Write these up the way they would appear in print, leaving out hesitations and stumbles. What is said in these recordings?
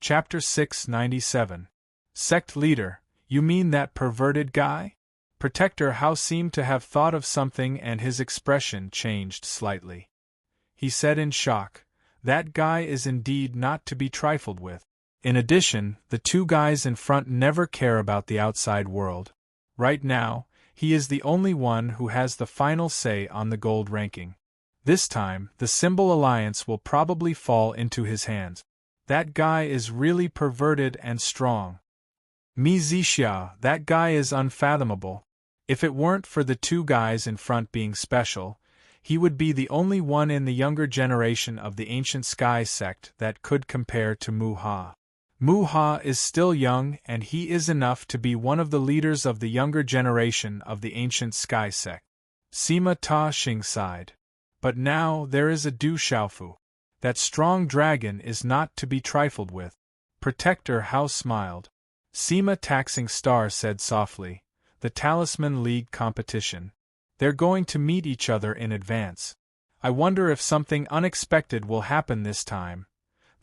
Chapter 697. Sect Leader, you mean that perverted guy? Protector How seemed to have thought of something and his expression changed slightly. He said in shock, that guy is indeed not to be trifled with. In addition, the two guys in front never care about the outside world. Right now, he is the only one who has the final say on the gold ranking. This time, the Symbol Alliance will probably fall into his hands. That guy is really perverted and strong. Mi Zixiao, that guy is unfathomable. If it weren't for the two guys in front being special, he would be the only one in the younger generation of the Ancient Sky sect that could compare to Mu Ha. Mu Ha is still young and he is enough to be one of the leaders of the younger generation of the Ancient Sky sect. Sima Ta Xing sighed. But now there is a Du Xiaofu. That strong dragon is not to be trifled with. Protector Hao smiled. Sima Taxing Star said softly, the Talisman League competition. They're going to meet each other in advance. I wonder if something unexpected will happen this time.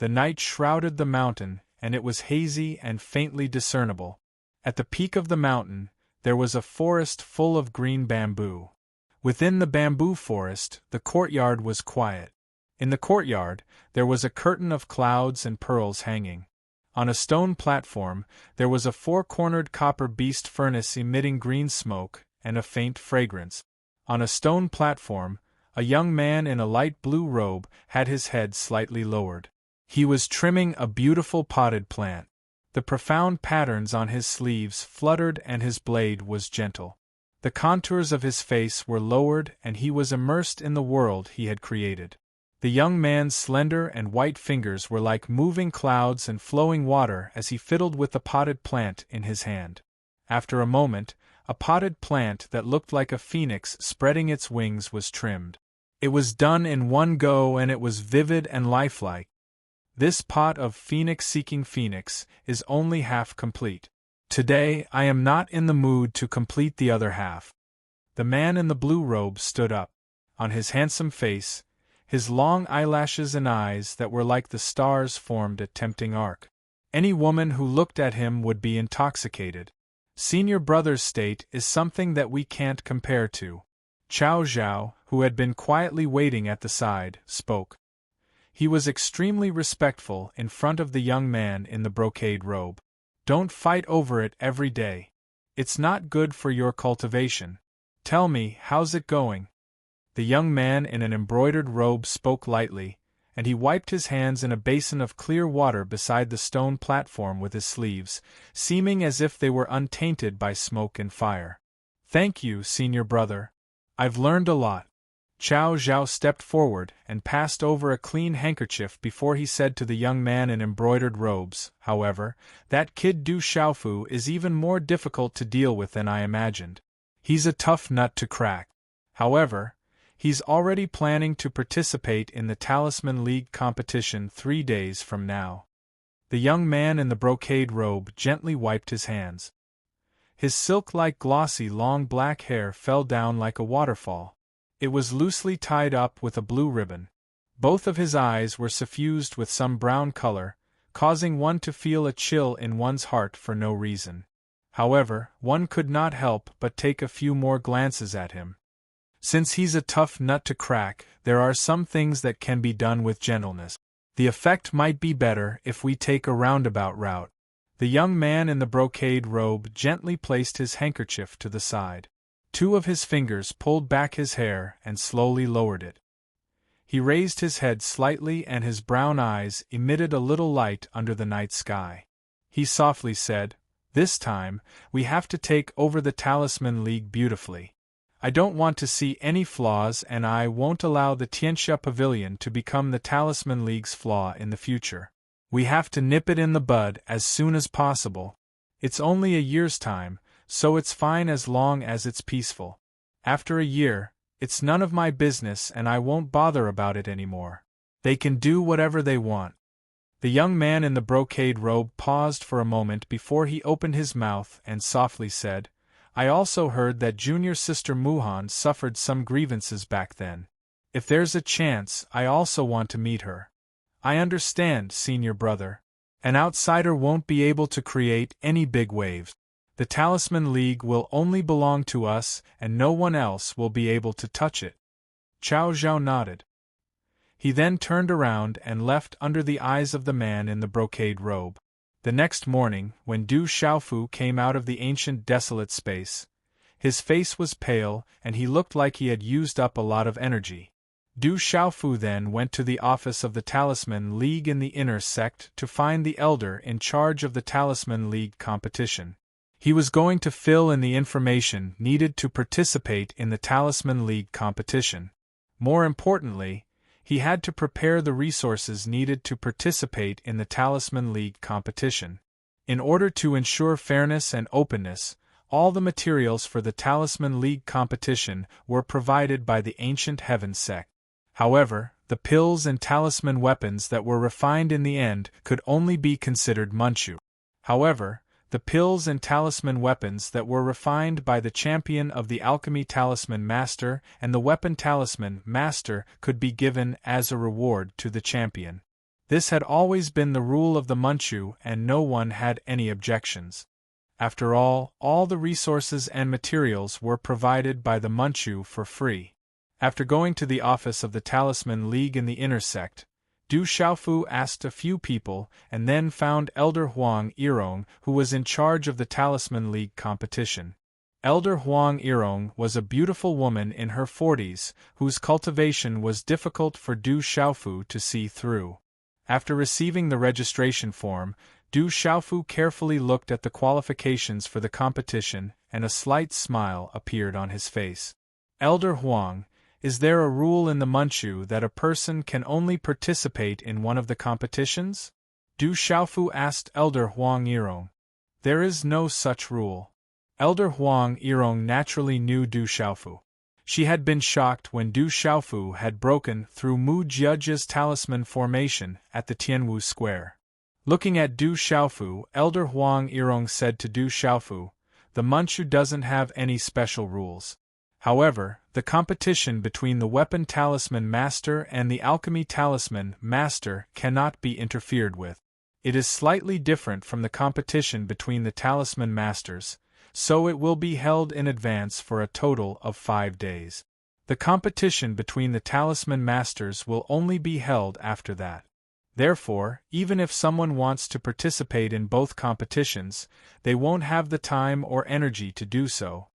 The night shrouded the mountain, and it was hazy and faintly discernible. At the peak of the mountain, there was a forest full of green bamboo. Within the bamboo forest, the courtyard was quiet. In the courtyard, there was a curtain of clouds and pearls hanging. On a stone platform, there was a four-cornered copper beast furnace emitting green smoke and a faint fragrance. On a stone platform, a young man in a light blue robe had his head slightly lowered. He was trimming a beautiful potted plant. The profound patterns on his sleeves fluttered and his blade was gentle. The contours of his face were lowered and he was immersed in the world he had created. The young man's slender and white fingers were like moving clouds and flowing water as he fiddled with the potted plant in his hand. After a moment, a potted plant that looked like a phoenix spreading its wings was trimmed. It was done in one go and it was vivid and lifelike. This pot of phoenix-seeking phoenix is only half complete. Today I am not in the mood to complete the other half. The man in the blue robe stood up. On his handsome face, his long eyelashes and eyes that were like the stars formed a tempting arc. Any woman who looked at him would be intoxicated. Senior brother's state is something that we can't compare to. Chao Zhao, who had been quietly waiting at the side, spoke. He was extremely respectful in front of the young man in the brocade robe. Don't fight over it every day. It's not good for your cultivation. Tell me, how's it going? The young man in an embroidered robe spoke lightly, and he wiped his hands in a basin of clear water beside the stone platform with his sleeves, seeming as if they were untainted by smoke and fire. Thank you, senior brother. I've learned a lot. Chao Zhao stepped forward and passed over a clean handkerchief before he said to the young man in embroidered robes, however, that kid Du Xiaofu is even more difficult to deal with than I imagined. He's a tough nut to crack. However, he's already planning to participate in the Talisman League competition 3 days from now. The young man in the brocade robe gently wiped his hands. His silk-like glossy long black hair fell down like a waterfall. It was loosely tied up with a blue ribbon. Both of his eyes were suffused with some brown color, causing one to feel a chill in one's heart for no reason. However, one could not help but take a few more glances at him. Since he's a tough nut to crack, there are some things that can be done with gentleness. The effect might be better if we take a roundabout route. The young man in the brocade robe gently placed his handkerchief to the side. 2 of his fingers pulled back his hair and slowly lowered it. He raised his head slightly and his brown eyes emitted a little light under the night sky. He softly said, "This time, we have to take over the Talisman League beautifully. I don't want to see any flaws and I won't allow the Tianxia Pavilion to become the Talisman League's flaw in the future. We have to nip it in the bud as soon as possible. It's only a year's time, so it's fine as long as it's peaceful. After a year, it's none of my business and I won't bother about it anymore. They can do whatever they want." The young man in the brocade robe paused for a moment before he opened his mouth and softly said, "I also heard that junior sister Muhan suffered some grievances back then. If there's a chance, I also want to meet her." "I understand, senior brother. An outsider won't be able to create any big waves. The Talisman League will only belong to us, and no one else will be able to touch it. Chao Zhao nodded. He then turned around and left under the eyes of the man in the brocade robe. The next morning, when Du Xiaofu came out of the ancient desolate space, his face was pale and he looked like he had used up a lot of energy. Du Xiaofu then went to the office of the Talisman League in the inner sect to find the elder in charge of the Talisman League competition. He was going to fill in the information needed to participate in the Talisman League competition. More importantly, he had to prepare the resources needed to participate in the Talisman League competition. In order to ensure fairness and openness, all the materials for the Talisman League competition were provided by the Ancient Heaven sect. However, the pills and talisman weapons that were refined in the end could only be considered Manchu. However, the pills and talisman weapons that were refined by the champion of the Alchemy Talisman Master and the Weapon Talisman Master could be given as a reward to the champion. This had always been the rule of the Manchu and no one had any objections. After all the resources and materials were provided by the Manchu for free. After going to the office of the Talisman League in the inner sect, Du Xiaofu asked a few people and then found Elder Huang Yirong, who was in charge of the Talisman League competition. Elder Huang Yirong was a beautiful woman in her 40s, whose cultivation was difficult for Du Xiaofu to see through. After receiving the registration form, Du Xiaofu carefully looked at the qualifications for the competition and a slight smile appeared on his face. Elder Huang, is there a rule in the Manchu that a person can only participate in one of the competitions? Du Xiaofu asked Elder Huang Yirong. There is no such rule. Elder Huang Yirong naturally knew Du Xiaofu. She had been shocked when Du Xiaofu had broken through Mu Jiajia's talisman formation at the Tianwu Square. Looking at Du Xiaofu, Elder Huang Yirong said to Du Xiaofu, the Manchu doesn't have any special rules. However, the competition between the Weapon Talisman Master and the Alchemy Talisman Master cannot be interfered with. It is slightly different from the competition between the Talisman Masters, so it will be held in advance for a total of 5 days. The competition between the Talisman Masters will only be held after that. Therefore, even if someone wants to participate in both competitions, they won't have the time or energy to do so.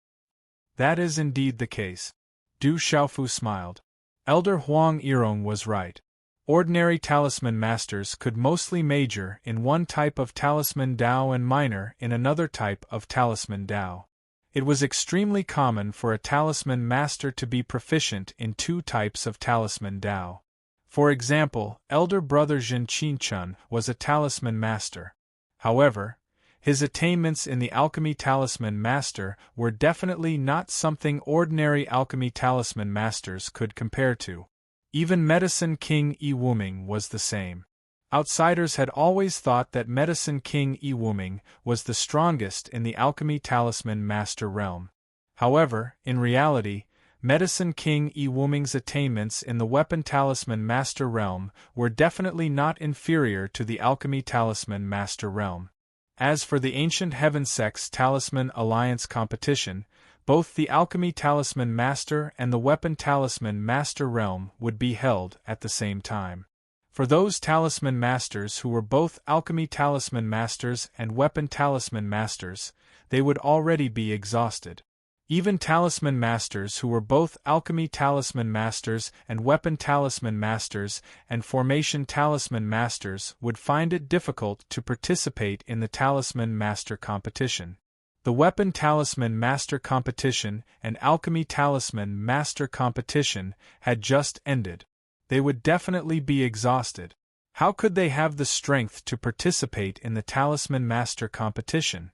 That is indeed the case. Du Xiaofu smiled. Elder Huang Yirong was right. Ordinary talisman masters could mostly major in one type of talisman Dao and minor in another type of talisman Dao. It was extremely common for a talisman master to be proficient in 2 types of talisman Dao. For example, elder brother Jin Qinchun was a talisman master. However, his attainments in the Alchemy Talisman Master were definitely not something ordinary Alchemy Talisman Masters could compare to. Even Medicine King Yi Wuming was the same. Outsiders had always thought that Medicine King Yi Wuming was the strongest in the Alchemy Talisman Master realm. However, in reality, Medicine King Yi Wuming's attainments in the Weapon Talisman Master realm were definitely not inferior to the Alchemy Talisman Master realm. As for the Ancient Heaven Sect's Talisman Alliance competition, both the Alchemy Talisman Master and the Weapon Talisman Master realm would be held at the same time. For those Talisman Masters who were both Alchemy Talisman Masters and Weapon Talisman Masters, they would already be exhausted. Even Talisman Masters who were both Alchemy Talisman Masters and Weapon Talisman Masters and Formation Talisman Masters would find it difficult to participate in the Talisman Master competition. The Weapon Talisman Master competition and Alchemy Talisman Master competition had just ended. They would definitely be exhausted. How could they have the strength to participate in the Talisman Master competition?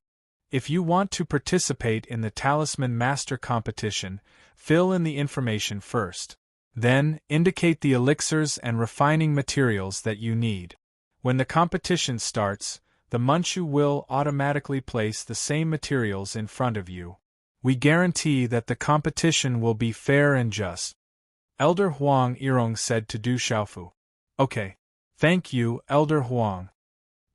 If you want to participate in the Talisman Master competition, fill in the information first. Then, indicate the elixirs and refining materials that you need. When the competition starts, the Manchu will automatically place the same materials in front of you. We guarantee that the competition will be fair and just. Elder Huang Yirong said to Du Xiaofu. Okay. Thank you, Elder Huang.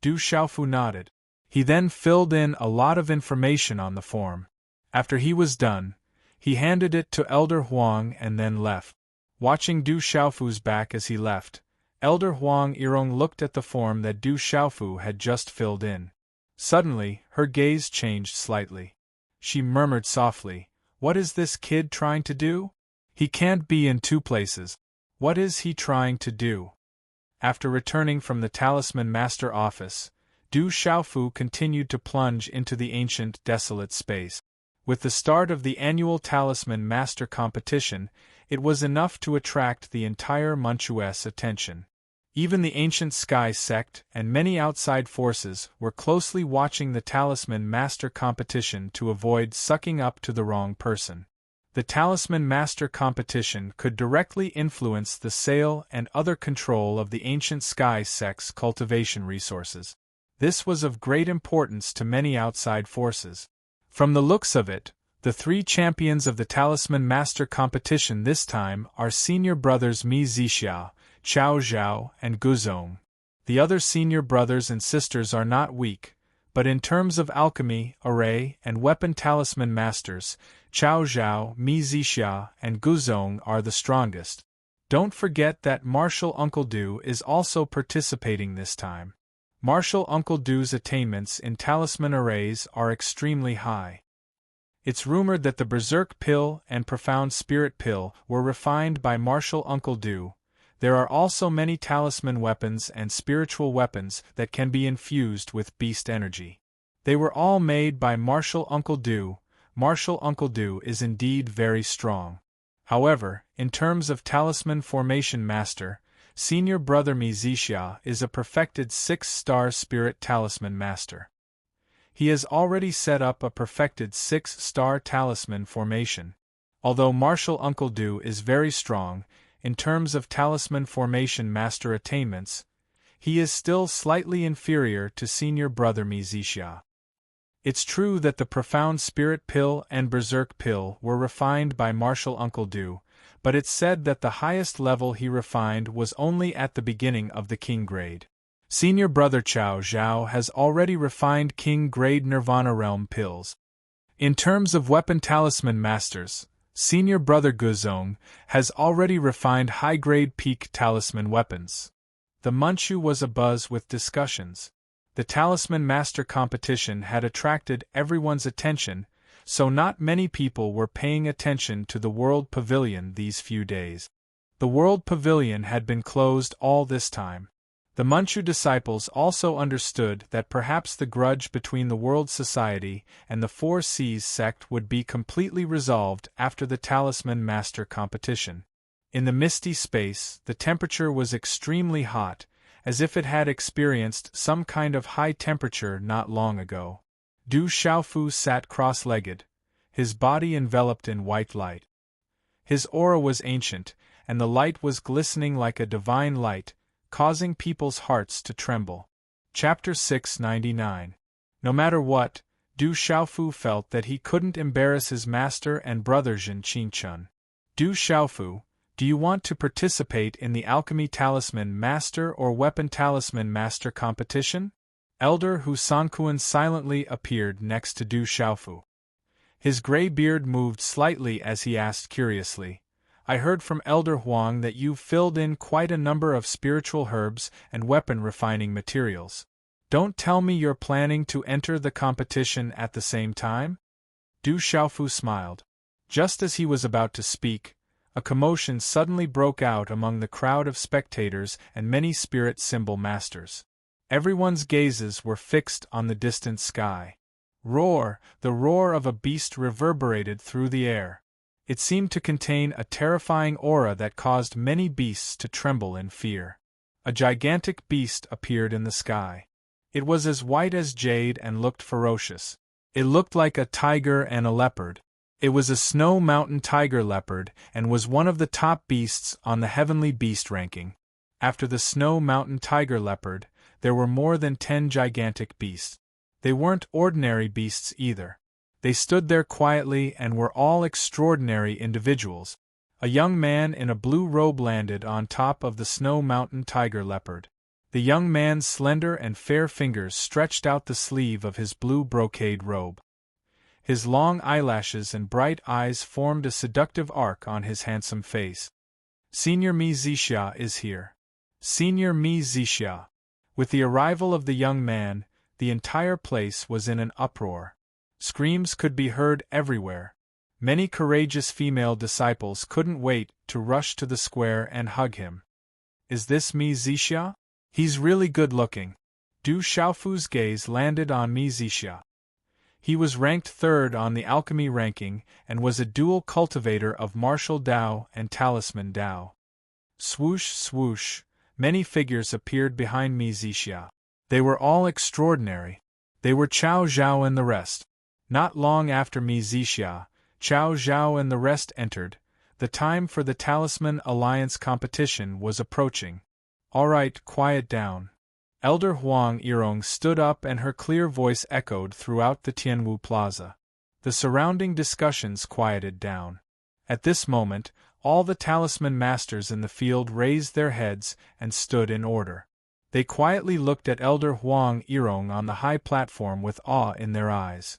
Du Xiaofu nodded. He then filled in a lot of information on the form. After he was done, he handed it to Elder Huang and then left. Watching Du Xiaofu's back as he left, Elder Huang Yirong looked at the form that Du Xiaofu had just filled in. Suddenly, her gaze changed slightly. She murmured softly, "What is this kid trying to do? He can't be in two places. What is he trying to do?" After returning from the Talisman Master office, Du Xiaofu continued to plunge into the ancient, desolate space. With the start of the annual Talisman Master competition, it was enough to attract the entire Manchu's attention. Even the ancient Sky sect and many outside forces were closely watching the Talisman Master competition to avoid sucking up to the wrong person. The Talisman Master competition could directly influence the sale and other control of the ancient Sky sect's cultivation resources. This was of great importance to many outside forces. From the looks of it, the three champions of the Talisman Master competition this time are senior brothers Mi Zixia, Chao Zhao, and Guzong. The other senior brothers and sisters are not weak, but in terms of alchemy, array, and weapon talisman masters, Chao Zhao, Mi Zixia, and Guzong are the strongest. Don't forget that Martial Uncle Du is also participating this time. Martial Uncle Du's attainments in talisman arrays are extremely high. It's rumored that the Berserk Pill and Profound Spirit Pill were refined by Martial Uncle Du. There are also many talisman weapons and spiritual weapons that can be infused with beast energy. They were all made by Martial Uncle Du. Martial Uncle Du is indeed very strong. However, in terms of talisman formation master, senior brother Mi Zixia is a perfected 6-star spirit talisman master. He has already set up a perfected 6-star talisman formation. Although Martial Uncle Du is very strong, in terms of talisman formation master attainments, he is still slightly inferior to senior brother Mi Zixia. It's true that the Profound Spirit Pill and Berserk Pill were refined by Martial Uncle Du, but it's said that the highest level he refined was only at the beginning of the King grade. Senior brother Chao Zhao has already refined King grade Nirvana Realm pills. In terms of weapon talisman masters, senior brother Guzong has already refined high-grade peak talisman weapons. The Manchu was abuzz with discussions. The Talisman Master competition had attracted everyone's attention, so not many people were paying attention to the World Pavilion these few days. The World Pavilion had been closed all this time. The Manchu disciples also understood that perhaps the grudge between the World Society and the Four Seas sect would be completely resolved after the Talisman Master competition. In the misty space, the temperature was extremely hot, as if it had experienced some kind of high temperature not long ago. Du Xiaofu sat cross-legged, his body enveloped in white light. His aura was ancient, and the light was glistening like a divine light, causing people's hearts to tremble. Chapter 699. No matter what, Du Xiaofu felt that he couldn't embarrass his master and brother Jin Qingchun. Du Xiaofu, do you want to participate in the Alchemy Talisman Master or Weapon Talisman Master competition? Elder Hu Sankuan silently appeared next to Du Xiaofu. His gray beard moved slightly as he asked curiously, I heard from Elder Huang that you've filled in quite a number of spiritual herbs and weapon refining materials. Don't tell me you're planning to enter the competition at the same time? Du Xiaofu smiled. Just as he was about to speak, a commotion suddenly broke out among the crowd of spectators and many spirit symbol masters. Everyone's gazes were fixed on the distant sky. Roar! The roar of a beast reverberated through the air. It seemed to contain a terrifying aura that caused many beasts to tremble in fear. A gigantic beast appeared in the sky. It was as white as jade and looked ferocious. It looked like a tiger and a leopard. It was a snow mountain tiger leopard and was one of the top beasts on the heavenly beast ranking. After the snow mountain tiger leopard, there were more than 10 gigantic beasts. They weren't ordinary beasts either. They stood there quietly and were all extraordinary individuals. A young man in a blue robe landed on top of the snow mountain tiger leopard. The young man's slender and fair fingers stretched out the sleeve of his blue brocade robe. His long eyelashes and bright eyes formed a seductive arc on his handsome face. Senior Mizishia is here. Senior Mizishia. With the arrival of the young man, the entire place was in an uproar. Screams could be heard everywhere. Many courageous female disciples couldn't wait to rush to the square and hug him. Is this Mizishia? He's really good looking. Du Xiaofu's gaze landed on Mizishia. He was ranked third on the alchemy ranking and was a dual cultivator of martial Dao and talisman Dao. Swoosh, swoosh, many figures appeared behind Mizishia. They were all extraordinary. They were Chao Zhao and the rest. Not long after Mizishia, Chao Zhao and the rest entered. The time for the Talisman Alliance competition was approaching. All right, quiet down. Elder Huang Yirong stood up and her clear voice echoed throughout the Tianwu Plaza. The surrounding discussions quieted down. At this moment, all the talisman masters in the field raised their heads and stood in order. They quietly looked at Elder Huang Yirong on the high platform with awe in their eyes.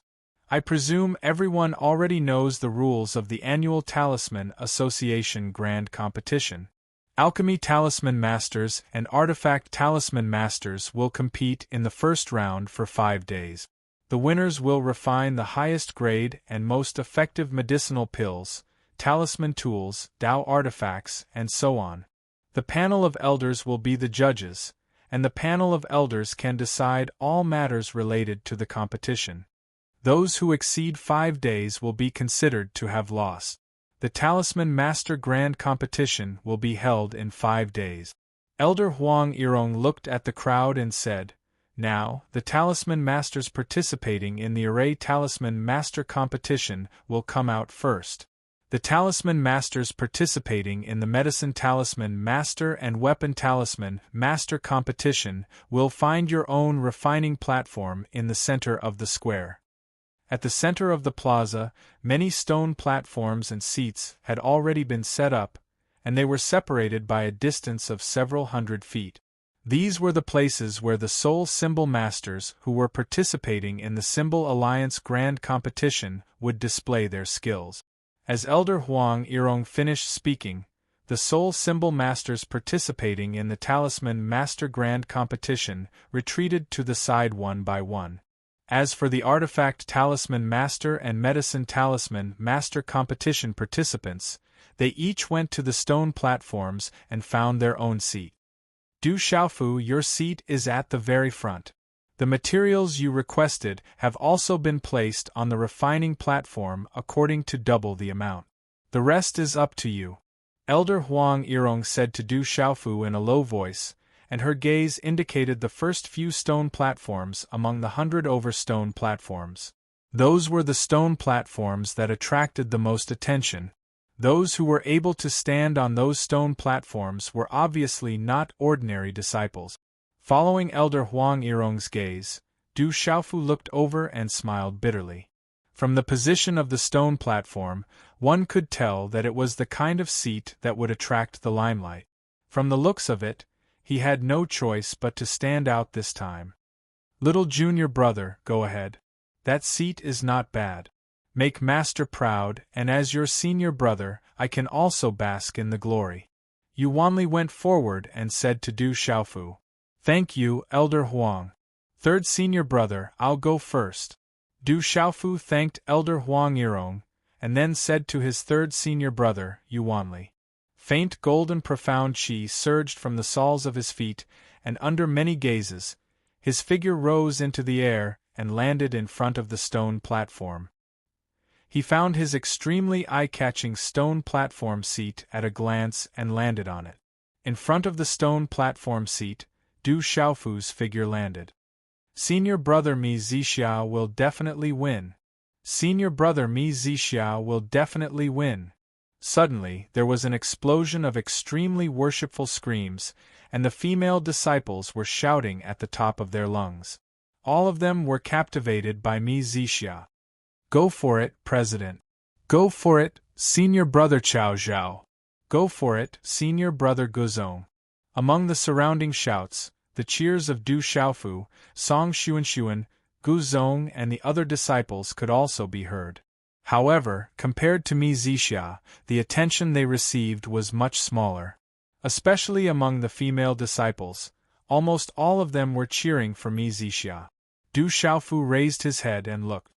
I presume everyone already knows the rules of the annual Talisman Association Grand Competition. Alchemy Talisman Masters and Artifact Talisman Masters will compete in the first round for 5 days. The winners will refine the highest grade and most effective medicinal pills, talisman tools, Dao artifacts, and so on. The panel of elders will be the judges, and the panel of elders can decide all matters related to the competition. Those who exceed 5 days will be considered to have lost. The Talisman Master Grand Competition will be held in 5 days. Elder Huang Yirong looked at the crowd and said, "Now, the Talisman Masters participating in the Array Talisman Master Competition will come out first. The Talisman Masters participating in the Medicine Talisman Master and Weapon Talisman Master Competition will find your own refining platform in the center of the square." At the center of the plaza, many stone platforms and seats had already been set up, and they were separated by a distance of several hundred feet. These were the places where the Soul Symbol Masters who were participating in the Symbol Alliance Grand Competition would display their skills. As Elder Huang Yirong finished speaking, the Soul Symbol Masters participating in the Talisman Master Grand Competition retreated to the side one by one. As for the Artifact Talisman Master and Medicine Talisman Master competition participants, they each went to the stone platforms and found their own seat. Du Xiaofu, your seat is at the very front. The materials you requested have also been placed on the refining platform according to double the amount. The rest is up to you. Elder Huang Yirong said to Du Xiaofu in a low voice, and her gaze indicated the first few stone platforms among the 100 over stone platforms. Those were the stone platforms that attracted the most attention. Those who were able to stand on those stone platforms were obviously not ordinary disciples. Following Elder Huang Yirong's gaze, Du Xiaofu looked over and smiled bitterly. From the position of the stone platform, one could tell that it was the kind of seat that would attract the limelight. From the looks of it, he had no choice but to stand out this time. Little junior brother, go ahead. That seat is not bad. Make Master proud, and as your senior brother, I can also bask in the glory. Yu Wanli went forward and said to Du Xiaofu, "Thank you, Elder Huang. Third senior brother, I'll go first." Du Xiaofu thanked Elder Huang Yirong, and then said to his third senior brother, Yu Wanli. Faint golden profound chi surged from the soles of his feet, and under many gazes, his figure rose into the air and landed in front of the stone platform. He found his extremely eye-catching stone platform seat at a glance and landed on it. In front of the stone platform seat, Du Xiaofu's figure landed. Senior brother Mi Zixia will definitely win. Senior brother Mi Zixia will definitely win. Suddenly, there was an explosion of extremely worshipful screams, and the female disciples were shouting at the top of their lungs. All of them were captivated by Mi Zixia. Go for it, President. Go for it, Senior Brother Chao Zhao. Go for it, Senior Brother Guzong. Among the surrounding shouts, The cheers of Du Xiaofu, Song Xuanxuan, Gu Zong and the other disciples could also be heard. However, compared to Mi Zixia, the attention they received was much smaller. Especially among the female disciples, almost all of them were cheering for Mi Zixia. Du Xiaofu raised his head and looked.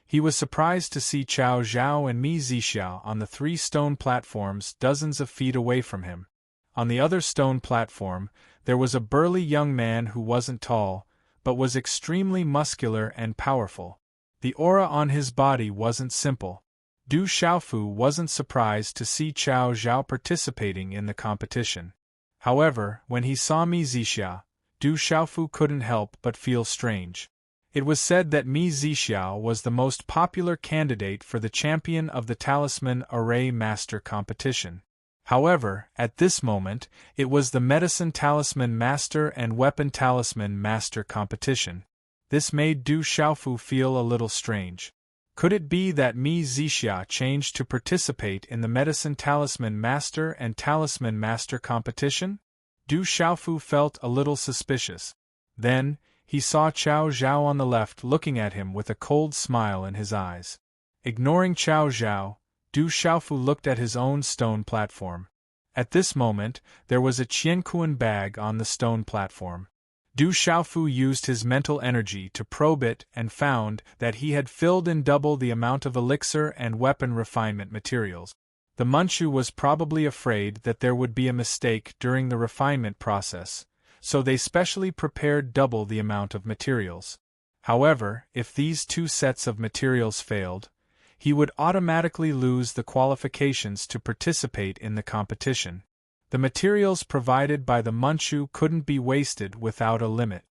He was surprised to see Chao Zhao and Mi Zixia on the 3 stone platforms dozens of feet away from him. On the other stone platform, there was a burly young man who wasn't tall, but was extremely muscular and powerful. The aura on his body wasn't simple. Du Xiaofu wasn't surprised to see Chao Zhao participating in the competition. However, when he saw Mi Zixia, Du Xiaofu couldn't help but feel strange. It was said that Mi Zixia was the most popular candidate for the champion of the Talisman Array Master competition. However, at this moment, it was the Medicine Talisman Master and Weapon Talisman Master competition. This made Du Xiaofu feel a little strange. Could it be that Mi Zixia changed to participate in the Medicine Talisman Master and Talisman Master competition? Du Xiaofu felt a little suspicious. Then, he saw Chao Zhao on the left looking at him with a cold smile in his eyes. Ignoring Chao Zhao, Du Xiaofu looked at his own stone platform. At this moment, there was a Qiankuan bag on the stone platform. Du Xiaofu used his mental energy to probe it and found that he had filled in double the amount of elixir and weapon refinement materials. The Manchu was probably afraid that there would be a mistake during the refinement process, so they specially prepared double the amount of materials. However, if these 2 sets of materials failed, he would automatically lose the qualifications to participate in the competition. The materials provided by the Manchu couldn't be wasted without a limit.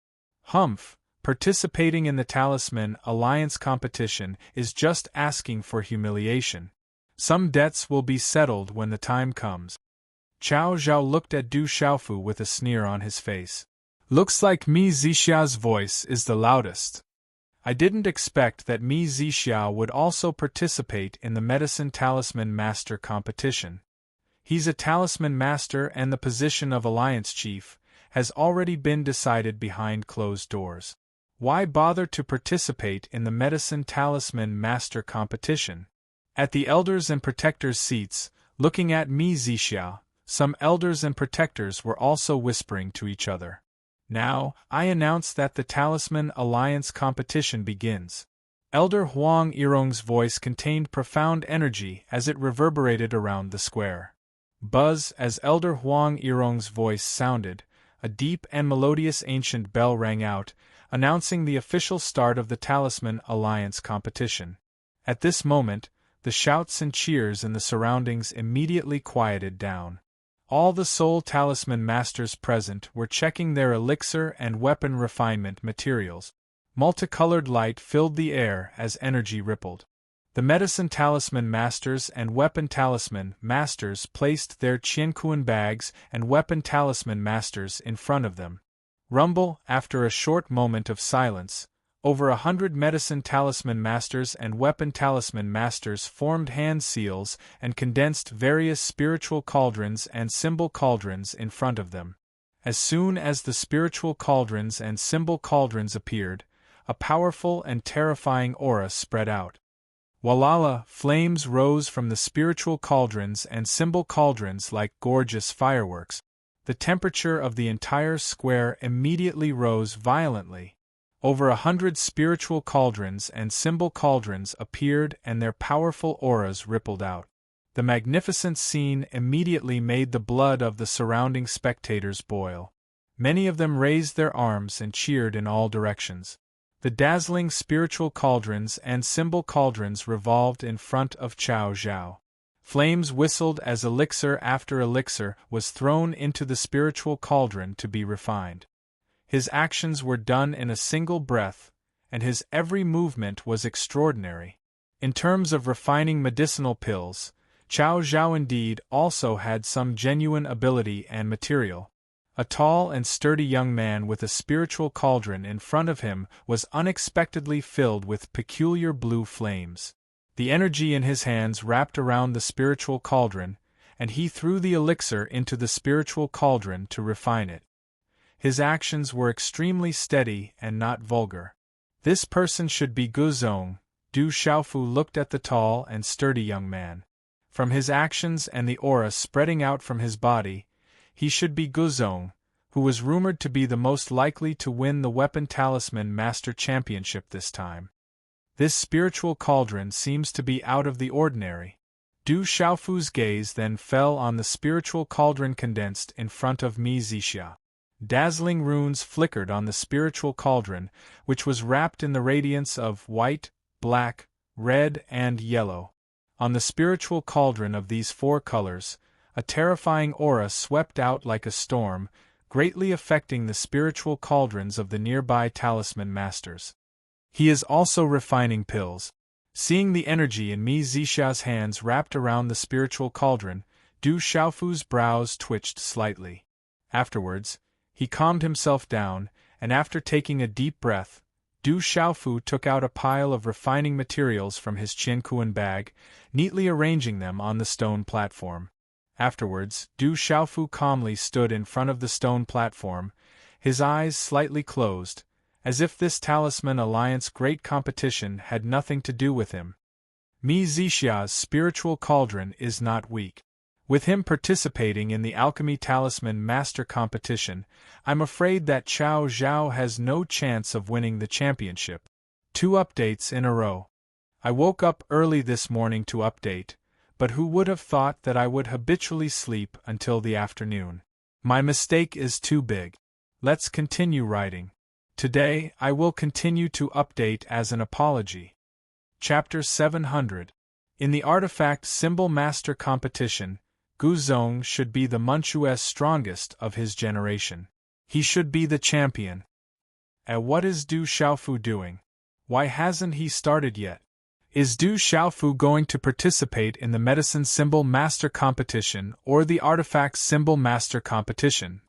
Humph, participating in the Talisman Alliance competition is just asking for humiliation. Some debts will be settled when the time comes. Chao Zhao looked at Du Xiaofu with a sneer on his face. Looks like Mi Zixia's voice is the loudest. I didn't expect that Mi Zixia would also participate in the Medicine Talisman Master competition. He's a Talisman Master and the position of Alliance Chief has already been decided behind closed doors. Why bother to participate in the Medicine Talisman Master competition? At the Elders and Protectors' seats, looking at Mi Zixia, some Elders and Protectors were also whispering to each other. Now, I announce that the Talisman Alliance competition begins. Elder Huang Yirong's voice contained profound energy as it reverberated around the square. Buzz, as Elder Huang Yirong's voice sounded, a deep and melodious ancient bell rang out, announcing the official start of the Talisman Alliance competition. At this moment, the shouts and cheers in the surroundings immediately quieted down. All the Soul Talisman Masters present were checking their elixir and weapon refinement materials. Multicolored light filled the air as energy rippled. The Medicine Talisman Masters and Weapon Talisman Masters placed their Qiankuan bags and Weapon Talisman Masters in front of them. Rumble, after a short moment of silence, over 100 Medicine Talisman Masters and Weapon Talisman Masters formed hand seals and condensed various spiritual cauldrons and symbol cauldrons in front of them. As soon as the spiritual cauldrons and symbol cauldrons appeared, a powerful and terrifying aura spread out. Walala, flames rose from the spiritual cauldrons and symbol cauldrons like gorgeous fireworks. The temperature of the entire square immediately rose violently. Over 100 spiritual cauldrons and symbol cauldrons appeared and their powerful auras rippled out. The magnificent scene immediately made the blood of the surrounding spectators boil. Many of them raised their arms and cheered in all directions. The dazzling spiritual cauldrons and symbol cauldrons revolved in front of Chao Zhao. Flames whistled as elixir after elixir was thrown into the spiritual cauldron to be refined. His actions were done in a single breath, and his every movement was extraordinary. In terms of refining medicinal pills, Chao Zhao indeed also had some genuine ability and material. A tall and sturdy young man with a spiritual cauldron in front of him was unexpectedly filled with peculiar blue flames. The energy in his hands wrapped around the spiritual cauldron, and he threw the elixir into the spiritual cauldron to refine it. His actions were extremely steady and not vulgar. This person should be Guzong. Du Xiaofu looked at the tall and sturdy young man. From his actions and the aura spreading out from his body, he should be Guzong, who was rumored to be the most likely to win the Weapon Talisman Master Championship this time. This spiritual cauldron seems to be out of the ordinary. Du Xiaofu's gaze then fell on the spiritual cauldron condensed in front of Mi Zixia. Dazzling runes flickered on the spiritual cauldron, which was wrapped in the radiance of white, black, red, and yellow. On the spiritual cauldron of these four colors, a terrifying aura swept out like a storm, greatly affecting the spiritual cauldrons of the nearby talisman masters. He is also refining pills. Seeing the energy in Mi Zixia's hands wrapped around the spiritual cauldron, Du Xiaofu's brows twitched slightly. Afterwards, he calmed himself down, and after taking a deep breath, Du Xiaofu took out a pile of refining materials from his Qiankuan bag, neatly arranging them on the stone platform. Afterwards, Du Xiaofu calmly stood in front of the stone platform, his eyes slightly closed, as if this Talisman Alliance great competition had nothing to do with him. Mi Zixia's spiritual cauldron is not weak. With him participating in the Alchemy Talisman Master Competition, I'm afraid that Chao Zhao has no chance of winning the championship. 2 updates in a row. I woke up early this morning to update, but who would have thought that I would habitually sleep until the afternoon? My mistake is too big. Let's continue writing. Today, I will continue to update as an apology. Chapter 700. In the Artifact Symbol Master Competition, Guzong should be the Manchu's strongest of his generation. He should be the champion. What is Du Xiaofu doing? Why hasn't he started yet? Is Du Xiaofu going to participate in the Medicine Symbol Master Competition or the Artifact Symbol Master Competition?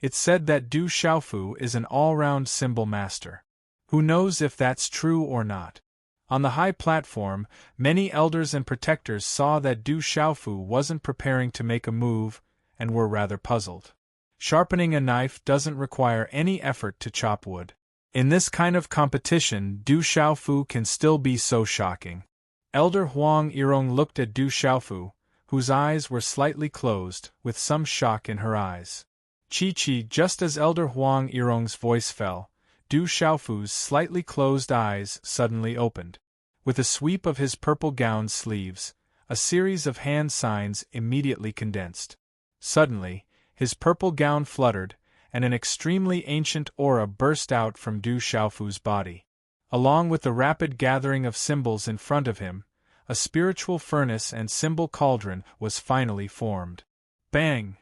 It's said that Du Xiaofu is an all-round symbol master. Who knows if that's true or not? On the high platform, many elders and protectors saw that Du Xiaofu wasn't preparing to make a move, and were rather puzzled. Sharpening a knife doesn't require any effort to chop wood. In this kind of competition, Du Xiaofu can still be so shocking. Elder Huang Yirong looked at Du Xiaofu, whose eyes were slightly closed, with some shock in her eyes. Chi-Chi, just as Elder Huang Yirong's voice fell, Du Xiaofu's slightly closed eyes suddenly opened. With a sweep of his purple gown sleeves, a series of hand signs immediately condensed. Suddenly, his purple gown fluttered, and an extremely ancient aura burst out from Du Xiaofu's body. Along with the rapid gathering of symbols in front of him, a spiritual furnace and symbol cauldron was finally formed. Bang!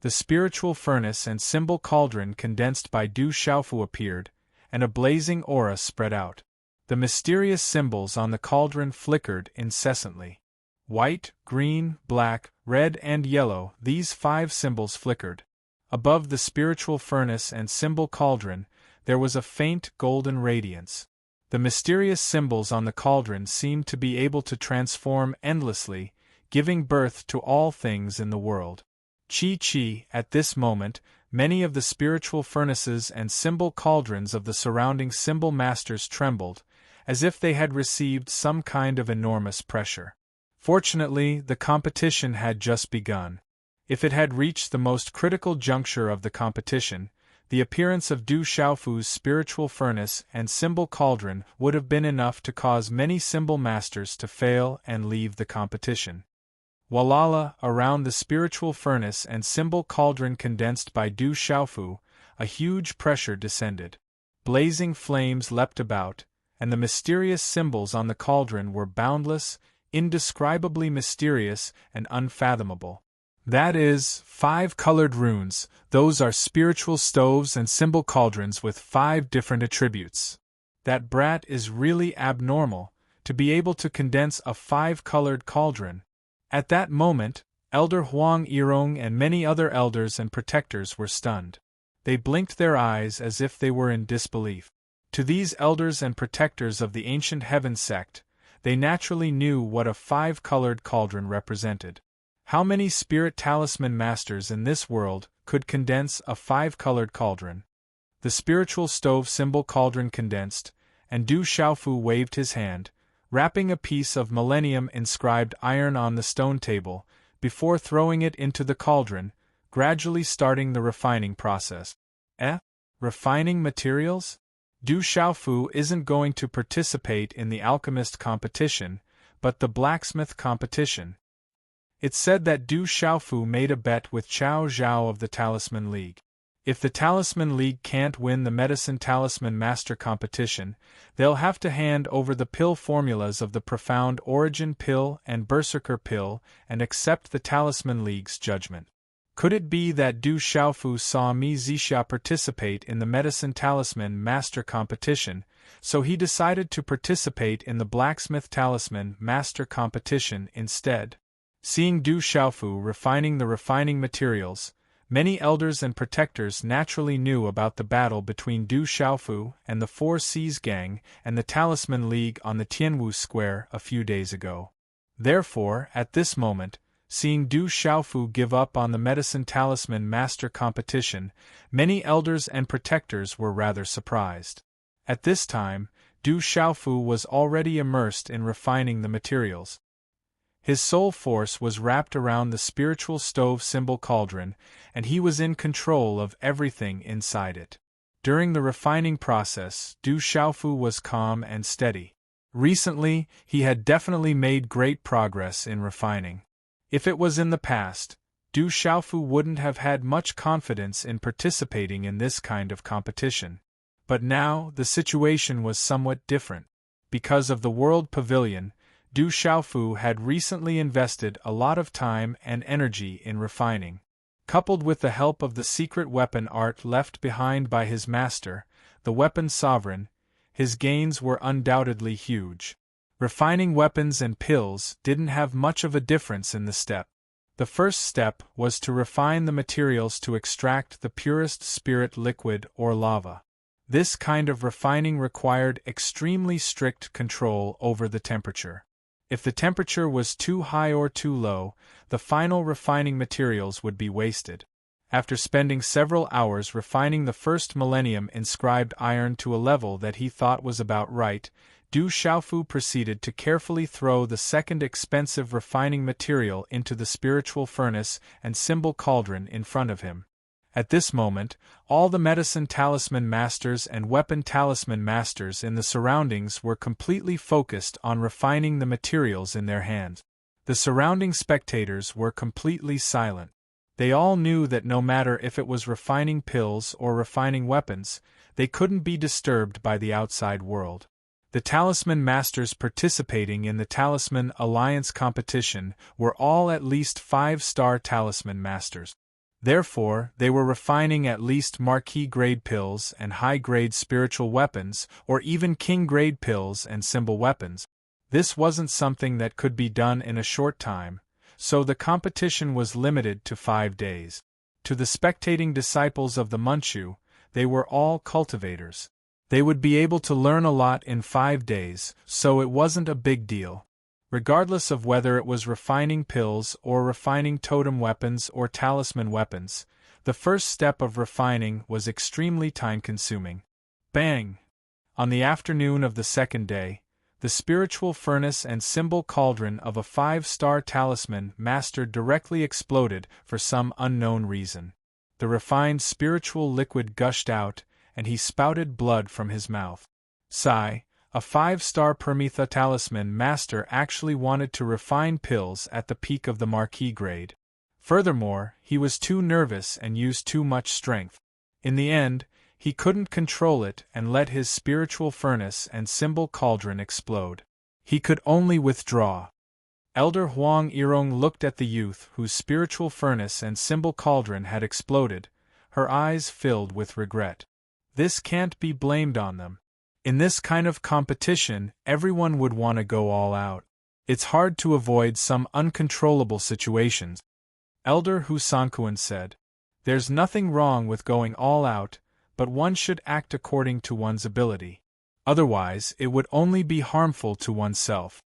The spiritual furnace and symbol cauldron condensed by Du Xiaofu appeared, and a blazing aura spread out. The mysterious symbols on the cauldron flickered incessantly. White, green, black, red, and yellow, these 5 symbols flickered. Above the spiritual furnace and symbol cauldron, there was a faint golden radiance. The mysterious symbols on the cauldron seemed to be able to transform endlessly, giving birth to all things in the world. Chi-Chi, at this moment, many of the spiritual furnaces and symbol cauldrons of the surrounding symbol masters trembled, as if they had received some kind of enormous pressure. Fortunately, the competition had just begun. If it had reached the most critical juncture of the competition, the appearance of Du Xiaofu's spiritual furnace and symbol cauldron would have been enough to cause many symbol masters to fail and leave the competition. Walala, around the spiritual furnace and symbol cauldron condensed by Du Xiaofu, a huge pressure descended. Blazing flames leapt about, and the mysterious symbols on the cauldron were boundless, indescribably mysterious, and unfathomable. That is, 5 colored runes, those are spiritual stoves and symbol cauldrons with 5 different attributes. That brat is really abnormal, to be able to condense a 5-colored cauldron. At that moment, Elder Huang Yirong and many other elders and protectors were stunned. They blinked their eyes as if they were in disbelief. To these elders and protectors of the ancient heaven sect, they naturally knew what a 5-colored cauldron represented. How many spirit talisman masters in this world could condense a 5-colored cauldron. The spiritual stove symbol cauldron condensed, and Du Xiaofu waved his hand, wrapping a piece of millennium-inscribed iron on the stone table, before throwing it into the cauldron, gradually starting the refining process. Refining materials? Du Xiaofu isn't going to participate in the alchemist competition, but the blacksmith competition. It's said that Du Xiaofu made a bet with Chao Zhao of the Talisman League. If the Talisman League can't win the Medicine Talisman Master competition, they'll have to hand over the pill formulas of the Profound Origin pill and Berserker pill and accept the Talisman League's judgment. Could it be that Du Xiaofu saw Mi Zixia participate in the Medicine Talisman Master competition, so he decided to participate in the Blacksmith Talisman Master competition instead? Seeing Du Xiaofu refining the refining materials, many elders and protectors naturally knew about the battle between Du Xiaofu and the Four Seas Gang and the Talisman League on the Tianwu Square a few days ago. Therefore, at this moment, seeing Du Xiaofu give up on the Medicine Talisman Master competition, many elders and protectors were rather surprised. At this time, Du Xiaofu was already immersed in refining the materials. His soul force was wrapped around the spiritual stove symbol cauldron, and he was in control of everything inside it. During the refining process, Du Xiaofu was calm and steady. Recently, he had definitely made great progress in refining. If it was in the past, Du Xiaofu wouldn't have had much confidence in participating in this kind of competition. But now, the situation was somewhat different. Because of the World Pavilion, Du Xiaofu had recently invested a lot of time and energy in refining. Coupled with the help of the secret weapon art left behind by his master, the weapon sovereign, his gains were undoubtedly huge. Refining weapons and pills didn't have much of a difference in the step. The first step was to refine the materials to extract the purest spirit liquid or lava. This kind of refining required extremely strict control over the temperature. If the temperature was too high or too low, the final refining materials would be wasted. After spending several hours refining the first millennium-inscribed iron to a level that he thought was about right, Du Xiaofu proceeded to carefully throw the second expensive refining material into the spiritual furnace and symbol cauldron in front of him. At this moment, all the medicine talisman masters and weapon talisman masters in the surroundings were completely focused on refining the materials in their hands. The surrounding spectators were completely silent. They all knew that no matter if it was refining pills or refining weapons, they couldn't be disturbed by the outside world. The talisman masters participating in the Talisman Alliance competition were all at least 5-star talisman masters. Therefore, they were refining at least marquis-grade pills and high-grade spiritual weapons, or even king-grade pills and symbol weapons. This wasn't something that could be done in a short time, so the competition was limited to 5 days. To the spectating disciples of the Manchu, they were all cultivators. They would be able to learn a lot in 5 days, so it wasn't a big deal. Regardless of whether it was refining pills or refining totem weapons or talisman weapons, the first step of refining was extremely time-consuming. Bang! On the afternoon of the second day, the spiritual furnace and symbol cauldron of a 5-star talisman master directly exploded for some unknown reason. The refined spiritual liquid gushed out, and he spouted blood from his mouth. Sigh. A 5-star Permitha talisman master actually wanted to refine pills at the peak of the marquis grade. Furthermore, he was too nervous and used too much strength. In the end, he couldn't control it and let his spiritual furnace and symbol cauldron explode. He could only withdraw. Elder Huang Yirong looked at the youth whose spiritual furnace and symbol cauldron had exploded, her eyes filled with regret. This can't be blamed on them. In this kind of competition, everyone would want to go all out. It's hard to avoid some uncontrollable situations. Elder Hu Sankuan said, "There's nothing wrong with going all out, but one should act according to one's ability. Otherwise, it would only be harmful to oneself."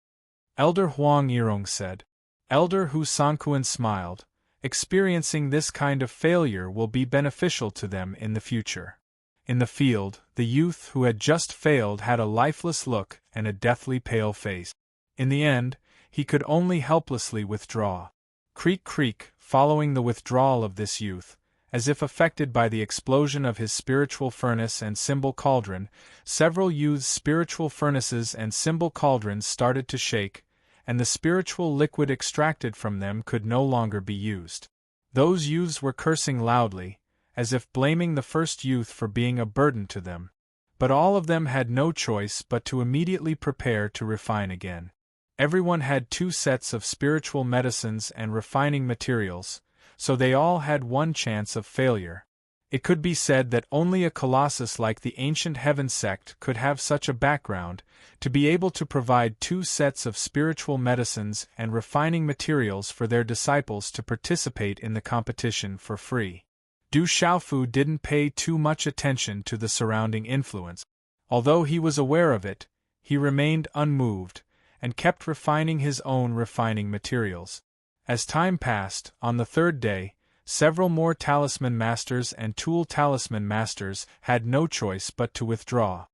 Elder Huang Yirong said. Elder Hu Sankuan smiled, Experiencing this kind of failure will be beneficial to them in the future. In the field, the youth who had just failed had a lifeless look and a deathly pale face. In the end, he could only helplessly withdraw. Creak, creak, following the withdrawal of this youth, as if affected by the explosion of his spiritual furnace and symbol cauldron, several youths' spiritual furnaces and symbol cauldrons started to shake, and the spiritual liquid extracted from them could no longer be used. Those youths were cursing loudly, as if blaming the first youth for being a burden to them. But all of them had no choice but to immediately prepare to refine again. Everyone had 2 sets of spiritual medicines and refining materials, so they all had one chance of failure. It could be said that only a colossus like the ancient heaven sect could have such a background, to be able to provide 2 sets of spiritual medicines and refining materials for their disciples to participate in the competition for free. Du Xiaofu didn't pay too much attention to the surrounding influence. Although he was aware of it, he remained unmoved, and kept refining his own refining materials. As time passed, on the 3rd day, several more talisman masters and tool talisman masters had no choice but to withdraw.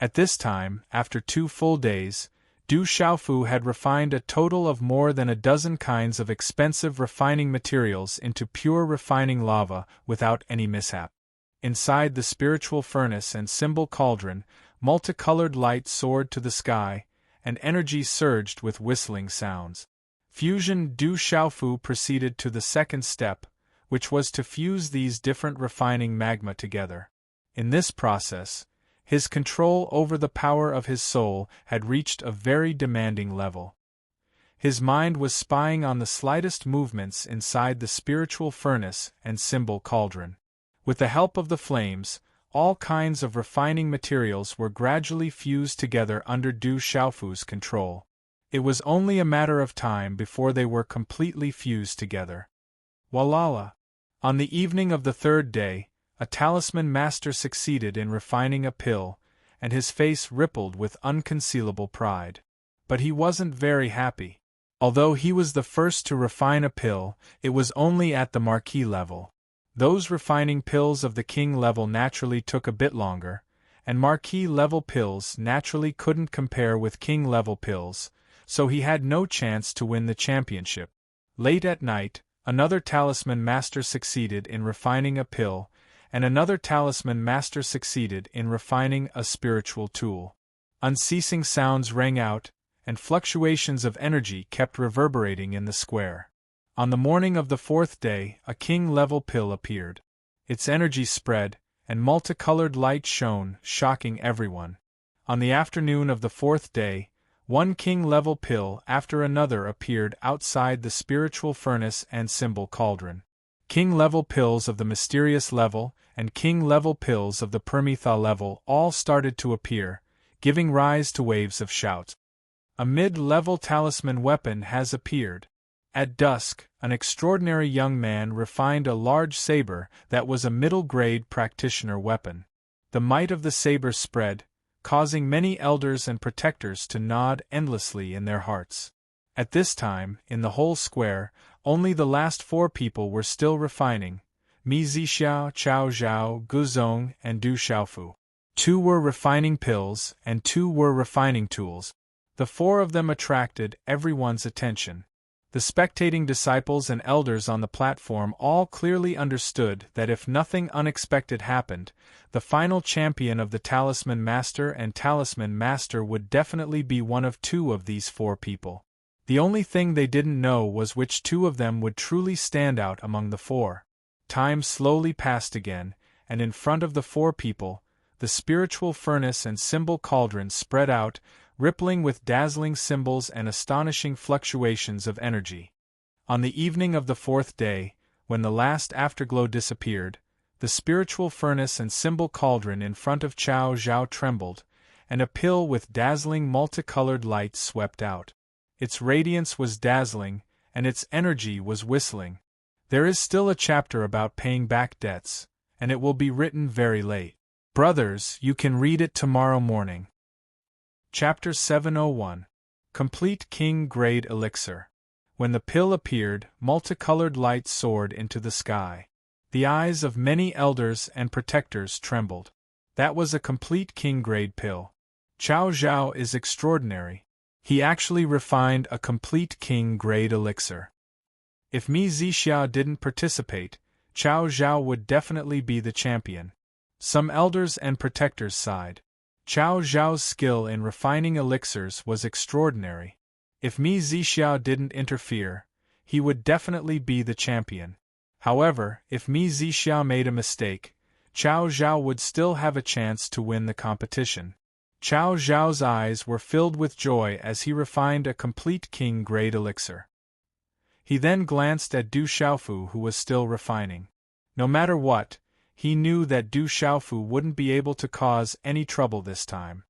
At this time, after 2 full days, Du Xiaofu had refined a total of more than a dozen kinds of expensive refining materials into pure refining lava without any mishap. Inside the spiritual furnace and symbol cauldron, multicolored light soared to the sky, and energy surged with whistling sounds. Fusion. Du Xiaofu proceeded to the 2nd step, which was to fuse these different refining magma together. In this process, his control over the power of his soul had reached a very demanding level. His mind was spying on the slightest movements inside the spiritual furnace and symbol cauldron. With the help of the flames, all kinds of refining materials were gradually fused together under Du Xiaofu's control. It was only a matter of time before they were completely fused together. Walala! On the evening of the 3rd day, a talisman master succeeded in refining a pill, and his face rippled with unconcealable pride. But he wasn't very happy. Although he was the first to refine a pill, it was only at the marquis level. Those refining pills of the king level naturally took a bit longer, and marquis level pills naturally couldn't compare with king level pills, so he had no chance to win the championship. Late at night, another talisman master succeeded in refining a pill, and another talisman master succeeded in refining a spiritual tool. Unceasing sounds rang out, and fluctuations of energy kept reverberating in the square. On the morning of the 4th day, a king-level pill appeared. Its energy spread, and multicolored light shone, shocking everyone. On the afternoon of the 4th day, one king-level pill after another appeared outside the spiritual furnace and symbol cauldron. King-level pills of the mysterious level and king-level pills of the Permetha level all started to appear, giving rise to waves of shouts. A mid-level talisman weapon has appeared. At dusk, an extraordinary young man refined a large saber that was a middle-grade practitioner weapon. The might of the saber spread, causing many elders and protectors to nod endlessly in their hearts. At this time, in the whole square, only the last 4 people were still refining: Mi Zixiao, Chao Zhao, Guzong, and Du Xiaofu. 2 were refining pills, and 2 were refining tools. The 4 of them attracted everyone's attention. The spectating disciples and elders on the platform all clearly understood that if nothing unexpected happened, the final champion of the Talisman Master and Talisman Master would definitely be one of 2 of these 4 people. The only thing they didn't know was which 2 of them would truly stand out among the 4. Time slowly passed again, and in front of the 4 people, the spiritual furnace and symbol cauldron spread out, rippling with dazzling symbols and astonishing fluctuations of energy. On the evening of the 4th day, when the last afterglow disappeared, the spiritual furnace and symbol cauldron in front of Chao Zhao trembled, and a pill with dazzling multicolored light swept out. Its radiance was dazzling, and its energy was whistling. There is still a chapter about paying back debts, and it will be written very late. Brothers, you can read it tomorrow morning. Chapter 701. Complete King Grade Elixir. When the pill appeared, multicolored light soared into the sky. The eyes of many elders and protectors trembled. That was a complete king-grade pill. Cao Zhao is extraordinary. He actually refined a complete king-grade elixir. If Mi Zixia didn't participate, Cao Zhao would definitely be the champion. Some elders and protectors sighed. Cao Zhao's skill in refining elixirs was extraordinary. If Mi Zixia didn't interfere, he would definitely be the champion. However, if Mi Zixia made a mistake, Cao Zhao would still have a chance to win the competition. Cao Zhao's eyes were filled with joy as he refined a complete king-grade elixir. He then glanced at Du Xiaofu, who was still refining. No matter what, he knew that Du Xiaofu wouldn't be able to cause any trouble this time.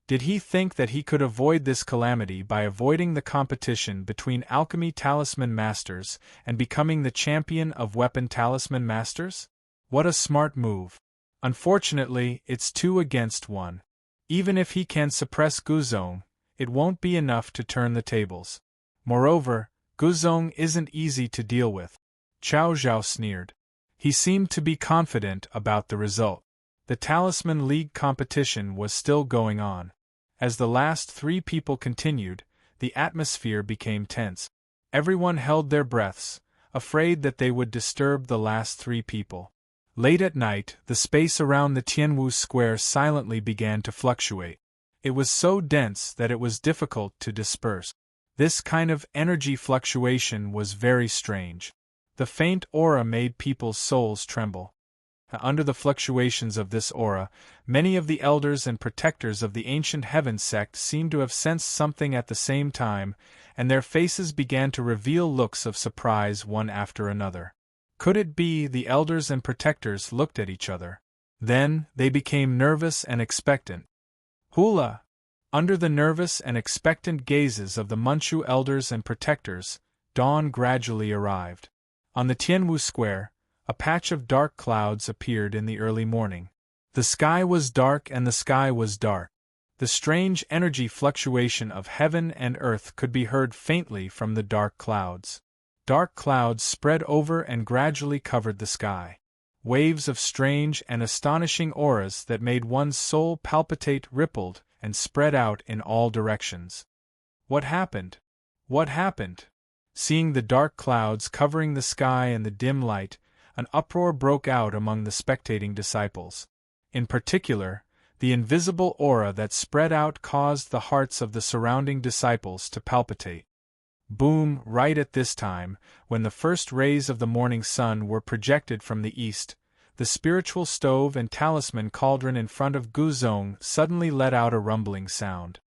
Did he think that he could avoid this calamity by avoiding the competition between alchemy talisman masters and becoming the champion of weapon talisman masters? What a smart move. Unfortunately, it's 2 against 1. Even if he can suppress Guzong, it won't be enough to turn the tables. Moreover, Guzong isn't easy to deal with. Cao Zhao sneered. He seemed to be confident about the result. The Talisman League competition was still going on. As the last 3 people continued, the atmosphere became tense. Everyone held their breaths, afraid that they would disturb the last 3 people. Late at night, the space around the Tianwu Square silently began to fluctuate. It was so dense that it was difficult to disperse. This kind of energy fluctuation was very strange. The faint aura made people's souls tremble. Under the fluctuations of this aura, many of the elders and protectors of the ancient heaven sect seemed to have sensed something at the same time, and their faces began to reveal looks of surprise one after another. Could it be the elders and protectors looked at each other? Then, they became nervous and expectant. Hula! Under the nervous and expectant gazes of the Manchu elders and protectors, dawn gradually arrived. On the Tianwu Square, a patch of dark clouds appeared in the early morning. The sky was dark and the sky was dark. The strange energy fluctuation of heaven and earth could be heard faintly from the dark clouds. Dark clouds spread over and gradually covered the sky. Waves of strange and astonishing auras that made one's soul palpitate rippled and spread out in all directions. What happened? What happened? Seeing the dark clouds covering the sky and the dim light, an uproar broke out among the spectating disciples. In particular, the invisible aura that spread out caused the hearts of the surrounding disciples to palpitate. Boom! Right at this time, when the first rays of the morning sun were projected from the east, the spiritual stove and talisman cauldron in front of Guzong suddenly let out a rumbling sound.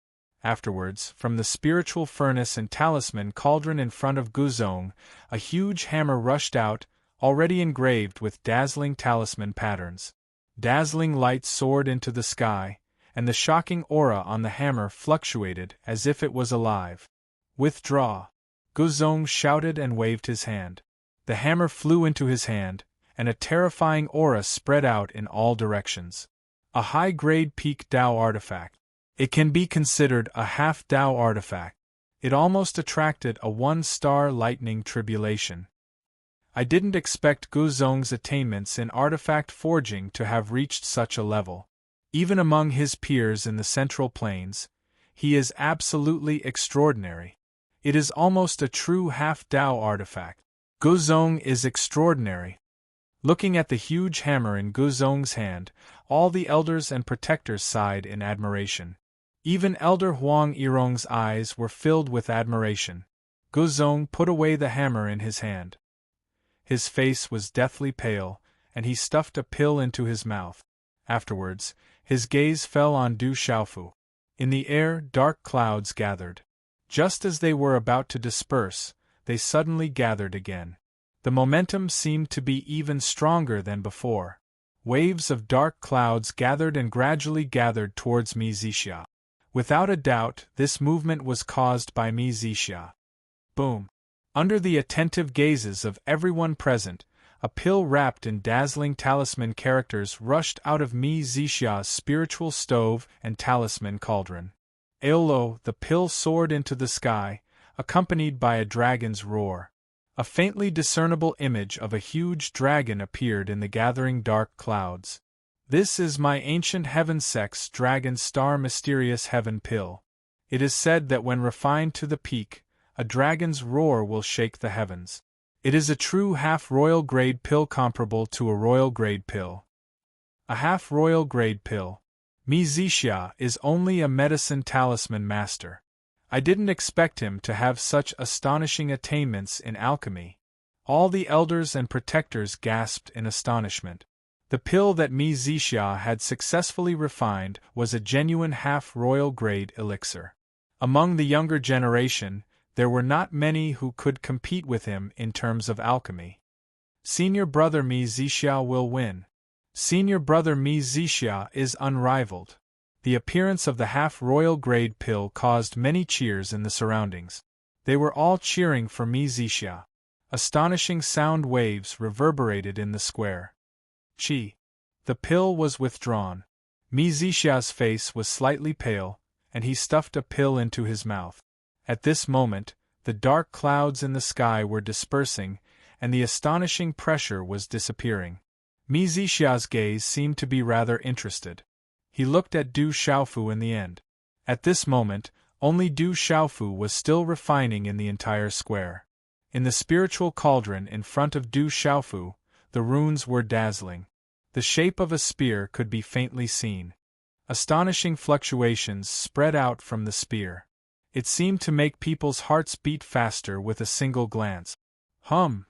Afterwards, from the spiritual furnace and talisman cauldron in front of Guzong, a huge hammer rushed out, already engraved with dazzling talisman patterns. Dazzling light soared into the sky, and the shocking aura on the hammer fluctuated as if it was alive. Withdraw! Guzong shouted and waved his hand. The hammer flew into his hand, and a terrifying aura spread out in all directions. A high-grade peak Dao artifact. It can be considered a half-Dao artifact. It almost attracted a 1-star lightning tribulation. I didn't expect Guzong's attainments in artifact forging to have reached such a level. Even among his peers in the Central Plains, he is absolutely extraordinary. It is almost a true half-Dao artifact. Guzong is extraordinary. Looking at the huge hammer in Guzong's hand, all the elders and protectors sighed in admiration. Even Elder Huang Yirong's eyes were filled with admiration. Guzong put away the hammer in his hand. His face was deathly pale, and he stuffed a pill into his mouth. Afterwards, his gaze fell on Du Xiaofu. In the air, dark clouds gathered. Just as they were about to disperse, they suddenly gathered again. The momentum seemed to be even stronger than before. Waves of dark clouds gathered and gradually gathered towards Mi Zixia. Without a doubt, this movement was caused by Mi Zixia. Boom! Under the attentive gazes of everyone present, a pill wrapped in dazzling talisman characters rushed out of Mi Zixia's spiritual stove and talisman cauldron. Aolo, the pill soared into the sky, accompanied by a dragon's roar. A faintly discernible image of a huge dragon appeared in the gathering dark clouds. "This is my ancient heaven sex dragon star mysterious heaven pill. It is said that when refined to the peak, a dragon's roar will shake the heavens. It is a true half-royal grade pill comparable to a royal grade pill. A half-royal grade pill. Mi Zixia is only a medicine talisman master. I didn't expect him to have such astonishing attainments in alchemy." All the elders and protectors gasped in astonishment. The pill that Mi Zixia had successfully refined was a genuine half-royal grade elixir. Among the younger generation, there were not many who could compete with him in terms of alchemy. "Senior brother Mi Zixia will win. Senior brother Mi Zixia is unrivaled." The appearance of the half-royal grade pill caused many cheers in the surroundings. They were all cheering for Mi Zixia. Astonishing sound waves reverberated in the square. Chi. The pill was withdrawn. Mi Zixia's face was slightly pale, and he stuffed a pill into his mouth. At this moment, the dark clouds in the sky were dispersing, and the astonishing pressure was disappearing. Mi Zixia's gaze seemed to be rather interested. He looked at Du Xiaofu in the end. At this moment, only Du Xiaofu was still refining in the entire square. In the spiritual cauldron in front of Du Xiaofu, the runes were dazzling. The shape of a spear could be faintly seen. Astonishing fluctuations spread out from the spear. It seemed to make people's hearts beat faster with a single glance. Hum!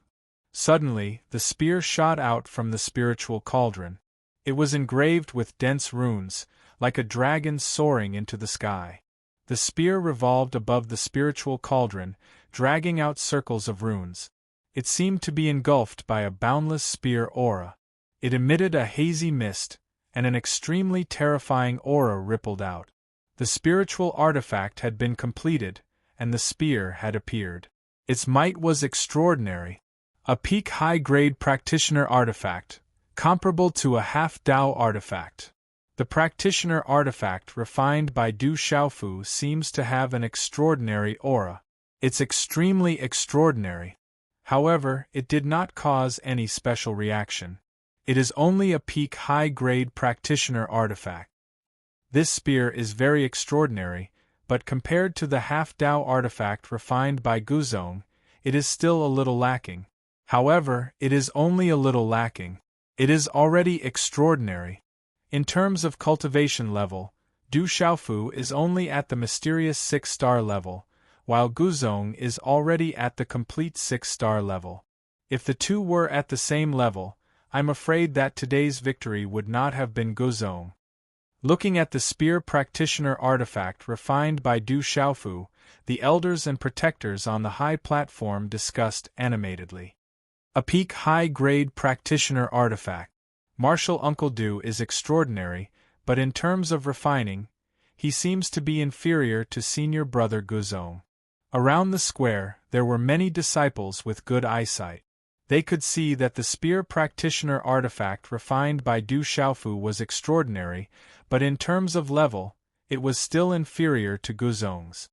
Suddenly, the spear shot out from the spiritual cauldron. It was engraved with dense runes, like a dragon soaring into the sky. The spear revolved above the spiritual cauldron, dragging out circles of runes. It seemed to be engulfed by a boundless spear aura. It emitted a hazy mist, and an extremely terrifying aura rippled out. The spiritual artifact had been completed, and the spear had appeared. Its might was extraordinary. A peak high-grade practitioner artifact, comparable to a half-Dao artifact. The practitioner artifact refined by Du Xiaofu seems to have an extraordinary aura. It's extremely extraordinary. However, it did not cause any special reaction. It is only a peak high-grade practitioner artifact. This spear is very extraordinary, but compared to the half-Dao artifact refined by Guzong, it is still a little lacking. However, it is only a little lacking. It is already extraordinary. In terms of cultivation level, Du Xiaofu is only at the mysterious 6-star level, while Guzong is already at the complete 6-star level. If the two were at the same level, I'm afraid that today's victory would not have been Guzong. Looking at the spear practitioner artifact refined by Du Xiaofu, the elders and protectors on the high platform discussed animatedly. A peak high-grade practitioner artifact. Martial Uncle Du is extraordinary, but in terms of refining, he seems to be inferior to senior brother Guzong. Around the square, there were many disciples with good eyesight. They could see that the spear practitioner artifact refined by Du Xiaofu was extraordinary, but in terms of level, it was still inferior to Guzong's.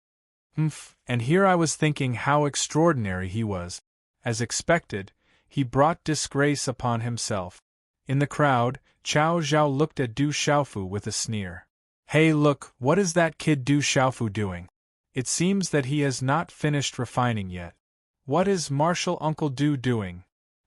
And here I was thinking how extraordinary he was. As expected, he brought disgrace upon himself. In the crowd, Chao Zhao looked at Du Xiaofu with a sneer. Hey look, what is that kid Du Xiaofu doing? It seems that he has not finished refining yet. What is martial Uncle Du doing?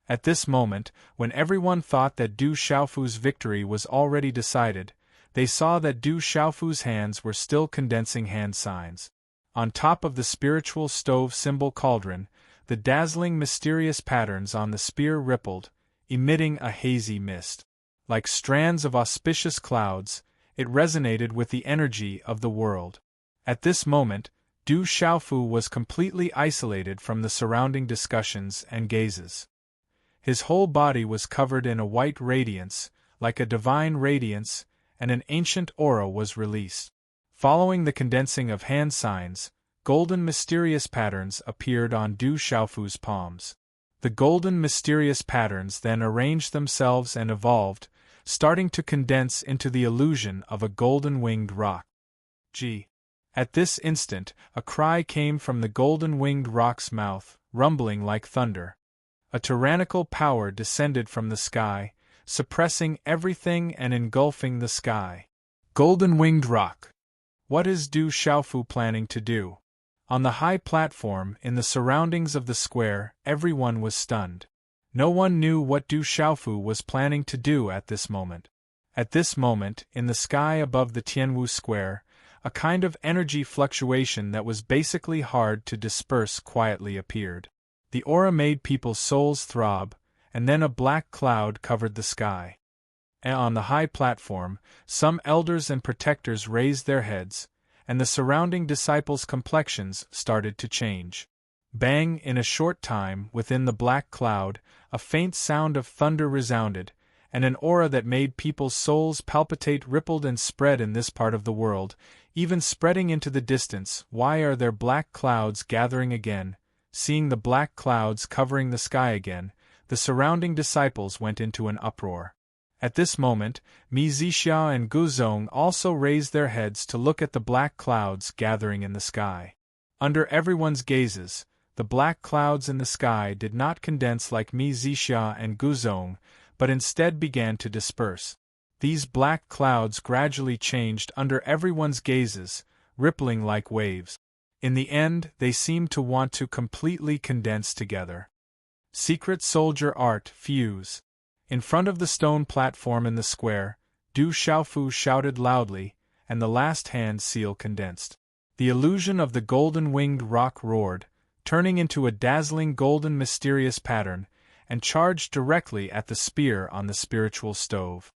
At this moment, when everyone thought that Du Xiaofu's victory was already decided, they saw that Du Xiaofu's hands were still condensing hand signs. On top of the spiritual stove symbol cauldron, the dazzling mysterious patterns on the spear rippled, emitting a hazy mist. Like strands of auspicious clouds, it resonated with the energy of the world. At this moment, Du Xiaofu was completely isolated from the surrounding discussions and gazes. His whole body was covered in a white radiance, like a divine radiance, and an ancient aura was released. Following the condensing of hand signs, golden mysterious patterns appeared on Du Xiaofu's palms. The golden mysterious patterns then arranged themselves and evolved, starting to condense into the illusion of a golden-winged rock. At this instant, a cry came from the golden-winged rock's mouth, rumbling like thunder. A tyrannical power descended from the sky, suppressing everything and engulfing the sky. Golden-winged rock. What is Du Xiaofu planning to do? On the high platform, in the surroundings of the square, everyone was stunned. No one knew what Du Xiaofu was planning to do at this moment. At this moment, in the sky above the Tianwu Square, a kind of energy fluctuation that was basically hard to disperse quietly appeared. The aura made people's souls throb, and then a black cloud covered the sky. And on the high platform, some elders and protectors raised their heads, and the surrounding disciples' complexions started to change. Bang! In a short time, within the black cloud, a faint sound of thunder resounded, and an aura that made people's souls palpitate rippled and spread in this part of the world, even spreading into the distance. Why are there black clouds gathering again? Seeing the black clouds covering the sky again, the surrounding disciples went into an uproar. At this moment, Mi Zixia and Guzong also raised their heads to look at the black clouds gathering in the sky. Under everyone's gazes, the black clouds in the sky did not condense like Mi Zixia and Guzong, but instead began to disperse. These black clouds gradually changed under everyone's gazes, rippling like waves. In the end, they seemed to want to completely condense together. Secret soldier art fuse. In front of the stone platform in the square, Du Xiaofu shouted loudly, and the last hand seal condensed. The illusion of the golden-winged rock roared, turning into a dazzling golden mysterious pattern, and charged directly at the spear on the spiritual stove.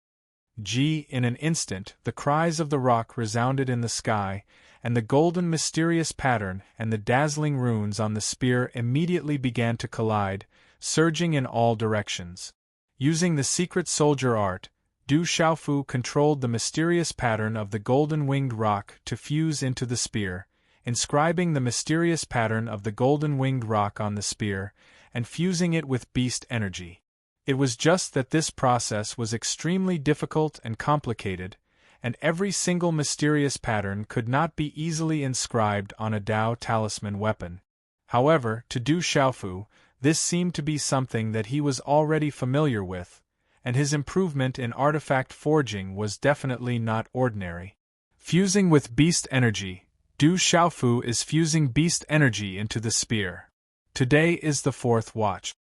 In an instant, the cries of the rock resounded in the sky, and the golden mysterious pattern and the dazzling runes on the spear immediately began to collide, surging in all directions. Using the secret soldier art, Du Xiaofu controlled the mysterious pattern of the golden-winged rock to fuse into the spear, inscribing the mysterious pattern of the golden-winged rock on the spear, and fusing it with beast energy. It was just that this process was extremely difficult and complicated, and every single mysterious pattern could not be easily inscribed on a Dao talisman weapon. However, to Du Xiaofu, this seemed to be something that he was already familiar with, and his improvement in artifact forging was definitely not ordinary. Fusing with beast energy, Du Xiaofu is fusing beast energy into the spear. Today is the fourth watch.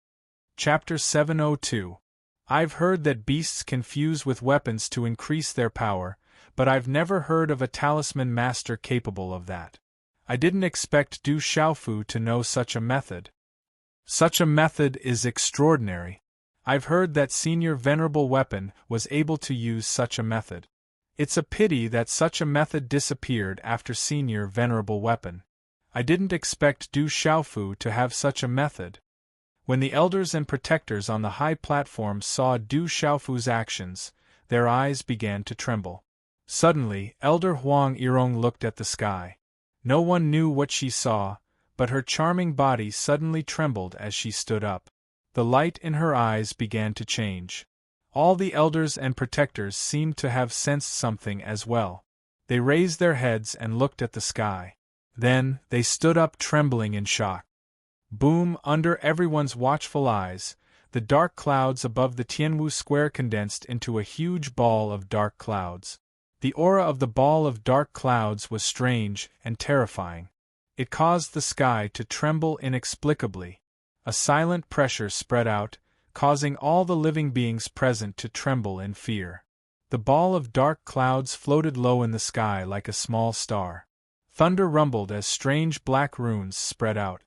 Chapter 702. I've heard that beasts can fuse with weapons to increase their power, but I've never heard of a talisman master capable of that. I didn't expect Du Xiaofu to know such a method. Such a method is extraordinary. I've heard that Senior Venerable Weapon was able to use such a method. It's a pity that such a method disappeared after Senior Venerable Weapon. I didn't expect Du Xiaofu to have such a method. When the elders and protectors on the high platform saw Du Xiaofu's actions, their eyes began to tremble. Suddenly, Elder Huang Yirong looked at the sky. No one knew what she saw, but her charming body suddenly trembled as she stood up. The light in her eyes began to change. All the elders and protectors seemed to have sensed something as well. They raised their heads and looked at the sky. Then, they stood up trembling in shock. Boom! Under everyone's watchful eyes, the dark clouds above the Tianwu Square condensed into a huge ball of dark clouds. The aura of the ball of dark clouds was strange and terrifying. It caused the sky to tremble inexplicably. A silent pressure spread out, causing all the living beings present to tremble in fear. The ball of dark clouds floated low in the sky like a small star. Thunder rumbled as strange black runes spread out.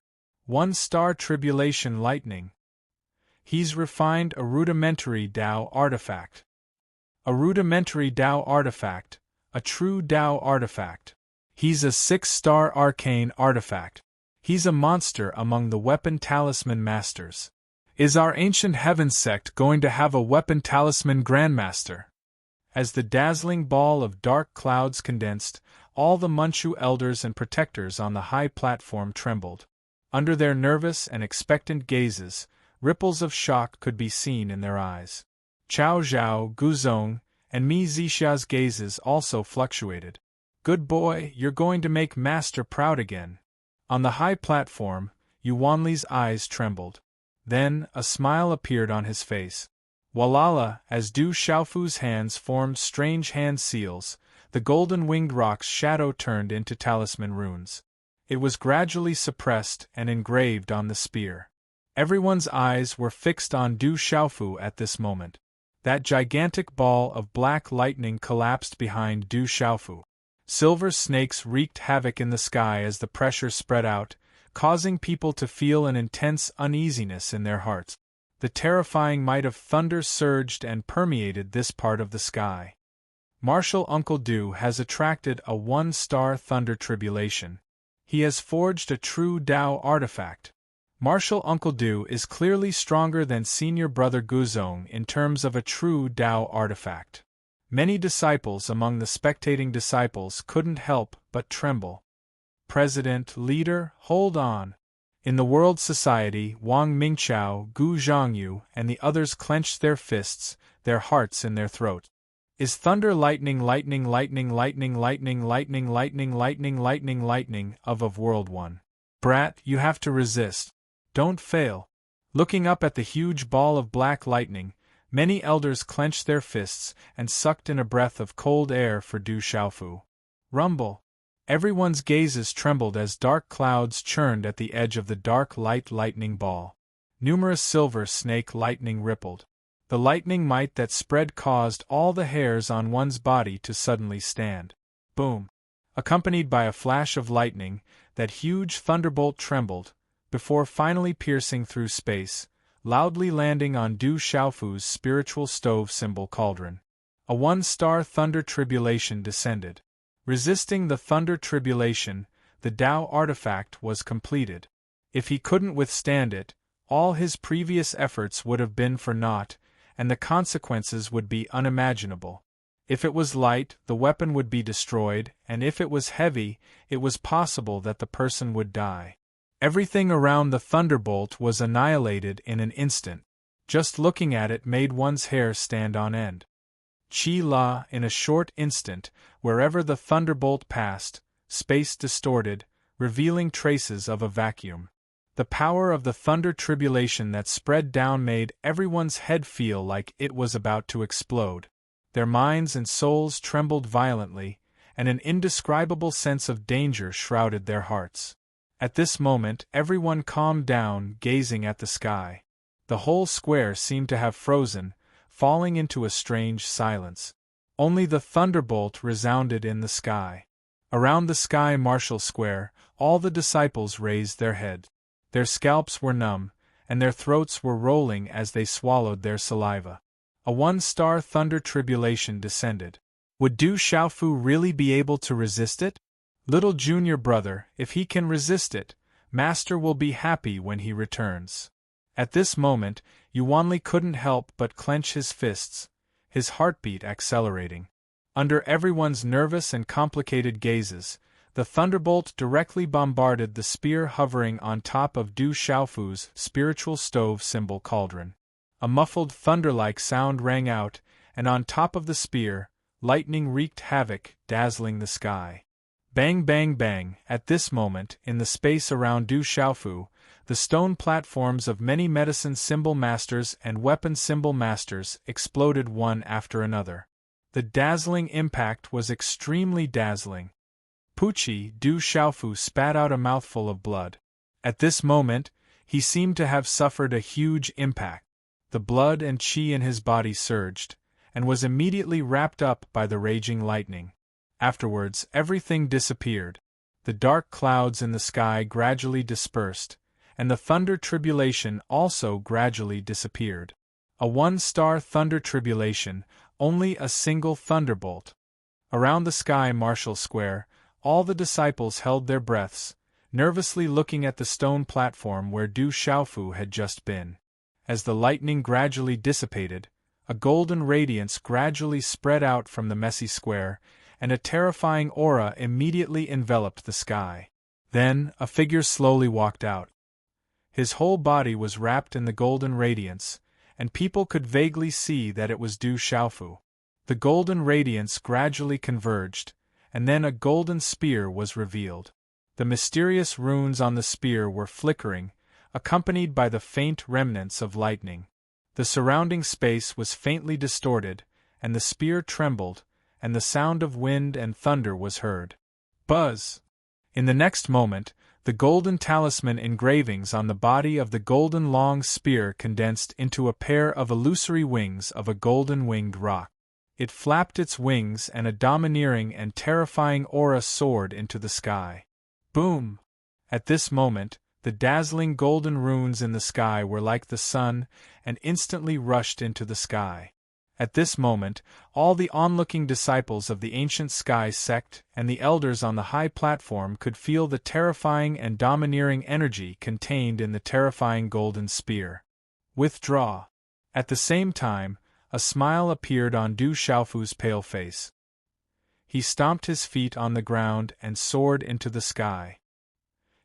One star tribulation lightning. He's refined a rudimentary Dao artifact. A rudimentary Dao artifact, a true Dao artifact. He's a 6-star arcane artifact. He's a monster among the weapon talisman masters. Is our ancient heaven sect going to have a weapon talisman grandmaster? As the dazzling ball of dark clouds condensed, all the Manchu elders and protectors on the high platform trembled. Under their nervous and expectant gazes, ripples of shock could be seen in their eyes. Chao Zhao, Guzong, and Mi Zixia's gazes also fluctuated. Good boy, you're going to make Master proud again. On the high platform, Yuanli's eyes trembled. Then, a smile appeared on his face. Walala, as Du Xiaofu's hands formed strange hand seals, the golden-winged rock's shadow turned into talisman runes. It was gradually suppressed and engraved on the spear. Everyone's eyes were fixed on Du Xiaofu at this moment. That gigantic ball of black lightning collapsed behind Du Xiaofu. Silver snakes wreaked havoc in the sky as the pressure spread out, causing people to feel an intense uneasiness in their hearts. The terrifying might of thunder surged and permeated this part of the sky. Martial Uncle Du has attracted a one-star thunder tribulation. He has forged a true Dao artifact. Martial Uncle Du is clearly stronger than Senior Brother Guzong in terms of a true Dao artifact. Many disciples among the spectating disciples couldn't help but tremble. President, leader, hold on. In the World Society, Wang Mingqiao, Gu Zhangyu, and the others clenched their fists, their hearts in their throat. Is thunder lightning lightning lightning lightning lightning lightning lightning lightning lightning lightning of World 1. Brat, you have to resist. Don't fail. Looking up at the huge ball of black lightning, many elders clenched their fists and sucked in a breath of cold air for Du Xiaofu. Rumble. Everyone's gazes trembled as dark clouds churned at the edge of the dark light lightning ball. Numerous silver snake lightning rippled. The lightning might that spread caused all the hairs on one's body to suddenly stand. Boom! Accompanied by a flash of lightning, that huge thunderbolt trembled, before finally piercing through space, loudly landing on Du Xiaofu's spiritual stove symbol cauldron. A one-star thunder tribulation descended. Resisting the thunder tribulation, the Dao artifact was completed. If he couldn't withstand it, all his previous efforts would have been for naught, and the consequences would be unimaginable. If it was light, the weapon would be destroyed, and if it was heavy, it was possible that the person would die. Everything around the thunderbolt was annihilated in an instant. Just looking at it made one's hair stand on end. Qi La, in a short instant, wherever the thunderbolt passed, space distorted, revealing traces of a vacuum. The power of the thunder tribulation that spread down made everyone's head feel like it was about to explode. Their minds and souls trembled violently, and an indescribable sense of danger shrouded their hearts. At this moment, everyone calmed down, gazing at the sky. The whole square seemed to have frozen, falling into a strange silence. Only the thunderbolt resounded in the sky. Around the sky martial square, all the disciples raised their heads. Their scalps were numb, and their throats were rolling as they swallowed their saliva. A one-star thunder tribulation descended. Would Du Xiaofu really be able to resist it? Little junior brother, if he can resist it, Master will be happy when he returns. At this moment, Yuanli couldn't help but clench his fists, his heartbeat accelerating. Under everyone's nervous and complicated gazes, the thunderbolt directly bombarded the spear hovering on top of Du Xiaofu's spiritual stove symbol cauldron. A muffled thunder-like sound rang out, and on top of the spear, lightning wreaked havoc, dazzling the sky. Bang bang bang, at this moment, in the space around Du Xiaofu, the stone platforms of many medicine symbol masters and weapon symbol masters exploded one after another. The dazzling impact was extremely dazzling. Pucci, Du Xiaofu spat out a mouthful of blood. At this moment, he seemed to have suffered a huge impact. The blood and qi in his body surged, and was immediately wrapped up by the raging lightning. Afterwards, everything disappeared. The dark clouds in the sky gradually dispersed, and the thunder tribulation also gradually disappeared. A one-star thunder tribulation, only a single thunderbolt. Around the sky martial square, all the disciples held their breaths, nervously looking at the stone platform where Du Xiaofu had just been. As the lightning gradually dissipated, a golden radiance gradually spread out from the messy square, and a terrifying aura immediately enveloped the sky. Then, a figure slowly walked out. His whole body was wrapped in the golden radiance, and people could vaguely see that it was Du Xiaofu. The golden radiance gradually converged, and then a golden spear was revealed. The mysterious runes on the spear were flickering, accompanied by the faint remnants of lightning. The surrounding space was faintly distorted, and the spear trembled, and the sound of wind and thunder was heard. Buzz! In the next moment, the golden talisman engravings on the body of the golden long spear condensed into a pair of illusory wings of a golden-winged roc. It flapped its wings and a domineering and terrifying aura soared into the sky. Boom! At this moment, the dazzling golden runes in the sky were like the sun and instantly rushed into the sky. At this moment, all the onlooking disciples of the ancient sky sect and the elders on the high platform could feel the terrifying and domineering energy contained in the terrifying golden spear. Withdraw. At the same time, a smile appeared on Du Xiaofu's pale face. He stomped his feet on the ground and soared into the sky.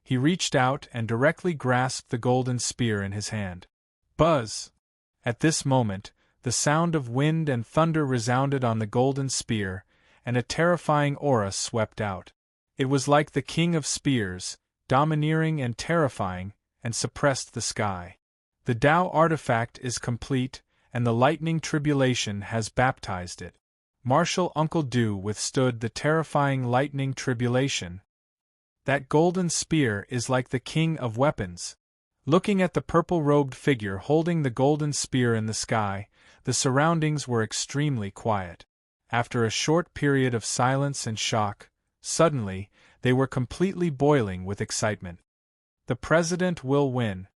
He reached out and directly grasped the golden spear in his hand. Buzz! At this moment, the sound of wind and thunder resounded on the golden spear, and a terrifying aura swept out. It was like the king of spears, domineering and terrifying, and suppressed the sky. The Tao artifact is complete, and the lightning tribulation has baptized it. Martial Uncle Du withstood the terrifying lightning tribulation. That golden spear is like the king of weapons. Looking at the purple-robed figure holding the golden spear in the sky, the surroundings were extremely quiet. After a short period of silence and shock, suddenly, they were completely boiling with excitement. The president will win.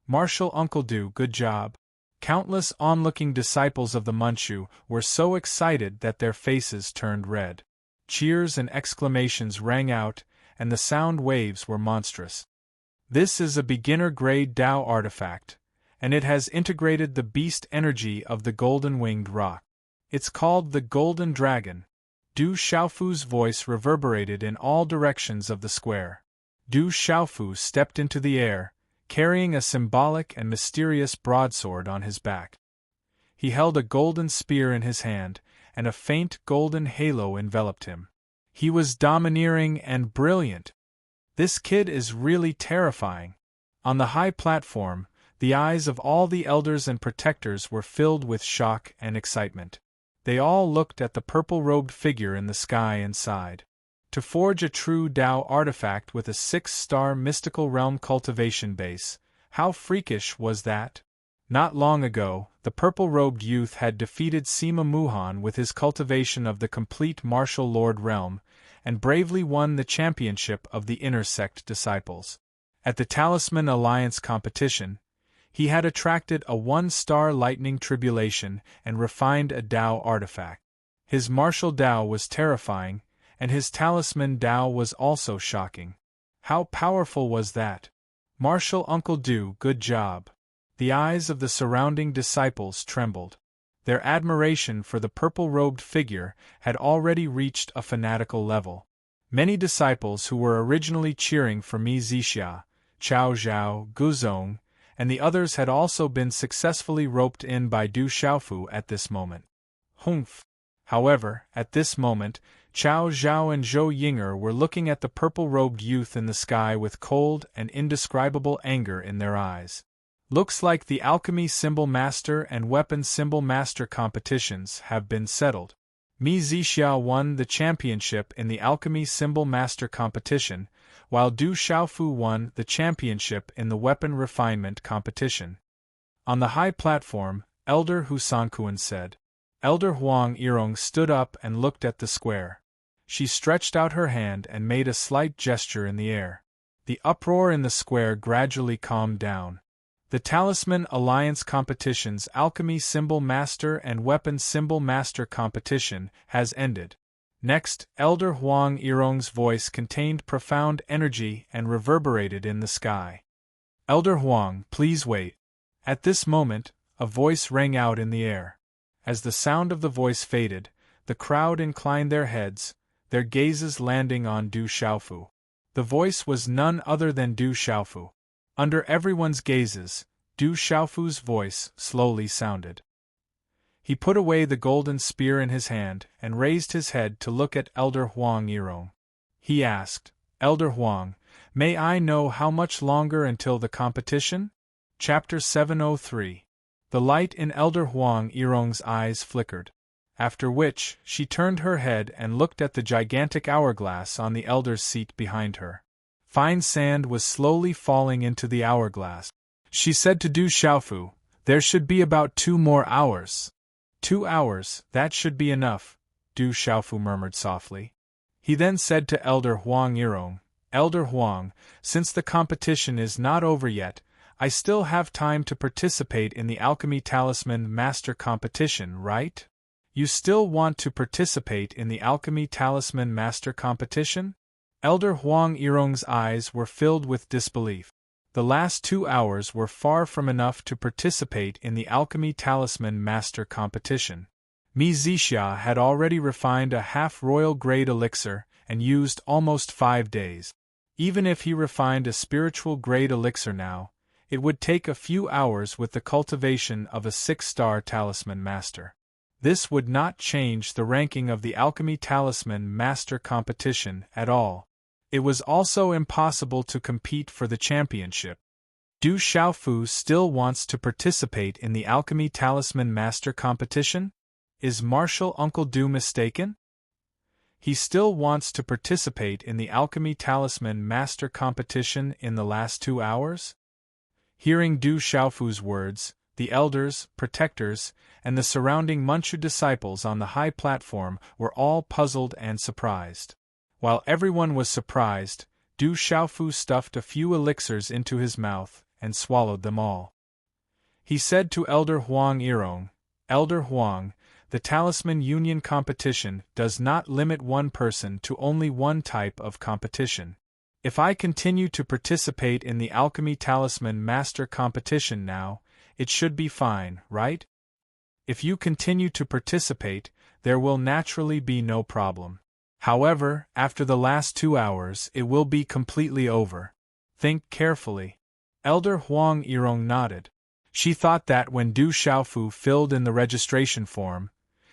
Martial Uncle Du, good job. Countless onlooking disciples of the Manchu were so excited that their faces turned red. Cheers and exclamations rang out, and the sound waves were monstrous. This is a beginner-grade Tao artifact, and it has integrated the beast energy of the golden-winged roc. It's called the Golden Dragon. Du Xiaofu's voice reverberated in all directions of the square. Du Xiaofu stepped into the air, carrying a symbolic and mysterious broadsword on his back. He held a golden spear in his hand, and a faint golden halo enveloped him. He was domineering and brilliant. This kid is really terrifying. On the high platform, the eyes of all the elders and protectors were filled with shock and excitement. They all looked at the purple-robed figure in the sky and sighed. To forge a true Tao artifact with a 6-star mystical realm cultivation base, how freakish was that? Not long ago, the purple-robed youth had defeated Sima Muhan with his cultivation of the complete martial lord realm, and bravely won the championship of the inner sect disciples. At the Talisman Alliance competition, he had attracted a 1-star lightning tribulation and refined a Tao artifact. His martial Tao was terrifying, and his talisman Tao was also shocking. How powerful was that? Martial Uncle Du, good job. The eyes of the surrounding disciples trembled. Their admiration for the purple-robed figure had already reached a fanatical level. Many disciples who were originally cheering for Mi Zixia, Chao Zhao, Guzong, and the others had also been successfully roped in by Du Xiaofu at this moment. Humph! However, at this moment, Chao Zhao and Zhou Yinger were looking at the purple-robed youth in the sky with cold and indescribable anger in their eyes. Looks like the Alchemy Symbol Master and Weapon Symbol Master competitions have been settled. Mi Zixia won the championship in the Alchemy Symbol Master competition, while Du Xiaofu won the championship in the Weapon Refinement competition. On the high platform, Elder Hu Sankuan said. Elder Huang Yirong stood up and looked at the square. She stretched out her hand and made a slight gesture in the air. The uproar in the square gradually calmed down. The Talisman Alliance competition's Alchemy Symbol Master and Weapon Symbol Master competition has ended. Next, Elder Huang Yirong's voice contained profound energy and reverberated in the sky. Elder Huang, please wait. At this moment, a voice rang out in the air. As the sound of the voice faded, the crowd inclined their heads, their gazes landing on Du Xiaofu. The voice was none other than Du Xiaofu. Under everyone's gazes, Du Xiaofu's voice slowly sounded. He put away the golden spear in his hand and raised his head to look at Elder Huang Yirong. He asked, "Elder Huang, may I know how much longer until the competition?" Chapter 703. The light in Elder Huang Yirong's eyes flickered. After which, she turned her head and looked at the gigantic hourglass on the elder's seat behind her. Fine sand was slowly falling into the hourglass. She said to Du Xiaofu, "There should be about 2 more hours." 2 hours, that should be enough, Du Xiaofu murmured softly. He then said to Elder Huang Yirong, "Elder Huang, since the competition is not over yet, I still have time to participate in the Alchemy Talisman Master Competition, right?" "You still want to participate in the Alchemy Talisman Master Competition?" Elder Huang Yirong's eyes were filled with disbelief. The last 2 hours were far from enough to participate in the Alchemy Talisman Master Competition. Mi Zixia had already refined a half-royal grade elixir and used almost 5 days. Even if he refined a spiritual grade elixir now, it would take a few hours with the cultivation of a 6-star talisman master. This would not change the ranking of the Alchemy Talisman Master Competition at all. It was also impossible to compete for the championship. Du Xiaofu still wants to participate in the Alchemy Talisman Master Competition? Is Martial Uncle Du mistaken? He still wants to participate in the Alchemy Talisman Master Competition in the last 2 hours? Hearing Du Xiaofu's words, the elders, protectors, and the surrounding Manchu disciples on the high platform were all puzzled and surprised. While everyone was surprised, Du Xiaofu stuffed a few elixirs into his mouth and swallowed them all. He said to Elder Huang Yirong, "Elder Huang, the Talisman Union competition does not limit one person to only one type of competition. If I continue to participate in the Alchemy Talisman Master Competition now, it should be fine, right? If you continue to participate, there will naturally be no problem. However, after the last 2 hours, it will be completely over. Think carefully." Elder Huang Yirong nodded. She thought that when Du Xiaofu filled in the registration form,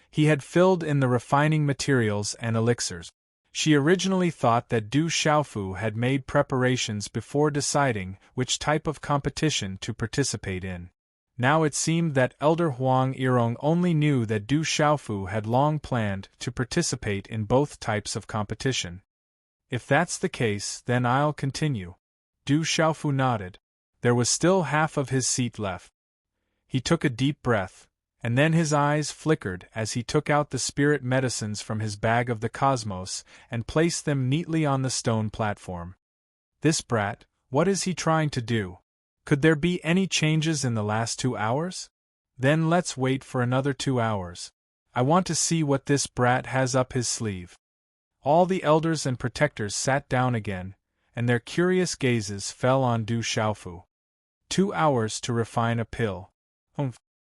he had filled in the refining materials and elixirs. She originally thought that Du Xiaofu had made preparations before deciding which type of competition to participate in. Now it seemed that Elder Huang Yirong only knew that Du Xiaofu had long planned to participate in both types of competition. "If that's the case, then I'll continue." Du Xiaofu nodded. There was still half of his seat left. He took a deep breath, and then his eyes flickered as he took out the spirit medicines from his bag of the cosmos and placed them neatly on the stone platform. This brat, what is he trying to do? Could there be any changes in the last 2 hours? Then let's wait for another 2 hours. I want to see what this brat has up his sleeve. All the elders and protectors sat down again, and their curious gazes fell on Du Xiaofu. 2 hours to refine a pill.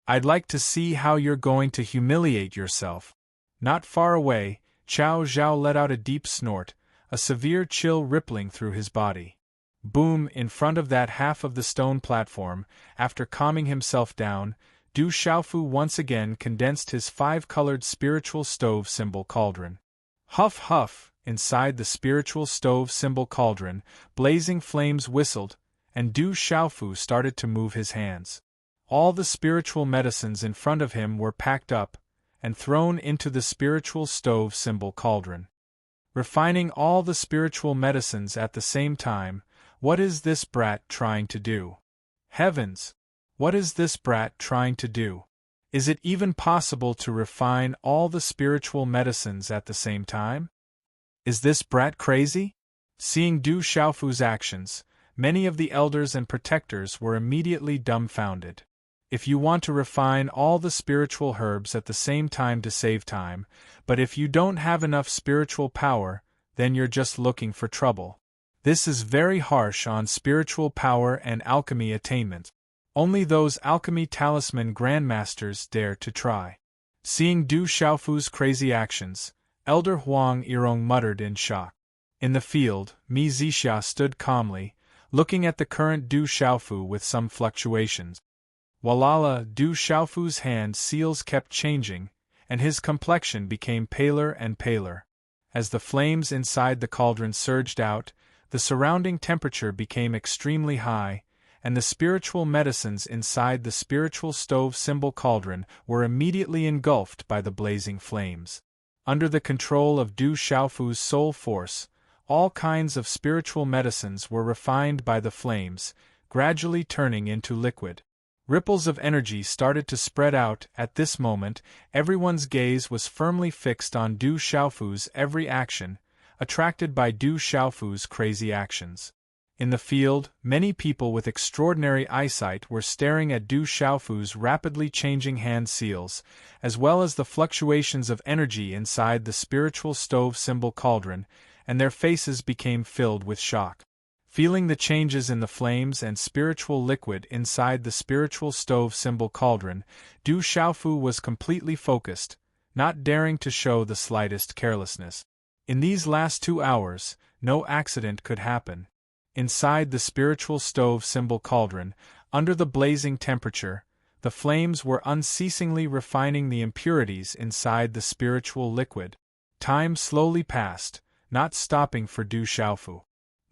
I'd like to see how you're going to humiliate yourself. Not far away, Chao Zhao let out a deep snort, a severe chill rippling through his body. Boom! In front of that half of the stone platform, after calming himself down, Du Xiaofu once again condensed his 5-colored spiritual stove symbol cauldron. Huff huff! Inside the spiritual stove symbol cauldron, blazing flames whistled, and Du Xiaofu started to move his hands. All the spiritual medicines in front of him were packed up and thrown into the spiritual stove symbol cauldron. Refining all the spiritual medicines at the same time. What is this brat trying to do? Heavens! What is this brat trying to do? Is it even possible to refine all the spiritual medicines at the same time? Is this brat crazy? Seeing Du Xiaofu's actions, many of the elders and protectors were immediately dumbfounded. If you want to refine all the spiritual herbs at the same time to save time, but if you don't have enough spiritual power, then you're just looking for trouble. This is very harsh on spiritual power and alchemy attainment. Only those alchemy talisman grandmasters dare to try. Seeing Du Xiaofu's crazy actions, Elder Huang Yirong muttered in shock. In the field, Mi Zixia stood calmly, looking at the current Du Xiaofu with some fluctuations. Walala, Du Xiaofu's hand seals kept changing, and his complexion became paler and paler. As the flames inside the cauldron surged out, the surrounding temperature became extremely high, and the spiritual medicines inside the spiritual stove symbol cauldron were immediately engulfed by the blazing flames. Under the control of Du Xiaofu's soul force, all kinds of spiritual medicines were refined by the flames, gradually turning into liquid. Ripples of energy started to spread out. At this moment, everyone's gaze was firmly fixed on Du Xiaofu's every action, attracted by Du Xiaofu's crazy actions. In the field, many people with extraordinary eyesight were staring at Du Xiaofu's rapidly changing hand seals, as well as the fluctuations of energy inside the spiritual stove symbol cauldron, and their faces became filled with shock. Feeling the changes in the flames and spiritual liquid inside the spiritual stove symbol cauldron, Du Xiaofu was completely focused, not daring to show the slightest carelessness. In these last 2 hours, no accident could happen. Inside the spiritual stove symbol cauldron, under the blazing temperature, the flames were unceasingly refining the impurities inside the spiritual liquid. Time slowly passed, not stopping for Du Xiaofu.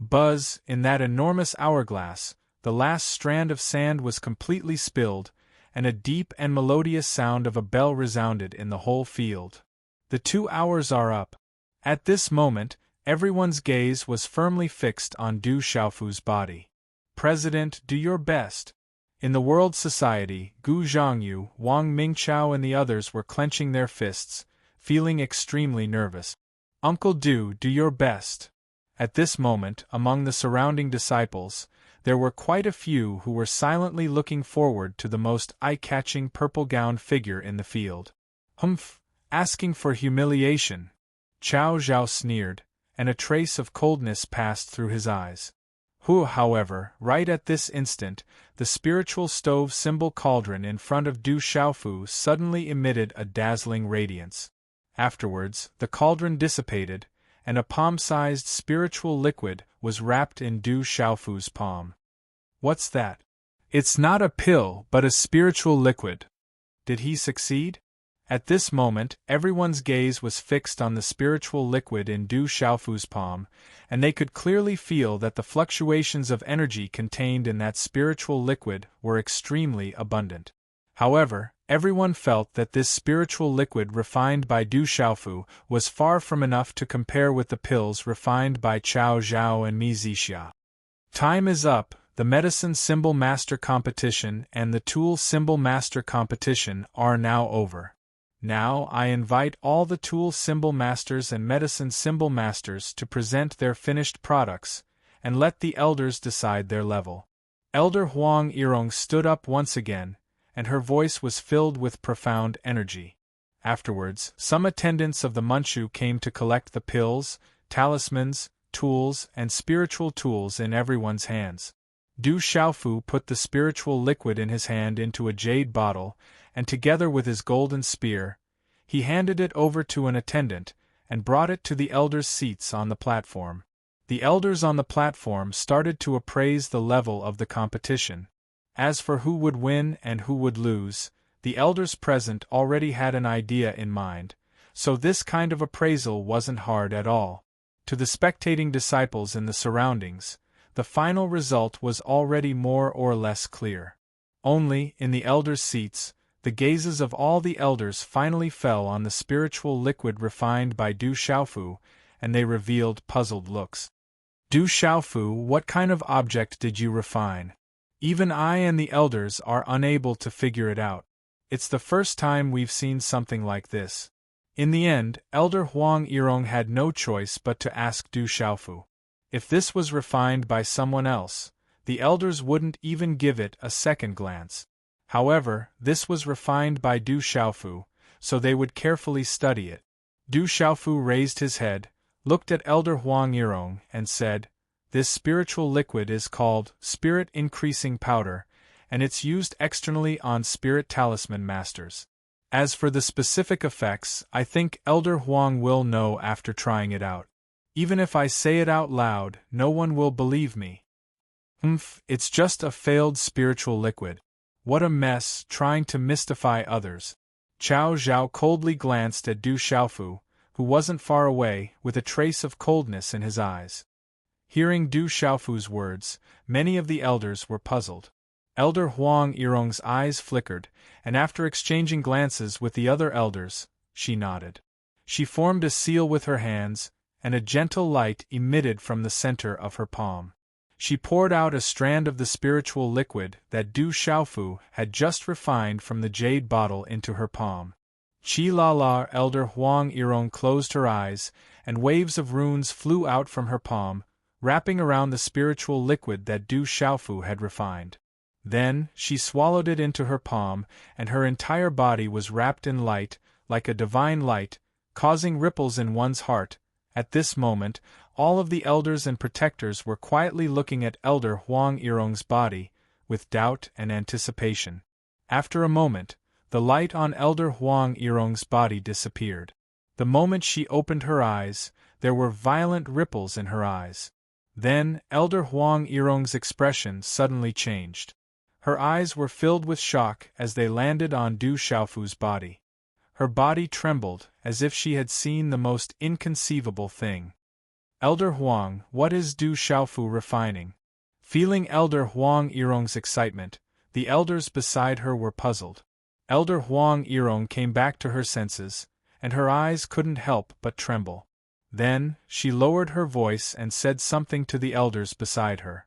Buzz, in that enormous hourglass, the last strand of sand was completely spilled, and a deep and melodious sound of a bell resounded in the whole field. The 2 hours are up. At this moment, everyone's gaze was firmly fixed on Du Xiaofu's body. President, do your best. In the World Society, Gu Zhangyu, Wang Mingqiao and the others were clenching their fists, feeling extremely nervous. Uncle Du, do your best. At this moment, among the surrounding disciples, there were quite a few who were silently looking forward to the most eye-catching purple-gowned figure in the field. Humph, asking for humiliation. Chao Zhao sneered, and a trace of coldness passed through his eyes. However, right at this instant, the spiritual stove symbol cauldron in front of Du Xiaofu suddenly emitted a dazzling radiance. Afterwards, the cauldron dissipated, and a palm-sized spiritual liquid was wrapped in Du Xiaofu's palm. What's that? It's not a pill but a spiritual liquid. Did he succeed? At this moment, everyone's gaze was fixed on the spiritual liquid in Du Xiaofu's palm, and they could clearly feel that the fluctuations of energy contained in that spiritual liquid were extremely abundant. However, everyone felt that this spiritual liquid refined by Du Xiaofu was far from enough to compare with the pills refined by Chao Zhao and Mi Zixia. Time is up. The medicine symbol master competition and the tool symbol master competition are now over. Now I invite all the tool symbol masters and medicine symbol masters to present their finished products, and let the elders decide their level. Elder Huang Yirong stood up once again, and her voice was filled with profound energy. Afterwards, some attendants of the Manchu came to collect the pills, talismans, tools, and spiritual tools in everyone's hands. Du Xiaofu put the spiritual liquid in his hand into a jade bottle, and together with his golden spear, he handed it over to an attendant, and brought it to the elders' seats on the platform. The elders on the platform started to appraise the level of the competition. As for who would win and who would lose, the elders present already had an idea in mind, so this kind of appraisal wasn't hard at all. To the spectating disciples in the surroundings, the final result was already more or less clear. Only, in the elders' seats, the gazes of all the elders finally fell on the spiritual liquid refined by Du Xiaofu, and they revealed puzzled looks. Du Xiaofu, what kind of object did you refine? Even I and the elders are unable to figure it out. It's the first time we've seen something like this. In the end, Elder Huang Yirong had no choice but to ask Du Xiaofu. If this was refined by someone else, the elders wouldn't even give it a second glance. However, this was refined by Du Xiaofu, so they would carefully study it. Du Xiaofu raised his head, looked at Elder Huang Yirong, and said, "This spiritual liquid is called Spirit Increasing Powder, and it's used externally on spirit talisman masters. As for the specific effects, I think Elder Huang will know after trying it out. Even if I say it out loud, no one will believe me. It's just a failed spiritual liquid. What a mess, trying to mystify others. Chao Zhao coldly glanced at Du Xiaofu, who wasn't far away, with a trace of coldness in his eyes. Hearing Du Xiaofu's words, many of the elders were puzzled. Elder Huang Yirong's eyes flickered, and after exchanging glances with the other elders, she nodded. She formed a seal with her hands, and a gentle light emitted from the center of her palm. She poured out a strand of the spiritual liquid that Du Xiaofu had just refined from the jade bottle into her palm. Chi La La. Elder Huang Yirong closed her eyes, and waves of runes flew out from her palm, wrapping around the spiritual liquid that Du Xiaofu had refined. Then, she swallowed it into her palm, and her entire body was wrapped in light, like a divine light, causing ripples in one's heart. At this moment, all of the elders and protectors were quietly looking at Elder Huang Yirong's body, with doubt and anticipation. After a moment, the light on Elder Huang Yirong's body disappeared. The moment she opened her eyes, there were violent ripples in her eyes. Then, Elder Huang Yirong's expression suddenly changed. Her eyes were filled with shock as they landed on Du Xiaofu's body. Her body trembled, as if she had seen the most inconceivable thing. Elder Huang, what is Du Xiaofu refining? Feeling Elder Huang Yirong's excitement, the elders beside her were puzzled. Elder Huang Yirong came back to her senses, and her eyes couldn't help but tremble. Then, she lowered her voice and said something to the elders beside her.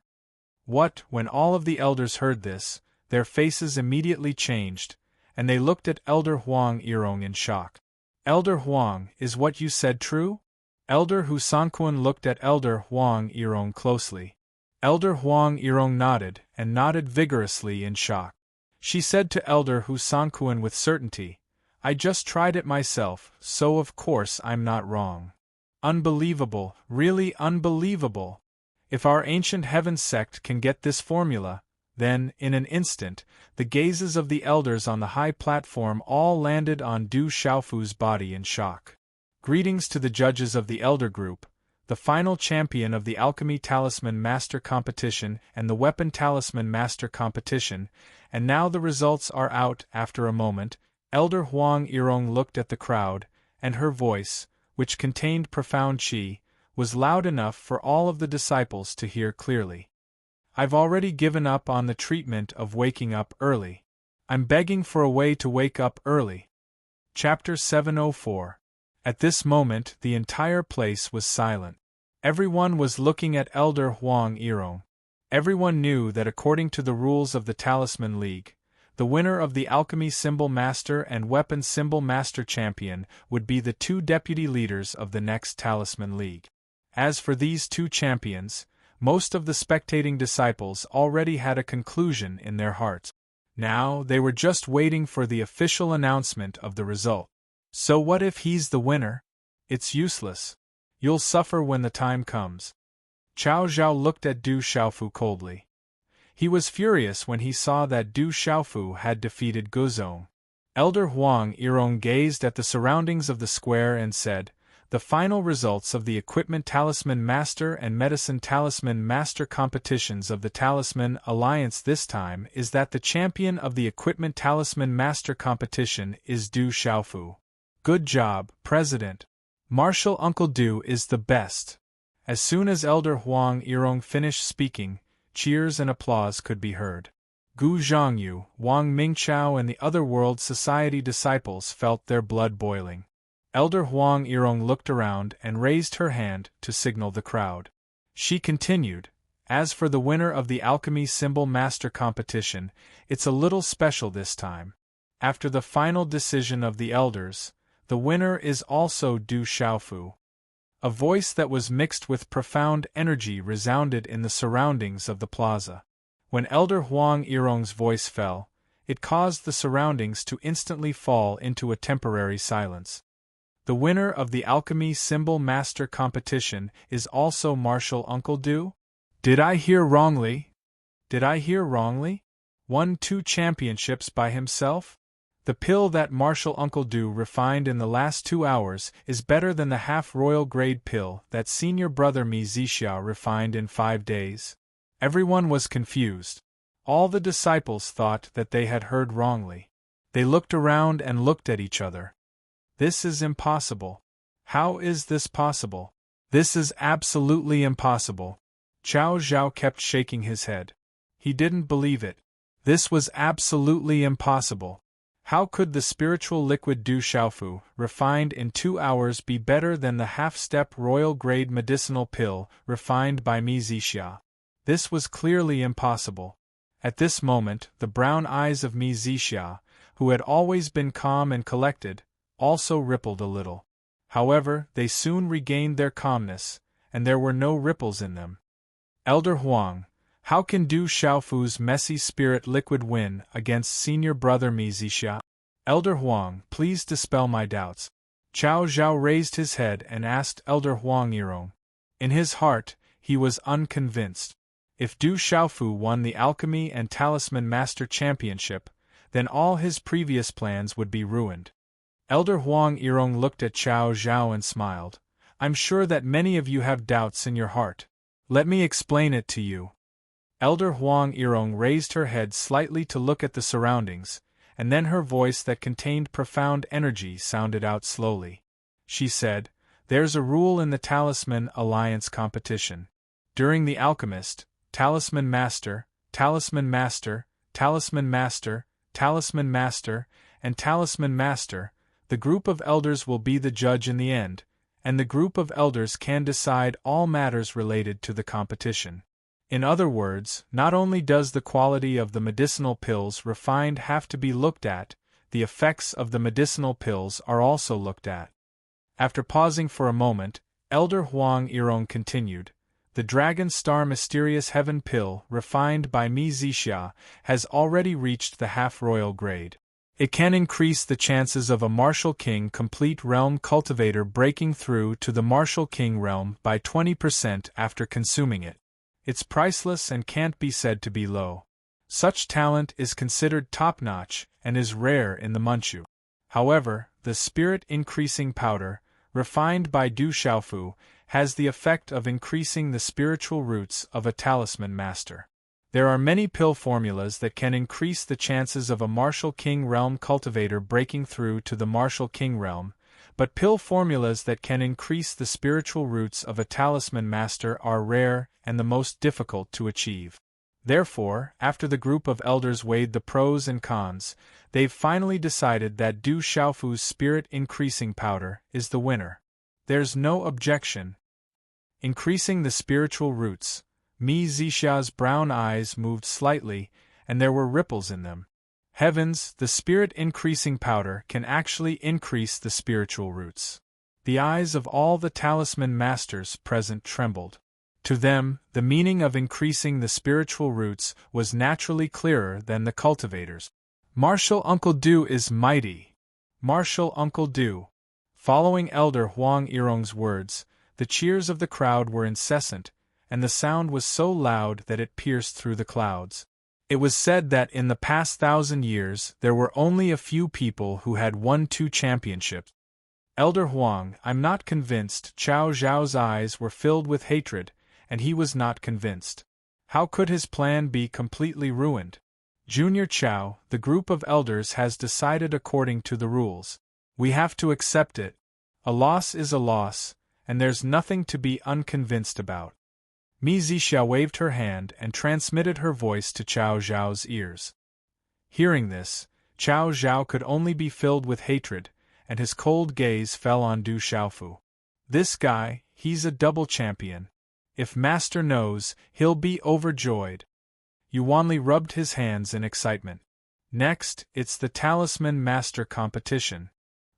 When all of the elders heard this, their faces immediately changed, and they looked at Elder Huang Yirong in shock. Elder Huang, is what you said true? Elder Hu Sanquan looked at Elder Huang Yirong closely. Elder Huang Yirong nodded, and nodded vigorously in shock. She said to Elder Hu Sanquan with certainty, I just tried it myself, so of course I'm not wrong. Unbelievable, really unbelievable. If our ancient heaven sect can get this formula, then, in an instant, the gazes of the elders on the high platform all landed on Du Xiaofu's body in shock. Greetings to the judges of the Elder Group, the final champion of the Alchemy Talisman Master Competition and the Weapon Talisman Master Competition, and now the results are out. After a moment, Elder Huang Yirong looked at the crowd, and her voice, which contained profound qi, was loud enough for all of the disciples to hear clearly. I've already given up on the treatment of waking up early. I'm begging for a way to wake up early. Chapter 704. At this moment, the entire place was silent. Everyone was looking at Elder Huang Yirong. Everyone knew that according to the rules of the Talisman League, the winner of the Alchemy Symbol Master and Weapon Symbol Master Champion would be the two deputy leaders of the next Talisman League. As for these two champions, most of the spectating disciples already had a conclusion in their hearts. Now they were just waiting for the official announcement of the result. So what if he's the winner? It's useless. You'll suffer when the time comes. Chao Zhao looked at Du Xiaofu coldly. He was furious when he saw that Du Xiaofu had defeated Guzong. Elder Huang Yirong gazed at the surroundings of the square and said, The final results of the Equipment Talisman Master and Medicine Talisman Master competitions of the Talisman Alliance this time is that the champion of the Equipment Talisman Master competition is Du Xiaofu. Good job, President. Martial Uncle Du is the best. As soon as Elder Huang Yirong finished speaking, cheers and applause could be heard. Gu Zhangyu, Wang Mingchao and the other World Society disciples felt their blood boiling. Elder Huang Yirong looked around and raised her hand to signal the crowd. She continued, As for the winner of the Alchemy Symbol Master competition, it's a little special this time. After the final decision of the elders, the winner is also Du Xiaofu. A voice that was mixed with profound energy resounded in the surroundings of the plaza. When Elder Huang Yirong's voice fell, it caused the surroundings to instantly fall into a temporary silence. The winner of the Alchemy Symbol Master competition is also Martial Uncle Du? Did I hear wrongly? Won 2 championships by himself? The pill that Martial Uncle Du refined in the last 2 hours is better than the half-royal grade pill that senior brother Mi Zixia refined in 5 days. Everyone was confused. All the disciples thought that they had heard wrongly. They looked around and looked at each other. This is impossible. How is this possible? This is absolutely impossible. Qiao Zhao kept shaking his head. He didn't believe it. This was absolutely impossible. How could the spiritual liquid Du Xiaofu, refined in 2 hours, be better than the half-step royal-grade medicinal pill, refined by Mi Zixia? This was clearly impossible. At this moment, the brown eyes of Mi Zixia, who had always been calm and collected, also rippled a little. However, they soon regained their calmness, and there were no ripples in them. Elder Huang, how can Du Xiaofu's messy spirit liquid win against senior brother Mi Zixia? Elder Huang, please dispel my doubts. Qiao Zhao raised his head and asked Elder Huang Yirong. In his heart, he was unconvinced. If Du Xiaofu won the Alchemy and Talisman Master Championship, then all his previous plans would be ruined. Elder Huang Yirong looked at Qiao Zhao and smiled. I'm sure that many of you have doubts in your heart. Let me explain it to you. Elder Huang Yirong raised her head slightly to look at the surroundings, and then her voice that contained profound energy sounded out slowly. She said, "There's a rule in the Talisman Alliance competition. During the Alchemist, Talisman Master, Talisman Master, Talisman Master, Talisman Master, and Talisman Master, the group of elders will be the judge in the end, and the group of elders can decide all matters related to the competition. In other words, not only does the quality of the medicinal pills refined have to be looked at, the effects of the medicinal pills are also looked at." After pausing for a moment, Elder Huang Yirong continued, "The Dragon Star Mysterious Heaven pill, refined by Mi Zixia, has already reached the half-royal grade. It can increase the chances of a Martial King Complete Realm Cultivator breaking through to the Martial King realm by 20% after consuming it. It's priceless and can't be said to be low. Such talent is considered top-notch and is rare in the Manchu. However, the spirit-increasing powder, refined by Du Xiaofu, has the effect of increasing the spiritual roots of a talisman master. There are many pill formulas that can increase the chances of a Martial King realm cultivator breaking through to the Martial King realm, but pill formulas that can increase the spiritual roots of a talisman master are rare and the most difficult to achieve. Therefore, after the group of elders weighed the pros and cons, they've finally decided that Du Xiaofu's spirit-increasing powder is the winner. There's no objection." Increasing the spiritual roots, Mi Zixia's brown eyes moved slightly, and there were ripples in them. Heavens, the spirit-increasing powder can actually increase the spiritual roots. The eyes of all the talisman masters present trembled. To them, the meaning of increasing the spiritual roots was naturally clearer than the cultivators. "Martial Uncle Du is mighty! Martial Uncle Du!" Following Elder Huang Yirong's words, the cheers of the crowd were incessant, and the sound was so loud that it pierced through the clouds. It was said that in the past 1,000 years there were only a few people who had won 2 championships. Elder Huang, I'm not convinced. Qiao Zhao's eyes were filled with hatred, and he was not convinced. How could his plan be completely ruined? Junior Qiao, the group of elders has decided according to the rules. We have to accept it. A loss is a loss, and there's nothing to be unconvinced about. Mi Zixia waved her hand and transmitted her voice to Qiao Zhao's ears. Hearing this, Qiao Zhao could only be filled with hatred, and his cold gaze fell on Du Xiaofu. This guy, he's a double champion. If Master knows, he'll be overjoyed. Yuanli rubbed his hands in excitement. Next, it's the Talisman Master Competition.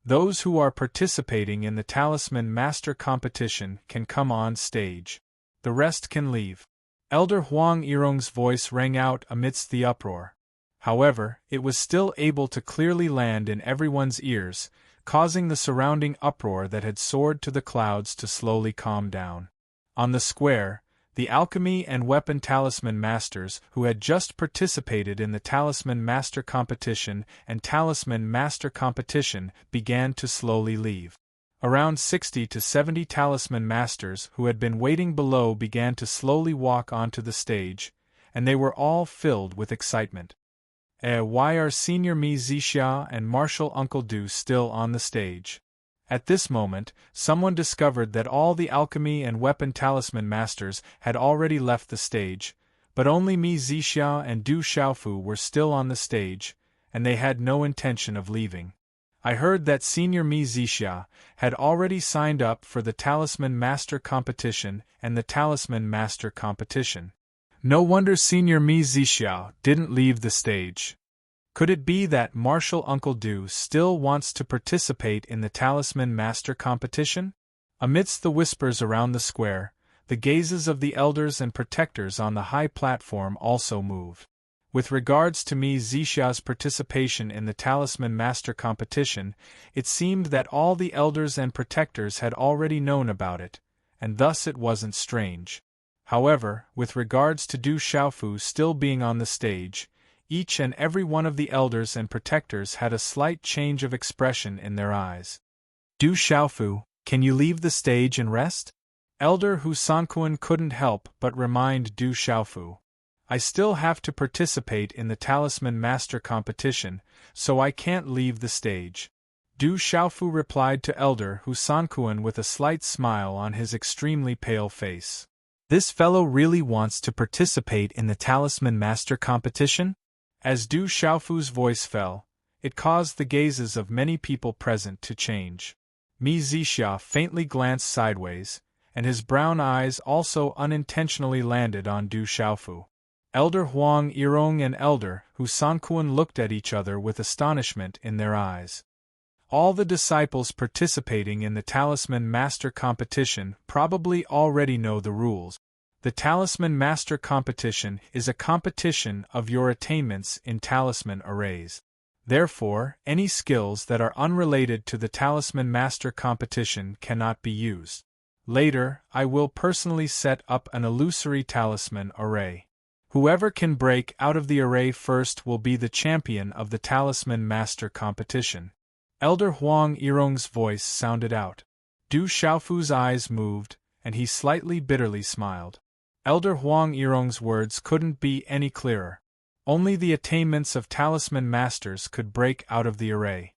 Those who are participating in the Talisman Master Competition can come on stage. The rest can leave. Elder Huang Yirong's voice rang out amidst the uproar. However, it was still able to clearly land in everyone's ears, causing the surrounding uproar that had soared to the clouds to slowly calm down. On the square, the alchemy and weapon talisman masters who had just participated in the Talisman Master Competition and Talisman Master Competition began to slowly leave. Around 60 to 70 talisman masters who had been waiting below began to slowly walk onto the stage, and they were all filled with excitement. Why are Senior Mi Zixia and Martial Uncle Du still on the stage? At this moment, someone discovered that all the alchemy and weapon talisman masters had already left the stage, but only Mi Zixia and Du Xiaofu were still on the stage, and they had no intention of leaving. I heard that Senior Mi Zixia had already signed up for the Talisman Master Competition and the Talisman Master Competition. No wonder Senior Mi Zixia didn't leave the stage. Could it be that Martial Uncle Du still wants to participate in the Talisman Master Competition? Amidst the whispers around the square, the gazes of the elders and protectors on the high platform also moved. With regards to Mi Zixia's participation in the Talisman Master Competition, it seemed that all the elders and protectors had already known about it, and thus it wasn't strange. However, with regards to Du Xiaofu still being on the stage, each and every one of the elders and protectors had a slight change of expression in their eyes. Du Xiaofu, can you leave the stage and rest? Elder Hu Sanquan couldn't help but remind Du Xiaofu. I still have to participate in the Talisman Master Competition, so I can't leave the stage. Du Xiaofu replied to Elder Hu Sanquan with a slight smile on his extremely pale face. This fellow really wants to participate in the Talisman Master Competition? As Du Xiaofu's voice fell, it caused the gazes of many people present to change. Mi Zixia faintly glanced sideways, and his brown eyes also unintentionally landed on Du Xiaofu. Elder Huang Yirong and Elder Hu Sanquan looked at each other with astonishment in their eyes. All the disciples participating in the Talisman Master Competition probably already know the rules. The Talisman Master Competition is a competition of your attainments in talisman arrays. Therefore, any skills that are unrelated to the Talisman Master Competition cannot be used. Later, I will personally set up an illusory talisman array. Whoever can break out of the array first will be the champion of the Talisman Master Competition. Elder Huang Yirong's voice sounded out. Du Xiaofu's eyes moved, and he slightly bitterly smiled. Elder Huang Yirong's words couldn't be any clearer. Only the attainments of talisman masters could break out of the array.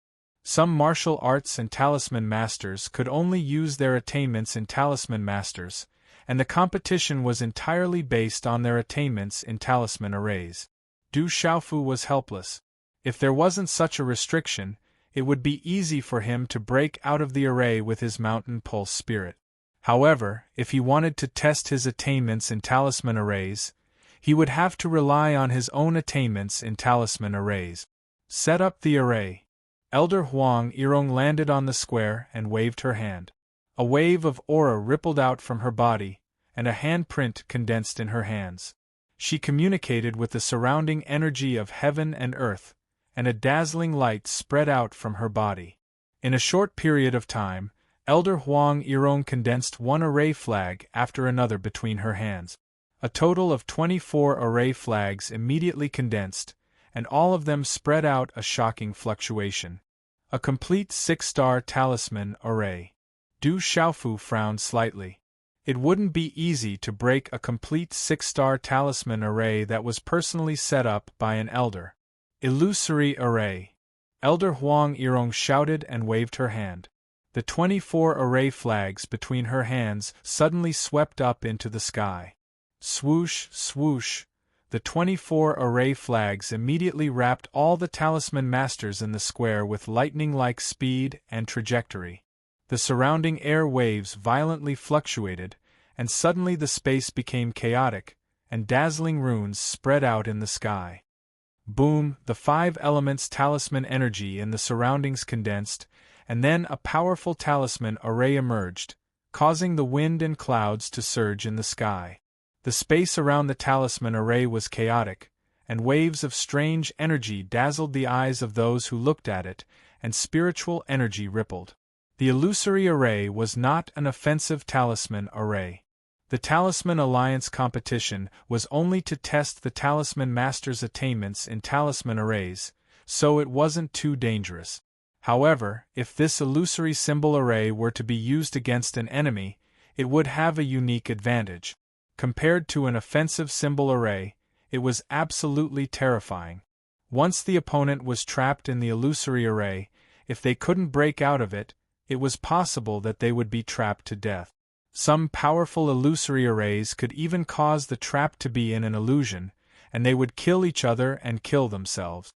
Some martial arts and talisman masters could only use their attainments in talisman masters, and the competition was entirely based on their attainments in talisman arrays. Du Xiaofu was helpless. If there wasn't such a restriction, it would be easy for him to break out of the array with his mountain pulse spirit. However, if he wanted to test his attainments in talisman arrays, he would have to rely on his own attainments in talisman arrays. Set up the array. Elder Huang Yirong landed on the square and waved her hand. A wave of aura rippled out from her body, and a handprint condensed in her hands. She communicated with the surrounding energy of heaven and earth, and a dazzling light spread out from her body. In a short period of time, Elder Huang Yirong condensed one array flag after another between her hands. A total of 24 array flags immediately condensed, and all of them spread out a shocking fluctuation. A complete 6-star talisman array. Du Xiaofu frowned slightly. It wouldn't be easy to break a complete 6-star talisman array that was personally set up by an elder. Illusory array. Elder Huang Yirong shouted and waved her hand. The 24 array flags between her hands suddenly swept up into the sky. Swoosh, swoosh. The 24 array flags immediately wrapped all the talisman masters in the square with lightning-like speed and trajectory. The surrounding air waves violently fluctuated, and suddenly the space became chaotic, and dazzling runes spread out in the sky. Boom, the 5 elements talisman energy in the surroundings condensed, and then a powerful talisman array emerged, causing the wind and clouds to surge in the sky. The space around the talisman array was chaotic, and waves of strange energy dazzled the eyes of those who looked at it, and spiritual energy rippled. The illusory array was not an offensive talisman array. The Talisman Alliance competition was only to test the talisman master's attainments in talisman arrays, so it wasn't too dangerous. However, if this illusory symbol array were to be used against an enemy, it would have a unique advantage. Compared to an offensive symbol array, It was absolutely terrifying. Once the opponent was trapped in the illusory array, if they couldn't break out of it, it was possible that they would be trapped to death. Some powerful illusory arrays could even cause the trap to be in an illusion, and they would kill each other and kill themselves.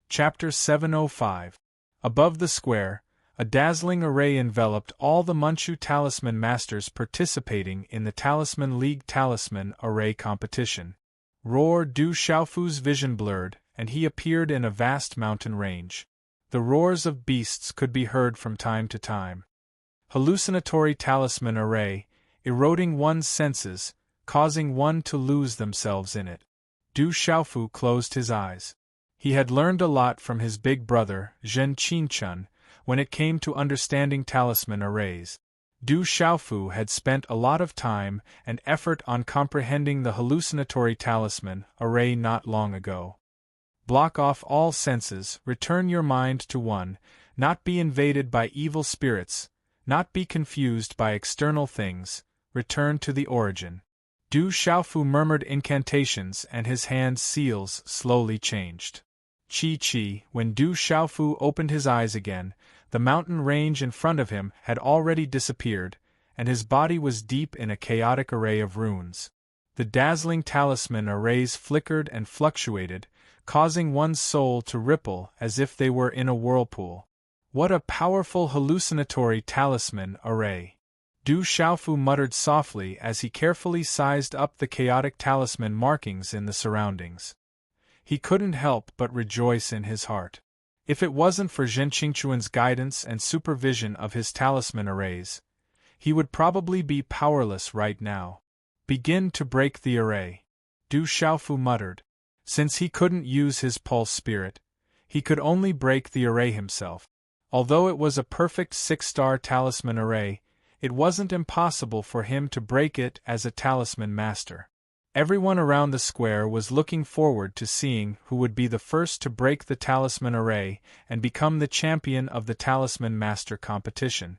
Chapter 705. Above the square, a dazzling array enveloped all the Manchu Talisman Masters participating in the Talisman League Talisman Array competition. Roar Du Xiaofu's vision blurred, and he appeared in a vast mountain range. The roars of beasts could be heard from time to time. Hallucinatory Talisman Array, eroding one's senses, causing one to lose themselves in it. Du Xiaofu closed his eyes. He had learned a lot from his big brother, Zhen Qinchun, when it came to understanding talisman arrays. Du Xiaofu had spent a lot of time and effort on comprehending the hallucinatory talisman array not long ago. Block off all senses, return your mind to one, not be invaded by evil spirits, not be confused by external things, return to the origin. Du Xiaofu murmured incantations and his hand's seals slowly changed. Chi, when Du Xiaofu opened his eyes again, the mountain range in front of him had already disappeared, and his body was deep in a chaotic array of runes. The dazzling talisman arrays flickered and fluctuated, causing one's soul to ripple as if they were in a whirlpool. What a powerful hallucinatory talisman array! Du Xiaofu muttered softly as he carefully sized up the chaotic talisman markings in the surroundings. He couldn't help but rejoice in his heart. If it wasn't for Zhen Qingchuan's guidance and supervision of his talisman arrays, he would probably be powerless right now. Begin to break the array, Du Xiaofu muttered. Since he couldn't use his pulse spirit, he could only break the array himself. Although it was a perfect 6-star talisman array, it wasn't impossible for him to break it as a talisman master. Everyone around the square was looking forward to seeing who would be the first to break the talisman array and become the champion of the Talisman Master competition.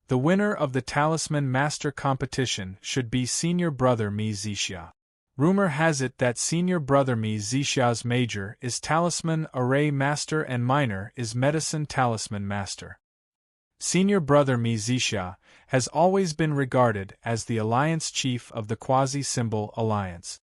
The winner of the Talisman Master competition should be senior brother Mi Zixia. Rumor has it that senior brother Mi Zixia's major is Talisman Array Master and minor is Medicine Talisman Master. Senior brother Mi Zixia has always been regarded as the alliance chief of the Quasi-Symbol Alliance.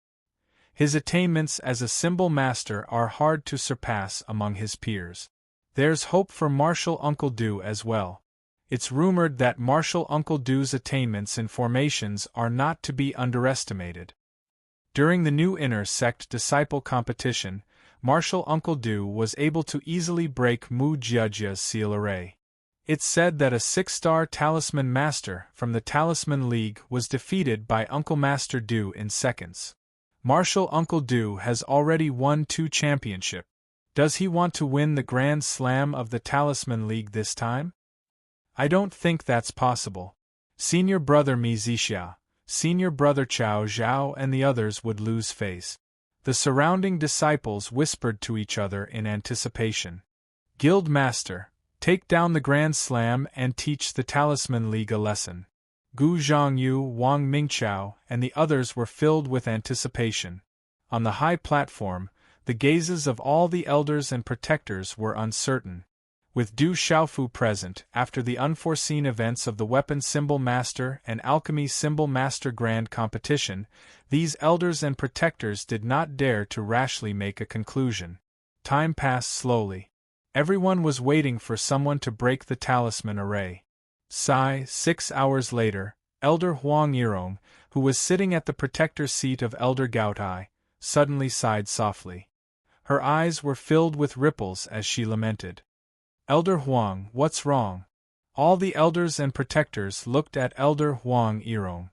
His attainments as a symbol master are hard to surpass among his peers. There's hope for Martial Uncle Du as well. It's rumored that Martial Uncle Du's attainments in formations are not to be underestimated. During the new Inner Sect Disciple competition, Martial Uncle Du was able to easily break Mu Jiajia's seal array. It's said that a 6-star Talisman Master from the Talisman League was defeated by Uncle Master Du in seconds. Martial Uncle Du has already won 2 championships. Does he want to win the Grand Slam of the Talisman League this time? I don't think that's possible. Senior brother Mi Zixia, senior brother Chao Zhao and the others would lose face. The surrounding disciples whispered to each other in anticipation. Guild Master, take down the Grand Slam and teach the Talisman League a lesson. Gu Zhongyu, Wang Mingqiao, and the others were filled with anticipation. On the high platform, the gazes of all the elders and protectors were uncertain. With Du Xiaofu present, after the unforeseen events of the Weapon Symbol Master and Alchemy Symbol Master Grand Competition, these elders and protectors did not dare to rashly make a conclusion. Time passed slowly. Everyone was waiting for someone to break the talisman array. 6 hours later, Elder Huang Yirong, who was sitting at the protector seat of Elder Gaotai, suddenly sighed softly. Her eyes were filled with ripples as she lamented. Elder Huang, what's wrong? All the elders and protectors looked at Elder Huang Yirong.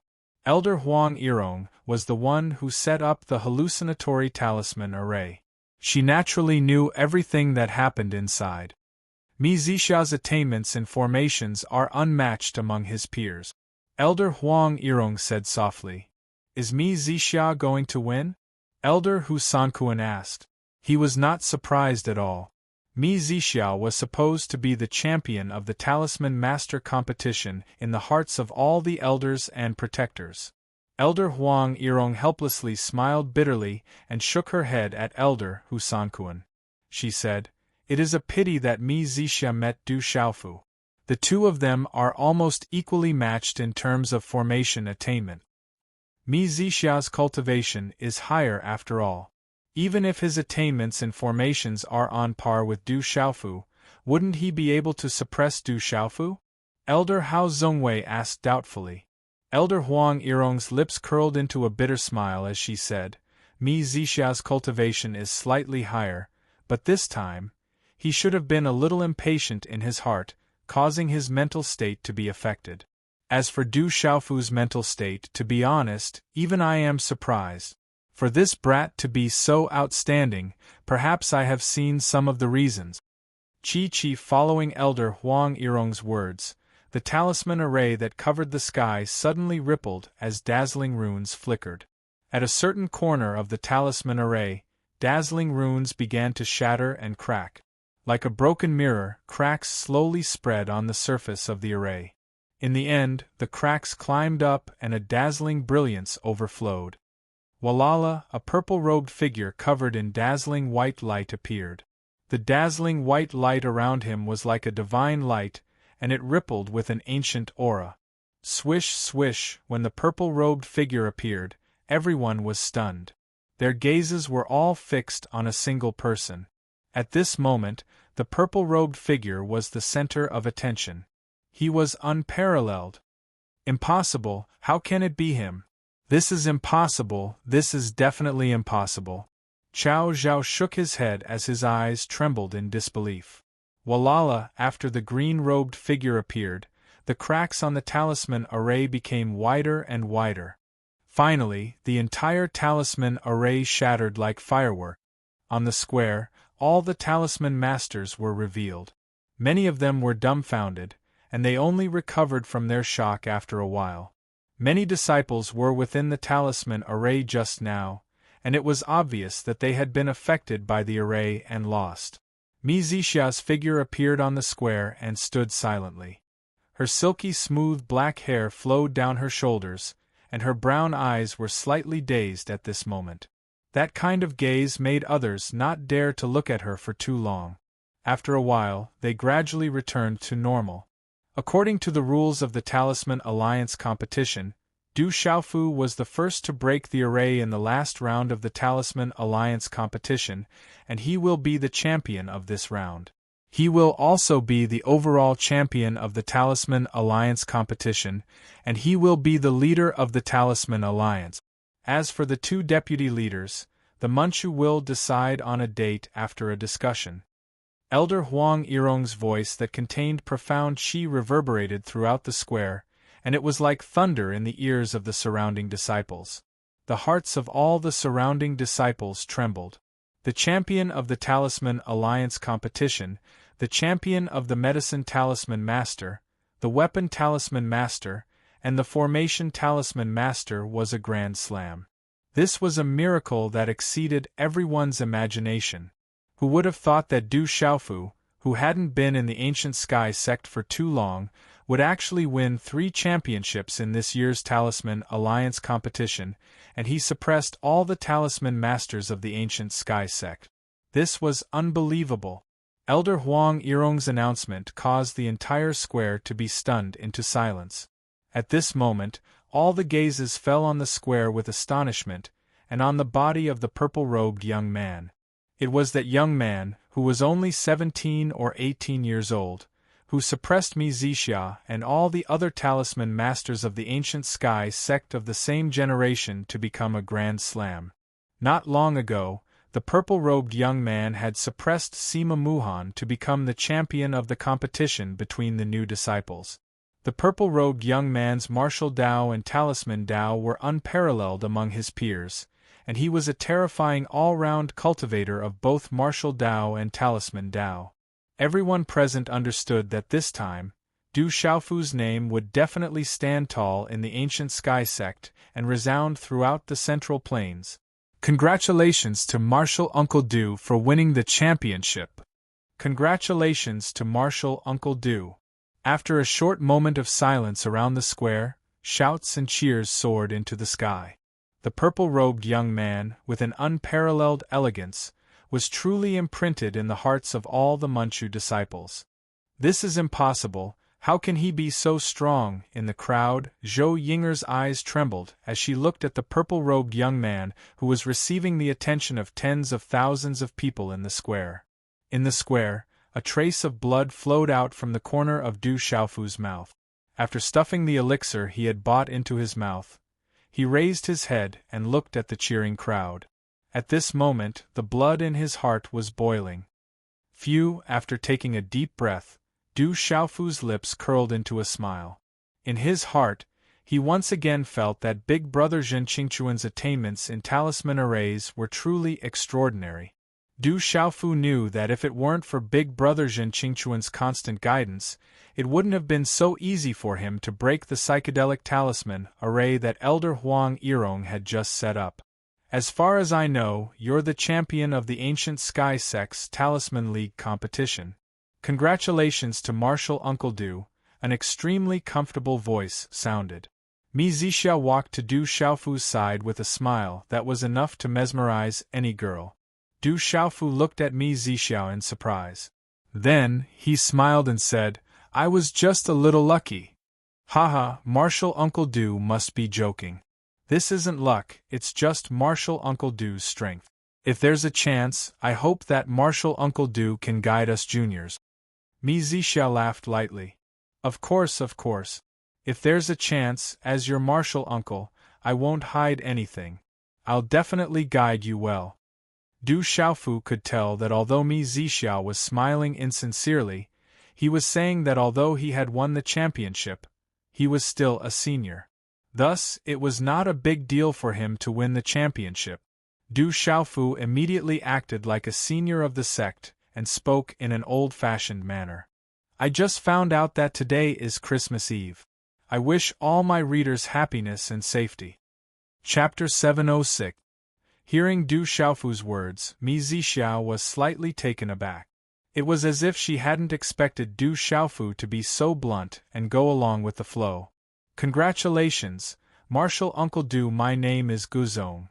Elder Huang Yirong was the one who set up the hallucinatory talisman array. She naturally knew everything that happened inside. Mi Zixia's attainments in formations are unmatched among his peers. Elder Huang Yirong said softly. Is Mi Zixia going to win? Elder Hu Sankuan asked. He was not surprised at all. Mi Zixia was supposed to be the champion of the Talisman Master competition in the hearts of all the elders and protectors. Elder Huang Irong helplessly smiled bitterly and shook her head at Elder Hu Sankuan. She said, "It is a pity that Mi Zixia met Du Xiaofu. The two of them are almost equally matched in terms of formation attainment. Mi Zixia's cultivation is higher after all. Even if his attainments in formations are on par with Du Xiaofu, wouldn't he be able to suppress Du Xiaofu?" Elder Hao Zongwei asked doubtfully. Elder Huang Irong's lips curled into a bitter smile as she said, "Mi Zixia's cultivation is slightly higher, but this time, he should have been a little impatient in his heart, causing his mental state to be affected. As for Du Xiaofu's mental state, to be honest, even I am surprised. For this brat to be so outstanding, perhaps I have seen some of the reasons." Chi following Elder Huang Irong's words, the talisman array that covered the sky suddenly rippled as dazzling runes flickered. At a certain corner of the talisman array, dazzling runes began to shatter and crack. Like a broken mirror, cracks slowly spread on the surface of the array. In the end, the cracks climbed up and a dazzling brilliance overflowed. Walala, a purple-robed figure covered in dazzling white light appeared. The dazzling white light around him was like a divine light, and it rippled with an ancient aura. Swish, swish, when the purple-robed figure appeared, everyone was stunned. Their gazes were all fixed on a single person. At this moment, the purple-robed figure was the center of attention. He was unparalleled. "Impossible, how can it be him? This is impossible, this is definitely impossible." Chao Zhao shook his head as his eyes trembled in disbelief. Walala, after the green-robed figure appeared, the cracks on the talisman array became wider and wider. Finally, the entire talisman array shattered like firework. On the square, all the talisman masters were revealed. Many of them were dumbfounded, and they only recovered from their shock after a while. Many disciples were within the talisman array just now, and it was obvious that they had been affected by the array and lost. Mi Zixia's figure appeared on the square and stood silently. Her silky smooth black hair flowed down her shoulders, and her brown eyes were slightly dazed at this moment. That kind of gaze made others not dare to look at her for too long. After a while, they gradually returned to normal. According to the rules of the Talisman Alliance competition, Du Xiaofu was the first to break the array in the last round of the Talisman Alliance competition, and he will be the champion of this round. He will also be the overall champion of the Talisman Alliance competition, and he will be the leader of the Talisman Alliance. As for the two deputy leaders, the Manchu will decide on a date after a discussion. Elder Huang Irong's voice that contained profound qi reverberated throughout the square, and it was like thunder in the ears of the surrounding disciples. The hearts of all the surrounding disciples trembled. The champion of the Talisman Alliance competition, the champion of the Medicine Talisman Master, the Weapon Talisman Master, and the Formation Talisman Master was a grand slam. This was a miracle that exceeded everyone's imagination. Who would have thought that Du Xiaofu, who hadn't been in the Ancient Sky sect for too long, would actually win 3 championships in this year's Talisman Alliance competition, and he suppressed all the Talisman Masters of the Ancient Sky sect. This was unbelievable. Elder Huang Irong's announcement caused the entire square to be stunned into silence. At this moment, all the gazes fell on the square with astonishment, and on the body of the purple-robed young man. It was that young man, who was only 17 or 18 years old, who suppressed Mi Zixia and all the other talisman masters of the Ancient Sky sect of the same generation to become a grand slam. Not long ago, the purple-robed young man had suppressed Sima Muhan to become the champion of the competition between the new disciples. The purple-robed young man's martial Dao and talisman Dao were unparalleled among his peers, and he was a terrifying all-round cultivator of both martial Dao and talisman Dao. Everyone present understood that this time, Du Xiaofu's name would definitely stand tall in the Ancient Sky sect and resound throughout the Central Plains. Congratulations to Martial Uncle Du for winning the championship. Congratulations to Martial Uncle Du. After a short moment of silence around the square, Shouts and cheers soared into the sky. The purple-robed young man, with an unparalleled elegance, was truly imprinted in the hearts of all the Manchu disciples. "This is impossible, how can he be so strong?" In the crowd, Zhou Yinger's eyes trembled as she looked at the purple-robed young man who was receiving the attention of tens of thousands of people in the square. In the square, a trace of blood flowed out from the corner of Du Xiaofu's mouth. After stuffing the elixir he had bought into his mouth, he raised his head and looked at the cheering crowd. At this moment, the blood in his heart was boiling. Phew! After taking a deep breath, Du Xiaofu's lips curled into a smile. In his heart, he once again felt that Big Brother Zhen Qingchuan's attainments in talisman arrays were truly extraordinary. Du Xiaofu knew that if it weren't for Big Brother Zhen Qingchuan's constant guidance, it wouldn't have been so easy for him to break the psychedelic talisman array that Elder Huang Yirong had just set up. "As far as I know, you're the champion of the Ancient Sky Sect's Talisman League competition. Congratulations to Martial Uncle Du," an extremely comfortable voice sounded. Mi Zixia walked to Du Xiaofu's side with a smile that was enough to mesmerize any girl. Du Xiaofu looked at Mi Zixia in surprise. Then, he smiled and said, "I was just a little lucky." "Haha, Martial Uncle Du must be joking. This isn't luck, it's just Martial Uncle Du's strength. If there's a chance, I hope that Martial Uncle Du can guide us juniors." Mi Zixia laughed lightly. Of course. If there's a chance, as your martial uncle, I won't hide anything. I'll definitely guide you well." Du Xiaofu could tell that although Mi Zixia was smiling insincerely, he was saying that although he had won the championship, he was still a senior. Thus, it was not a big deal for him to win the championship. Du Xiaofu immediately acted like a senior of the sect and spoke in an old-fashioned manner. "I just found out that today is Christmas Eve. I wish all my readers happiness and safety." Chapter 706. Hearing Du Xiaofu's words, Mi Zixia was slightly taken aback. It was as if she hadn't expected Du Xiaofu to be so blunt and go along with the flow. "Congratulations, Martial Uncle Du, my name is Guzong."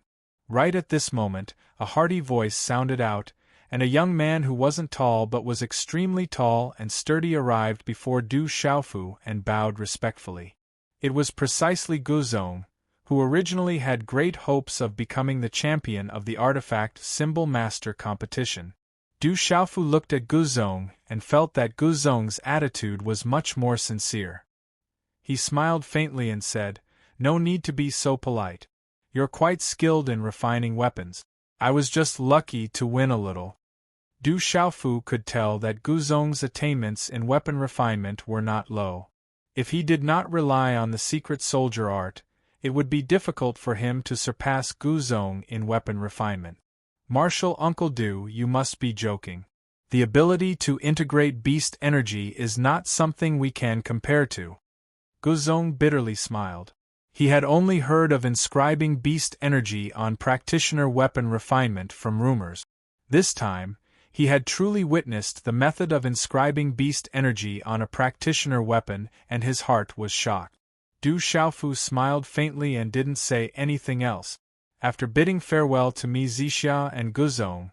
Right at this moment, a hearty voice sounded out, and a young man who wasn't tall but was extremely tall and sturdy arrived before Du Xiaofu and bowed respectfully. It was precisely Guzong, who originally had great hopes of becoming the champion of the Artifact Symbol Master competition. Du Xiaofu looked at Guzong and felt that Guzong's attitude was much more sincere. He smiled faintly and said, "No need to be so polite. You're quite skilled in refining weapons. I was just lucky to win a little." Du Xiaofu could tell that Guzong's attainments in weapon refinement were not low. If he did not rely on the secret soldier art, it would be difficult for him to surpass Guzong in weapon refinement. "Martial Uncle Du, you must be joking. The ability to integrate beast energy is not something we can compare to." Guzong bitterly smiled. He had only heard of inscribing beast energy on practitioner weapon refinement from rumors. This time, he had truly witnessed the method of inscribing beast energy on a practitioner weapon, and his heart was shocked. Du Xiaofu smiled faintly and didn't say anything else. After bidding farewell to Mi Zixia and Guzong,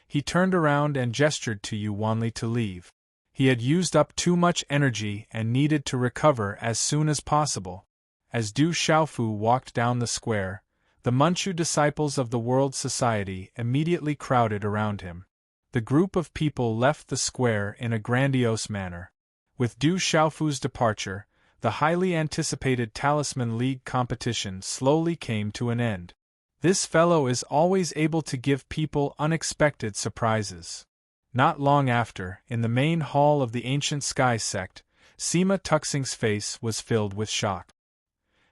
he turned around and gestured to Yu Wanli to leave. He had used up too much energy and needed to recover as soon as possible. As Du Xiaofu walked down the square, the Manchu disciples of the World Society immediately crowded around him. The group of people left the square in a grandiose manner. With Du Xiaofu's departure, the highly anticipated Talisman League competition slowly came to an end. This fellow is always able to give people unexpected surprises. Not long after, in the main hall of the Ancient Sky Sect, Sima Tuxing's face was filled with shock.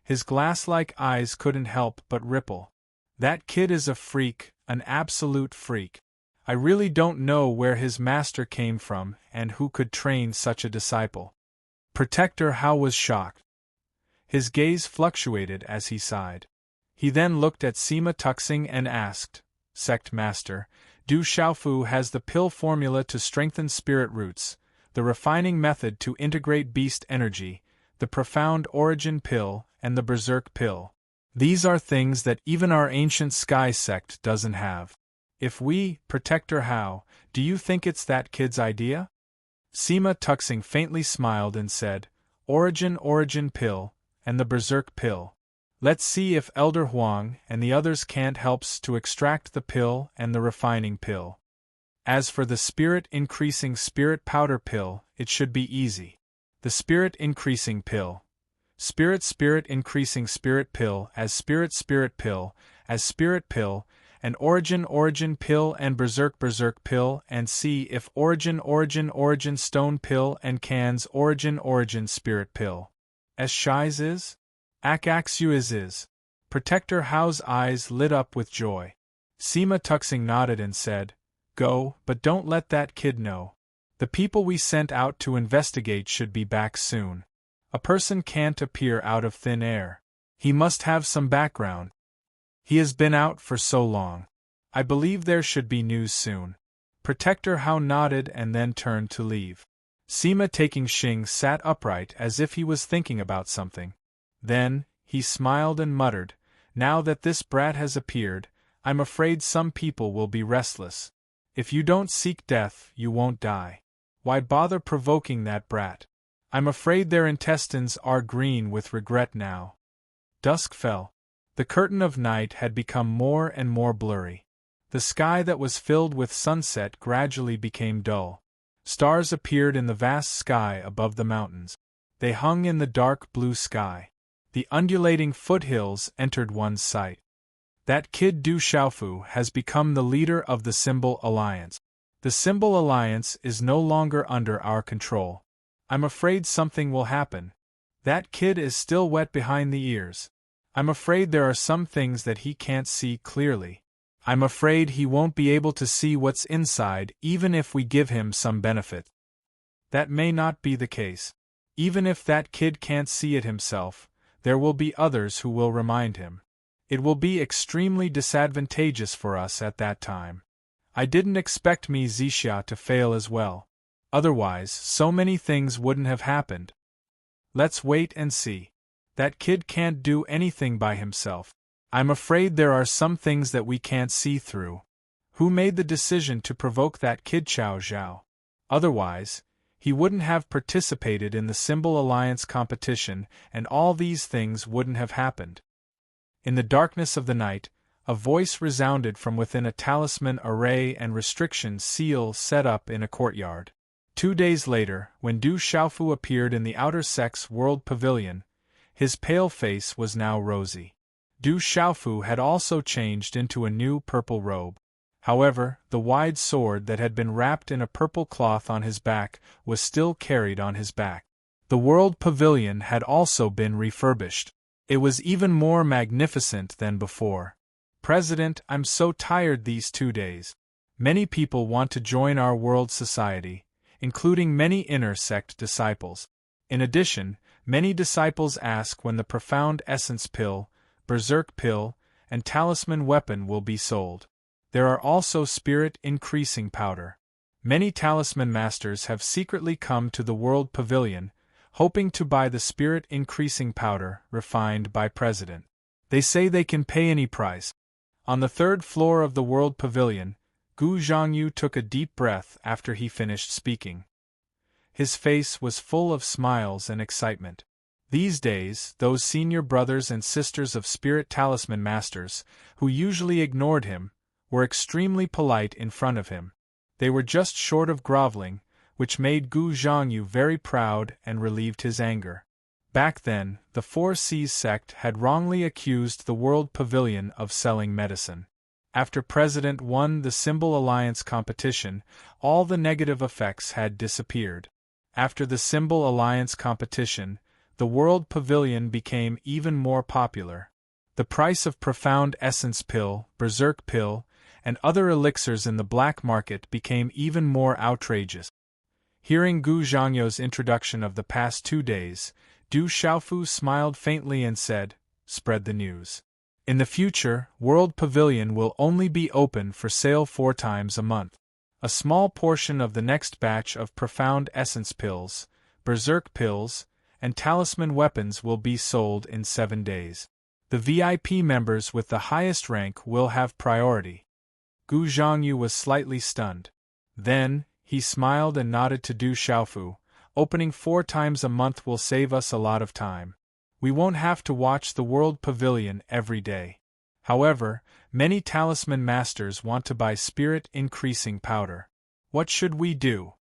His glass-like eyes couldn't help but ripple. "That kid is a freak, an absolute freak. I really don't know where his master came from and who could train such a disciple." Protector Hao was shocked. His gaze fluctuated as he sighed. He then looked at Sima Tuxing and asked, "Sect Master, Du Xiaofu has the pill formula to strengthen spirit roots, the refining method to integrate beast energy, the profound origin pill, and the berserk pill. These are things that even our ancient sky sect doesn't have. If we, Protector How, do you think it's that kid's idea? Sima Tuxing faintly smiled and said, origin pill, and the berserk pill. Let's see if Elder Huang and the others can't helps to extract the pill and the refining pill. As for the spirit-increasing spirit powder pill, it should be easy. The spirit-increasing pill. Spirit-increasing spirit pill as spirit pill, as spirit pill, and origin pill and berserk pill, and see if origin stone pill and cans origin spirit pill. As Shi's is? Akaxu is. Protector Hao's eyes lit up with joy. Sima Tuxing nodded and said, go, but don't let that kid know. The people we sent out to investigate should be back soon. A person can't appear out of thin air. He must have some background. He has been out for so long. I believe there should be news soon. Protector Hao nodded and then turned to leave. Sima Taking Xing sat upright as if he was thinking about something. Then, he smiled and muttered, now that this brat has appeared, I'm afraid some people will be restless. If you don't seek death, you won't die. Why bother provoking that brat? I'm afraid their intestines are green with regret now. Dusk fell. The curtain of night had become more and more blurry. The sky that was filled with sunset gradually became dull. Stars appeared in the vast sky above the mountains. They hung in the dark blue sky. The undulating foothills entered one's sight. That kid Du Xiaofu has become the leader of the Symbol Alliance. The Symbol Alliance is no longer under our control. I'm afraid something will happen. That kid is still wet behind the ears. I'm afraid there are some things that he can't see clearly. I'm afraid he won't be able to see what's inside even if we give him some benefit. That may not be the case. Even if that kid can't see it himself, there will be others who will remind him. It will be extremely disadvantageous for us at that time. I didn't expect Mi Zixia to fail as well. Otherwise, so many things wouldn't have happened. Let's wait and see. That kid can't do anything by himself. I'm afraid there are some things that we can't see through. Who made the decision to provoke that kid Chao Zhao? Otherwise, he wouldn't have participated in the Symbol Alliance competition, and all these things wouldn't have happened. In the darkness of the night, a voice resounded from within a talisman array and restriction seal set up in a courtyard. 2 days later, when Du Xiaofu appeared in the Outer Sex World Pavilion, his pale face was now rosy. Du Xiaofu had also changed into a new purple robe. However, the wide sword that had been wrapped in a purple cloth on his back was still carried on his back. The World Pavilion had also been refurbished. It was even more magnificent than before. President, I'm so tired these 2 days. Many people want to join our world society, including many inner sect disciples. In addition, many disciples ask when the profound essence pill, berserk pill, and talisman weapon will be sold. There are also spirit-increasing powder. Many talisman masters have secretly come to the World Pavilion, hoping to buy the spirit-increasing powder refined by President. They say they can pay any price. On the 3rd floor of the World Pavilion, Gu Zhangyu took a deep breath after he finished speaking. His face was full of smiles and excitement. These days, those senior brothers and sisters of spirit talisman masters, who usually ignored him, were extremely polite in front of him. They were just short of groveling, which made Gu Zhangyu very proud and relieved his anger. Back then, the 4 C's sect had wrongly accused the World Pavilion of selling medicine. After President won the Symbol Alliance competition, all the negative effects had disappeared. After the Symbol Alliance competition, the World Pavilion became even more popular. The price of profound essence pill, berserk pill, and other elixirs in the black market became even more outrageous. Hearing Gu Zhangyu's introduction of the past 2 days, Du Xiaofu smiled faintly and said, "Spread the news. In the future, World Pavilion will only be open for sale 4 times a month. A small portion of the next batch of profound essence pills, berserk pills, and talisman weapons will be sold in 7 days. The VIP members with the highest rank will have priority. Gu Zhangyu was slightly stunned. Then, he smiled and nodded to Du Xiaofu. Opening 4 times a month will save us a lot of time. We won't have to watch the World Pavilion every day. However, many talisman masters want to buy spirit-increasing powder. What should we do?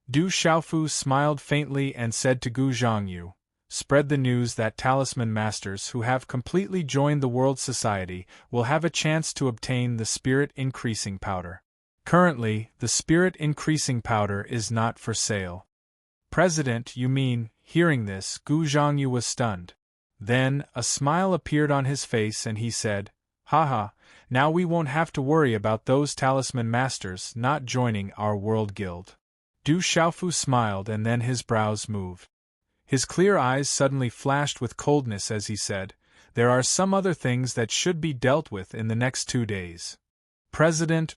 Du Xiaofu smiled faintly and said to Gu Zhangyu, "Spread the news that talisman masters who have completely joined the World Society will have a chance to obtain the spirit-increasing powder. Currently, the spirit-increasing powder is not for sale." "President, you mean?" Hearing this, Gu Zhangyu was stunned. Then, a smile appeared on his face and he said, "Haha, now we won't have to worry about those talisman masters not joining our world guild." Du Xiaofu smiled and then his brows moved. His clear eyes suddenly flashed with coldness as he said, "There are some other things that should be dealt with in the next 2 days. President.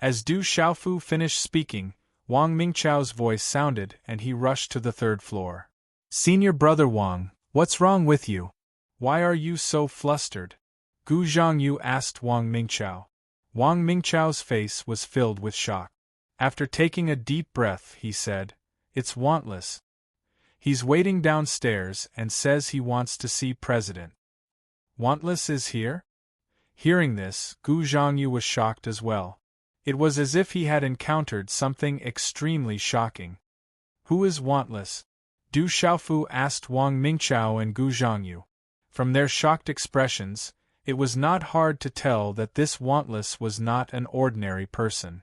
As Du Xiaofu finished speaking, Wang Mingchao's voice sounded and he rushed to the 3rd floor. "Senior brother Wang, what's wrong with you? Why are you so flustered?" Gu Zhangyu asked Wang Mingchao. Wang Mingchao's face was filled with shock. After taking a deep breath, he said, "It's Wantless. He's waiting downstairs and says he wants to see President." "Wantless is here?" Hearing this, Gu Zhangyu was shocked as well. It was as if he had encountered something extremely shocking. "Who is Wantless?" Du Xiaofu asked Wang Mingchao and Gu Zhangyu. From their shocked expressions, it was not hard to tell that this Wantless was not an ordinary person.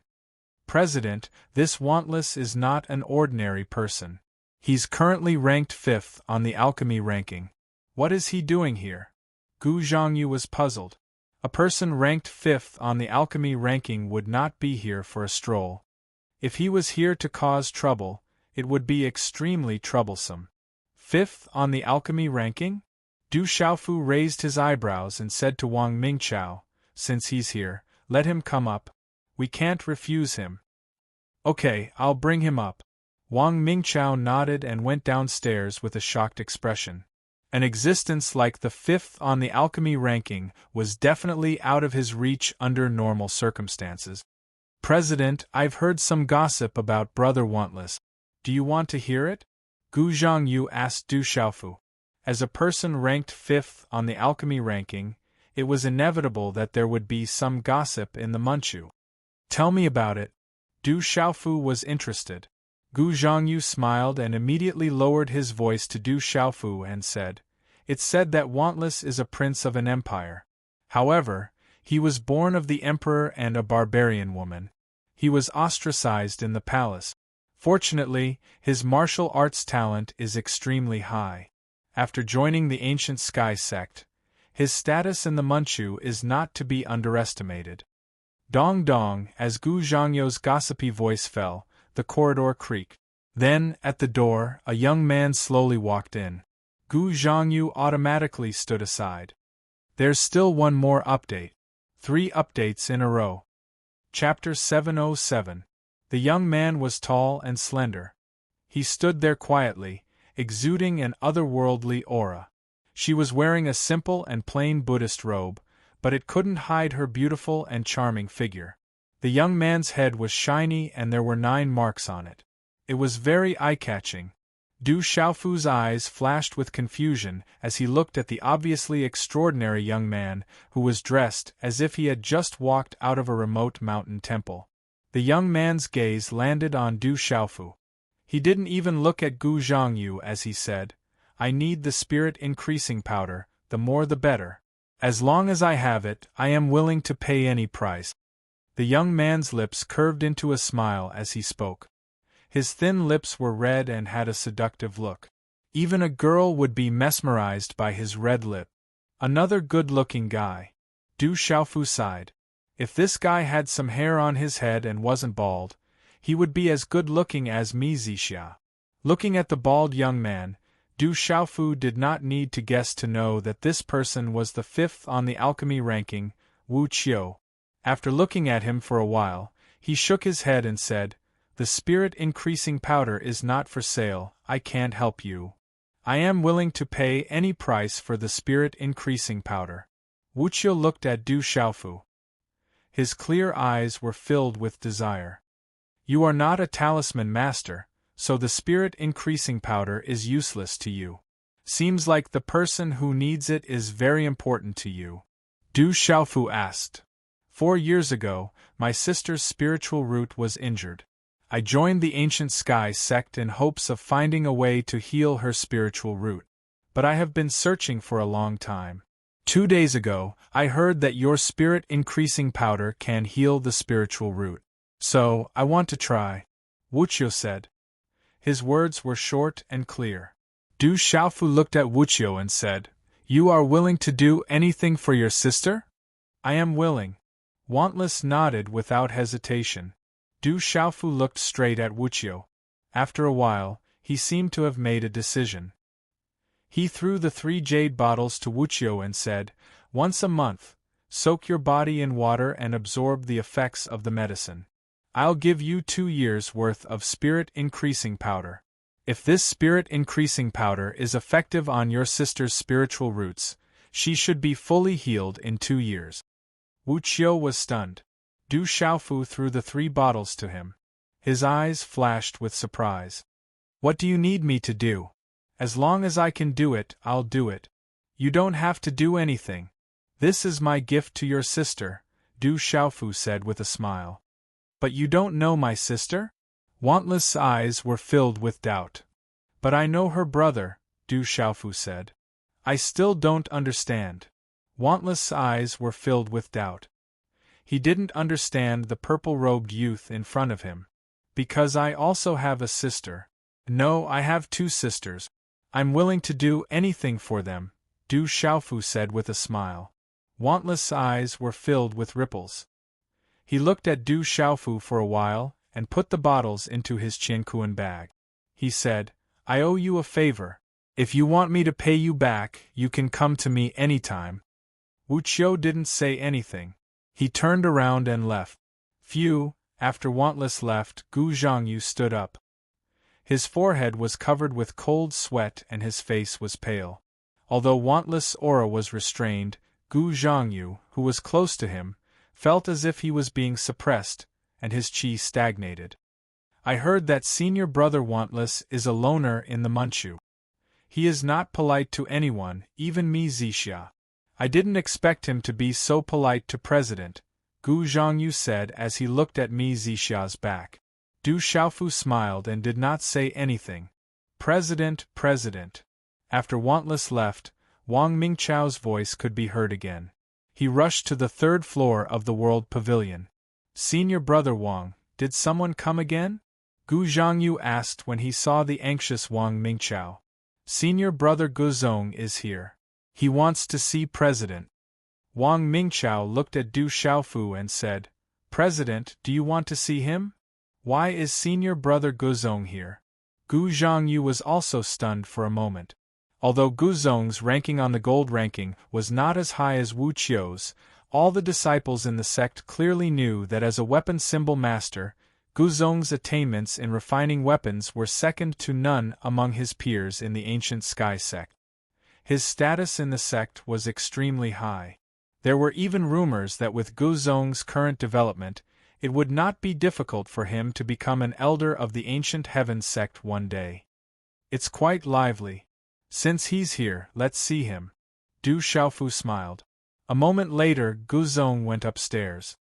"President, this Wantless is not an ordinary person. He's currently ranked 5th on the alchemy ranking. What is he doing here?" Gu Zhangyu was puzzled. A person ranked 5th on the alchemy ranking would not be here for a stroll. If he was here to cause trouble, it would be extremely troublesome. 5th on the alchemy ranking? Du Xiaofu raised his eyebrows and said to Wang Mingchao, "Since he's here, let him come up. We can't refuse him." "Okay, I'll bring him up." Wang Mingchao nodded and went downstairs with a shocked expression. An existence like the 5th on the alchemy ranking was definitely out of his reach under normal circumstances. "President, I've heard some gossip about Brother Wantless. Do you want to hear it?" Gu Zhangyu asked Du Xiaofu. As a person ranked 5th on the alchemy ranking, it was inevitable that there would be some gossip in the Manchu. "Tell me about it." Du Xiaofu was interested. Gu Zhangyu smiled and immediately lowered his voice to Du Xiaofu and said, "It's said that Wantless is a prince of an empire. However, he was born of the emperor and a barbarian woman. He was ostracized in the palace. Fortunately, his martial arts talent is extremely high. After joining the ancient sky sect, his status in the Manchu is not to be underestimated." Dong dong, as Gu Zhangyu's gossipy voice fell, the corridor creaked. Then, at the door, a young man slowly walked in. Gu Zhangyu automatically stood aside. There's still one more update. 3 updates in a row. Chapter 707. The young man was tall and slender. He stood there quietly, exuding an otherworldly aura. She was wearing a simple and plain Buddhist robe, but it couldn't hide her beautiful and charming figure. The young man's head was shiny and there were 9 marks on it. It was very eye-catching. Du Xiaofu's eyes flashed with confusion as he looked at the obviously extraordinary young man, who was dressed as if he had just walked out of a remote mountain temple. The young man's gaze landed on Du Xiaofu. He didn't even look at Gu Zhangyu as he said, "I need the spirit-increasing powder, the more the better. As long as I have it, I am willing to pay any price." The young man's lips curved into a smile as he spoke. His thin lips were red and had a seductive look. Even a girl would be mesmerized by his red lip. Another good-looking guy. Du Xiaofu sighed. If this guy had some hair on his head and wasn't bald, he would be as good-looking as Mi Zixia. Looking at the bald young man, Du Xiaofu did not need to guess to know that this person was the 5th on the alchemy ranking, Wu Qiu. After looking at him for a while, he shook his head and said, "The spirit-increasing powder is not for sale, I can't help you." I am willing to pay any price for the spirit-increasing powder. Wuqiu looked at Du Xiaofu. His clear eyes were filled with desire. You are not a talisman master, so the spirit-increasing powder is useless to you. Seems like the person who needs it is very important to you. Du Xiaofu asked. 4 years ago, my sister's spiritual root was injured. I joined the Ancient Sky sect in hopes of finding a way to heal her spiritual root. But I have been searching for a long time. 2 days ago, I heard that your spirit-increasing powder can heal the spiritual root. So, I want to try. Wuqiu said. His words were short and clear. Du Xiaofu looked at Wuqiu and said, You are willing to do anything for your sister? I am willing. Wantless nodded without hesitation. Du Xiaofu looked straight at Wuqiu. After a while, he seemed to have made a decision. He threw the 3 jade bottles to Wuqiu and said, Once a month, soak your body in water and absorb the effects of the medicine. I'll give you 2 years' worth of spirit-increasing powder. If this spirit-increasing powder is effective on your sister's spiritual roots, she should be fully healed in 2 years. Wuqiu was stunned. Du Xiaofu threw the 3 bottles to him. His eyes flashed with surprise. What do you need me to do? As long as I can do it, I'll do it. You don't have to do anything. This is my gift to your sister, Du Xiaofu said with a smile. But you don't know my sister? Wantless' eyes were filled with doubt. But I know her brother, Du Xiaofu said. I still don't understand. Wantless' eyes were filled with doubt. He didn't understand the purple-robed youth in front of him. Because I also have a sister. No, I have 2 sisters. I'm willing to do anything for them, Du Xiaofu said with a smile. Wantless' eyes were filled with ripples. He looked at Du Xiaofu for a while, and put the bottles into his Qianquan bag. He said, I owe you a favor. If you want me to pay you back, you can come to me anytime. Wuqiu didn't say anything. He turned around and left. Phew, after Wantless left, Gu Zhongyu stood up. His forehead was covered with cold sweat and his face was pale. Although Wantless' aura was restrained, Gu Zhongyu, who was close to him, felt as if he was being suppressed, and his qi stagnated. I heard that senior brother Wantless is a loner in the Manchu. He is not polite to anyone, even me Zixia. I didn't expect him to be so polite to President, Gu Zhongyu said as he looked at Mi Zixia's back. Du Xiaofu smiled and did not say anything. President. After Wantless left, Wang Mingchao's voice could be heard again. He rushed to the 3rd floor of the World Pavilion. Senior brother Wang, did someone come again? Gu Zhongyu asked when he saw the anxious Wang Mingchao. Senior brother Guzong is here. He wants to see President. Wang Mingchao looked at Du Xiaofu and said, President, do you want to see him? Why is senior brother Guzong here? Gu Zhongyu was also stunned for a moment. Although Guzong's ranking on the gold ranking was not as high as Wu Qiu's, all the disciples in the sect clearly knew that as a weapon symbol master, Guzong's attainments in refining weapons were second to none among his peers in the Ancient Sky sect. His status in the sect was extremely high. There were even rumors that with Guzong's current development, it would not be difficult for him to become an elder of the Ancient Heavens sect one day. It's quite lively. Since he's here, let's see him. Du Xiaofu smiled. A moment later, Guzong went upstairs.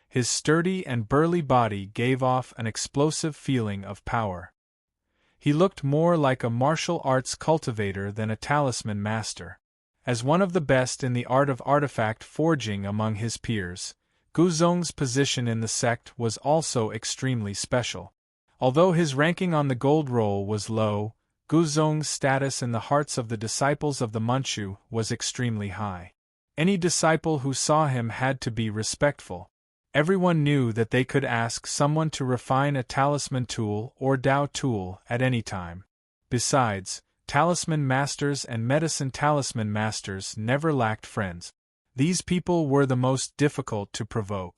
His sturdy and burly body gave off an explosive feeling of power. He looked more like a martial arts cultivator than a talisman master. As one of the best in the art of artifact forging among his peers, Guzong's position in the sect was also extremely special. Although his ranking on the gold roll was low, Guzong's status in the hearts of the disciples of the Manchu was extremely high. Any disciple who saw him had to be respectful. Everyone knew that they could ask someone to refine a talisman tool or Dao tool at any time. Besides, talisman masters and medicine talisman masters never lacked friends. These people were the most difficult to provoke.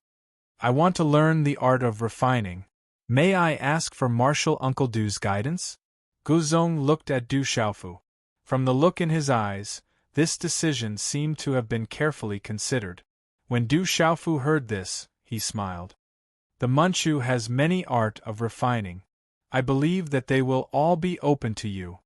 I want to learn the art of refining. May I ask for Marshal Uncle Du's guidance? Guzong looked at Du Xiaofu. From the look in his eyes, this decision seemed to have been carefully considered. When Du Xiaofu heard this, he smiled. The Manchu has many art of refining. I believe that they will all be open to you.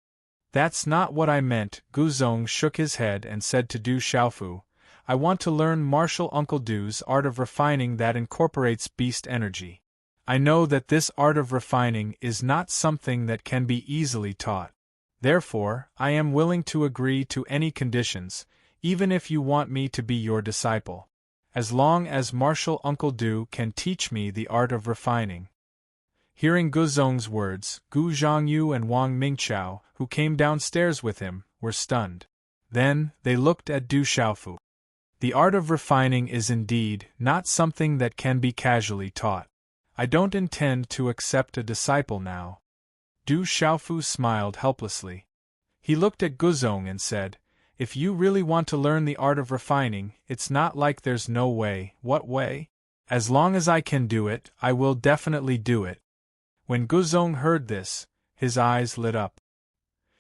That's not what I meant. Guzong shook his head and said to Du Xiaofu, I want to learn Martial Uncle Du's art of refining that incorporates beast energy. I know that this art of refining is not something that can be easily taught. Therefore, I am willing to agree to any conditions, even if you want me to be your disciple. As long as Martial Uncle Du can teach me the art of refining. Hearing Guzong's words, Gu Zhangyu and Wang Mingqiao, who came downstairs with him, were stunned. Then, they looked at Du Xiaofu. The art of refining is indeed not something that can be casually taught. I don't intend to accept a disciple now. Du Xiaofu smiled helplessly. He looked at Guzong and said, If you really want to learn the art of refining, it's not like there's no way. What way? As long as I can do it, I will definitely do it. When Guzong heard this, his eyes lit up.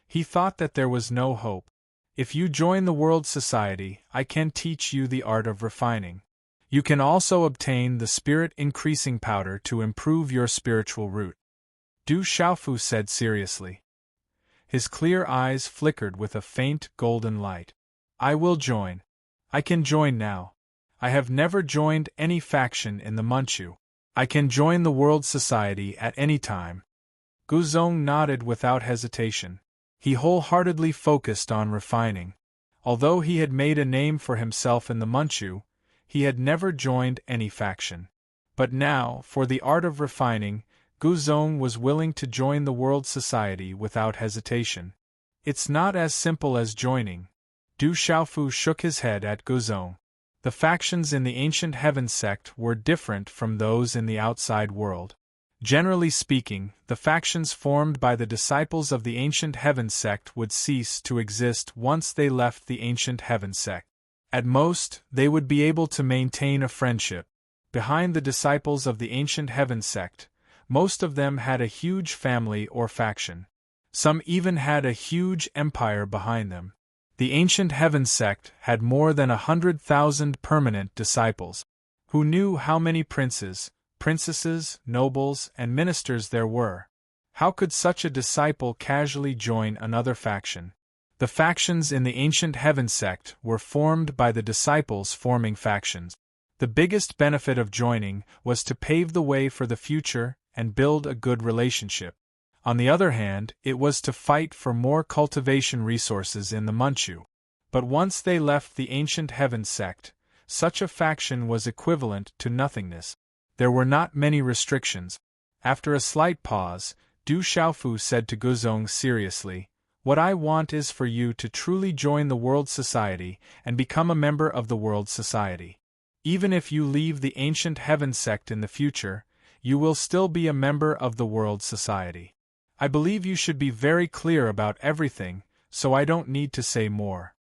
He thought that there was no hope. If you join the World Society, I can teach you the art of refining. You can also obtain the spirit-increasing powder to improve your spiritual root. Du Xiaofu said seriously. His clear eyes flickered with a faint golden light. I will join. I can join now. I have never joined any faction in the Manchu. I can join the World Society at any time. Guzong nodded without hesitation. He wholeheartedly focused on refining. Although he had made a name for himself in the Manchu, he had never joined any faction. But now, for the art of refining, Guzong was willing to join the World Society without hesitation. It's not as simple as joining. Du Xiaofu shook his head at Guzong. The factions in the ancient heaven sect were different from those in the outside world. Generally speaking, the factions formed by the disciples of the ancient heaven sect would cease to exist once they left the ancient heaven sect. At most, they would be able to maintain a friendship. Behind the disciples of the ancient heaven sect, most of them had a huge family or faction. Some even had a huge empire behind them. The ancient heaven sect had more than 100,000 permanent disciples. Who knew how many princes, princesses, nobles, and ministers there were? How could such a disciple casually join another faction? The factions in the ancient heaven sect were formed by the disciples forming factions. The biggest benefit of joining was to pave the way for the future and build a good relationship. On the other hand, it was to fight for more cultivation resources in the Manchu. But once they left the ancient heaven sect, such a faction was equivalent to nothingness. There were not many restrictions. After a slight pause, Du Xiaofu said to Guzong seriously, What I want is for you to truly join the World Society and become a member of the World Society. Even if you leave the ancient heaven sect in the future, you will still be a member of the World Society. I believe you should be very clear about everything, so I don't need to say more.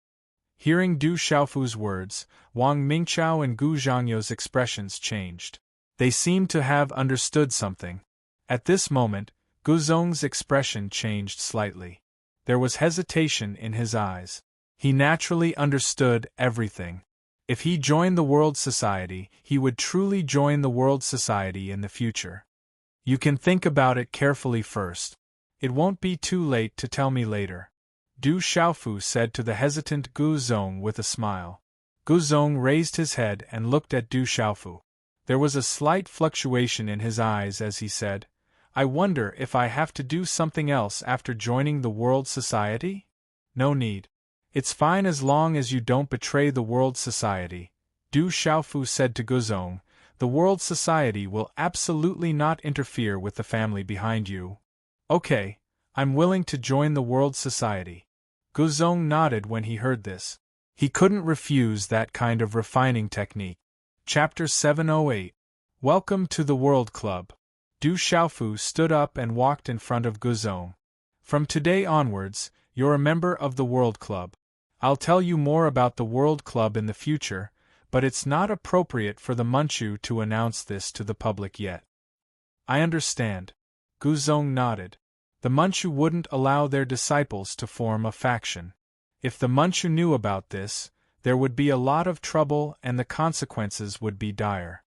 Hearing Du Xiaofu's words, Wang Mingqiao and Gu Zhangyu's expressions changed. They seemed to have understood something. At this moment, Guzong's expression changed slightly. There was hesitation in his eyes. He naturally understood everything. If he joined the World Society, he would truly join the World Society in the future. You can think about it carefully first. It won't be too late to tell me later. Du Xiaofu said to the hesitant Guzong with a smile. Guzong raised his head and looked at Du Xiaofu. There was a slight fluctuation in his eyes as he said, I wonder if I have to do something else after joining the World Society? No need. It's fine as long as you don't betray the World Society. Du Xiaofu said to Guzong, The World Society will absolutely not interfere with the family behind you. Okay, I'm willing to join the World Society. Guzong nodded when he heard this. He couldn't refuse that kind of refining technique. Chapter 708. Welcome to the World Club. Du Xiaofu stood up and walked in front of Guzong. From today onwards, you're a member of the World Club. I'll tell you more about the World Club in the future, but it's not appropriate for the Manchu to announce this to the public yet. I understand. Guzong nodded. The Manchu wouldn't allow their disciples to form a faction. If the Manchu knew about this, there would be a lot of trouble and the consequences would be dire.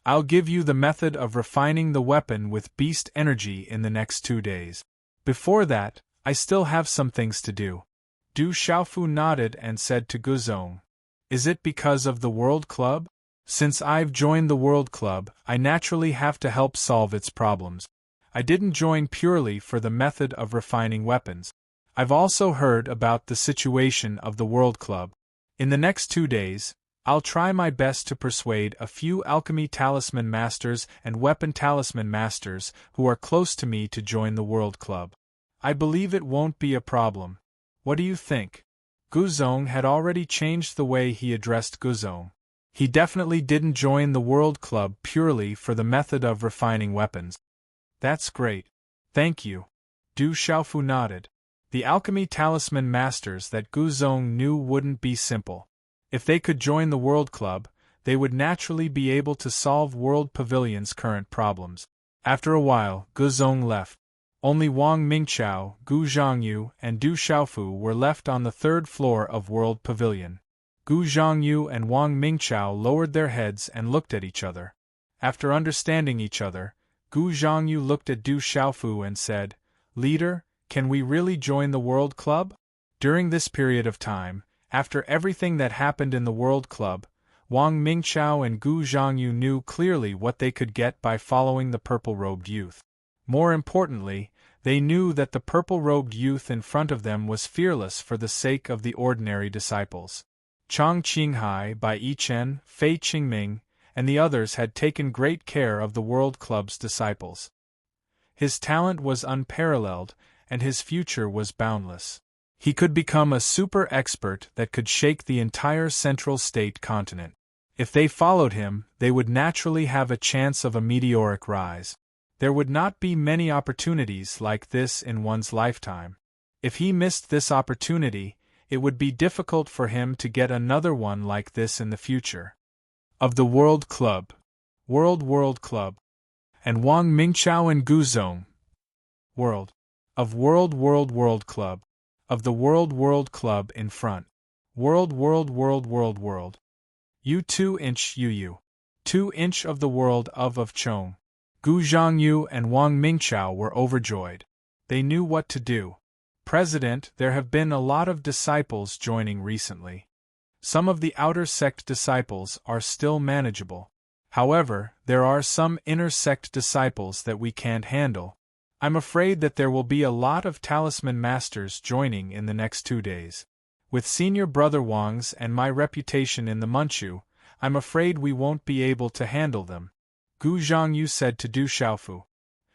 I'll give you the method of refining the weapon with beast energy in the next 2 days. Before that, I still have some things to do. Du Xiaofu nodded and said to Guzong, "Is it because of the World Club? Since I've joined the World Club, I naturally have to help solve its problems. I didn't join purely for the method of refining weapons. I've also heard about the situation of the World Club. In the next 2 days, I'll try my best to persuade a few alchemy talisman masters and weapon talisman masters who are close to me to join the World Club. I believe it won't be a problem. What do you think?" Guzong had already changed the way he addressed Guzong. He definitely didn't join the World Club purely for the method of refining weapons. "That's great. Thank you." Du Xiaofu nodded. The alchemy talisman masters that Guzong knew wouldn't be simple. If they could join the World Club, they would naturally be able to solve World Pavilion's current problems. After a while, Guzong left. Only Wang Mingqiao, Gu Zhangyu, and Du Xiaofu were left on the 3rd floor of World Pavilion. Gu Zhangyu and Wang Mingqiao lowered their heads and looked at each other. After understanding each other, Gu Zhangyu looked at Du Xiaofu and said, "Leader, can we really join the World Club?" During this period of time, after everything that happened in the World Club, Wang Mingqiao and Gu Zhangyu knew clearly what they could get by following the purple-robed youth. More importantly, they knew that the purple-robed youth in front of them was fearless for the sake of the ordinary disciples. Chang Qinghai, Bai Yichen, Fei Qingming, and the others had taken great care of the World Club's disciples. His talent was unparalleled, and his future was boundless. He could become a super expert that could shake the entire Central State continent. If they followed him, they would naturally have a chance of a meteoric rise. There would not be many opportunities like this in one's lifetime. If he missed this opportunity, it would be difficult for him to get another one like this in the future. Of the World Club. World Club. And Wang Mingqiao and Guzong. World. Of World Club. Of the World Club in front. World. You 2-inch Yu. 2-inch of the world of Chong. Gu Zhangyu and Wang Mingqiao were overjoyed. They knew what to do. "President, there have been a lot of disciples joining recently. Some of the outer sect disciples are still manageable. However, there are some inner sect disciples that we can't handle. I'm afraid that there will be a lot of talisman masters joining in the next 2 days. With senior brother Wang's and my reputation in the Manchu, I'm afraid we won't be able to handle them," Gu Zhangyu said to Du Xiaofu.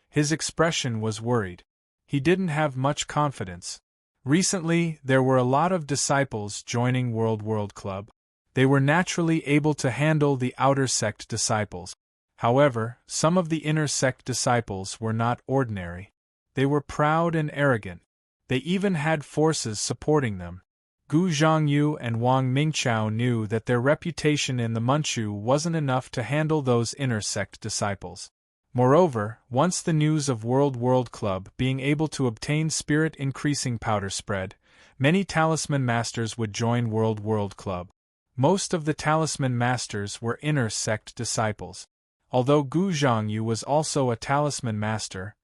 His expression was worried. He didn't have much confidence. Recently, there were a lot of disciples joining World Club. They were naturally able to handle the outer sect disciples. However, some of the inner sect disciples were not ordinary. They were proud and arrogant. They even had forces supporting them. Gu Zhangyu and Wang Mingqiao knew that their reputation in the Manchu wasn't enough to handle those inner sect disciples. Moreover, once the news of World Club being able to obtain spirit-increasing powder spread, many talisman masters would join World Club. Most of the talisman masters were inner sect disciples. Although Gu Zhangyu was also a talisman master,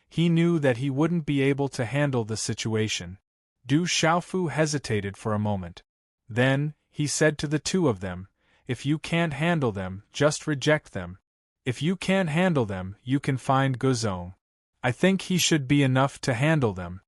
he knew that he wouldn't be able to handle the situation. Du Xiaofu hesitated for a moment. Then, he said to the two of them, "If you can't handle them, just reject them. If you can't handle them, you can find Guzong. I think he should be enough to handle them."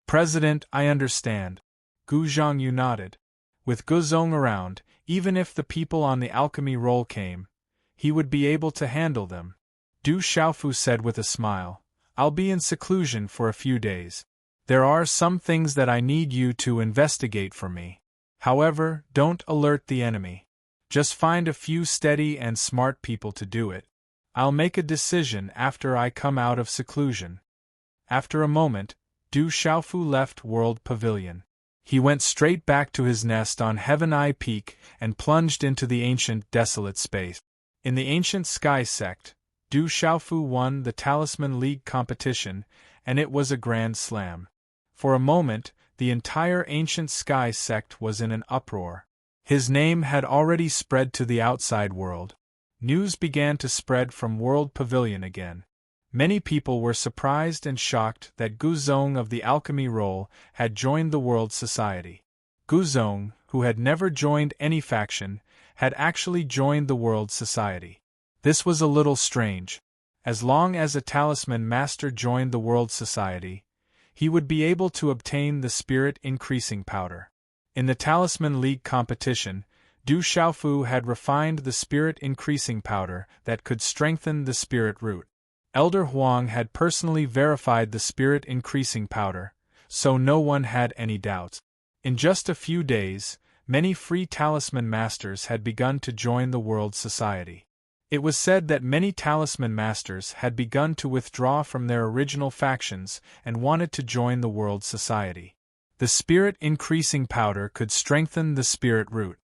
"President, I understand." Gu Zhangyu nodded. With Guzong around, even if the people on the alchemy roll came, he would be able to handle them. Du Xiaofu said with a smile, "I'll be in seclusion for a few days. There are some things that I need you to investigate for me. However, don't alert the enemy. Just find a few steady and smart people to do it. I'll make a decision after I come out of seclusion." After a moment, Du Xiaofu left World Pavilion. He went straight back to his nest on Heaven Eye Peak and plunged into the ancient desolate space. In the ancient sky sect, Du Xiaofu won the Talisman League competition and it was a grand slam. For a moment, the entire ancient sky sect was in an uproar. His name had already spread to the outside world. News began to spread from World Pavilion again. Many people were surprised and shocked that Guzong of the alchemy role had joined the World Society. Guzong, who had never joined any faction, had actually joined the World Society. This was a little strange. As long as a talisman master joined the World Society, he would be able to obtain the spirit increasing powder. In the Talisman League competition, Du Xiaofu had refined the spirit increasing powder that could strengthen the spirit root. Elder Huang had personally verified the spirit increasing powder, so no one had any doubts. In just a few days, many free talisman masters had begun to join the World Society. It was said that many talisman masters had begun to withdraw from their original factions and wanted to join the World Society. The spirit increasing powder could strengthen the spirit root.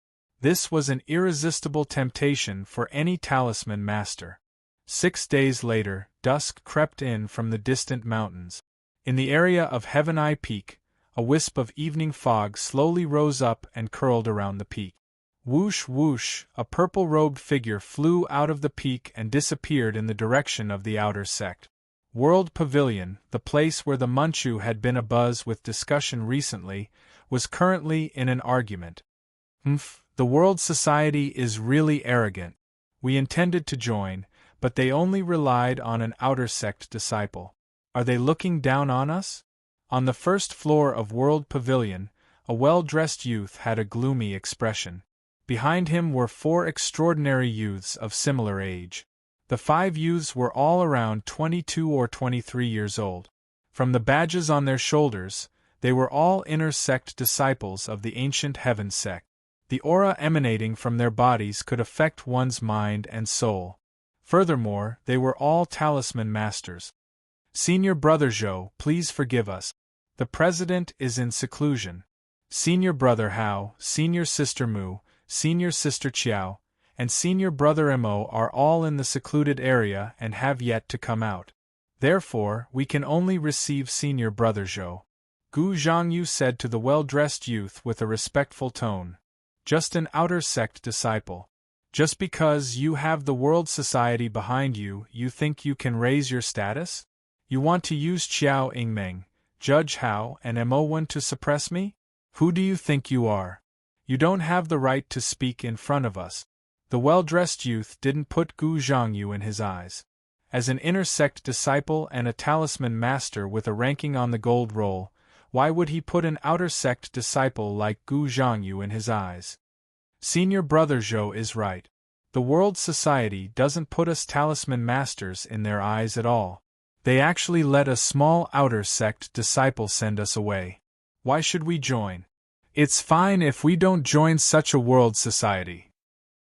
This was an irresistible temptation for any talisman master. 6 days later, dusk crept in from the distant mountains. In the area of Heaven Eye Peak, a wisp of evening fog slowly rose up and curled around the peak. Whoosh whoosh, a purple-robed figure flew out of the peak and disappeared in the direction of the outer sect. World Pavilion, the place where the Munchu had been abuzz with discussion recently, was currently in an argument. The World Society is really arrogant. We intended to join, but they only relied on an outer sect disciple. Are they looking down on us? On the first floor of World Pavilion, a well-dressed youth had a gloomy expression. Behind him were 4 extraordinary youths of similar age. The 5 youths were all around 22 or 23 years old. From the badges on their shoulders, they were all inner sect disciples of the ancient heaven sect. The aura emanating from their bodies could affect one's mind and soul. Furthermore, they were all talisman masters. Senior Brother Zhou, please forgive us. The president is in seclusion. Senior Brother Hao, Senior Sister Mu, Senior Sister Qiao, and Senior Brother Mo are all in the secluded area and have yet to come out. Therefore, we can only receive Senior Brother Zhou. Gu Zhangyu said to the well-dressed youth with a respectful tone. Just an outer sect disciple. Just because you have the World Society behind you, you think you can raise your status? You want to use Qiao Yingmeng, Judge Hao, and Mo1 to suppress me? Who do you think you are? You don't have the right to speak in front of us. The well-dressed youth didn't put Gu Zhangyu in his eyes. As an inner sect disciple and a talisman master with a ranking on the gold roll, why would he put an outer sect disciple like Gu Zhangyu in his eyes? Senior Brother Zhou is right. The World Society doesn't put us talisman masters in their eyes at all. They actually let a small outer sect disciple send us away. Why should we join? It's fine if we don't join such a World Society.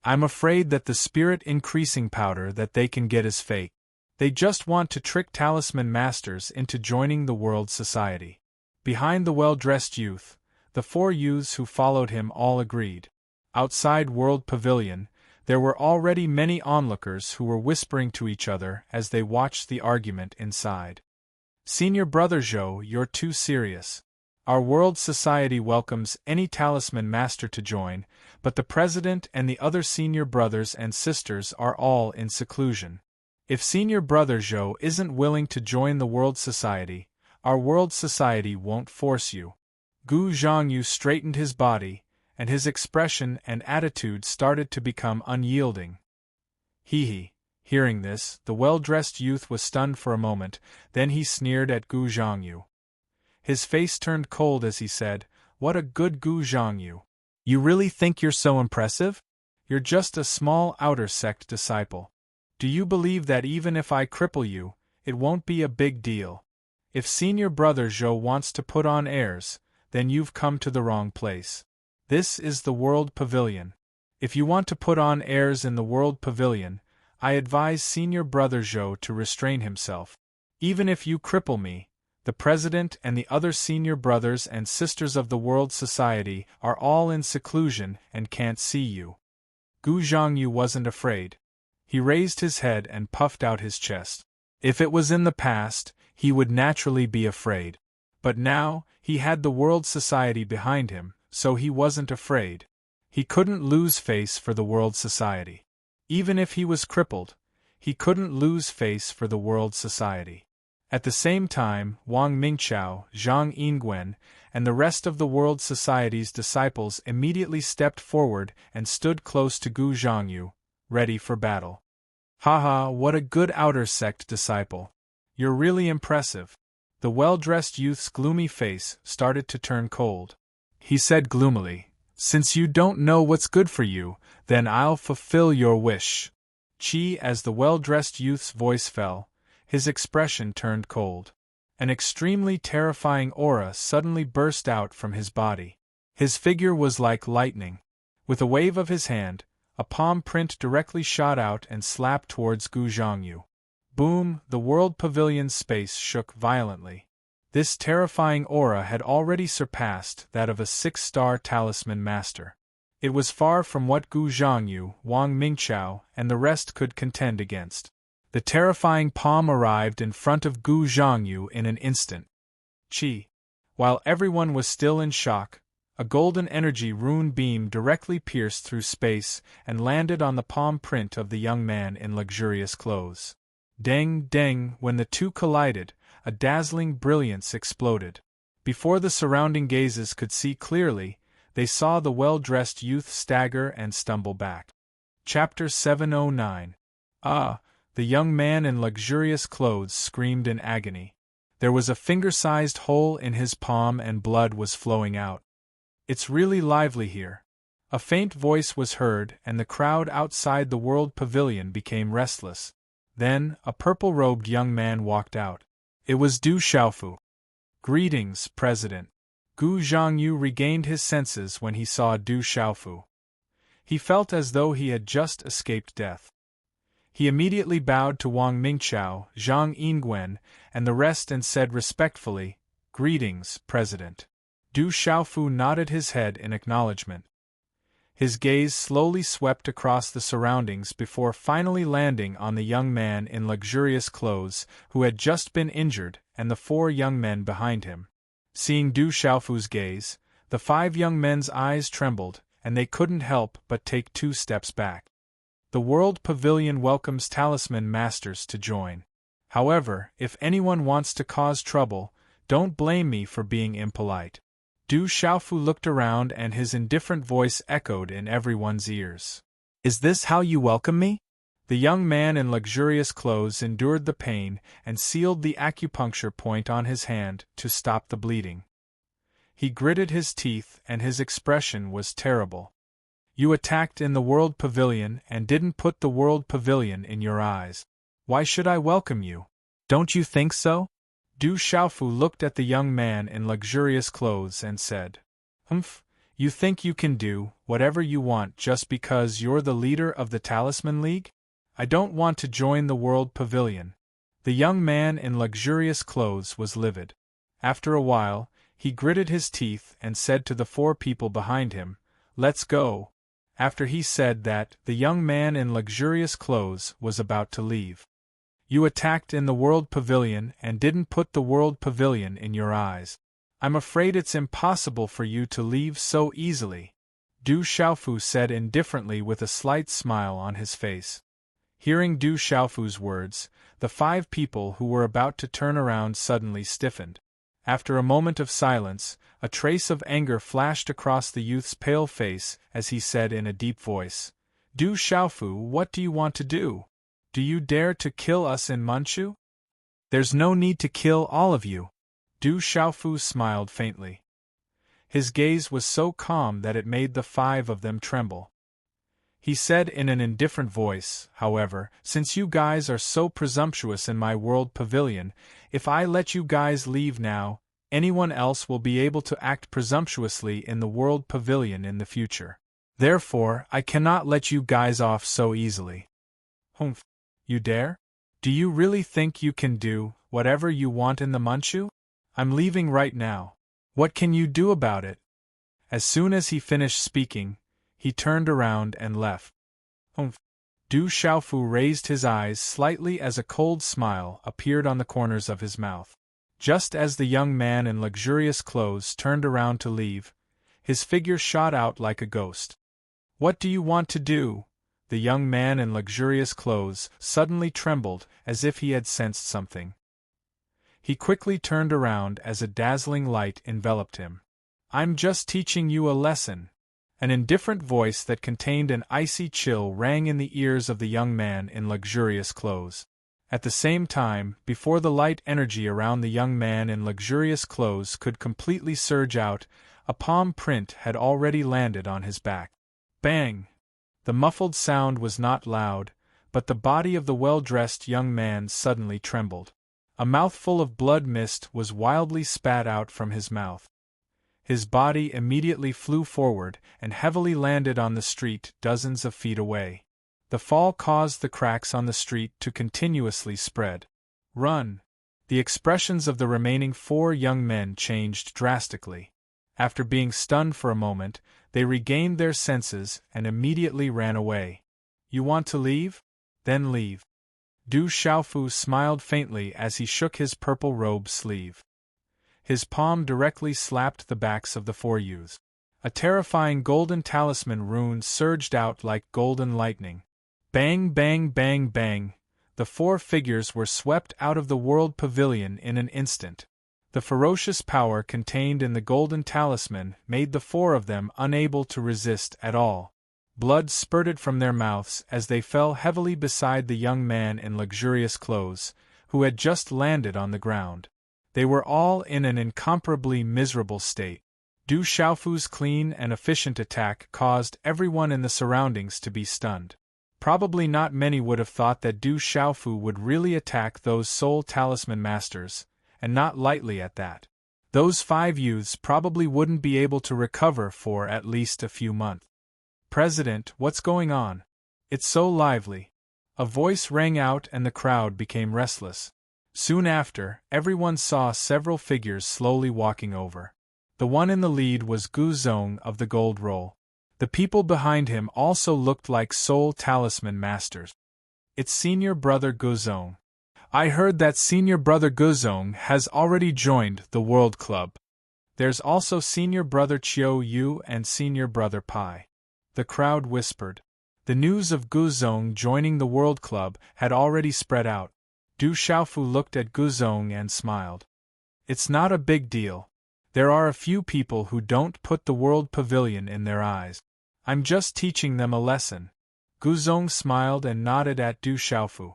I'm afraid that the spirit increasing powder that they can get is fake. They just want to trick talisman masters into joining the World Society. Behind the well-dressed youth, the 4 youths who followed him all agreed. Outside World Pavilion, there were already many onlookers who were whispering to each other as they watched the argument inside. Senior Brother Zhou, you're too serious. Our World Society welcomes any talisman master to join, but the president and the other senior brothers and sisters are all in seclusion. If Senior Brother Zhou isn't willing to join the World Society, our World Society won't force you. Gu Zhangyu straightened his body, and his expression and attitude started to become unyielding. Hee. Hearing this, the well-dressed youth was stunned for a moment, then he sneered at Gu Zhangyu. His face turned cold as he said, "What a good Gu Zhangyu. You really think you're so impressive? You're just a small outer sect disciple. Do you believe that even if I cripple you, it won't be a big deal? If Senior Brother Zhou wants to put on airs, then you've come to the wrong place. This is the World Pavilion. If you want to put on airs in the World Pavilion, I advise Senior Brother Zhou to restrain himself. Even if you cripple me, the President and the other senior brothers and sisters of the World Society are all in seclusion and can't see you." Gu Zhangyu wasn't afraid. He raised his head and puffed out his chest. If it was in the past, he would naturally be afraid. But now, he had the World Society behind him, so he wasn't afraid. He couldn't lose face for the World Society. Even if he was crippled, he couldn't lose face for the World Society. At the same time, Wang Mingqiao, Zhang Yingwen, and the rest of the World Society's disciples immediately stepped forward and stood close to Gu Zhangyu, ready for battle. Haha, what a good outer sect disciple. You're really impressive. The well-dressed youth's gloomy face started to turn cold. He said gloomily, "Since you don't know what's good for you, then I'll fulfill your wish." As the well-dressed youth's voice fell, his expression turned cold. An extremely terrifying aura suddenly burst out from his body. His figure was like lightning. With a wave of his hand, a palm print directly shot out and slapped towards Gu Zhangyu. Boom! The World Pavilion's space shook violently. This terrifying aura had already surpassed that of a 6-star talisman master. It was far from what Gu Zhangyu, Wang Mingqiao, and the rest could contend against. The terrifying palm arrived in front of Gu Zhangyu in an instant. While everyone was still in shock, a golden energy rune beam directly pierced through space and landed on the palm print of the young man in luxurious clothes. Deng, deng, when the two collided, a dazzling brilliance exploded. Before the surrounding gazes could see clearly, they saw the well-dressed youth stagger and stumble back. Chapter 709. Ah! The young man in luxurious clothes screamed in agony. There was a finger-sized hole in his palm and blood was flowing out. "It's really lively here." A faint voice was heard and the crowd outside the World Pavilion became restless. Then, a purple-robed young man walked out. It was Du Xiaofu. "Greetings, President." Gu Zhangyu regained his senses when he saw Du Xiaofu. He felt as though he had just escaped death. He immediately bowed to Wang Mingqiao, Zhang Yingwen, and the rest and said respectfully, "Greetings, President." Du Xiaofu nodded his head in acknowledgement. His gaze slowly swept across the surroundings before finally landing on the young man in luxurious clothes who had just been injured and the 4 young men behind him. Seeing Du Xiaofu's gaze, the 5 young men's eyes trembled and they couldn't help but take 2 steps back. The World Pavilion welcomes talisman masters to join. However, if anyone wants to cause trouble, don't blame me for being impolite. Du Xiaofu looked around and his indifferent voice echoed in everyone's ears. "Is this how you welcome me?" The young man in luxurious clothes endured the pain and sealed the acupuncture point on his hand to stop the bleeding. He gritted his teeth and his expression was terrible. "You attacked in the World Pavilion and didn't put the World Pavilion in your eyes. Why should I welcome you? Don't you think so?" Du Xiaofu looked at the young man in luxurious clothes and said, "Humph, you think you can do whatever you want just because you're the leader of the Talisman League? I don't want to join the World Pavilion." The young man in luxurious clothes was livid. After a while, he gritted his teeth and said to the 4 people behind him, "Let's go." After he said that, the young man in luxurious clothes was about to leave. "You attacked in the World Pavilion and didn't put the World Pavilion in your eyes. I'm afraid it's impossible for you to leave so easily," Du Xiaofu said indifferently with a slight smile on his face. Hearing Du Xiaofu's words, the 5 people who were about to turn around suddenly stiffened. After a moment of silence, a trace of anger flashed across the youth's pale face as he said in a deep voice, "Du Xiaofu, what do you want to do? Do you dare to kill us in Manchu?" "There's no need to kill all of you." Du Xiaofu smiled faintly. His gaze was so calm that it made the 5 of them tremble. He said in an indifferent voice, "However, since you guys are so presumptuous in my World Pavilion, if I let you guys leave now, anyone else will be able to act presumptuously in the World Pavilion in the future. Therefore, I cannot let you guys off so easily." "Humph. You dare? Do you really think you can do whatever you want in the Manchu? I'm leaving right now. What can you do about it?" As soon as he finished speaking, he turned around and left. "Humph." Du Xiaofu raised his eyes slightly as a cold smile appeared on the corners of his mouth. Just as the young man in luxurious clothes turned around to leave, his figure shot out like a ghost. "What do you want to do?" The young man in luxurious clothes suddenly trembled as if he had sensed something. He quickly turned around as a dazzling light enveloped him. "I'm just teaching you a lesson." An indifferent voice that contained an icy chill rang in the ears of the young man in luxurious clothes. At the same time, before the light energy around the young man in luxurious clothes could completely surge out, a palm print had already landed on his back. Bang! The muffled sound was not loud, but the body of the well-dressed young man suddenly trembled. A mouthful of blood mist was wildly spat out from his mouth. His body immediately flew forward and heavily landed on the street dozens of feet away. The fall caused the cracks on the street to continuously spread. "Run!" The expressions of the remaining 4 young men changed drastically. After being stunned for a moment, they regained their senses and immediately ran away. "You want to leave? Then leave." Du Xiaofu smiled faintly as he shook his purple robe sleeve. His palm directly slapped the backs of the 4 youths. A terrifying golden talisman rune surged out like golden lightning. Bang, bang, bang, bang! The 4 figures were swept out of the world pavilion in an instant. The ferocious power contained in the golden talisman made the 4 of them unable to resist at all. Blood spurted from their mouths as they fell heavily beside the young man in luxurious clothes, who had just landed on the ground. They were all in an incomparably miserable state. Du Xiaofu's clean and efficient attack caused everyone in the surroundings to be stunned. Probably not many would have thought that Du Xiaofu would really attack those soul talisman masters, and not lightly at that. Those 5 youths probably wouldn't be able to recover for at least a few months. "President, what's going on? It's so lively." A voice rang out and the crowd became restless. Soon after, everyone saw several figures slowly walking over. The one in the lead was Gu Zong of the gold roll. The people behind him also looked like soul talisman masters. "It's senior brother Gu Zong. I heard that senior brother Gu Zong has already joined the World Club. There's also senior brother Chiu Yu and senior brother Pai." The crowd whispered. The news of Gu Zong joining the World Club had already spread out. Du Xiaofu looked at Gu Zong and smiled. "It's not a big deal. There are a few people who don't put the World Pavilion in their eyes. I'm just teaching them a lesson." Gu Zong smiled and nodded at Du Xiaofu.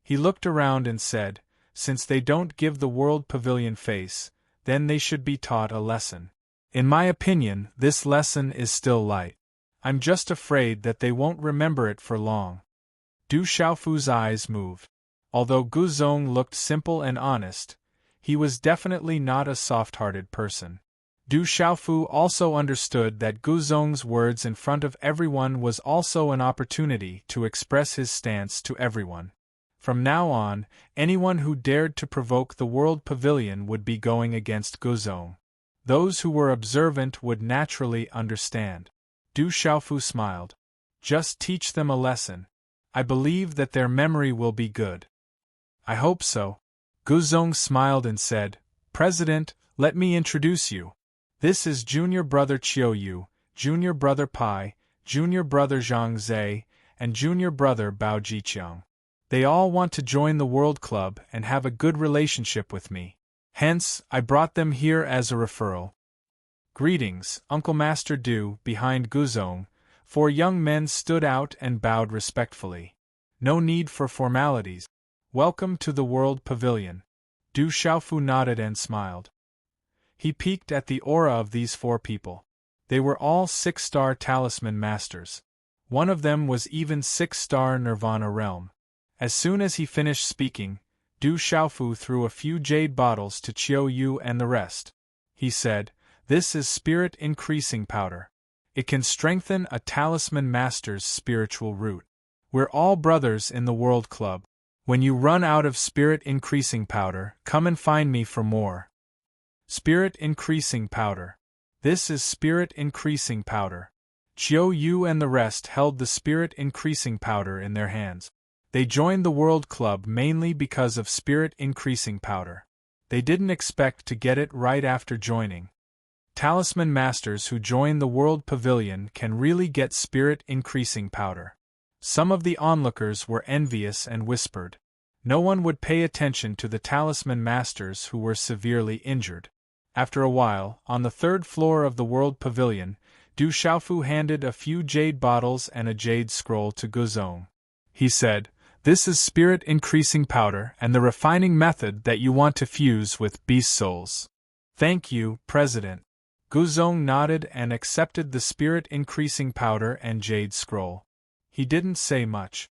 He looked around and said, "Since they don't give the World Pavilion face, then they should be taught a lesson. In my opinion, this lesson is still light. I'm just afraid that they won't remember it for long." Du Xiaofu's eyes moved. Although Gu Zong looked simple and honest, he was definitely not a soft-hearted person. Du Xiaofu also understood that Gu Zong's words in front of everyone was also an opportunity to express his stance to everyone. From now on, anyone who dared to provoke the World Pavilion would be going against Gu Zong. Those who were observant would naturally understand. Du Xiaofu smiled. "Just teach them a lesson. I believe that their memory will be good." "I hope so." Gu Zong smiled and said, "President, let me introduce you. This is junior brother Chiu Yu, junior brother Pai, junior brother Zhang Zhe, and junior brother Bao Jiqiang. They all want to join the World Club and have a good relationship with me. Hence, I brought them here as a referral." "Greetings, Uncle Master Du." Behind Gu Zong, 4 young men stood out and bowed respectfully. "No need for formalities. Welcome to the World Pavilion." Du Xiaofu nodded and smiled. He peeked at the aura of these 4 people. They were all 6-star talisman masters. One of them was even 6-star Nirvana realm. As soon as he finished speaking, Du Xiaofu threw a few jade bottles to Chiu Yu and the rest. He said, "This is spirit increasing powder. It can strengthen a talisman master's spiritual root. We're all brothers in the World Club. When you run out of spirit increasing powder, come and find me for more." Spirit increasing powder. This is spirit increasing powder. Chiu Yu and the rest held the spirit-increasing powder in their hands. They joined the World Club mainly because of spirit-increasing powder. They didn't expect to get it right after joining. Talisman masters who join the World Pavilion can really get spirit-increasing powder. Some of the onlookers were envious and whispered. No one would pay attention to the talisman masters who were severely injured. After a while, on the third floor of the World Pavilion, Du Xiaofu handed a few jade bottles and a jade scroll to Guzong. He said, "This is spirit-increasing powder and the refining method that you want to fuse with beast souls." "Thank you, President." Guzong nodded and accepted the spirit-increasing powder and jade scroll. He didn't say much.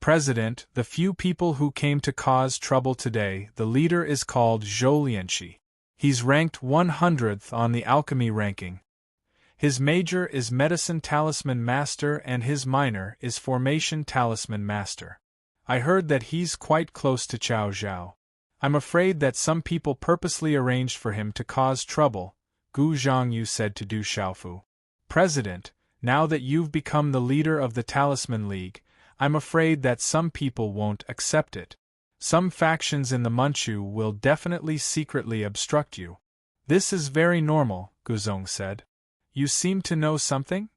"President, the few people who came to cause trouble today, the leader is called Zhou Lianqi. He's ranked 100th on the alchemy ranking. His major is Medicine Talisman Master and his minor is Formation Talisman Master. I heard that he's quite close to Cao Zhao. I'm afraid that some people purposely arranged for him to cause trouble," Gu Zhongyu said to Du Xiaofu. "President, now that you've become the leader of the Talisman League, I'm afraid that some people won't accept it. Some factions in the Manchu will definitely secretly obstruct you." "This is very normal," Guzong said. "You seem to know something?"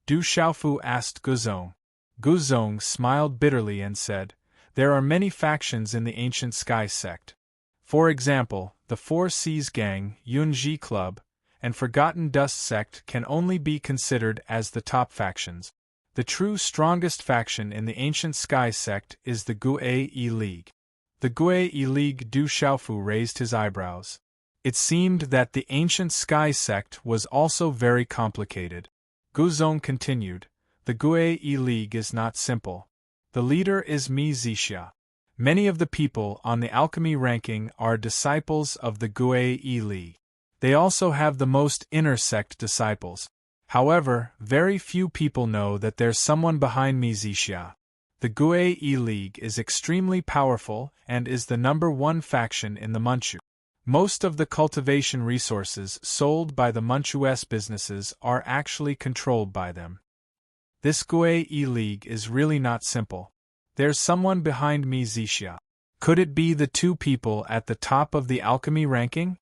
Du Xiaofu asked Guzong. Guzong smiled bitterly and said, "There are many factions in the Ancient Sky sect. For example, the Four Seas Gang, Yunji Club, and Forgotten Dust sect can only be considered as the top factions. The true strongest faction in the Ancient Sky sect is the Guei League." The Guei League. Du Xiaofu raised his eyebrows. It seemed that the Ancient Sky sect was also very complicated. Guzong continued, "The Guei League is not simple. The leader is Mi Zixia. Many of the people on the alchemy ranking are disciples of the Guei League. They also have the most inner sect disciples. However, very few people know that there's someone behind Mi Zixia. The Guei League is extremely powerful and is the #1 faction in the Manchu. Most of the cultivation resources sold by the Manchuese businesses are actually controlled by them. This Guei League is really not simple. There's someone behind Mi Zixia. Could it be the two people at the top of the alchemy ranking?"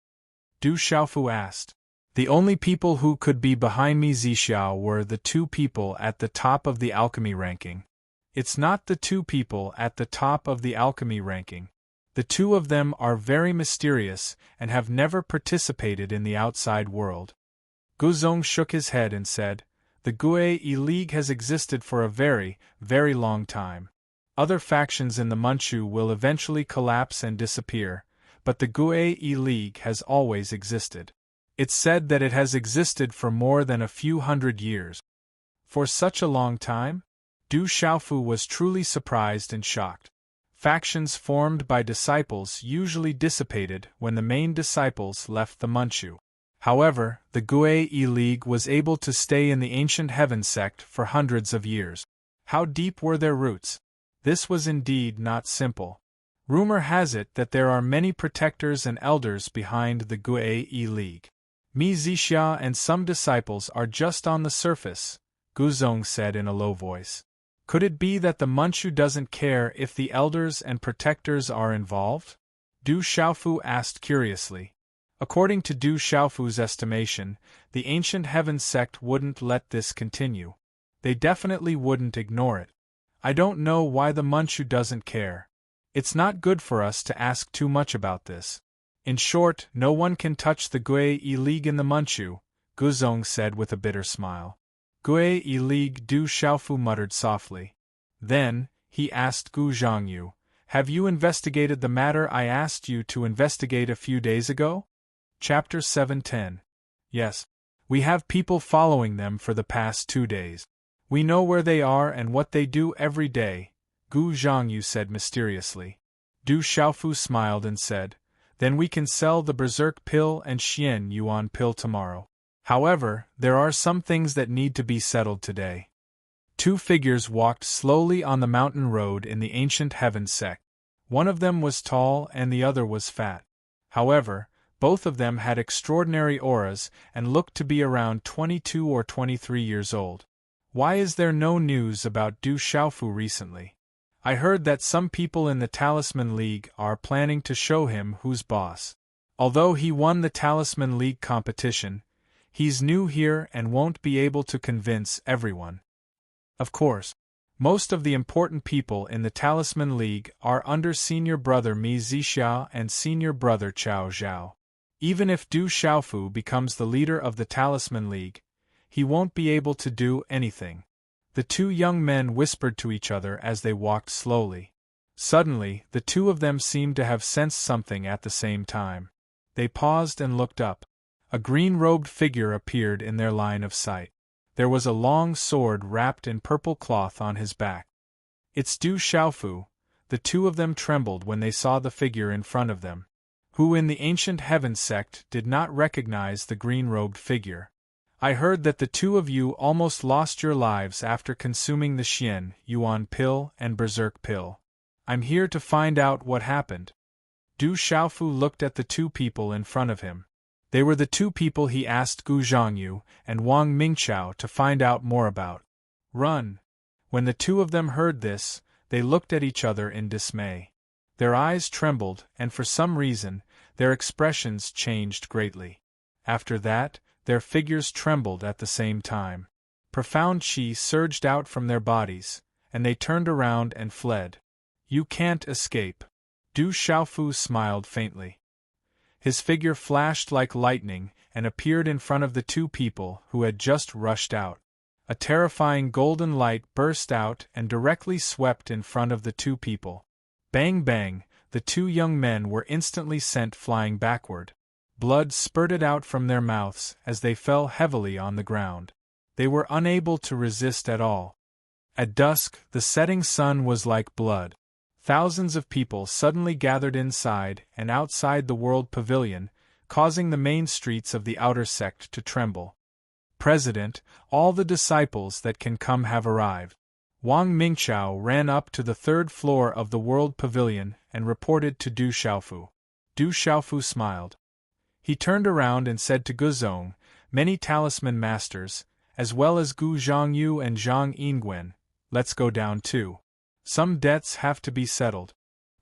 Du Xiaofu asked. "The only people who could be behind Mi Zixia were the two people at the top of the alchemy ranking. It's not the two people at the top of the alchemy ranking. The two of them are very mysterious and have never participated in the outside world." Guzong shook his head and said, "The Guei League has existed for a very, very long time. Other factions in the Manchu will eventually collapse and disappear, but the Guei League has always existed. It's said that it has existed for more than a few hundred years." "For such a long time?" Du Xiaofu was truly surprised and shocked. Factions formed by disciples usually dissipated when the main disciples left the Manchu. However, the Guei League was able to stay in the Ancient Heaven sect for hundreds of years. How deep were their roots? This was indeed not simple. Rumor has it that there are many protectors and elders behind the Guei League. Mi Zixia and some disciples are just on the surface, Guzong said in a low voice. Could it be that the Manchu doesn't care if the elders and protectors are involved? Du Xiaofu asked curiously. According to Du Xiaofu's estimation, the Ancient Heaven sect wouldn't let this continue. They definitely wouldn't ignore it. I don't know why the Manchu doesn't care. It's not good for us to ask too much about this. In short, no one can touch the Guei League in the Manchu, Guzong said with a bitter smile. Guei League, Du Xiaofu muttered softly. Then, he asked Gu Zhongyu, have you investigated the matter I asked you to investigate a few days ago? Chapter 710. Yes. We have people following them for the past 2 days. We know where they are and what they do every day, Gu Zhongyu said mysteriously. Du Xiaofu smiled and said, then we can sell the Berserk pill and Xian Yuan pill tomorrow. However, there are some things that need to be settled today. 2 figures walked slowly on the mountain road in the Ancient Heaven sect. One of them was tall and the other was fat. However, both of them had extraordinary auras and looked to be around 22 or 23 years old. Why is there no news about Du Xiaofu recently? I heard that some people in the Talisman League are planning to show him who's boss. Although he won the Talisman League competition, he's new here and won't be able to convince everyone. Of course, most of the important people in the Talisman League are under senior brother Mi Zixia and senior brother Chao Zhao. Even if Du Xiaofu becomes the leader of the Talisman League, he won't be able to do anything. The two young men whispered to each other as they walked slowly. Suddenly, the two of them seemed to have sensed something at the same time. They paused and looked up. A green-robed figure appeared in their line of sight. There was a long sword wrapped in purple cloth on his back. It's Du Xiaofu. The two of them trembled when they saw the figure in front of them, who in the ancient heaven sect did not recognize the green-robed figure. I heard that the two of you almost lost your lives after consuming the Xian Yuan pill and Berserk pill. I'm here to find out what happened. Du Xiaofu looked at the two people in front of him. They were the two people he asked Gu Zhongyu and Wang Mingqiao to find out more about. Run! When the two of them heard this, they looked at each other in dismay. Their eyes trembled, and for some reason, their expressions changed greatly. After that, their figures trembled at the same time. Profound qi surged out from their bodies, and they turned around and fled. You can't escape. Du Xiaofu smiled faintly. His figure flashed like lightning and appeared in front of the two people who had just rushed out. A terrifying golden light burst out and directly swept in front of the two people. Bang bang, the two young men were instantly sent flying backward. Blood spurted out from their mouths as they fell heavily on the ground. They were unable to resist at all. At dusk, the setting sun was like blood. Thousands of people suddenly gathered inside and outside the World Pavilion, causing the main streets of the outer sect to tremble. President, all the disciples that can come have arrived. Wang Mingqiao ran up to the third floor of the World Pavilion and reported to Du Xiaofu. Du Xiaofu smiled. He turned around and said to Guzong, many talisman masters, as well as Gu Zhongyu and Zhang Yingwen, let's go down too. Some debts have to be settled.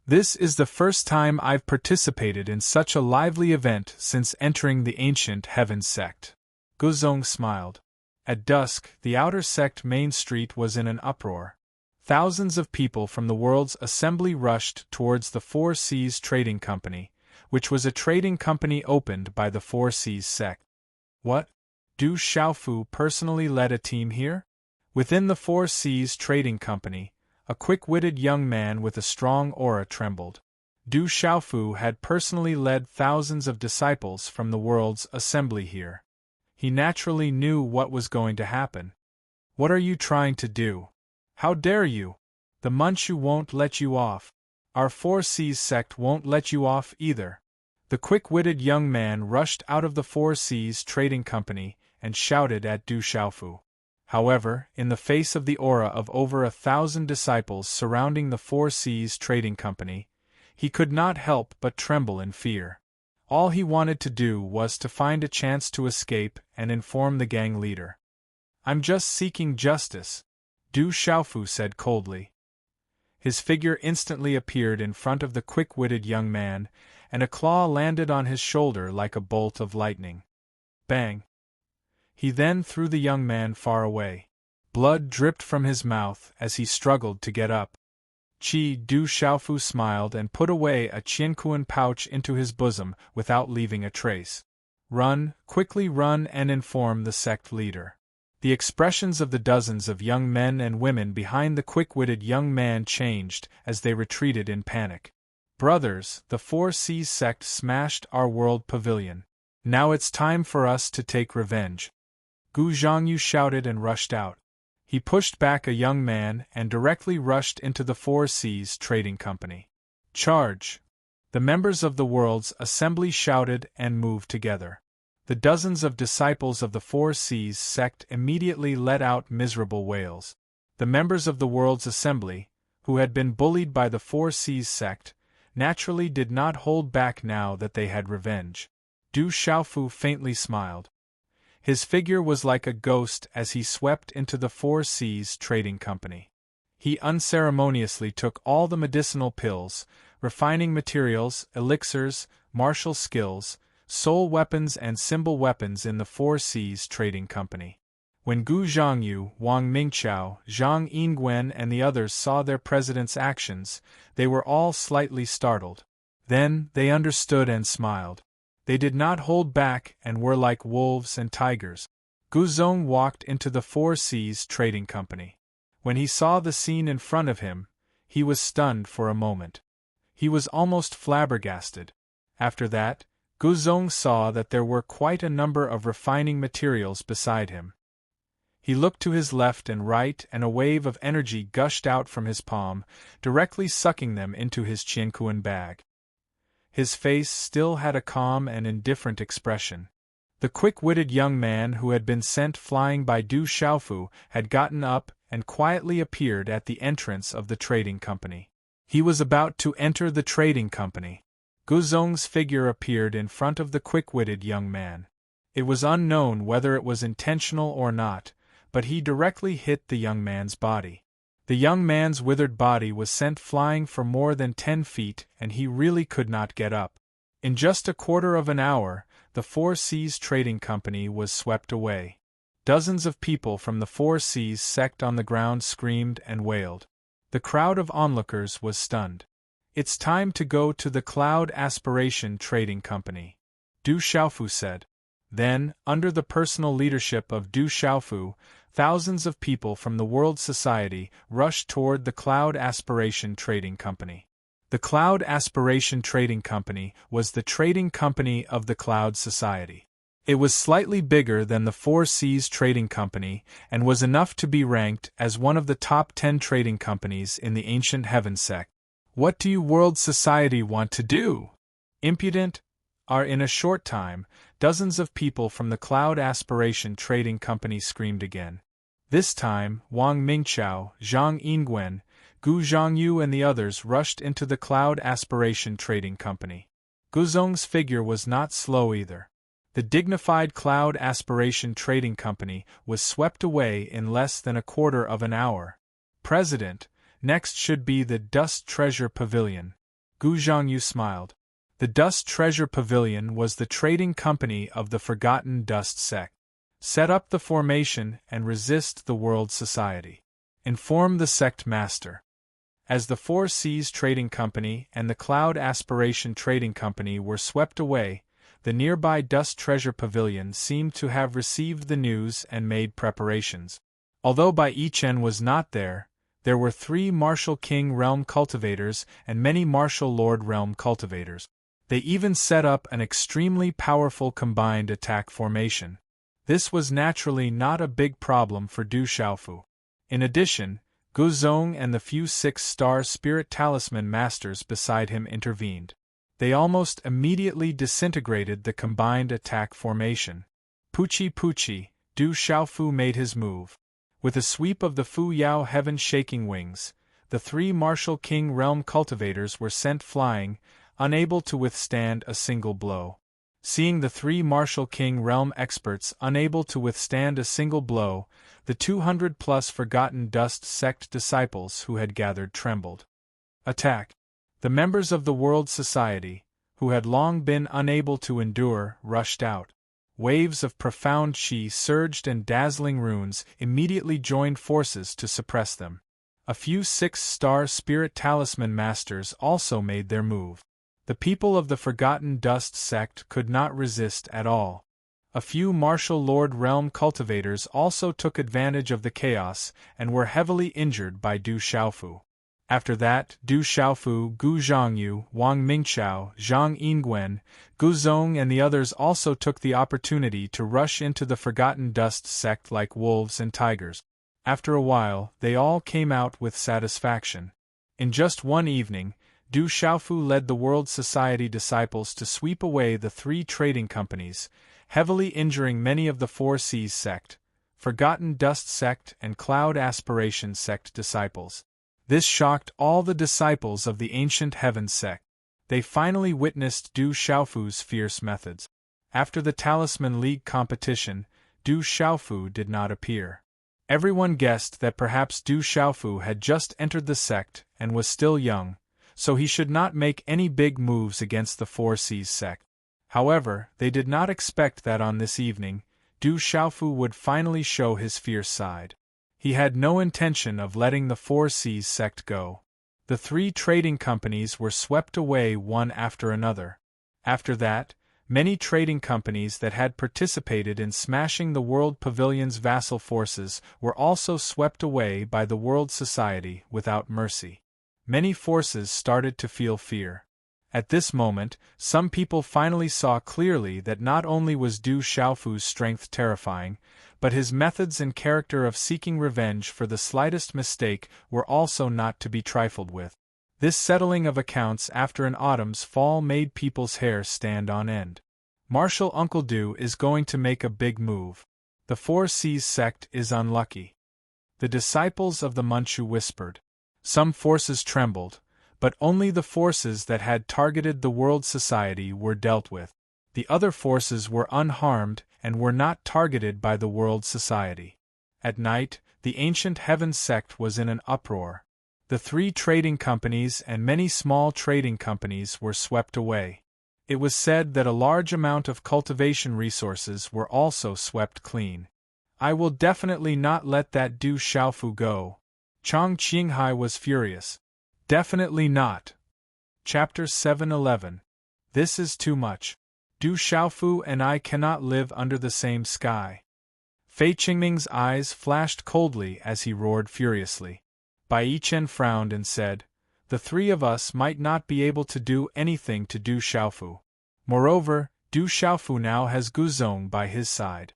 This is the first time I've participated in such a lively event since entering the ancient heaven sect. Guzong smiled. At dusk, the outer sect main street was in an uproar. Thousands of people from the world's assembly rushed towards the Four Seas Trading Company, which was a trading company opened by the Four Seas sect. What? Du Xiaofu personally led a team here? Within the Four Seas Trading Company, a quick-witted young man with a strong aura trembled. Du Xiaofu had personally led thousands of disciples from the world's assembly here. He naturally knew what was going to happen. What are you trying to do? How dare you? The Manchu won't let you off. Our Four Seas sect won't let you off either. The quick-witted young man rushed out of the Four Seas Trading Company and shouted at Du Xiaofu. However, in the face of the aura of over 1,000 disciples surrounding the Four Seas Trading Company, he could not help but tremble in fear. All he wanted to do was to find a chance to escape and inform the gang leader. I'm just seeking justice, Du Xiaofu said coldly. His figure instantly appeared in front of the quick-witted young man, and a claw landed on his shoulder like a bolt of lightning. Bang! He then threw the young man far away. Blood dripped from his mouth as he struggled to get up. Du Xiaofu smiled and put away a qiankuan pouch into his bosom without leaving a trace. Run, quickly run and inform the sect leader. The expressions of the dozens of young men and women behind the quick-witted young man changed as they retreated in panic. Brothers, the Four Seas sect smashed our world pavilion. Now it's time for us to take revenge. Gu Zhongyu shouted and rushed out. He pushed back a young man and directly rushed into the Four Seas Trading Company. Charge! The members of the world's assembly shouted and moved together. The dozens of disciples of the Four Seas sect immediately let out miserable wails. The members of the world's assembly, who had been bullied by the Four Seas sect, naturally did not hold back now that they had revenge. Du Xiaofu faintly smiled. His figure was like a ghost as he swept into the Four Seas Trading Company. He unceremoniously took all the medicinal pills, refining materials, elixirs, martial skills, soul weapons and symbol weapons in the Four Seas Trading Company. When Gu Zhongyu, Wang Mingqiao, Zhang Yingwen and the others saw their president's actions, they were all slightly startled. Then, they understood and smiled. They did not hold back and were like wolves and tigers. Gu Zong walked into the Four Seas Trading Company. When he saw the scene in front of him, he was stunned for a moment. He was almost flabbergasted. After that, Gu Zong saw that there were quite a number of refining materials beside him. He looked to his left and right and a wave of energy gushed out from his palm, directly sucking them into his Qianquan bag. His face still had a calm and indifferent expression. The quick-witted young man who had been sent flying by Du Xiaofu had gotten up and quietly appeared at the entrance of the trading company. He was about to enter the trading company. Gu Zong's figure appeared in front of the quick-witted young man. It was unknown whether it was intentional or not, but he directly hit the young man's body. The young man's withered body was sent flying for more than 10 feet and he really could not get up. In just a quarter of an hour, the Four Seas Trading Company was swept away. Dozens of people from the Four Seas sect on the ground screamed and wailed. The crowd of onlookers was stunned. "It's time to go to the Cloud Aspiration Trading Company," Du Xiaofu said. Then, under the personal leadership of Du Xiaofu, thousands of people from the World Society rushed toward the Cloud Aspiration Trading Company. The Cloud Aspiration Trading Company was the trading company of the Cloud Society. It was slightly bigger than the Four Seas Trading Company and was enough to be ranked as one of the top 10 trading companies in the Ancient Heaven sect. "What do you World Society want to do? Impudent?" In a short time, dozens of people from the Cloud Aspiration Trading Company screamed again. This time, Wang Mingqiao, Zhang Yingwen, Gu Zhongyu and the others rushed into the Cloud Aspiration Trading Company. Gu Zong's figure was not slow either. The dignified Cloud Aspiration Trading Company was swept away in less than a quarter of an hour. "President, next should be the Dust Treasure Pavilion." Gu Zhongyu smiled. The Dust Treasure Pavilion was the trading company of the Forgotten Dust sect. Set up the formation and resist the World Society. Inform the sect master. As the Four Seas Trading Company and the Cloud Aspiration Trading Company were swept away, the nearby Dust Treasure Pavilion seemed to have received the news and made preparations. Although Bai Yichen was not there were 3 Martial King Realm cultivators and many Martial Lord Realm cultivators. They even set up an extremely powerful combined attack formation. This was naturally not a big problem for Du Xiaofu. In addition, Gu Zong and the few 6-star Spirit Talisman Masters beside him intervened. They almost immediately disintegrated the combined attack formation. Puchi, Du Xiaofu made his move. With a sweep of the Fu Yao heaven-shaking wings, the 3 Martial King Realm cultivators were sent flying, unable to withstand a single blow. Seeing the 3 Martial King Realm experts unable to withstand a single blow, the 200-plus Forgotten Dust sect disciples who had gathered trembled. Attack! The members of the World Society, who had long been unable to endure, rushed out. Waves of profound qi surged and dazzling runes immediately joined forces to suppress them. A few 6-star Spirit Talisman Masters also made their move. The people of the Forgotten Dust sect could not resist at all. A few Martial Lord Realm cultivators also took advantage of the chaos and were heavily injured by Du Xiaofu. After that, Du Xiaofu, Gu Zhongyu, Wang Mingqiao, Zhang Yingwen, Gu Zong and the others also took the opportunity to rush into the Forgotten Dust sect like wolves and tigers. After a while, they all came out with satisfaction. In just one evening, Du Xiaofu led the World Society disciples to sweep away the 3 trading companies, heavily injuring many of the Four Seas sect, Forgotten Dust sect and Cloud Aspiration sect disciples. This shocked all the disciples of the Ancient Heaven sect. They finally witnessed Du Xiaofu's fierce methods. After the Talisman League competition, Du Xiaofu did not appear. Everyone guessed that perhaps Du Xiaofu had just entered the sect and was still young, so he should not make any big moves against the Four Seas sect. However, they did not expect that on this evening, Du Xiaofu would finally show his fierce side. He had no intention of letting the Four Seas sect go. The 3 trading companies were swept away one after another. After that, many trading companies that had participated in smashing the World Pavilion's vassal forces were also swept away by the World Society without mercy. Many forces started to feel fear. At this moment, some people finally saw clearly that not only was Du Xiaofu's strength terrifying, but his methods and character of seeking revenge for the slightest mistake were also not to be trifled with. This settling of accounts after an autumn's fall made people's hair stand on end. Marshal Uncle Du is going to make a big move. The Four Seas sect is unlucky. The disciples of the Manchu whispered. Some forces trembled, but only the forces that had targeted the World Society were dealt with. The other forces were unharmed and were not targeted by the World Society. At night, the Ancient Heaven sect was in an uproar. The 3 trading companies and many small trading companies were swept away. It was said that a large amount of cultivation resources were also swept clean. I will definitely not let that Du Xiaofu go. Chang Qinghai was furious. Definitely not. Chapter 711. This is too much. Du Xiaofu and I cannot live under the same sky. Fei Qingming's eyes flashed coldly as he roared furiously. Bai Yichen frowned and said, "The 3 of us might not be able to do anything to Du Xiaofu. Moreover, Du Xiaofu now has Guzong by his side.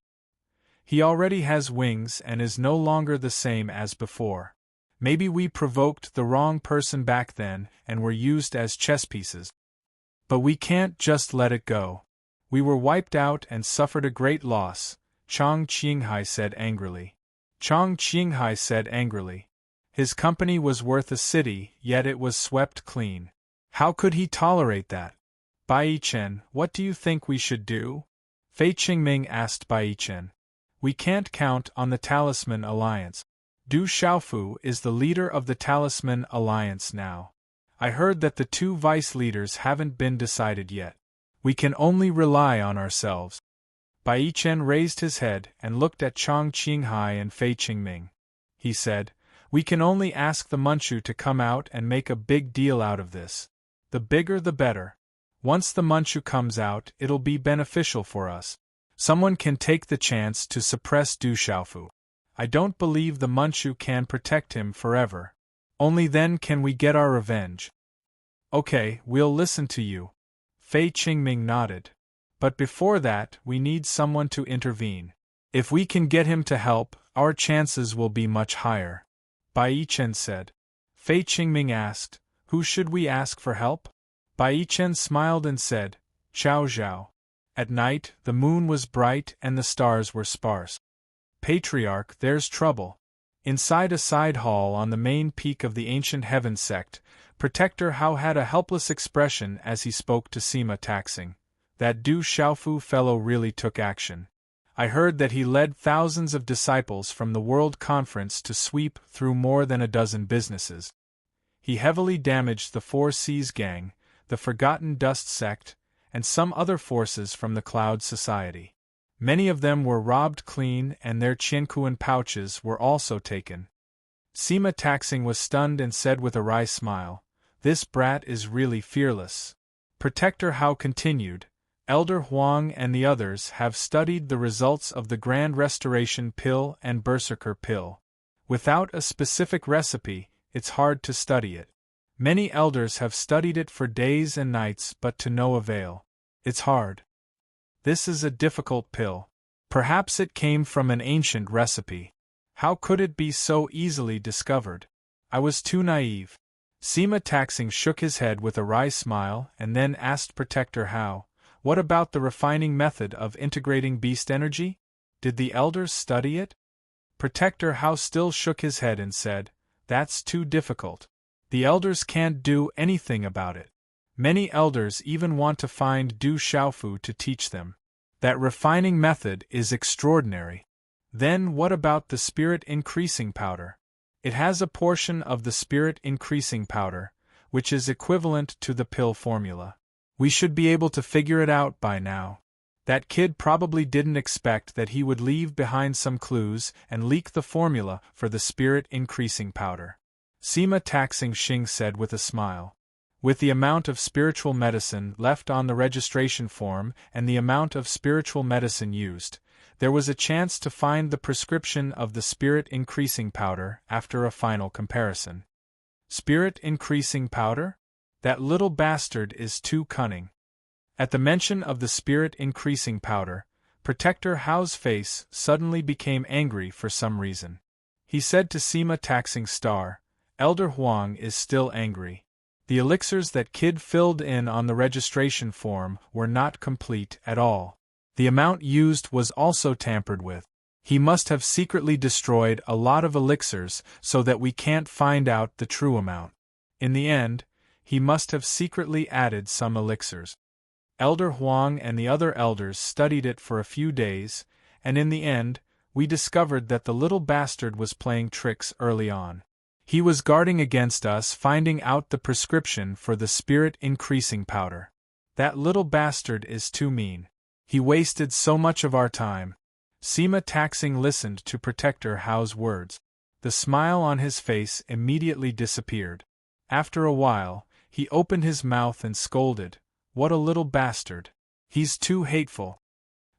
He already has wings and is no longer the same as before. Maybe we provoked the wrong person back then and were used as chess pieces. But we can't just let it go. We were wiped out and suffered a great loss," Chang Qinghai said angrily. Chang Qinghai said angrily. His company was worth a city, yet it was swept clean. How could he tolerate that? Bai Yichen, what do you think we should do? Fei Qingming asked Bai Yichen. We can't count on the Talisman Alliance. Du Xiaofu is the leader of the Talisman Alliance now. I heard that the 2 vice leaders haven't been decided yet. We can only rely on ourselves. Bai Yichen raised his head and looked at Chang Qinghai and Fei Qingming. He said, "We can only ask the Manchu to come out and make a big deal out of this. The bigger the better. Once the Manchu comes out, it'll be beneficial for us. Someone can take the chance to suppress Du Xiaofu. I don't believe the Manchu can protect him forever. Only then can we get our revenge." "Okay, we'll listen to you." Fei Qingming nodded. "But before that, we need someone to intervene. If we can get him to help, our chances will be much higher," Bai Yichen said. Fei Qingming asked, "Who should we ask for help?" Bai Yichen smiled and said, "Xiao Zhao." At night, the moon was bright and the stars were sparse. "Patriarch, there's trouble." Inside a side hall on the main peak of the Ancient Heaven sect, Protector Hao had a helpless expression as he spoke to Sima Taxing. That Du Xiaofu fellow really took action. I heard that he led thousands of disciples from the World Conference to sweep through more than a dozen businesses. He heavily damaged the Four Seas Gang, the Forgotten Dust sect, and some other forces from the Cloud Society. Many of them were robbed clean and their Qiankuan pouches were also taken. Sima Taxing was stunned and said with a wry smile, "This brat is really fearless." Protector Hao continued, "Elder Huang and the others have studied the results of the Grand Restoration Pill and Berserker Pill. Without a specific recipe, it's hard to study it. Many elders have studied it for days and nights but to no avail. It's hard. This is a difficult pill. Perhaps it came from an ancient recipe. How could it be so easily discovered? I was too naive." Sima Taxing shook his head with a wry smile and then asked Protector Hao, "What about the refining method of integrating beast energy? Did the elders study it?" Protector Hao still shook his head and said, "That's too difficult. The elders can't do anything about it. Many elders even want to find Du Xiaofu to teach them. That refining method is extraordinary. Then what about the spirit-increasing powder? It has a portion of the spirit-increasing powder, which is equivalent to the pill formula. We should be able to figure it out by now. That kid probably didn't expect that he would leave behind some clues and leak the formula for the spirit-increasing powder. Sima Taxing Xing said with a smile. With the amount of spiritual medicine left on the registration form and the amount of spiritual medicine used, there was a chance to find the prescription of the spirit-increasing powder after a final comparison. Spirit-increasing powder? That little bastard is too cunning. At the mention of the spirit-increasing powder, Protector Hao's face suddenly became angry for some reason. He said to Sima Taxing Star, "Elder Huang is still angry. The elixirs that kid filled in on the registration form were not complete at all. The amount used was also tampered with. He must have secretly destroyed a lot of elixirs so that we can't find out the true amount. In the end, he must have secretly added some elixirs." Elder Huang and the other elders studied it for a few days, and in the end, we discovered that the little bastard was playing tricks early on. He was guarding against us finding out the prescription for the spirit-increasing powder. That little bastard is too mean. He wasted so much of our time. Sima Taxing listened to Protector Hao's words. The smile on his face immediately disappeared. After a while, he opened his mouth and scolded, "What a little bastard. He's too hateful."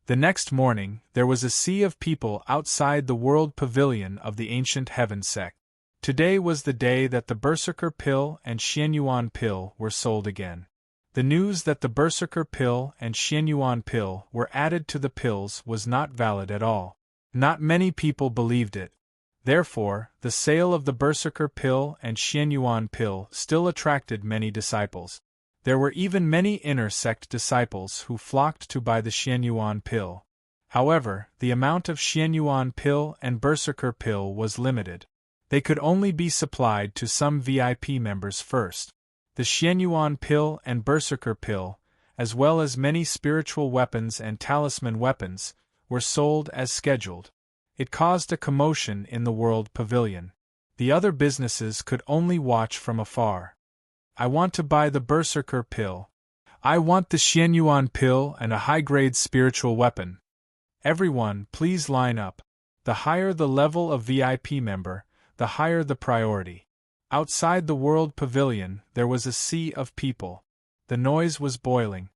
The next morning, there was a sea of people outside the World Pavilion of the Ancient Heaven sect. Today was the day that the Berserker Pill and Xianyuan Pill were sold again. The news that the Berserker Pill and Xianyuan Pill were added to the pills was not valid at all. Not many people believed it. Therefore, the sale of the Berserker Pill and Xianyuan Pill still attracted many disciples. There were even many inner sect disciples who flocked to buy the Xianyuan Pill. However, the amount of Xianyuan Pill and Berserker Pill was limited. They could only be supplied to some VIP members first. The Xianyuan Pill and Berserker Pill, as well as many spiritual weapons and talisman weapons, were sold as scheduled. It caused a commotion in the World Pavilion. The other businesses could only watch from afar. "I want to buy the Berserker Pill. I want the Xianyuan Pill and a high-grade spiritual weapon. Everyone, please line up. The higher the level of VIP member, the higher the priority." Outside the World Pavilion, there was a sea of people. The noise was boiling.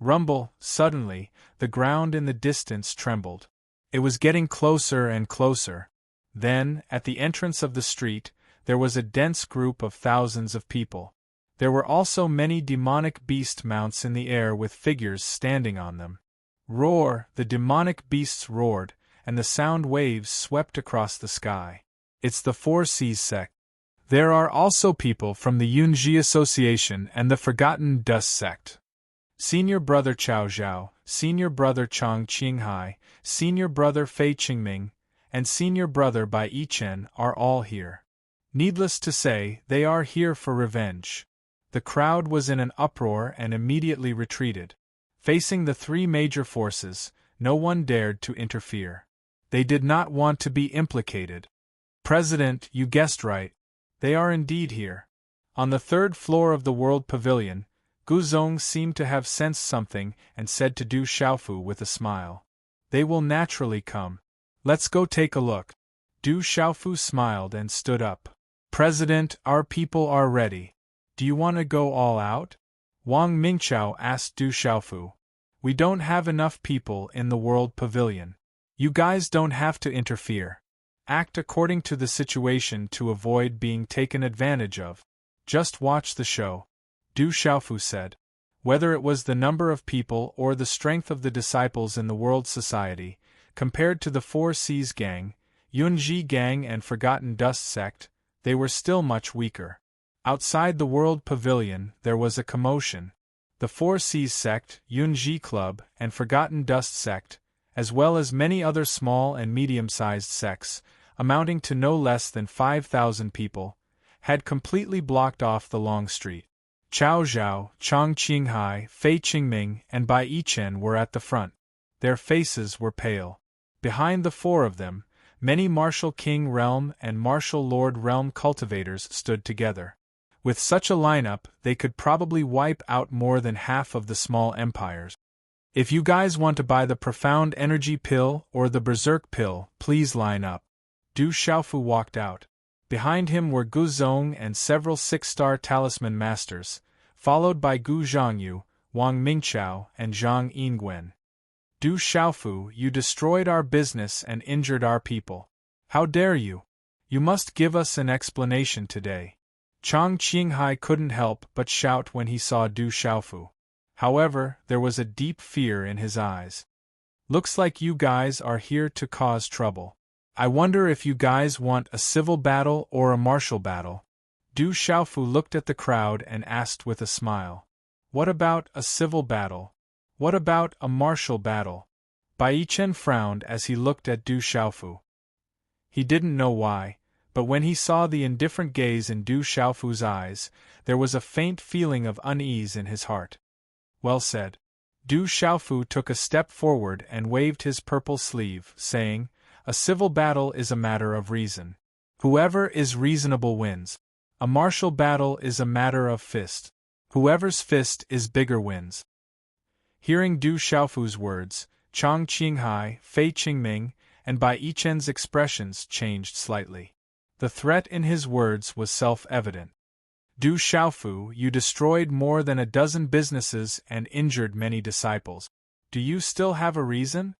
Rumble, suddenly, the ground in the distance trembled. It was getting closer and closer. Then, at the entrance of the street, there was a dense group of thousands of people. There were also many demonic beast mounts in the air with figures standing on them. Roar! The demonic beasts roared, and the sound waves swept across the sky. It's the Four Seas sect. There are also people from the Yunji Association and the Forgotten Dust sect. Senior Brother Chao Zhao, Senior Brother Chang Qinghai, Senior Brother Fei Qingming, and Senior Brother Bai Yichen are all here. Needless to say, they are here for revenge. The crowd was in an uproar and immediately retreated. Facing the three major forces, no one dared to interfere. They did not want to be implicated. "President, you guessed right. They are indeed here." On the third floor of the World Pavilion, Guzong seemed to have sensed something and said to Du Xiaofu with a smile, "They will naturally come. Let's go take a look." Du Xiaofu smiled and stood up. "President, our people are ready. Do you want to go all out?" Wang Mingqiao asked Du Xiaofu. "We don't have enough people in the World Pavilion. You guys don't have to interfere. Act according to the situation to avoid being taken advantage of. Just watch the show," Du Xiaofu said. Whether it was the number of people or the strength of the disciples in the World Society, compared to the Four Seas Gang, Yunji Gang and Forgotten Dust sect, they were still much weaker. Outside the World Pavilion, there was a commotion. The Four Seas sect, Yunji Club, and Forgotten Dust sect, as well as many other small and medium-sized sects, amounting to no less than 5,000 people, had completely blocked off the long street. Chao Zhao, Chang Qinghai, Fei Qingming, and Bai Yichen were at the front. Their faces were pale. Behind the four of them, many Martial King Realm and Martial Lord Realm cultivators stood together. With such a lineup, they could probably wipe out more than half of the small empires. If you guys want to buy the Profound Energy Pill or the Berserk Pill, please line up. Du Xiaofu walked out. Behind him were Gu Zong and several 6-star talisman masters, followed by Gu Zhongyu, Wang Mingqiao, and Zhang Yingwen. Du Xiaofu, you destroyed our business and injured our people. How dare you? You must give us an explanation today. Chang Qinghai couldn't help but shout when he saw Du Xiaofu. However, there was a deep fear in his eyes. Looks like you guys are here to cause trouble. I wonder if you guys want a civil battle or a martial battle. Du Xiaofu looked at the crowd and asked with a smile. What about a civil battle? What about a martial battle? Bai Chen frowned as he looked at Du Xiaofu. He didn't know why, but when he saw the indifferent gaze in Du Xiaofu's eyes, there was a faint feeling of unease in his heart. Well said. Du Xiaofu took a step forward and waved his purple sleeve, saying, a civil battle is a matter of reason. Whoever is reasonable wins. A martial battle is a matter of fist. Whoever's fist is bigger wins. Hearing Du Xiaofu's words, Chang Qinghai, Fei Qingming, and Bai Yichen's expressions changed slightly. The threat in his words was self-evident. Du Xiaofu, you destroyed more than a dozen businesses and injured many disciples. Do you still have a reason?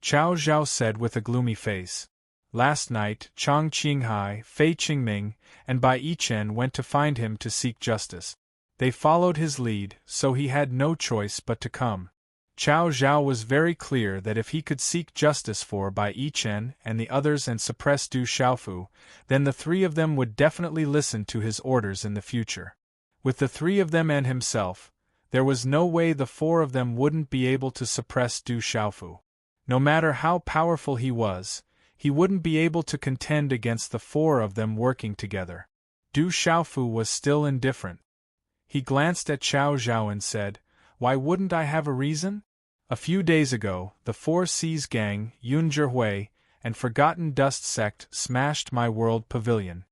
Chao Zhao said with a gloomy face. Last night, Chang Qinghai, Fei Qingming, and Bai Yichen went to find him to seek justice. They followed his lead, so he had no choice but to come. Chao Zhao was very clear that if he could seek justice for Bai Yichen and the others and suppress Du Xiaofu, then the three of them would definitely listen to his orders in the future. With the three of them and himself, there was no way the four of them wouldn't be able to suppress Du Xiaofu. No matter how powerful he was, he wouldn't be able to contend against the four of them working together. Du Xiaofu was still indifferent. He glanced at Chao Zhao and said, why wouldn't I have a reason? A few days ago, the 4 C's gang, Yun Zhihui, and Forgotten Dust sect smashed my world pavilion.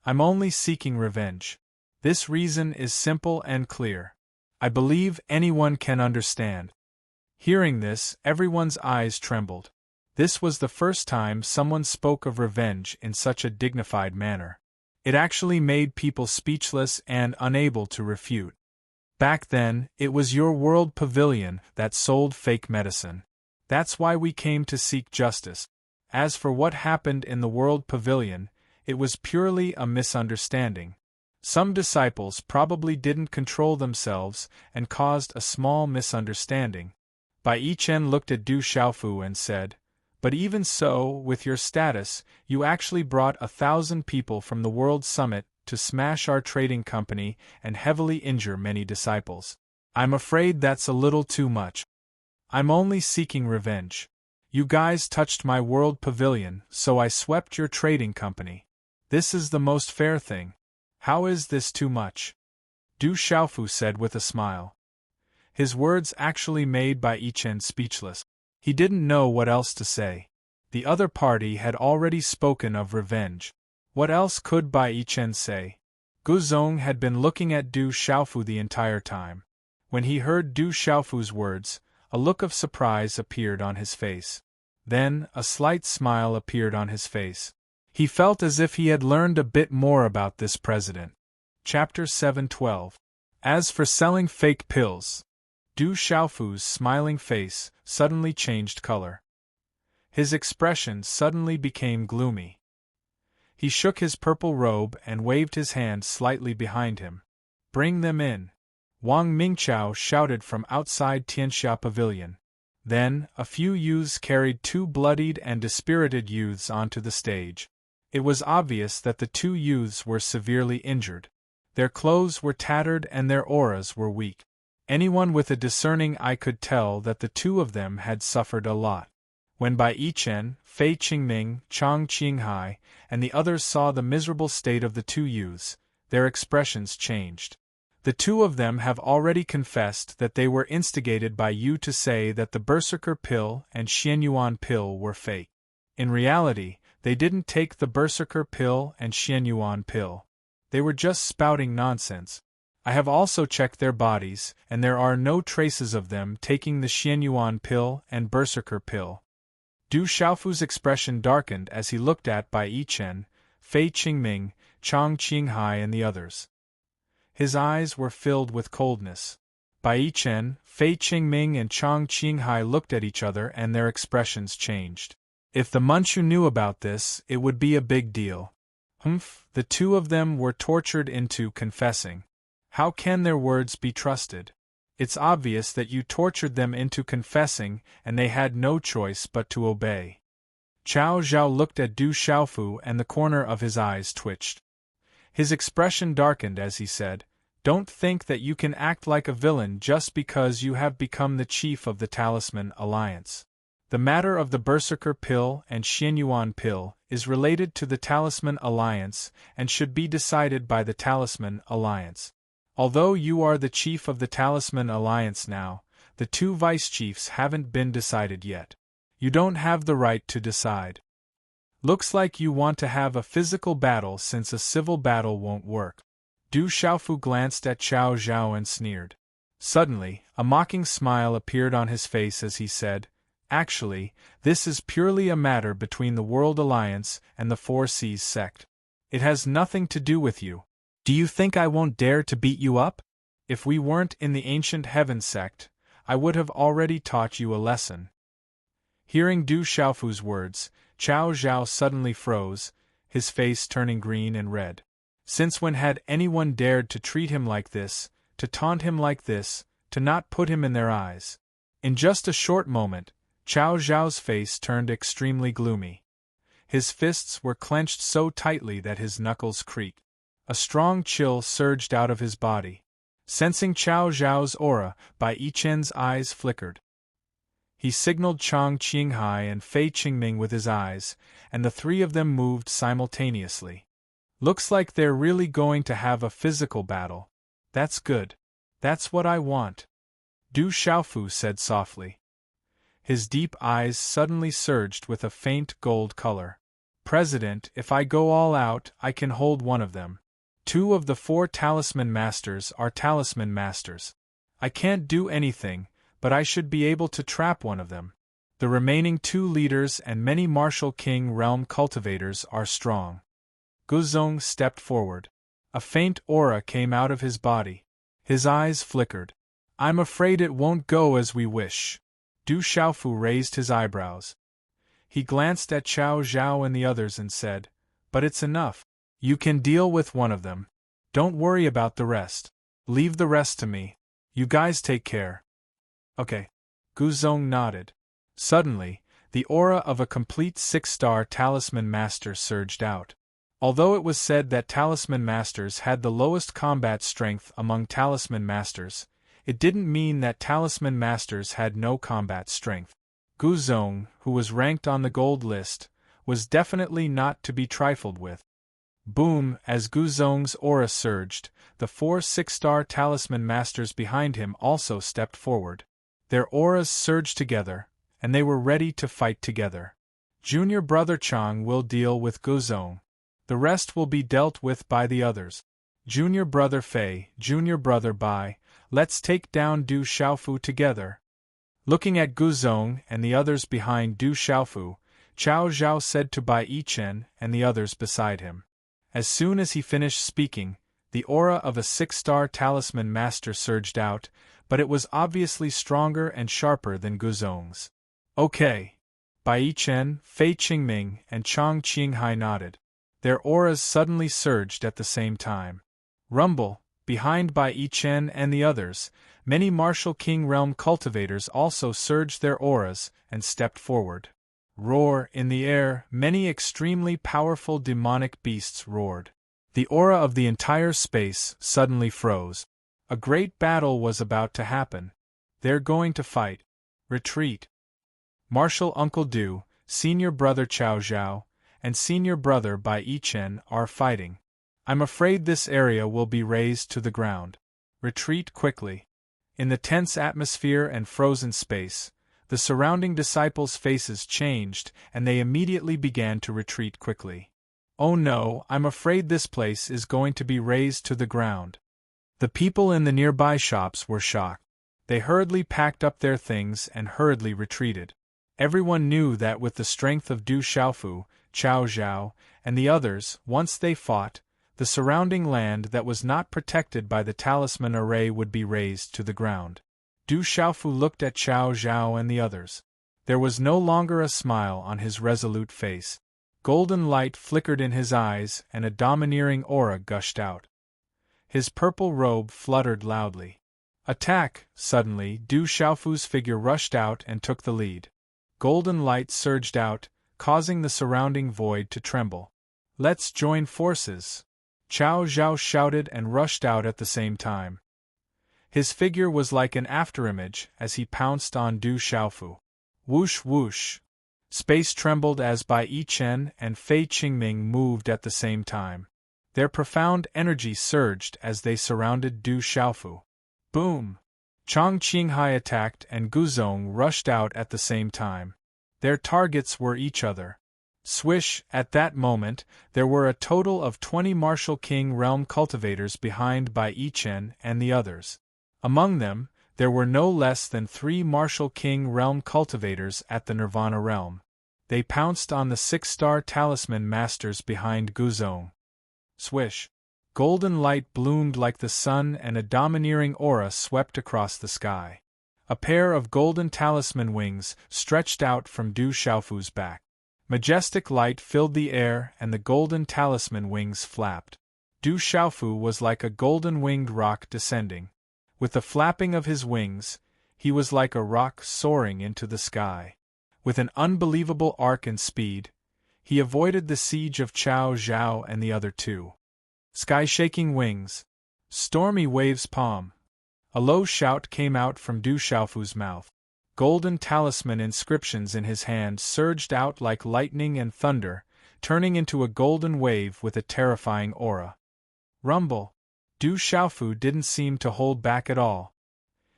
I'm only seeking revenge. This reason is simple and clear. I believe anyone can understand. Hearing this, everyone's eyes trembled. This was the first time someone spoke of revenge in such a dignified manner. It actually made people speechless and unable to refute. Back then, it was your world pavilion that sold fake medicine. That's why we came to seek justice. As for what happened in the world pavilion, it was purely a misunderstanding. Some disciples probably didn't control themselves and caused a small misunderstanding. Bai Yichen looked at Du Xiaofu and said, but even so, with your status, you actually brought 1,000 people from the World Summit to smash our trading company and heavily injure many disciples. I'm afraid that's a little too much. I'm only seeking revenge. You guys touched my world pavilion, so I swept your trading company. This is the most fair thing. How is this too much? Du Xiaofu said with a smile. His words actually made Bai Yichen speechless. He didn't know what else to say. The other party had already spoken of revenge. What else could Bai Yichen say? Gu Zong had been looking at Du Xiaofu the entire time. When he heard Du Xiaofu's words, a look of surprise appeared on his face. Then, a slight smile appeared on his face. He felt as if he had learned a bit more about this president. Chapter 7:12. As for selling fake pills, Du Xiaofu's smiling face suddenly changed color. His expression suddenly became gloomy. He shook his purple robe and waved his hand slightly behind him. Bring them in. Wang Mingqiao shouted from outside Tianxia Pavilion. Then, a few youths carried 2 bloodied and dispirited youths onto the stage. It was obvious that the 2 youths were severely injured. Their clothes were tattered and their auras were weak. Anyone with a discerning eye could tell that the 2 of them had suffered a lot. When Bai Yichen, Fei Qingming, Chang Qinghai, and the others saw the miserable state of the 2 youths, their expressions changed. The two of them have already confessed that they were instigated by you to say that the Berserker pill and Xianyuan pill were fake. In reality, they didn't take the Berserker pill and Xianyuan pill. They were just spouting nonsense. I have also checked their bodies, and there are no traces of them taking the Xianyuan pill and Berserker pill. Du Xiaofu's expression darkened as he looked at Bai Yichen, Fei Qingming, Chang Qinghai and the others. His eyes were filled with coldness. Bai Yichen, Fei Qingming and Chang Qinghai looked at each other and their expressions changed. If the Manchu knew about this, it would be a big deal. The two of them were tortured into confessing. How can their words be trusted? It's obvious that you tortured them into confessing, and they had no choice but to obey. Chao Zhao looked at Du Xiaofu and the corner of his eyes twitched. His expression darkened as he said, "Don't think that you can act like a villain just because you have become the chief of the Talisman Alliance. The matter of the Berserker pill and Xianyuan pill is related to the Talisman Alliance and should be decided by the Talisman Alliance. Although you are the chief of the Talisman Alliance now, the two vice-chiefs haven't been decided yet. You don't have the right to decide. Looks like you want to have a physical battle since a civil battle won't work." Du Xiaofu glanced at Chao Zhao and sneered. Suddenly, a mocking smile appeared on his face as he said, "Actually, this is purely a matter between the World Alliance and the Four Seas sect. It has nothing to do with you. Do you think I won't dare to beat you up? If we weren't in the Ancient Heaven sect, I would have already taught you a lesson." Hearing Du Xiaofu's words, Chao Zhao suddenly froze, his face turning green and red. Since when had anyone dared to treat him like this, to taunt him like this, to not put him in their eyes? In just a short moment, Chao Zhao's face turned extremely gloomy. His fists were clenched so tightly that his knuckles creaked. A strong chill surged out of his body. Sensing Chao Zhao's aura, Bai Yichen's eyes flickered. He signaled Chang Qinghai and Fei Qingming with his eyes, and the three of them moved simultaneously. "Looks like they're really going to have a physical battle. That's good. That's what I want," Du Xiaofu said softly. His deep eyes suddenly surged with a faint gold color. "President, if I go all out, I can hold one of them. 2 of the 4 Talisman Masters are Talisman Masters. I can't do anything, but I should be able to trap one of them. The remaining 2 leaders and many Martial King Realm cultivators are strong." Guzong stepped forward. A faint aura came out of his body. His eyes flickered. "I'm afraid it won't go as we wish." Du Xiaofu raised his eyebrows. He glanced at Chao Zhao and the others and said, "But it's enough. You can deal with one of them. Don't worry about the rest. Leave the rest to me. You guys take care." "Okay." Guzong nodded. Suddenly, the aura of a complete 6-star Talisman Master surged out. Although it was said that Talisman Masters had the lowest combat strength among Talisman Masters, it didn't mean that Talisman Masters had no combat strength. Guzong, who was ranked on the gold list, was definitely not to be trifled with. Boom! As Guzong's aura surged, the 4 6-star Talisman Masters behind him also stepped forward. Their auras surged together, and they were ready to fight together. Junior Brother Chang will deal with Guzong. The rest will be dealt with by the others. Junior Brother Fei, Junior Brother Bai, let's take down Du Xiaofu together. Looking at Guzong and the others behind Du Xiaofu, Chao Zhao said to Bai Yichen and the others beside him. As soon as he finished speaking, the aura of a 6-star Talisman Master surged out, but it was obviously stronger and sharper than Guzong's. "Okay." Bai Yichen, Fei Qingming, and Chang Qinghai nodded. Their auras suddenly surged at the same time. Rumble! Behind Bai Yichen and the others, many Martial King Realm cultivators also surged their auras and stepped forward. Roar! In the air, many extremely powerful demonic beasts roared. The aura of the entire space suddenly froze. A great battle was about to happen. They're going to fight. Retreat! Martial Uncle Du, Senior Brother Chao Zhao, and Senior Brother Bai Yichen are fighting. I'm afraid this area will be razed to the ground. Retreat quickly. In the tense atmosphere and frozen space, the surrounding disciples' faces changed and they immediately began to retreat quickly. Oh no, I'm afraid this place is going to be razed to the ground. The people in the nearby shops were shocked. They hurriedly packed up their things and hurriedly retreated. Everyone knew that with the strength of Du Xiaofu, Cao Zhao, and the others, once they fought, the surrounding land that was not protected by the talisman array would be razed to the ground. Du Xiaofu looked at Cao Zhao and the others. There was no longer a smile on his resolute face. Golden light flickered in his eyes and a domineering aura gushed out. His purple robe fluttered loudly. Attack! Suddenly, Du Xiaofu's figure rushed out and took the lead. Golden light surged out, causing the surrounding void to tremble. Let's join forces! Cao Zhao shouted and rushed out at the same time. His figure was like an afterimage as he pounced on Du Xiaofu. Whoosh whoosh! Space trembled as Bai Yichen and Fei Qingming moved at the same time. Their profound energy surged as they surrounded Du Xiaofu. Boom! Chang Qinghai attacked and Guzong rushed out at the same time. Their targets were each other. Swish! At that moment, there were a total of 20 Martial King Realm cultivators behind Bai Yichen and the others. Among them, there were no less than 3 Martial King Realm cultivators at the Nirvana Realm. They pounced on the 6-star talisman masters behind Guzong. Swish! Golden light bloomed like the sun and a domineering aura swept across the sky. A pair of golden talisman wings stretched out from Du Xiaofu's back. Majestic light filled the air and the golden talisman wings flapped. Du Xiaofu was like a golden-winged rock descending. With the flapping of his wings, he was like a rock soaring into the sky. With an unbelievable arc and speed, he avoided the siege of Cao Zhao and the other two. Sky-shaking wings. Stormy waves palm. A low shout came out from Du Xiaofu's mouth. Golden talisman inscriptions in his hand surged out like lightning and thunder, turning into a golden wave with a terrifying aura. Rumble! Du Xiaofu didn't seem to hold back at all.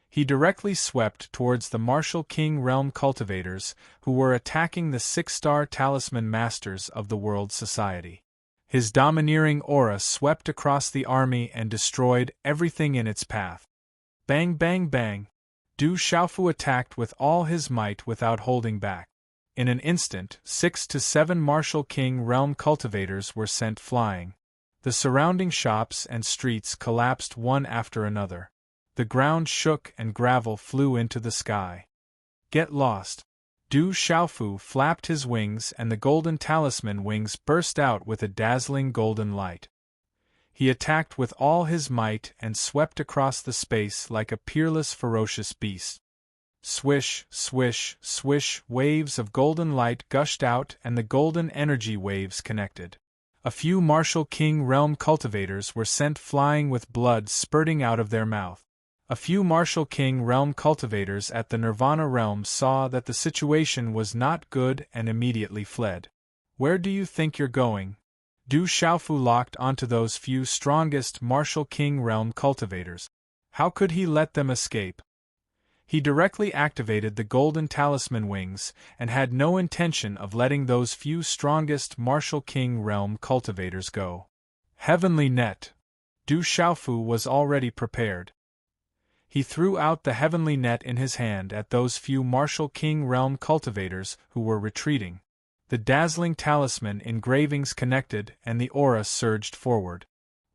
He directly swept towards the Martial King Realm cultivators who were attacking the 6-star talisman masters of the world society. His domineering aura swept across the army and destroyed everything in its path. Bang bang bang! Du Xiaofu attacked with all his might without holding back. In an instant, 6 to 7 Martial King Realm cultivators were sent flying. The surrounding shops and streets collapsed one after another. The ground shook and gravel flew into the sky. Get lost! Du Xiaofu flapped his wings and the golden talisman wings burst out with a dazzling golden light. He attacked with all his might and swept across the space like a peerless ferocious beast. Swish, swish, swish, waves of golden light gushed out and the golden energy waves connected. A few Martial King Realm cultivators were sent flying with blood spurting out of their mouth. A few Martial King Realm cultivators at the Nirvana Realm saw that the situation was not good and immediately fled. Where do you think you're going? Du Xiaofu locked onto those few strongest Martial King Realm cultivators. How could he let them escape? He directly activated the golden talisman wings and had no intention of letting those few strongest Martial King Realm cultivators go. Heavenly Net! Du Xiaofu was already prepared. He threw out the heavenly net in his hand at those few Martial King Realm cultivators who were retreating. The dazzling talisman engravings connected and the aura surged forward.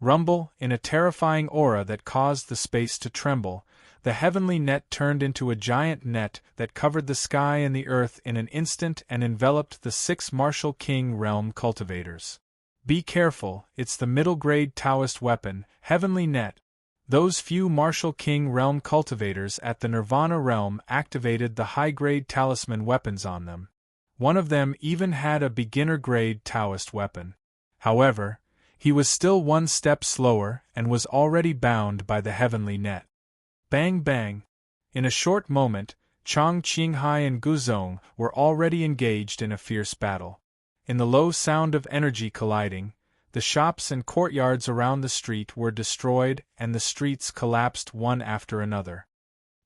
Rumble, in a terrifying aura that caused the space to tremble, the heavenly net turned into a giant net that covered the sky and the earth in an instant and enveloped the 6 Martial King Realm cultivators. Be careful, it's the middle-grade Taoist weapon, Heavenly Net. Those few Martial King Realm cultivators at the Nirvana Realm activated the high-grade talisman weapons on them. One of them even had a beginner-grade Taoist weapon. However, he was still one step slower and was already bound by the heavenly net. Bang bang! In a short moment, Chang Qinghai and Guzong were already engaged in a fierce battle. In the low sound of energy colliding, The shops and courtyards around the street were destroyed and the streets collapsed one after another.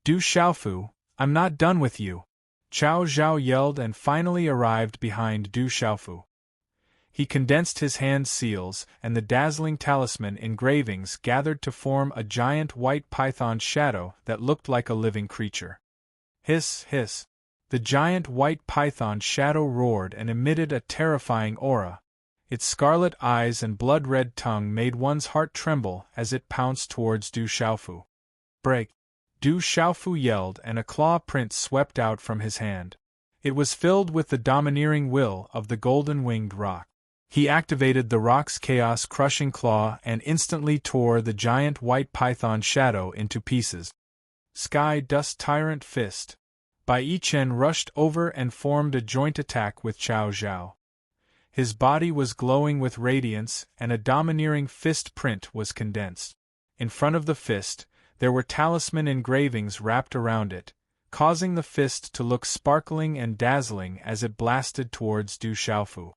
Du Xiaofu, I'm not done with you! Chao Zhao yelled and finally arrived behind Du Xiaofu. He condensed his hand seals, and the dazzling talisman engravings gathered to form a giant white python shadow that looked like a living creature. Hiss, hiss! The giant white python shadow roared and emitted a terrifying aura. Its scarlet eyes and blood-red tongue made one's heart tremble as it pounced towards Du Xiaofu. Break! Du Xiaofu yelled and a claw print swept out from his hand. It was filled with the domineering will of the golden-winged roc. He activated the roc's chaos-crushing claw and instantly tore the giant white python shadow into pieces. Sky Dust Tyrant Fist. Bai Yichen rushed over and formed a joint attack with Chao Zhao. His body was glowing with radiance, and a domineering fist print was condensed. In front of the fist, there were talisman engravings wrapped around it, causing the fist to look sparkling and dazzling as it blasted towards Du Xiaofu.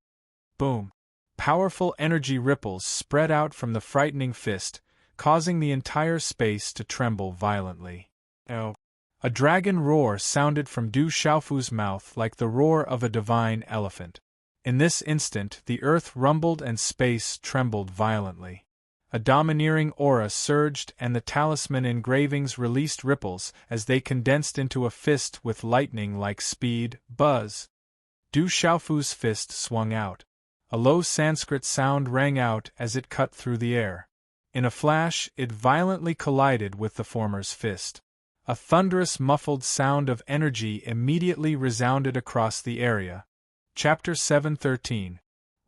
Boom! Powerful energy ripples spread out from the frightening fist, causing the entire space to tremble violently. Oh! A dragon roar sounded from Du Xiaofu's mouth like the roar of a divine elephant. In this instant the earth rumbled and space trembled violently. A domineering aura surged and the talisman engravings released ripples as they condensed into a fist with lightning-like speed. Buzz! Du Xiaofu's fist swung out. A low Sanskrit sound rang out as it cut through the air. In a flash, it violently collided with the former's fist. A thunderous muffled sound of energy immediately resounded across the area. Chapter 7:13.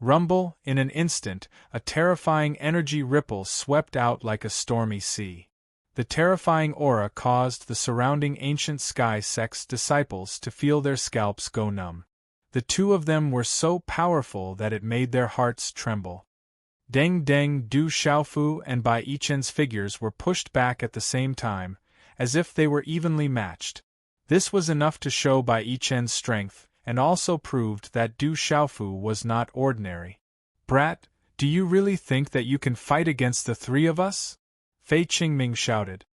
Rumble. In an instant, a terrifying energy ripple swept out like a stormy sea. The terrifying aura caused the surrounding ancient sky sect's disciples to feel their scalps go numb. The two of them were so powerful that it made their hearts tremble. Deng Deng, Du Xiaofu and Bai Yichen's figures were pushed back at the same time, as if they were evenly matched. This was enough to show Bai Yichen's strength, and also proved that Du Xiaofu was not ordinary. Brat, do you really think that you can fight against the three of us? Fei Qingming shouted.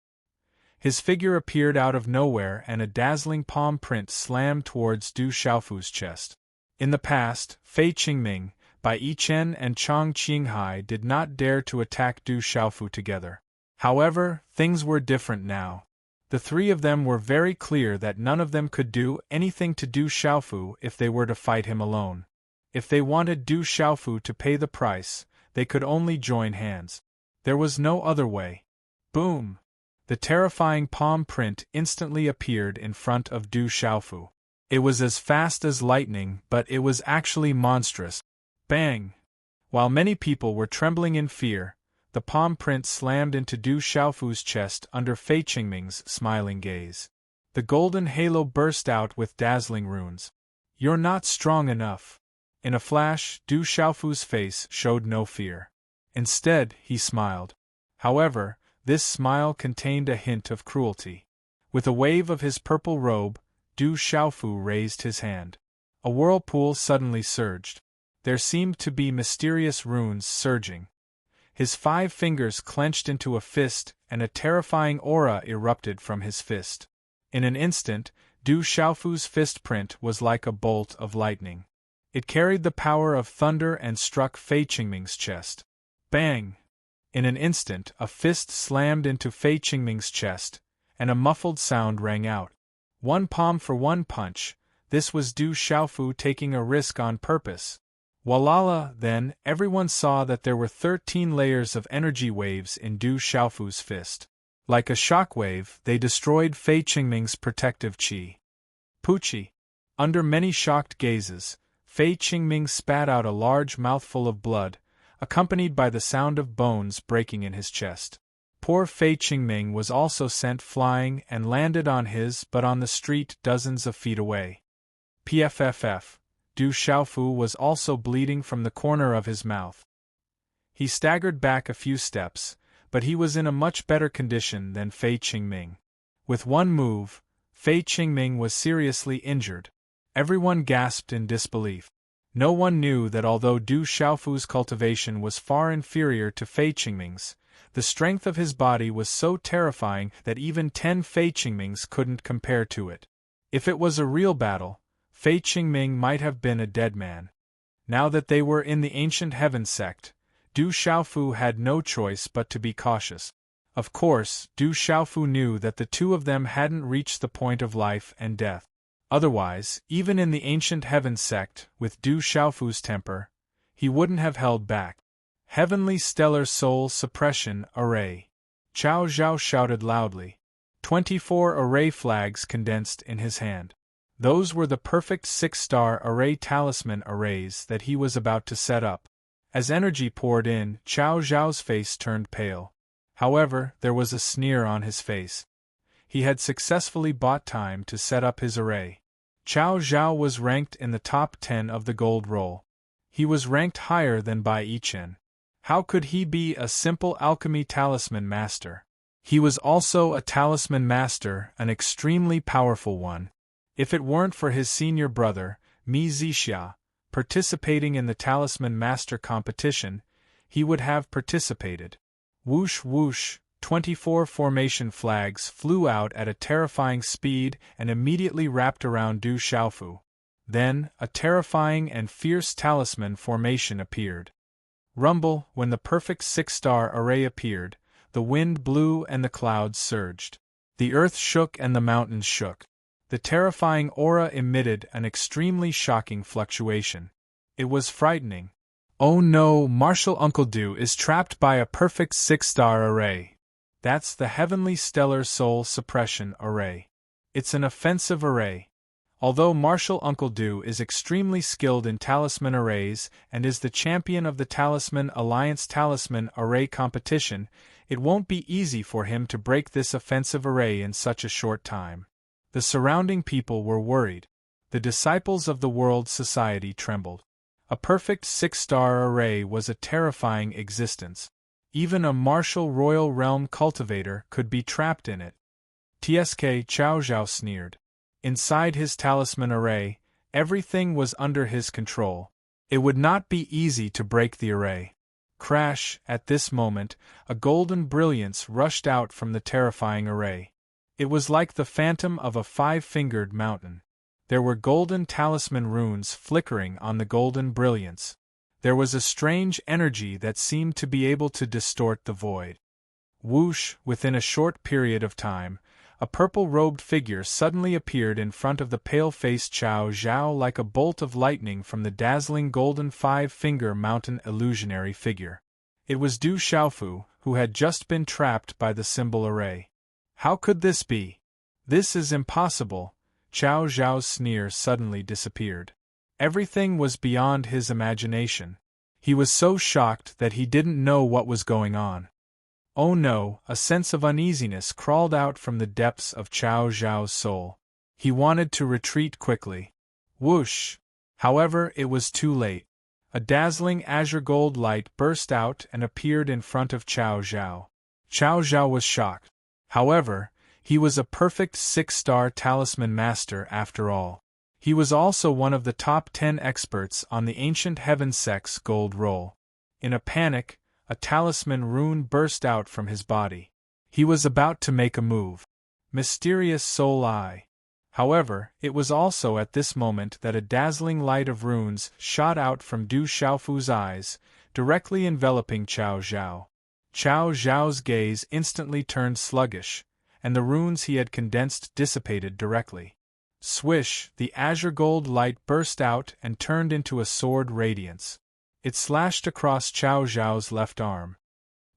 His figure appeared out of nowhere and a dazzling palm print slammed towards Du Xiaofu's chest. In the past, Fei Qingming, Bai Yichen and Chang Qinghai did not dare to attack Du Xiaofu together. However, things were different now. The three of them were very clear that none of them could do anything to Du Xiaofu if they were to fight him alone. If they wanted Du Xiaofu to pay the price, they could only join hands. There was no other way. Boom! The terrifying palm print instantly appeared in front of Du Xiaofu. It was as fast as lightning, but it was actually monstrous. Bang! While many people were trembling in fear, the palm print slammed into Du Xiaofu's chest under Fei Qingming's smiling gaze. The golden halo burst out with dazzling runes. You're not strong enough. In a flash, Du Xiaofu's face showed no fear. Instead, he smiled. However, this smile contained a hint of cruelty. With a wave of his purple robe, Du Xiaofu raised his hand. A whirlpool suddenly surged. There seemed to be mysterious runes surging. His 5 fingers clenched into a fist, and a terrifying aura erupted from his fist. In an instant, Du Xiaofu's fist print was like a bolt of lightning. It carried the power of thunder and struck Fei Qingming's chest. Bang! In an instant, a fist slammed into Fei Qingming's chest, and a muffled sound rang out. One palm for one punch. This was Du Xiaofu taking a risk on purpose. Walala, then, everyone saw that there were 13 layers of energy waves in Du Xiaofu's fist. Like a shockwave, they destroyed Fei Qingming's protective qi. Poochie! Under many shocked gazes, Fei Qingming spat out a large mouthful of blood, accompanied by the sound of bones breaking in his chest. Poor Fei Qingming was also sent flying and landed on the street dozens of feet away. Pfff. Du Xiaofu was also bleeding from the corner of his mouth. He staggered back a few steps, but he was in a much better condition than Fei Qingming. With one move, Fei Qingming was seriously injured. Everyone gasped in disbelief. No one knew that although Du Xiaofu's cultivation was far inferior to Fei Qingming's, the strength of his body was so terrifying that even 10 Fei Qingmings couldn't compare to it. If it was a real battle, Fei Qingming might have been a dead man. Now that they were in the ancient heaven sect, Du Xiaofu had no choice but to be cautious. Of course, Du Xiaofu knew that the two of them hadn't reached the point of life and death. Otherwise, even in the ancient heaven sect, with Du Xiaofu's temper, he wouldn't have held back. Heavenly Stellar Soul Suppression Array. Chao Zhao shouted loudly. 24 array flags condensed in his hand. Those were the perfect 6-star array talisman arrays that he was about to set up. As energy poured in, Chao Zhao's face turned pale. However, there was a sneer on his face. He had successfully bought time to set up his array. Chao Zhao was ranked in the top 10 of the gold roll. He was ranked higher than Bai Yichen. How could he be a simple alchemy talisman master? He was also a talisman master, an extremely powerful one. If it weren't for his senior brother, Mi Zixia, participating in the talisman master competition, he would have participated. Whoosh whoosh, 24 formation flags flew out at a terrifying speed and immediately wrapped around Du Xiaofu. Then, a terrifying and fierce talisman formation appeared. Rumble, when the perfect 6-star array appeared, the wind blew and the clouds surged. The earth shook and the mountains shook. The terrifying aura emitted an extremely shocking fluctuation. It was frightening. Oh no, Martial Uncle Du is trapped by a perfect 6-star array. That's the Heavenly Stellar Soul Suppression Array. It's an offensive array. Although Martial Uncle Du is extremely skilled in talisman arrays and is the champion of the Talisman Alliance Talisman Array competition, it won't be easy for him to break this offensive array in such a short time. The surrounding people were worried. The disciples of the World Society trembled. A perfect 6-star array was a terrifying existence. Even a martial royal realm cultivator could be trapped in it. TSK Chao Zhao sneered. Inside his talisman array, everything was under his control. It would not be easy to break the array. Crash, at this moment, a golden brilliance rushed out from the terrifying array. It was like the phantom of a 5-fingered mountain. There were golden talisman runes flickering on the golden brilliance. There was a strange energy that seemed to be able to distort the void. Whoosh, within a short period of time, a purple-robed figure suddenly appeared in front of the pale-faced Chao Zhao like a bolt of lightning from the dazzling golden 5-finger mountain illusionary figure. It was Du Xiaofu, who had just been trapped by the symbol array. How could this be? This is impossible. Chao Zhao's sneer suddenly disappeared. Everything was beyond his imagination. He was so shocked that he didn't know what was going on. Oh no, a sense of uneasiness crawled out from the depths of Chao Zhao's soul. He wanted to retreat quickly. Whoosh! However, it was too late. A dazzling azure gold light burst out and appeared in front of Chao Zhao. Chao Zhao was shocked. However, he was a perfect 6-star talisman master after all. He was also one of the top 10 experts on the Ancient Heaven Sect's gold roll. In a panic, a talisman rune burst out from his body. He was about to make a move. Mysterious Soul Eye. However, it was also at this moment that a dazzling light of runes shot out from Du Xiaofu's eyes, directly enveloping Chao Zhao. Chao Zhao's gaze instantly turned sluggish, and the runes he had condensed dissipated directly. Swish, the azure gold light burst out and turned into a sword radiance. It slashed across Chao Zhao's left arm.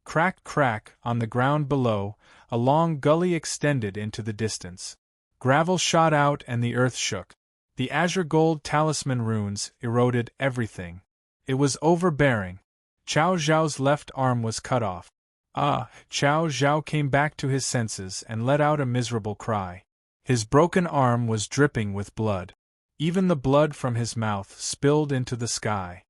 Crack crack, on the ground below, a long gully extended into the distance. Gravel shot out and the earth shook. The azure gold talisman runes eroded everything. It was overbearing. Chao Zhao's left arm was cut off. Chao Zhao came back to his senses and let out a miserable cry. His broken arm was dripping with blood. Even the blood from his mouth spilled into the sky.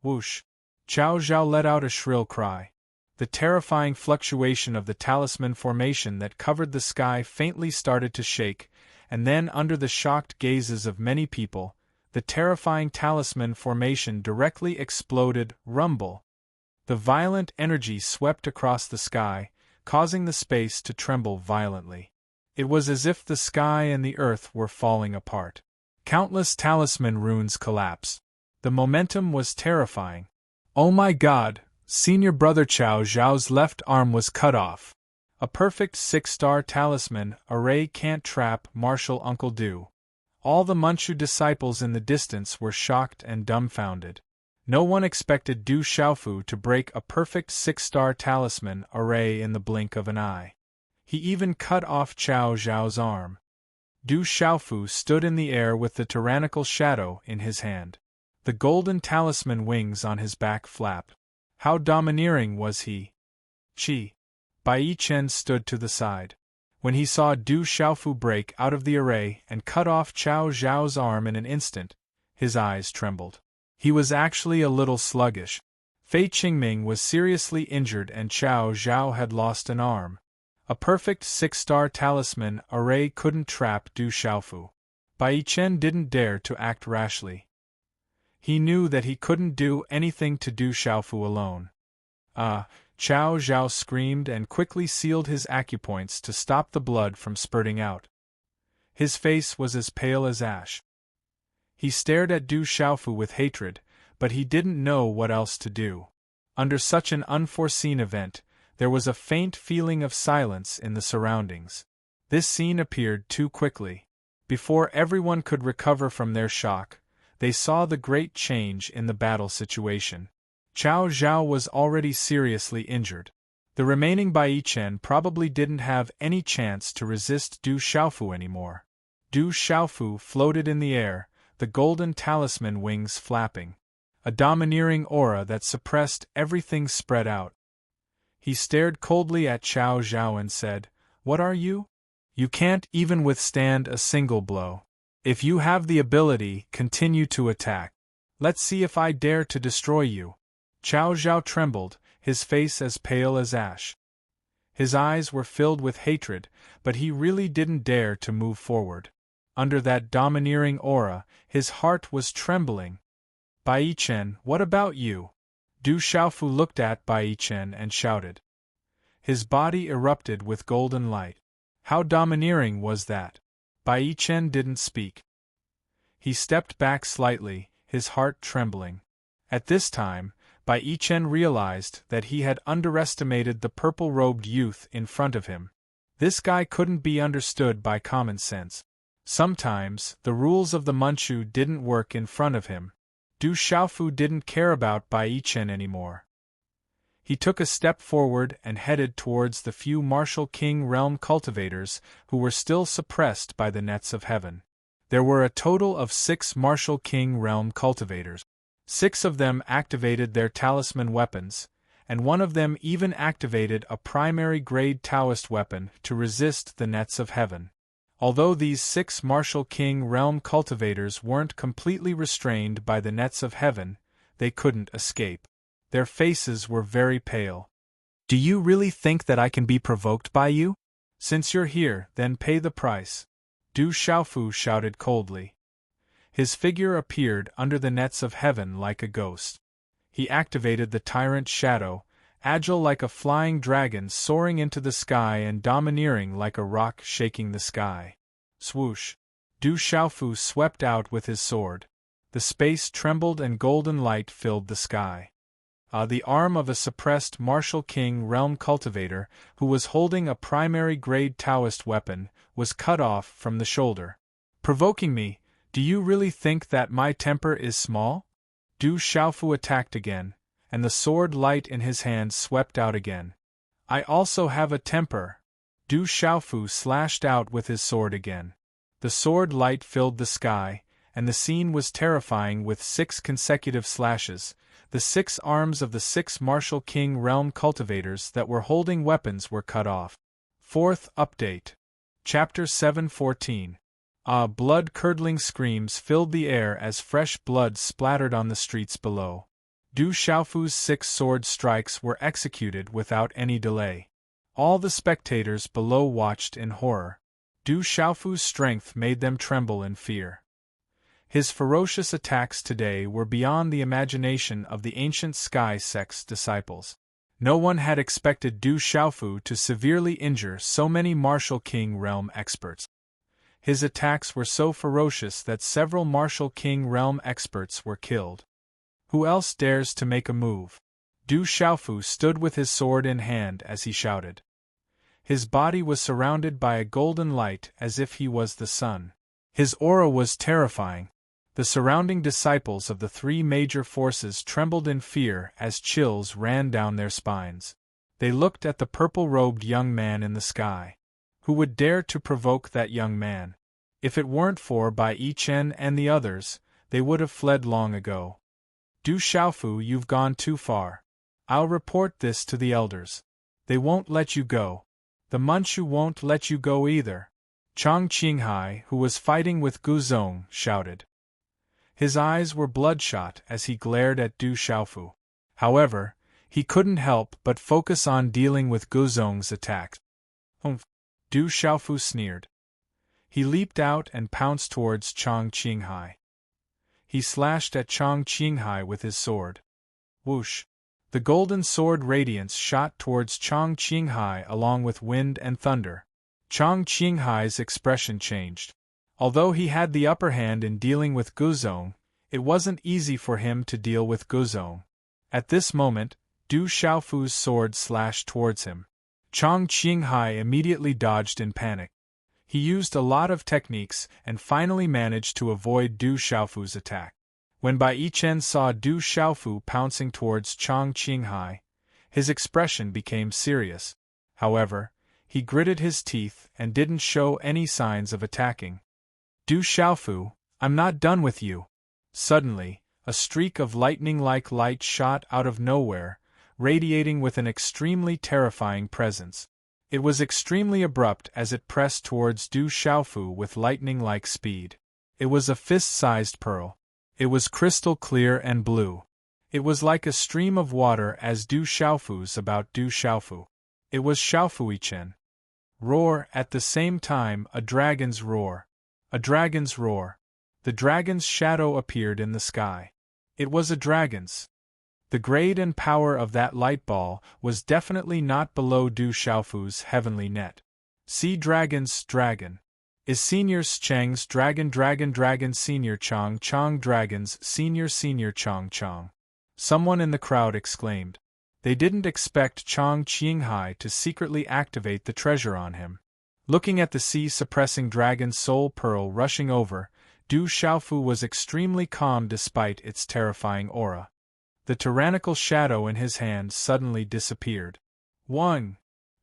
Whoosh! Chao Zhao let out a shrill cry. The terrifying fluctuation of the talisman formation that covered the sky faintly started to shake, and then under the shocked gazes of many people, The terrifying talisman formation directly exploded. Rumble. The violent energy swept across the sky, causing the space to tremble violently. It was as if the sky and the earth were falling apart. Countless talisman runes collapsed. The momentum was terrifying. Oh my God! Senior Brother Chao Zhao's left arm was cut off. A perfect 6-star talisman array can't trap Martial Uncle Du. All the Manchu disciples in the distance were shocked and dumbfounded. No one expected Du Xiaofu to break a perfect 6-star talisman array in the blink of an eye. He even cut off Chao Zhao's arm. Du Xiaofu stood in the air with the tyrannical shadow in his hand. The golden talisman wings on his back flapped. How domineering was he! Chi. Bai Yichen stood to the side. When he saw Du Xiaofu break out of the array and cut off Chao Zhao's arm in an instant, his eyes trembled. He was actually a little sluggish. Fei Qingming was seriously injured and Chao Zhao had lost an arm. A perfect 6-star talisman array couldn't trap Du Xiaofu. Bai Yichen didn't dare to act rashly. He knew that he couldn't do anything to Du Xiaofu alone. Chao Zhao screamed and quickly sealed his acupoints to stop the blood from spurting out. His face was as pale as ash. He stared at Du Xiaofu with hatred, but he didn't know what else to do. Under such an unforeseen event, there was a faint feeling of silence in the surroundings. This scene appeared too quickly. Before everyone could recover from their shock, they saw the great change in the battle situation. Chao Zhao was already seriously injured. The remaining Bai Yichen probably didn't have any chance to resist Du Xiaofu anymore. Du Xiaofu floated in the air, the golden talisman wings flapping. A domineering aura that suppressed everything spread out. He stared coldly at Chao Zhao and said, "What are you? You can't even withstand a single blow. If you have the ability, continue to attack. Let's see if I dare to destroy you." Chao Zhao trembled, his face as pale as ash. His eyes were filled with hatred, but he really didn't dare to move forward. Under that domineering aura, his heart was trembling. "Bai Yichen, what about you?" Du Xiaofu looked at Bai Yichen and shouted. His body erupted with golden light. How domineering was that? Bai Yichen didn't speak. He stepped back slightly, his heart trembling. At this time, Bai Yichen realized that he had underestimated the purple-robed youth in front of him. This guy couldn't be understood by common sense. Sometimes, the rules of the Manchu didn't work in front of him. Du Xiaofu didn't care about Bai Yichen anymore. He took a step forward and headed towards the few Martial King realm cultivators who were still suppressed by the nets of heaven. There were a total of 6 Martial King realm cultivators. 6 of them activated their talisman weapons, and one of them even activated a primary-grade Taoist weapon to resist the nets of heaven. Although these 6 Martial King realm cultivators weren't completely restrained by the nets of heaven, they couldn't escape. Their faces were very pale. "Do you really think that I can be provoked by you? Since you're here, then pay the price," Du Xiaofu shouted coldly. His figure appeared under the nets of heaven like a ghost. He activated the tyrant shadow, agile like a flying dragon soaring into the sky and domineering like a rock shaking the sky. Swoosh! Du Xiaofu swept out with his sword. The space trembled and golden light filled the sky. The arm of a suppressed Martial King realm cultivator, who was holding a primary-grade Taoist weapon, was cut off from the shoulder. "Provoking me? Do you really think that my temper is small?" Du Xiaofu attacked again, and the sword light in his hand swept out again. "I also have a temper." Du Xiaofu slashed out with his sword again. The sword light filled the sky, and the scene was terrifying with 6 consecutive slashes. The 6 arms of the 6 Martial King realm cultivators that were holding weapons were cut off. 4th Update. Chapter 714. Blood-curdling screams filled the air as fresh blood splattered on the streets below. Du Xiaofu's 6 sword strikes were executed without any delay. All the spectators below watched in horror. Du Xiaofu's strength made them tremble in fear. His ferocious attacks today were beyond the imagination of the ancient Sky Sect's disciples. No one had expected Du Xiaofu to severely injure so many Martial King Realm experts. His attacks were so ferocious that several Martial King Realm experts were killed. Who else dares to make a move? Du Xiaofu stood with his sword in hand as he shouted. His body was surrounded by a golden light as if he was the sun. His aura was terrifying. The surrounding disciples of the three major forces trembled in fear as chills ran down their spines. They looked at the purple-robed young man in the sky. Who would dare to provoke that young man? If it weren't for Bai Yichen and the others, they would have fled long ago. Du Xiaofu, you've gone too far. I'll report this to the elders. They won't let you go. The Manchu won't let you go either. Chang Qinghai, who was fighting with Gu Zong, shouted. His eyes were bloodshot as he glared at Du Xiaofu. However, he couldn't help but focus on dealing with Gu Zong's attack. Humph! Du Xiaofu sneered. He leaped out and pounced towards Chang Qinghai. He slashed at Chang Qinghai with his sword. Whoosh! The golden sword radiance shot towards Chang Qinghai along with wind and thunder. Chang Qinghai's expression changed. Although he had the upper hand in dealing with Gu Zong, it wasn't easy for him to deal with Gu Zong. At this moment, Du Xiaofu's sword slashed towards him. Chang Qinghai immediately dodged in panic. He used a lot of techniques and finally managed to avoid Du Xiaofu's attack. When Bai Yichen saw Du Xiaofu pouncing towards Chang Qinghai, his expression became serious. However, he gritted his teeth and didn't show any signs of attacking. Du Xiaofu, I'm not done with you. Suddenly, a streak of lightning-like light shot out of nowhere, radiating with an extremely terrifying presence. It was extremely abrupt as it pressed towards Du Xiaofu with lightning-like speed. It was a fist-sized pearl. It was crystal clear and blue. It was like a stream of water as Du Xiaofu's about Du Xiaofu. It was Xiaofuichen. Roar, at the same time a dragon's roar. A dragon's roar. The dragon's shadow appeared in the sky. It was a dragon's. The grade and power of that light ball was definitely not below Du Xiaofu's heavenly net. See dragon's dragon. Is Senior Chang's dragon Senior Chang Dragon's Senior Chang Chang. Someone in the crowd exclaimed. They didn't expect Chang Qinghai to secretly activate the treasure on him. Looking at the sea-suppressing dragon's soul pearl rushing over, Du Xiaofu was extremely calm despite its terrifying aura. The tyrannical shadow in his hand suddenly disappeared. One.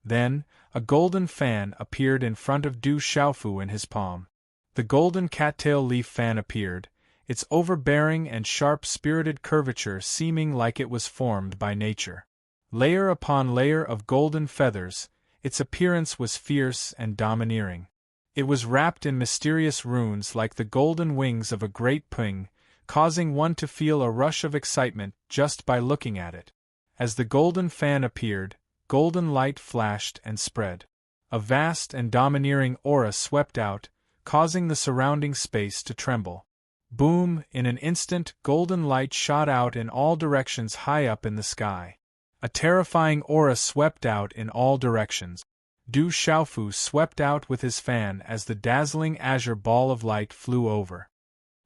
Then, a golden fan appeared in front of Du Xiaofu in his palm. The golden cattail leaf fan appeared, its overbearing and sharp-spirited curvature seeming like it was formed by nature. Layer upon layer of golden feathers, its appearance was fierce and domineering. It was wrapped in mysterious runes like the golden wings of a great ping, causing one to feel a rush of excitement just by looking at it. As the golden fan appeared, golden light flashed and spread. A vast and domineering aura swept out, causing the surrounding space to tremble. Boom! In an instant, golden light shot out in all directions high up in the sky. A terrifying aura swept out in all directions. Du Xiaofu swept out with his fan as the dazzling azure ball of light flew over.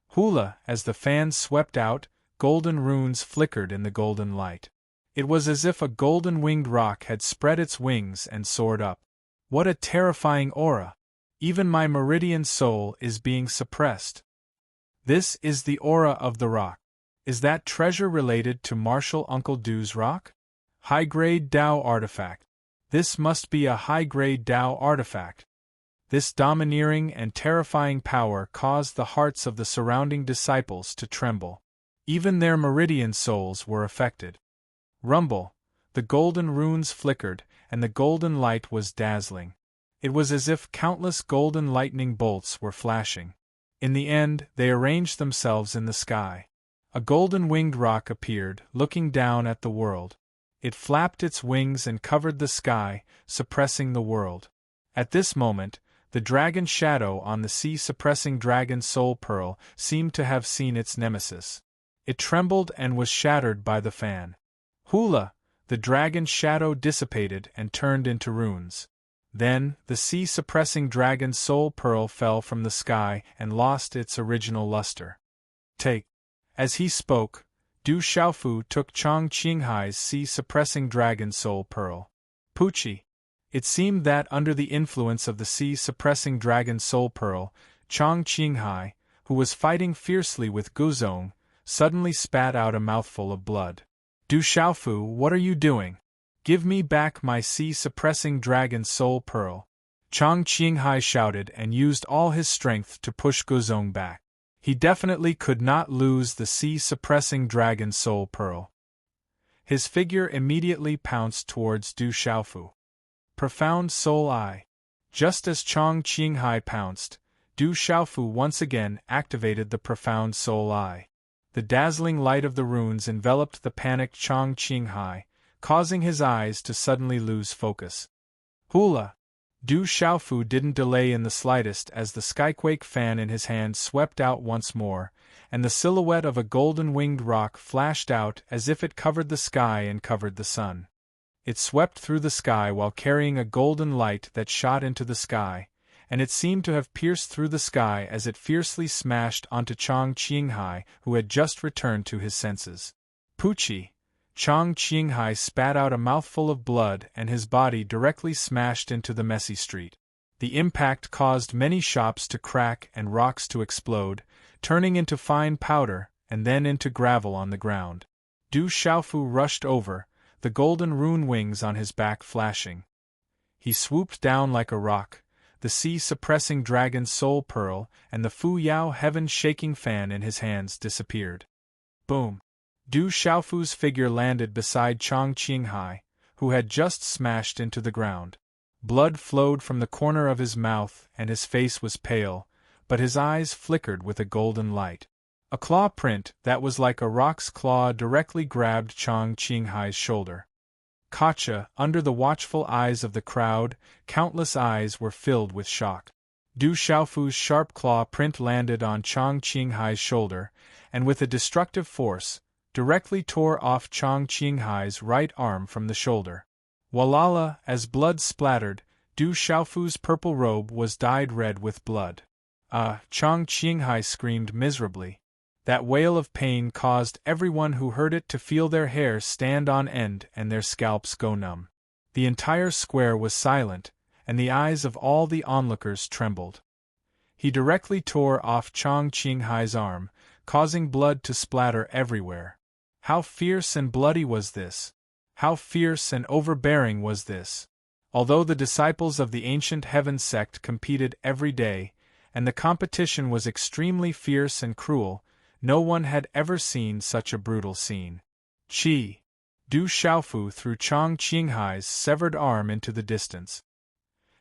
Hula, as the fan swept out, golden runes flickered in the golden light. It was as if a golden-winged rock had spread its wings and soared up. What a terrifying aura! Even my meridian soul is being suppressed. This is the aura of the rock. Is that treasure related to Martial Uncle Du's rock? High-grade Dao artifact. This must be a high-grade Dao artifact. This domineering and terrifying power caused the hearts of the surrounding disciples to tremble. Even their meridian souls were affected. Rumble! The golden runes flickered, and the golden light was dazzling. It was as if countless golden lightning bolts were flashing. In the end, they arranged themselves in the sky. A golden-winged rock appeared, looking down at the world. It flapped its wings and covered the sky, suppressing the world. At this moment, The dragon shadow on the sea-suppressing dragon soul pearl seemed to have seen its nemesis. It trembled and was shattered by the fan. Hula! The dragon shadow dissipated and turned into runes. Then, the sea-suppressing dragon soul pearl fell from the sky and lost its original luster. Take. As he spoke, Du Xiaofu took Chang Qinghai's sea-suppressing dragon soul pearl. Pucci. It seemed that under the influence of the sea-suppressing dragon soul pearl, Chang Qinghai, who was fighting fiercely with Guzong, suddenly spat out a mouthful of blood. Du Xiaofu, what are you doing? Give me back my sea-suppressing dragon soul pearl. Chang Qinghai shouted and used all his strength to push Guzong back. He definitely could not lose the sea-suppressing dragon soul pearl. His figure immediately pounced towards Du Xiaofu. Profound Soul Eye. Just as Chang Qinghai pounced, Du Xiaofu once again activated the Profound Soul Eye. The dazzling light of the runes enveloped the panicked Chang Qinghai, causing his eyes to suddenly lose focus. Hula! Du Xiaofu didn't delay in the slightest as the skyquake fan in his hand swept out once more, and the silhouette of a golden-winged rock flashed out as if it covered the sky and covered the sun. It swept through the sky while carrying a golden light that shot into the sky, and it seemed to have pierced through the sky as it fiercely smashed onto Chang Qinghai, who had just returned to his senses. Pucci! Chang Qinghai spat out a mouthful of blood and his body directly smashed into the messy street. The impact caused many shops to crack and rocks to explode, turning into fine powder and then into gravel on the ground. Du Xiaofu rushed over, the golden rune wings on his back flashing. He swooped down like a rock, the sea-suppressing dragon soul pearl and the Fu Yao heaven-shaking fan in his hands disappeared. Boom! Du Xiaofu's figure landed beside Chang Qinghai, who had just smashed into the ground. Blood flowed from the corner of his mouth and his face was pale, but his eyes flickered with a golden light. A claw print that was like a rock's claw directly grabbed Chang Qinghai's shoulder. Gotcha! Under the watchful eyes of the crowd, countless eyes were filled with shock. Du Xiaofu's sharp claw print landed on Chang Qinghai's shoulder, and with a destructive force, directly tore off Chang Qinghai's right arm from the shoulder. Walala! As blood splattered, Du Xiaofu's purple robe was dyed red with blood. Chang Qinghai screamed miserably. That wail of pain caused everyone who heard it to feel their hair stand on end and their scalps go numb. The entire square was silent, and the eyes of all the onlookers trembled. He directly tore off Chang Qinghai's arm, causing blood to splatter everywhere. How fierce and bloody was this? How fierce and overbearing was this? Although the disciples of the ancient heaven sect competed every day, and the competition was extremely fierce and cruel, no one had ever seen such a brutal scene. Qi! Du Xiaofu threw Chang Qinghai's severed arm into the distance.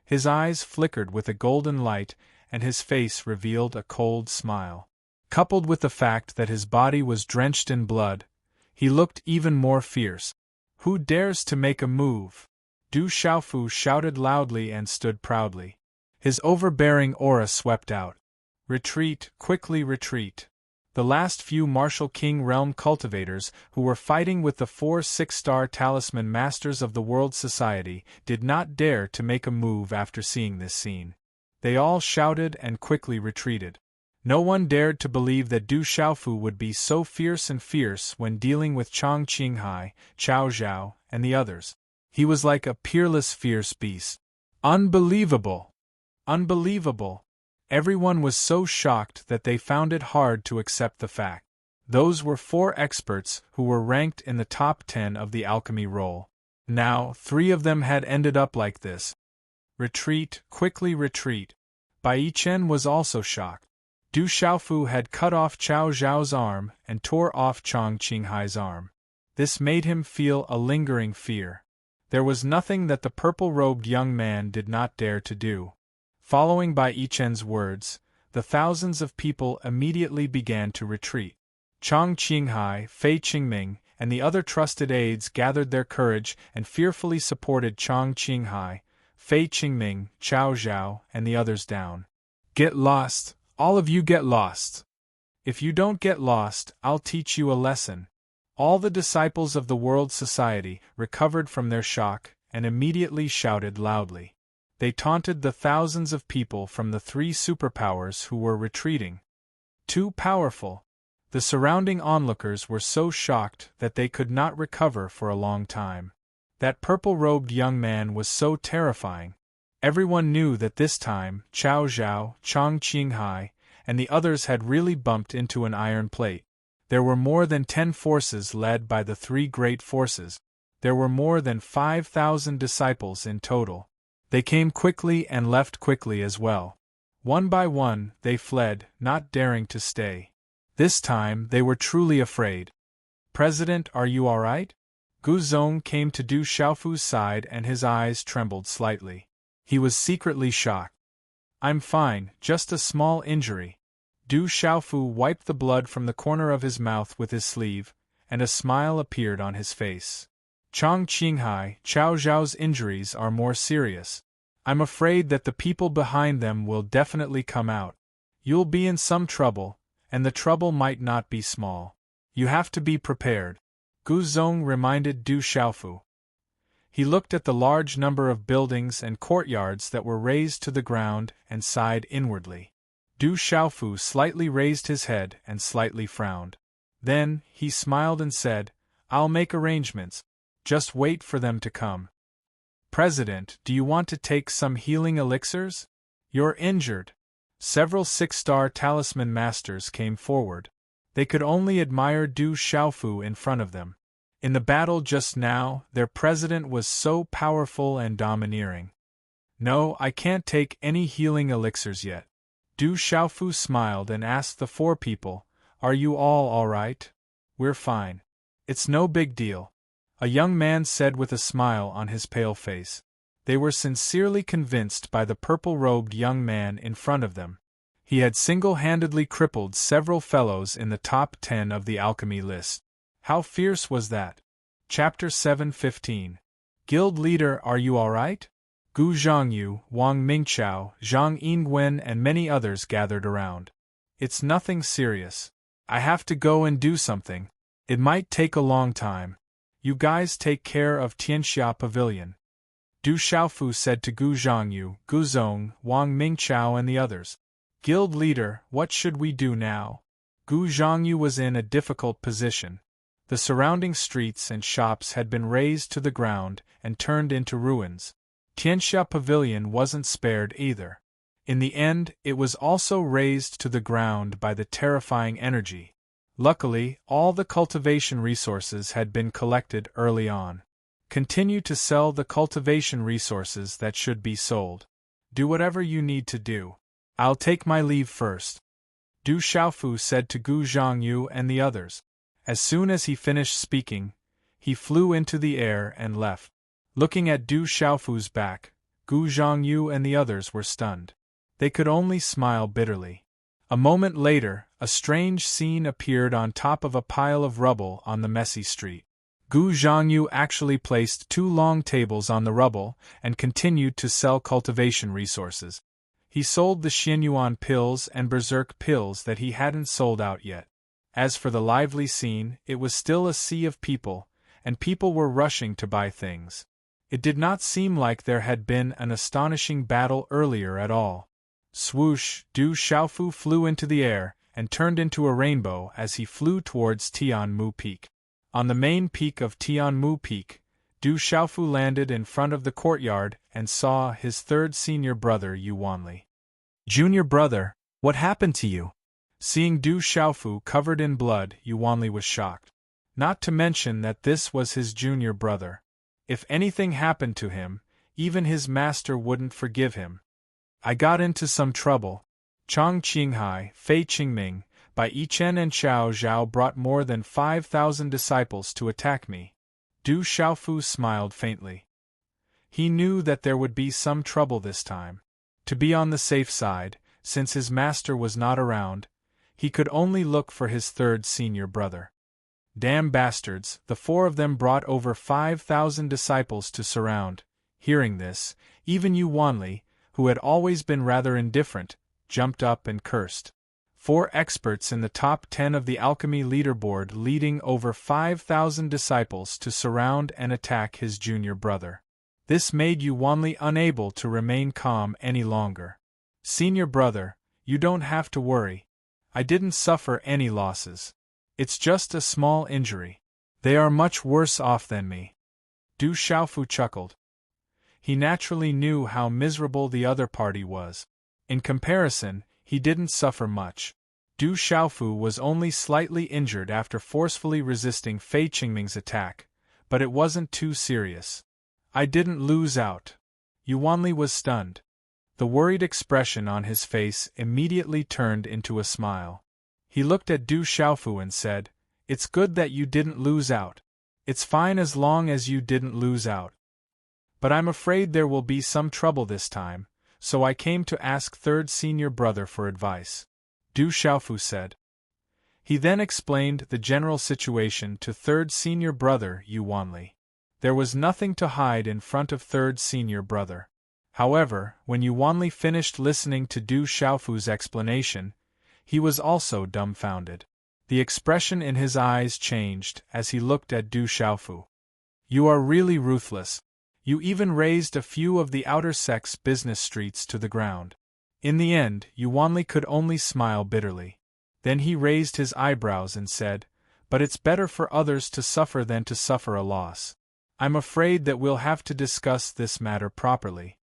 His eyes flickered with a golden light and his face revealed a cold smile. Coupled with the fact that his body was drenched in blood, he looked even more fierce. Who dares to make a move? Du Xiaofu shouted loudly and stood proudly. His overbearing aura swept out. Retreat, quickly retreat. The last few martial king realm cultivators who were fighting with the 4 6-star talisman masters of the world society did not dare to make a move after seeing this scene. They all shouted and quickly retreated. No one dared to believe that Du Xiaofu would be so fierce when dealing with Chang Qinghai, Chao Zhao, and the others. He was like a peerless fierce beast. Unbelievable! Unbelievable! Everyone was so shocked that they found it hard to accept the fact. Those were 4 experts who were ranked in the top 10 of the alchemy roll. Now, 3 of them had ended up like this. Retreat, quickly retreat. Bai Chen was also shocked. Du Xiaofu had cut off Chao Zhao's arm and tore off Chang Qinghai's arm. This made him feel a lingering fear. There was nothing that the purple-robed young man did not dare to do. Following Bai Chen's words, the thousands of people immediately began to retreat. Chang Qinghai, Fei Qingming, and the other trusted aides gathered their courage and fearfully supported Chang Qinghai, Fei Qingming, Chao Zhao, and the others down. Get lost, all of you get lost. If you don't get lost, I'll teach you a lesson. All the disciples of the World Society recovered from their shock and immediately shouted loudly. They taunted the thousands of people from the three superpowers who were retreating. Too powerful. The surrounding onlookers were so shocked that they could not recover for a long time. That purple-robed young man was so terrifying. Everyone knew that this time Chao Zhao, Chang Qinghai, and the others had really bumped into an iron plate. There were more than 10 forces led by the three great forces. There were more than 5,000 disciples in total. They came quickly and left quickly as well. One by one, they fled, not daring to stay. This time, they were truly afraid. President, are you all right? Gu Zong came to Du Xiaofu's side and his eyes trembled slightly. He was secretly shocked. I'm fine, just a small injury. Du Xiaofu wiped the blood from the corner of his mouth with his sleeve, and a smile appeared on his face. Chang Qinghai, Chao Zhao's injuries are more serious. I'm afraid that the people behind them will definitely come out. You'll be in some trouble, and the trouble might not be small. You have to be prepared. Gu Zong reminded Du Xiaofu. He looked at the large number of buildings and courtyards that were razed to the ground and sighed inwardly. Du Xiaofu slightly raised his head and slightly frowned. Then, he smiled and said, I'll make arrangements. Just wait for them to come. President, do you want to take some healing elixirs? You're injured. Several 6-star talisman masters came forward. They could only admire Du Xiaofu in front of them. In the battle just now, their president was so powerful and domineering. No, I can't take any healing elixirs yet. Du Xiaofu smiled and asked the 4 people, Are you all right? We're fine. It's no big deal. A young man said with a smile on his pale face. They were sincerely convinced by the purple-robed young man in front of them. He had single-handedly crippled several fellows in the top 10 of the alchemy list. How fierce was that? Chapter 7:15. Guild Leader, are you all right? Gu Zhongyu, Wang Mingqiao, Zhang Yingwen and many others gathered around. It's nothing serious. I have to go and do something. It might take a long time. You guys take care of Tianxia Pavilion. Du Xiaofu said to Gu Zhongyu, Gu Zong, Wang Mingqiao and the others. Guild Leader, what should we do now? Gu Zhongyu was in a difficult position. The surrounding streets and shops had been razed to the ground and turned into ruins. Tianxia Pavilion wasn't spared either. In the end, it was also razed to the ground by the terrifying energy. Luckily, all the cultivation resources had been collected early on. Continue to sell the cultivation resources that should be sold. Do whatever you need to do. I'll take my leave first. Du Xiaofu said to Gu Zhongyu and the others. As soon as he finished speaking, he flew into the air and left. Looking at Du Xiaofu's back, Gu Zhongyu and the others were stunned. They could only smile bitterly. A moment later, a strange scene appeared on top of a pile of rubble on the messy street. Gu Zhongyu actually placed 2 long tables on the rubble and continued to sell cultivation resources. He sold the Xianyuan pills and berserk pills that he hadn't sold out yet. As for the lively scene, it was still a sea of people, and people were rushing to buy things. It did not seem like there had been an astonishing battle earlier at all. Swoosh, Du Xiaofu flew into the air and turned into a rainbow as he flew towards Tianmu Peak. On the main peak of Tianmu Peak, Du Xiaofu landed in front of the courtyard and saw his 3rd senior brother Yu Wanli. Junior brother, what happened to you? Seeing Du Xiaofu covered in blood, Yu Wanli was shocked. Not to mention that this was his junior brother. If anything happened to him, even his master wouldn't forgive him. I got into some trouble. Chang Qinghai, Fei Qingming, Bai Yichen and Chao Zhao brought more than 5,000 disciples to attack me. Du Xiaofu smiled faintly. He knew that there would be some trouble this time. To be on the safe side, since his master was not around, he could only look for his 3rd senior brother. Damn bastards, the 4 of them brought over 5,000 disciples to surround Hearing this, even Yu Wanli, who had always been rather indifferent, jumped up and cursed. 4 experts in the top 10 of the alchemy leaderboard leading over 5,000 disciples to surround and attack his junior brother. This made Yu Wanli unable to remain calm any longer. Senior brother, you don't have to worry. I didn't suffer any losses. It's just a small injury. They are much worse off than me. Du Xiaofu chuckled. He naturally knew how miserable the other party was. In comparison, he didn't suffer much. Du Xiaofu was only slightly injured after forcefully resisting Fei Qingming's attack, but it wasn't too serious. I didn't lose out. Yu Wanli was stunned. The worried expression on his face immediately turned into a smile. He looked at Du Xiaofu and said, "It's good that you didn't lose out. It's fine as long as you didn't lose out. But I'm afraid there will be some trouble this time, so I came to ask third senior brother for advice," Du Xiaofu said. He then explained the general situation to third senior brother Yu Wanli. There was nothing to hide in front of third senior brother. However, when Yu Wanli finished listening to Du Xiaofu's explanation, he was also dumbfounded. The expression in his eyes changed as he looked at Du Xiaofu. "You are really ruthless. You even razed a few of the outer sect's business streets to the ground." In the end, Yu Wanli could only smile bitterly. Then he raised his eyebrows and said, "But it's better for others to suffer than to suffer a loss. I'm afraid that we'll have to discuss this matter properly.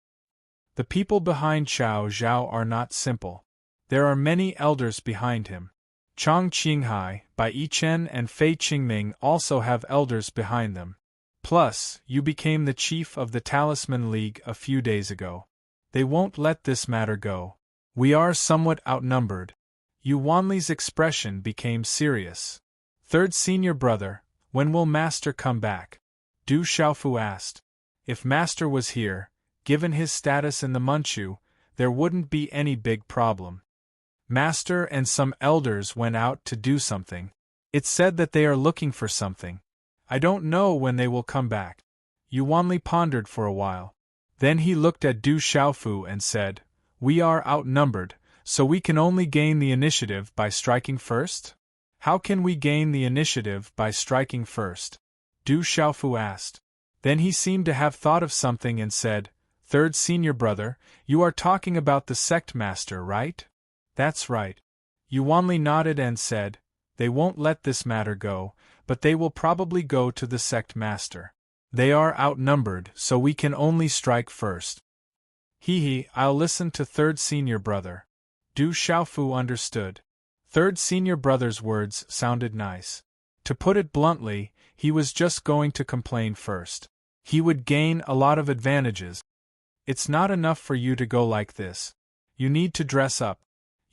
The people behind Qiao Zhao are not simple. There are many elders behind him. Chang Qinghai, Bai Yichen and Fei Qingming also have elders behind them. Plus, you became the chief of the Talisman League a few days ago. They won't let this matter go. We are somewhat outnumbered." Yu Wanli's expression became serious. "Third senior brother, when will Master come back?" Du Xiaofu asked. If Master was here, given his status in the Manchu, there wouldn't be any big problem. Master and some elders went out to do something. It's said that they are looking for something. I don't know when they will come back." Yu Wanli pondered for a while. Then he looked at Du Xiaofu and said, "We are outnumbered, so we can only gain the initiative by striking first?" "How can we gain the initiative by striking first?" Du Xiaofu asked. Then he seemed to have thought of something and said, "Third senior brother, you are talking about the sect master, right?" "That's right." Yu Wanli nodded and said, "They won't let this matter go, but they will probably go to the sect master. They are outnumbered, so we can only strike first." I'll listen to third senior brother." Du Xiaofu understood. Third senior brother's words sounded nice. To put it bluntly, he was just going to complain first. He would gain a lot of advantages. "It's not enough for you to go like this. You need to dress up."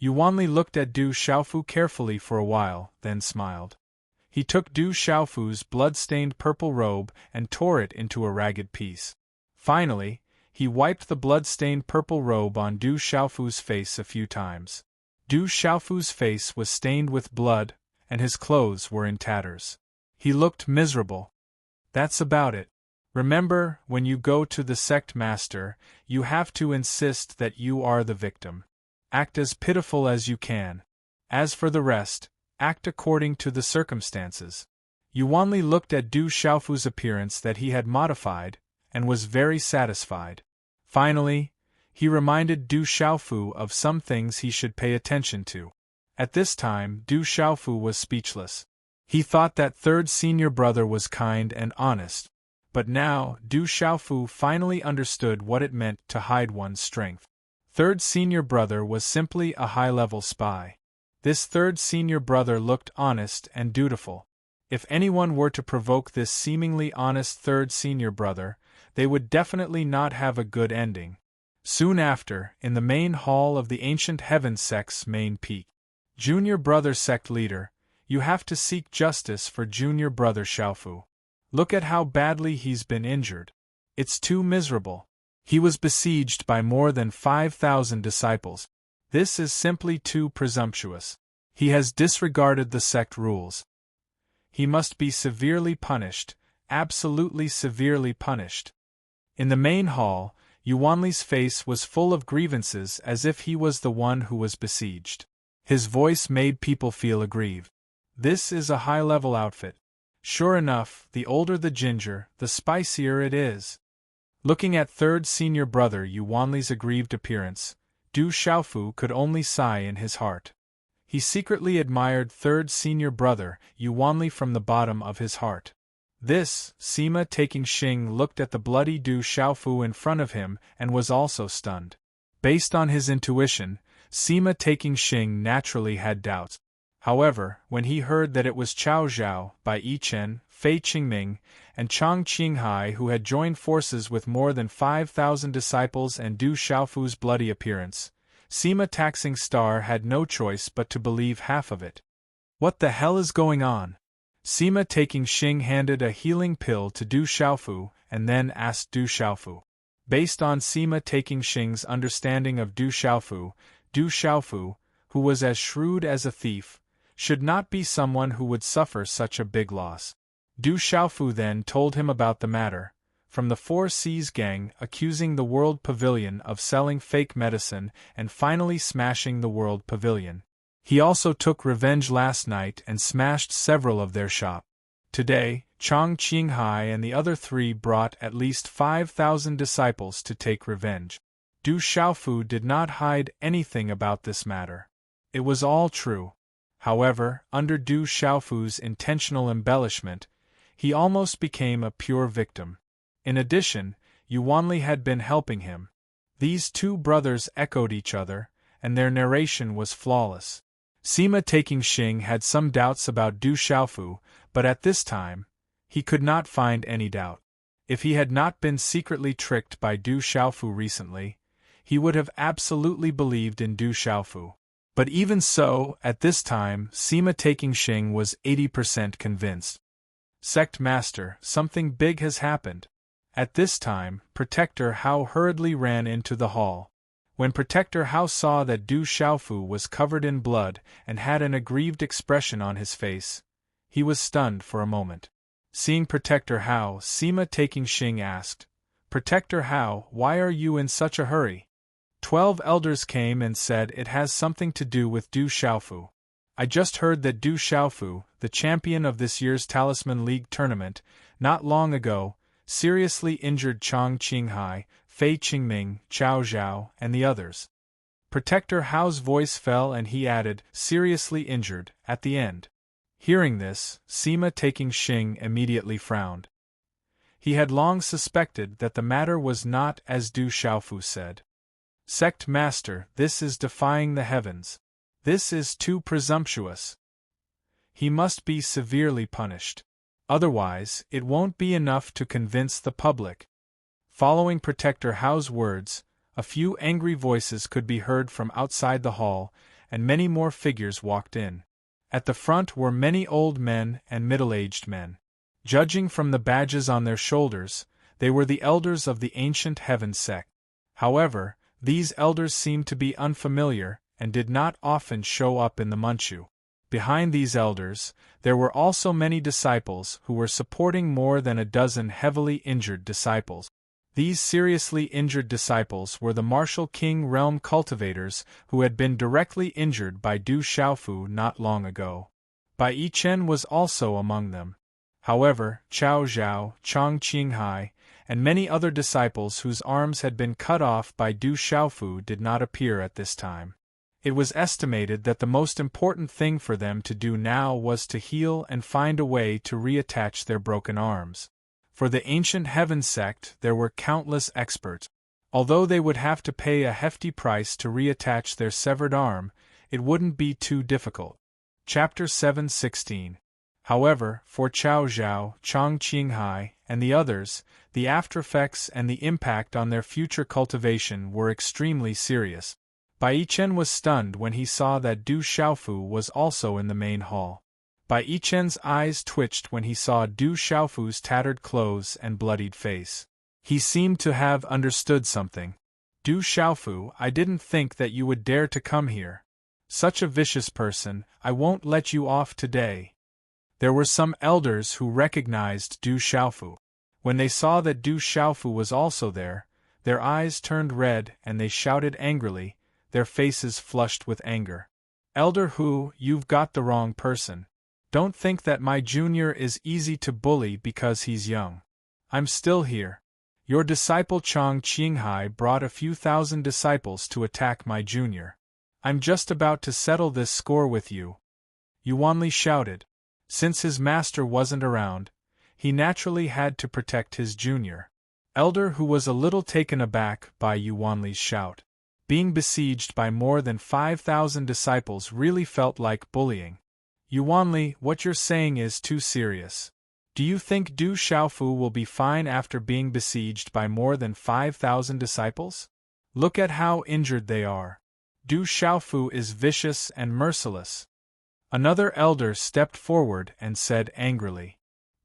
Yu Wanli looked at Du Xiaofu carefully for a while, then smiled. He took Du Xiaofu's blood-stained purple robe and tore it into a ragged piece. Finally, he wiped the blood-stained purple robe on Du Xiaofu's face a few times. Du Xiaofu's face was stained with blood, and his clothes were in tatters. He looked miserable. "That's about it. Remember, when you go to the sect master, you have to insist that you are the victim. Act as pitiful as you can. As for the rest, act according to the circumstances." Yu Wanli looked at Du Xiaofu's appearance that he had modified, and was very satisfied. Finally, he reminded Du Xiaofu of some things he should pay attention to. At this time, Du Xiaofu was speechless. He thought that third senior brother was kind and honest, but now Du Xiaofu finally understood what it meant to hide one's strength. Third senior brother was simply a high-level spy. This third senior brother looked honest and dutiful. If anyone were to provoke this seemingly honest third senior brother, they would definitely not have a good ending. Soon after, in the main hall of the Ancient Heaven sect's main peak. "Junior brother sect leader, you have to seek justice for junior brother Xiaofu. Look at how badly he's been injured. It's too miserable. He was besieged by more than 5,000 disciples. This is simply too presumptuous. He has disregarded the sect rules. He must be severely punished, absolutely severely punished." In the main hall, Yuanli's face was full of grievances as if he was the one who was besieged. His voice made people feel aggrieved. This is a high-level outfit. Sure enough, the older the ginger, the spicier it is. Looking at third senior brother Yuanli's aggrieved appearance, Du Xiaofu could only sigh in his heart. He secretly admired third senior brother Yuanli from the bottom of his heart. This, Sima taking Xing looked at the bloody Du Xiaofu in front of him and was also stunned. Based on his intuition, Sima taking Xing naturally had doubts. However, when he heard that it was Chao Zhao, Bai Yichen, Fei Qingming, and Chang Qinghai who had joined forces with more than 5,000 disciples and Du Xiaofu's bloody appearance, Sima taxing star had no choice but to believe half of it. What the hell is going on? Sima taking Xing handed a healing pill to Du Xiaofu and then asked Du Xiaofu. Based on Sima taking Xing's understanding of Du Xiaofu, who was as shrewd as a thief, should not be someone who would suffer such a big loss. Du Xiaofu then told him about the matter, from the Four Seas gang accusing the World Pavilion of selling fake medicine and finally smashing the World Pavilion. He also took revenge last night and smashed several of their shops. Today, Chang Qinghai and the other three brought at least 5,000 disciples to take revenge. Du Xiaofu did not hide anything about this matter. It was all true. However, under Du Xiaofu's intentional embellishment, he almost became a pure victim. In addition, Yuanli had been helping him. These two brothers echoed each other, and their narration was flawless. Sima taking Xing had some doubts about Du Xiaofu, but at this time, he could not find any doubt. If he had not been secretly tricked by Du Xiaofu recently, he would have absolutely believed in Du Xiaofu. But even so, at this time, Sima taking Xing was 80% convinced. Sect Master, something big has happened. At this time, Protector Hao hurriedly ran into the hall. When Protector Hao saw that Du Xiaofu was covered in blood and had an aggrieved expression on his face, he was stunned for a moment. Seeing Protector Hao, Sima taking Xing asked, "Protector Hao, why are you in such a hurry?" 12 elders came and said it has something to do with Du Xiaofu. I just heard that Du Xiaofu, the champion of this year's Talisman League tournament, not long ago, seriously injured Chang Qinghai, Fei Qingming, Chao Zhao, and the others. Protector Hao's voice fell and he added, seriously injured, at the end. Hearing this, Sima taking Xing immediately frowned. He had long suspected that the matter was not as Du Xiaofu said. Sect Master, this is defying the heavens. This is too presumptuous. He must be severely punished. Otherwise, it won't be enough to convince the public. Following Protector Hao's words, a few angry voices could be heard from outside the hall, and many more figures walked in. At the front were many old men and middle-aged men. Judging from the badges on their shoulders, they were the elders of the ancient Heaven sect. However, these elders seemed to be unfamiliar and did not often show up in the Manchu. Behind these elders, there were also many disciples who were supporting more than a dozen heavily injured disciples. These seriously injured disciples were the martial king realm cultivators who had been directly injured by Du Xiaofu not long ago. Bai Yichen was also among them. However, Chao Zhao, Chang Qinghai, and many other disciples whose arms had been cut off by Du Xiaofu did not appear at this time. It was estimated that the most important thing for them to do now was to heal and find a way to reattach their broken arms. For the ancient Heaven sect there were countless experts. Although they would have to pay a hefty price to reattach their severed arm, it wouldn't be too difficult. Chapter 7:16. However, for Chao Zhao, Chang Qinghai, and the others, the aftereffects and the impact on their future cultivation were extremely serious. Bai Yichen was stunned when he saw that Du Xiaofu was also in the main hall. Bai Yichen's eyes twitched when he saw Du Xiaofu's tattered clothes and bloodied face. He seemed to have understood something. Du Xiaofu, I didn't think that you would dare to come here. Such a vicious person, I won't let you off today. There were some elders who recognized Du Xiaofu. When they saw that Du Xiaofu was also there, their eyes turned red and they shouted angrily, their faces flushed with anger. Elder Hu, you've got the wrong person. Don't think that my junior is easy to bully because he's young. I'm still here. Your disciple Chang Qinghai brought a few thousand disciples to attack my junior. I'm just about to settle this score with you. Yuanli shouted. Since his master wasn't around, he naturally had to protect his junior. Elder Hu was a little taken aback by Yuanli's shout. Being besieged by more than 5,000 disciples really felt like bullying. Yuanli, what you're saying is too serious. Do you think Du Xiaofu will be fine after being besieged by more than 5,000 disciples? Look at how injured they are. Du Xiaofu is vicious and merciless. Another elder stepped forward and said angrily.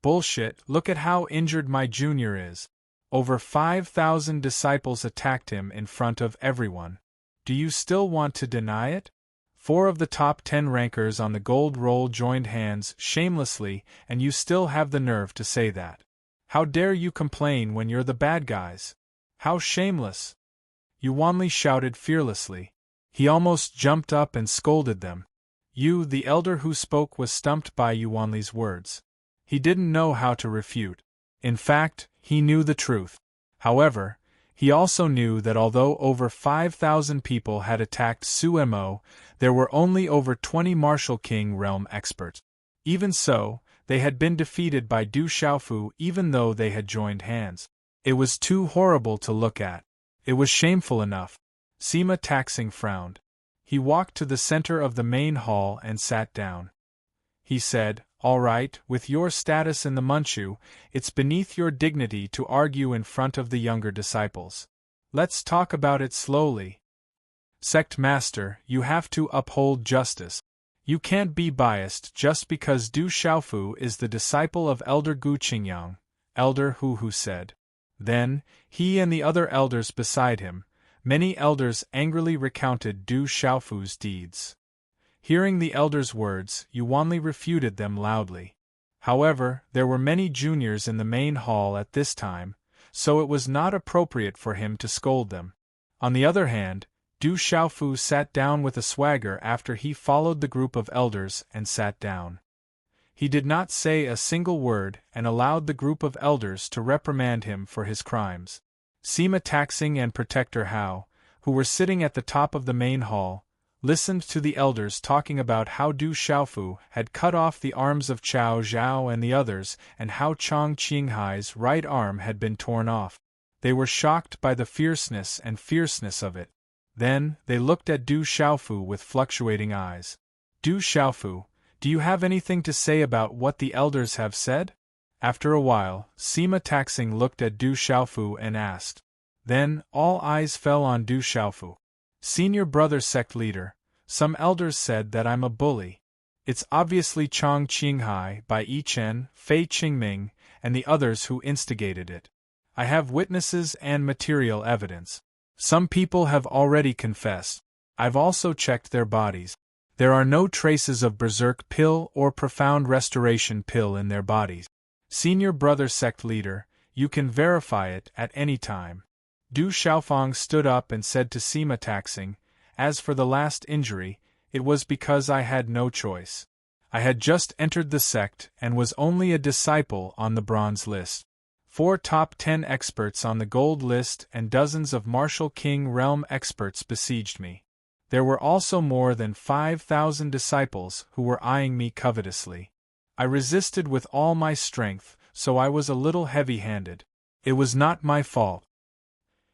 Bullshit, look at how injured my junior is. Over 5,000 disciples attacked him in front of everyone. Do you still want to deny it? 4 of the top 10 rankers on the gold roll joined hands shamelessly, and you still have the nerve to say that. How dare you complain when you're the bad guys? How shameless! Yuanli shouted fearlessly. He almost jumped up and scolded them. The elder who spoke was stumped by Yuanli's words. He didn't know how to refute. In fact, he knew the truth. However, he also knew that although over 5,000 people had attacked Su Mo, there were only over 20 Martial King realm experts. Even so, they had been defeated by Du Xiaofu even though they had joined hands. It was too horrible to look at. It was shameful enough. Sima Taxing frowned. He walked to the center of the main hall and sat down. He said, All right, with your status in the Manchu, it's beneath your dignity to argue in front of the younger disciples. Let's talk about it slowly. Sect Master, you have to uphold justice. You can't be biased just because Du Xiaofu is the disciple of Elder Gu Qingyang, Elder Hu said. Then, he and the other elders beside him, many elders angrily recounted Du Xiaofu's deeds. Hearing the elders' words, Yuanli refuted them loudly. However, there were many juniors in the main hall at this time, so it was not appropriate for him to scold them. On the other hand, Du Xiaofu sat down with a swagger after he followed the group of elders and sat down. He did not say a single word and allowed the group of elders to reprimand him for his crimes. Sima Taxing and Protector Hao, who were sitting at the top of the main hall, listened to the elders talking about how Du Xiaofu had cut off the arms of Chao Zhao and the others and how Chang Qinghai's right arm had been torn off. They were shocked by the fierceness of it. Then, they looked at Du Xiaofu with fluctuating eyes. Du Xiaofu, do you have anything to say about what the elders have said? After a while, Sima Taxing looked at Du Xiaofu and asked. Then, all eyes fell on Du Xiaofu. Senior brother sect leader, some elders said that I'm a bully. It's obviously Chang Qinghai, Bai Yichen, Fei Qingming, and the others who instigated it. I have witnesses and material evidence. Some people have already confessed. I've also checked their bodies. There are no traces of berserk pill or profound restoration pill in their bodies. Senior brother sect leader, you can verify it at any time. Du Xiaofang stood up and said to Sima Taxing, As for the last injury, it was because I had no choice. I had just entered the sect and was only a disciple on the bronze list. 4 top 10 experts on the gold list and dozens of Martial King realm experts besieged me. There were also more than 5,000 disciples who were eyeing me covetously. I resisted with all my strength, so I was a little heavy-handed. It was not my fault.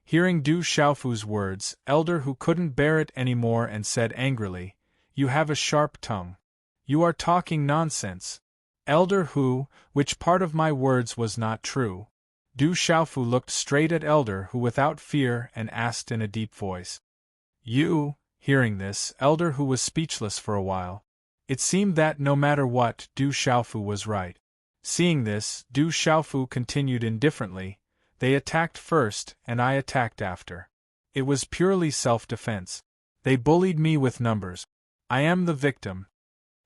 Hearing Du Xiaofu's words, Elder Hu couldn't bear it anymore and said angrily, You have a sharp tongue. You are talking nonsense. Elder Hu, which part of my words was not true? Du Xiaofu looked straight at Elder Hu without fear and asked in a deep voice. You. Hearing this, Elder Hu was speechless for a while. It seemed that no matter what, Du Xiaofu was right. Seeing this, Du Xiaofu continued indifferently, They attacked first and I attacked after. It was purely self-defense. They bullied me with numbers. I am the victim.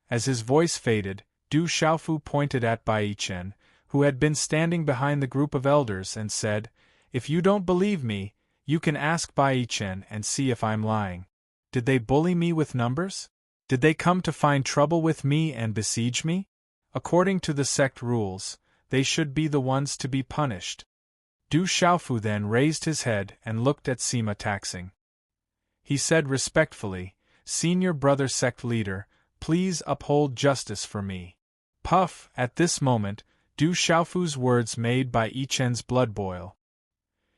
As his voice faded, Du Xiaofu pointed at Bai Yichen, who had been standing behind the group of elders, and said, "If you don't believe me, you can ask Bai Chen and see if I'm lying. Did they bully me with numbers? Did they come to find trouble with me and besiege me? According to the sect rules, they should be the ones to be punished." Du Xiaofu then raised his head and looked at Sima Taxing. He said respectfully, "Senior brother sect leader, please uphold justice for me." Puff! At this moment, Du Xiaofu's words made Bai Chen's blood boil.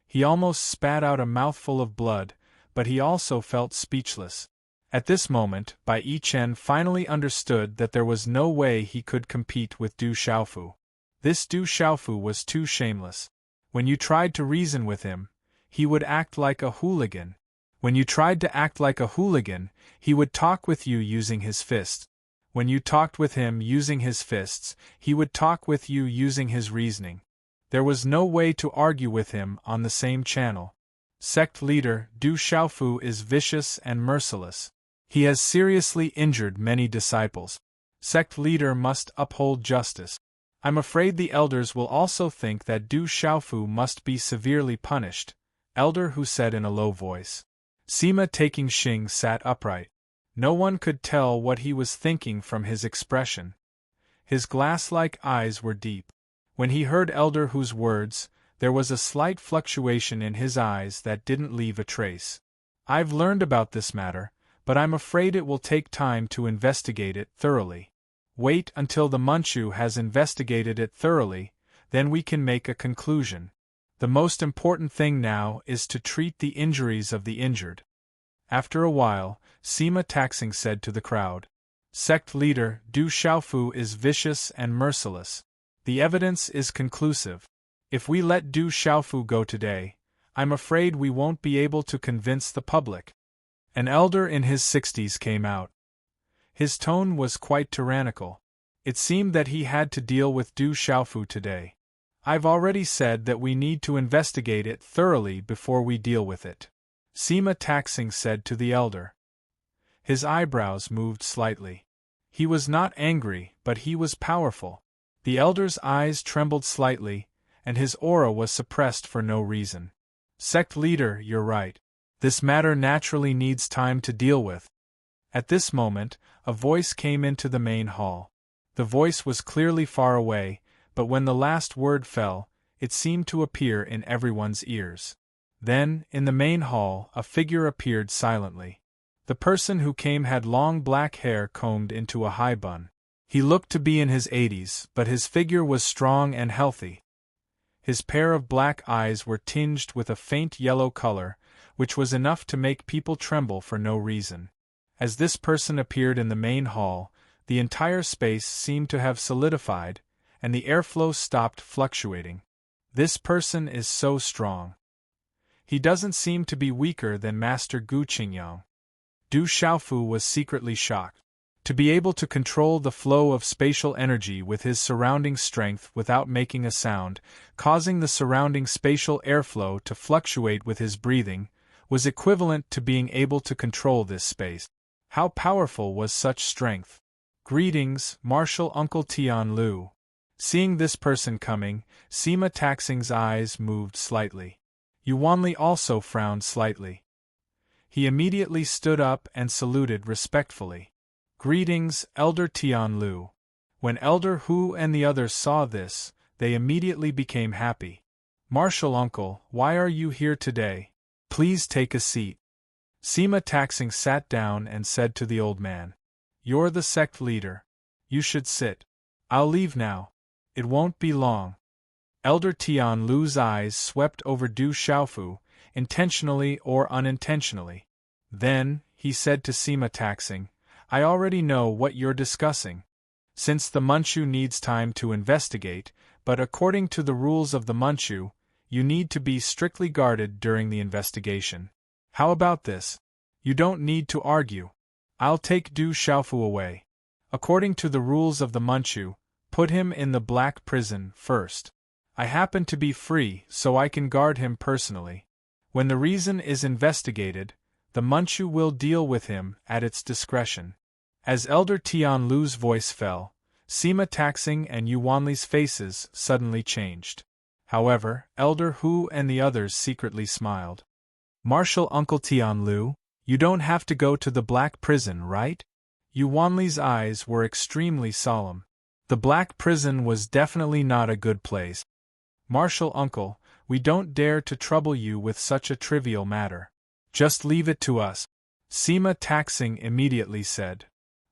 He almost spat out a mouthful of blood, but he also felt speechless. At this moment, Bai Chen finally understood that there was no way he could compete with Du Xiaofu. This Du Xiaofu was too shameless. When you tried to reason with him, he would act like a hooligan. When you tried to act like a hooligan, he would talk with you using his fists. When you talked with him using his fists, he would talk with you using his reasoning. There was no way to argue with him on the same channel. Sect leader Du Xiaofu is vicious and merciless. He has seriously injured many disciples. Sect leader must uphold justice. I'm afraid the elders will also think that Du Xiaofu must be severely punished, Elder Hu said in a low voice. Sima Taking Xing sat upright. No one could tell what he was thinking from his expression. His glass-like eyes were deep. When he heard Elder Hu's words, there was a slight fluctuation in his eyes that didn't leave a trace. I've learned about this matter, but I'm afraid it will take time to investigate it thoroughly. Wait until the Manchu has investigated it thoroughly, then we can make a conclusion. The most important thing now is to treat the injuries of the injured. After a while, Sima Taxing said to the crowd, "Sect leader Du Xiaofu is vicious and merciless. The evidence is conclusive. If we let Du Xiaofu go today, I'm afraid we won't be able to convince the public." An elder in his 60s came out. His tone was quite tyrannical. It seemed that he had to deal with Du Xiaofu today. "I've already said that we need to investigate it thoroughly before we deal with it," Sima Taxing said to the elder. His eyebrows moved slightly. He was not angry, but he was powerful. The elder's eyes trembled slightly, and his aura was suppressed for no reason. "Sect leader, you're right. This matter naturally needs time to deal with." At this moment, a voice came into the main hall. The voice was clearly far away, but when the last word fell, it seemed to appear in everyone's ears. Then, in the main hall, a figure appeared silently. The person who came had long black hair combed into a high bun. He looked to be in his 80s, but his figure was strong and healthy. His pair of black eyes were tinged with a faint yellow color, which was enough to make people tremble for no reason. As this person appeared in the main hall, the entire space seemed to have solidified, and the airflow stopped fluctuating. This person is so strong. He doesn't seem to be weaker than Master Gu Qingyang. Du Xiaofu was secretly shocked. To be able to control the flow of spatial energy with his surrounding strength without making a sound, causing the surrounding spatial airflow to fluctuate with his breathing, was equivalent to being able to control this space. How powerful was such strength? "Greetings, Martial Uncle Tian Lu." Seeing this person coming, Sima Taxing's eyes moved slightly. Yuanli also frowned slightly. He immediately stood up and saluted respectfully. "Greetings, Elder Tian Lu." When Elder Hu and the others saw this, they immediately became happy. "Martial Uncle, why are you here today? Please take a seat." Sima Taxing sat down and said to the old man, "You're the sect leader. You should sit. I'll leave now. It won't be long." Elder Tian Lu's eyes swept over Du Xiaofu, intentionally or unintentionally. Then, he said to Sima Taxing, "I already know what you're discussing. Since the Manchu needs time to investigate, but according to the rules of the Manchu, you need to be strictly guarded during the investigation. How about this? You don't need to argue. I'll take Du Xiaofu away. According to the rules of the Manchu, put him in the black prison first. I happen to be free, so I can guard him personally. When the reason is investigated, the Manchu will deal with him at its discretion." As Elder Tian Lu's voice fell, Sima Taxing and Yu Wanli's faces suddenly changed. However, Elder Hu and the others secretly smiled. Martial Uncle Tianlu, you don't have to go to the Black Prison, right? Yu Wanli's eyes were extremely solemn. The Black Prison was definitely not a good place. Martial Uncle, we don't dare to trouble you with such a trivial matter. Just leave it to us. Sima Taxing immediately said.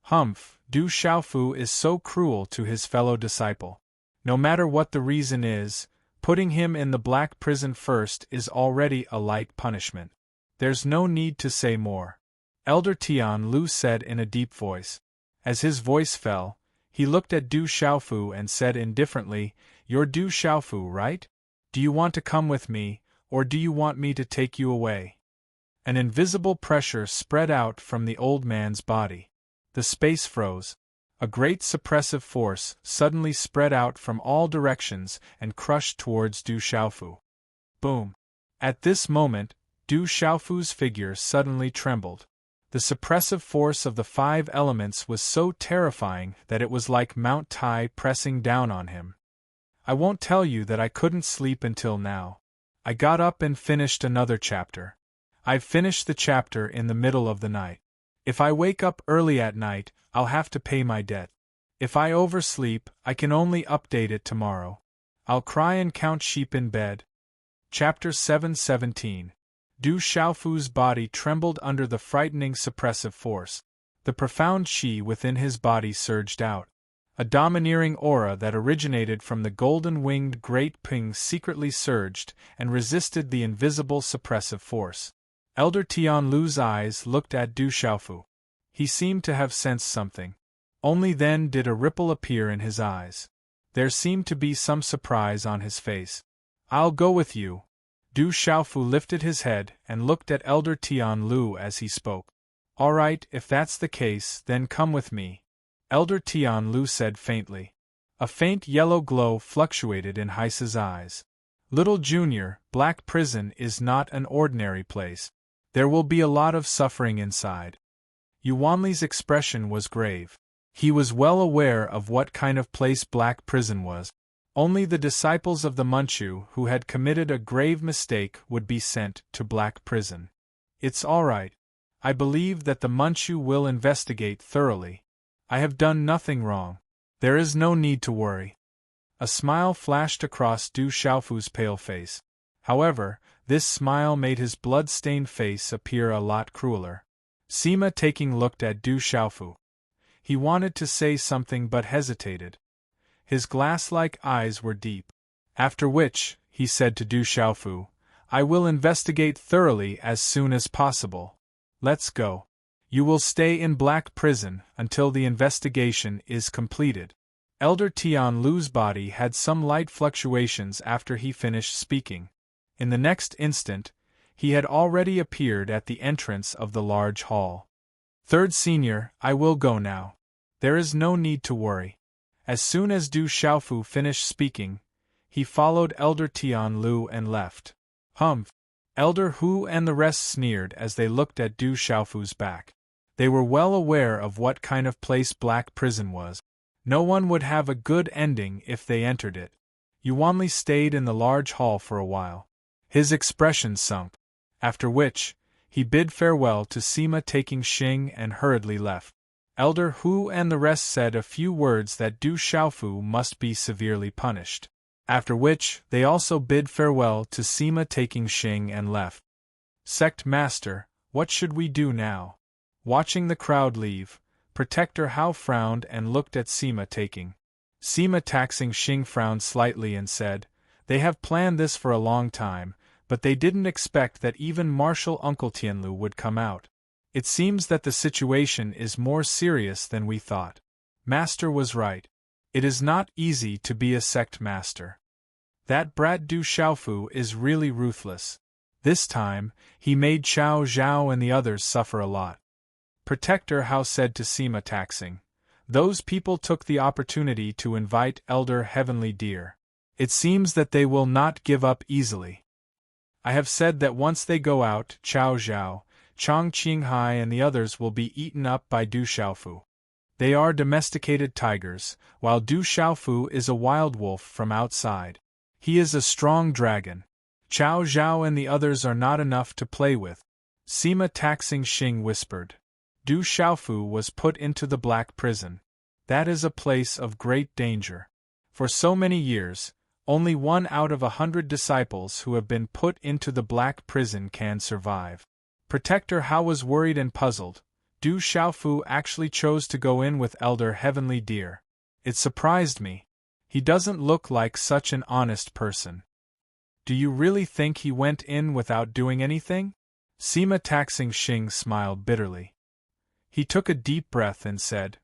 Humph, Du Xiaofu is so cruel to his fellow disciple. No matter what the reason is, putting him in the Black Prison first is already a light punishment. There's no need to say more. Elder Tian Lu said in a deep voice. As his voice fell, he looked at Du Xiaofu and said indifferently, You're Du Xiaofu, right? Do you want to come with me, or do you want me to take you away? An invisible pressure spread out from the old man's body. The space froze. A great suppressive force suddenly spread out from all directions and crushed towards Du Xiaofu. Boom! At this moment, Du Xiaofu's figure suddenly trembled. The suppressive force of the 5 elements was so terrifying that it was like Mount Tai pressing down on him. I won't tell you that I couldn't sleep until now. I got up and finished another chapter. I've finished the chapter in the middle of the night. If I wake up early at night, I'll have to pay my debt. If I oversleep, I can only update it tomorrow. I'll cry and count sheep in bed. Chapter 717. Du Xiaofu's body trembled under the frightening suppressive force. The profound qi within his body surged out. A domineering aura that originated from the golden-winged Great Ping secretly surged and resisted the invisible suppressive force. Elder Tianlu's eyes looked at Du Xiaofu. He seemed to have sensed something. Only then did a ripple appear in his eyes. There seemed to be some surprise on his face. I'll go with you. Du Xiaofu lifted his head and looked at Elder Tianlu as he spoke. All right, if that's the case, then come with me. Elder Tianlu said faintly. A faint yellow glow fluctuated in Heise's eyes. Little Junior, Black Prison is not an ordinary place. There will be a lot of suffering inside. Yu Wanli's expression was grave. He was well aware of what kind of place Black Prison was. Only the disciples of the Manchu who had committed a grave mistake would be sent to Black Prison. It's all right. I believe that the Manchu will investigate thoroughly. I have done nothing wrong. There is no need to worry. A smile flashed across Du Xiaofu's pale face. However, this smile made his blood-stained face appear a lot crueler. Sima Taking looked at Du Xiaofu. He wanted to say something but hesitated. His glass-like eyes were deep. After which, he said to Du Xiaofu, I will investigate thoroughly as soon as possible. Let's go. You will stay in Black Prison until the investigation is completed. Elder Tianlu's body had some light fluctuations after he finished speaking. In the next instant, he had already appeared at the entrance of the large hall. Third Senior, I will go now. There is no need to worry. As soon as Du Xiaofu finished speaking, he followed Elder Tianlu and left. Humph! Elder Hu and the rest sneered as they looked at Du Xiaofu's back. They were well aware of what kind of place Black Prison was. No one would have a good ending if they entered it. Yu Wanli stayed in the large hall for a while. His expression sunk. After which, he bid farewell to Sima Taking Xing and hurriedly left. Elder Hu and the rest said a few words that Du Xiaofu must be severely punished. After which, they also bid farewell to Sima Taking Xing and left. Sect Master, what should we do now? Watching the crowd leave, Protector Hao frowned and looked at Sima Taking. Sima Taxing Xing frowned slightly and said, They have planned this for a long time, but they didn't expect that even Martial Uncle Tianlu would come out. It seems that the situation is more serious than we thought. Master was right. It is not easy to be a sect master. That brat Du Xiaofu is really ruthless. This time, he made Xiao Zhao and the others suffer a lot. Protector Hao said to Sima Taxing. Those people took the opportunity to invite Elder Heavenly Deer. It seems that they will not give up easily. I have said that once they go out, Xiao Zhao, Chong Qinghai and the others will be eaten up by Du Xiaofu. They are domesticated tigers, while Du Xiaofu is a wild wolf from outside. He is a strong dragon. Chao Zhao and the others are not enough to play with. Sima Taxing Xing whispered. Du Xiaofu was put into the black prison. That is a place of great danger. For so many years, only 1 out of 100 disciples who have been put into the black prison can survive. Protector Hao was worried and puzzled. Du Xiaofu actually chose to go in with Elder Heavenly Deer. It surprised me. He doesn't look like such an honest person. Do you really think he went in without doing anything? Sima Taxing Xing smiled bitterly. He took a deep breath and said,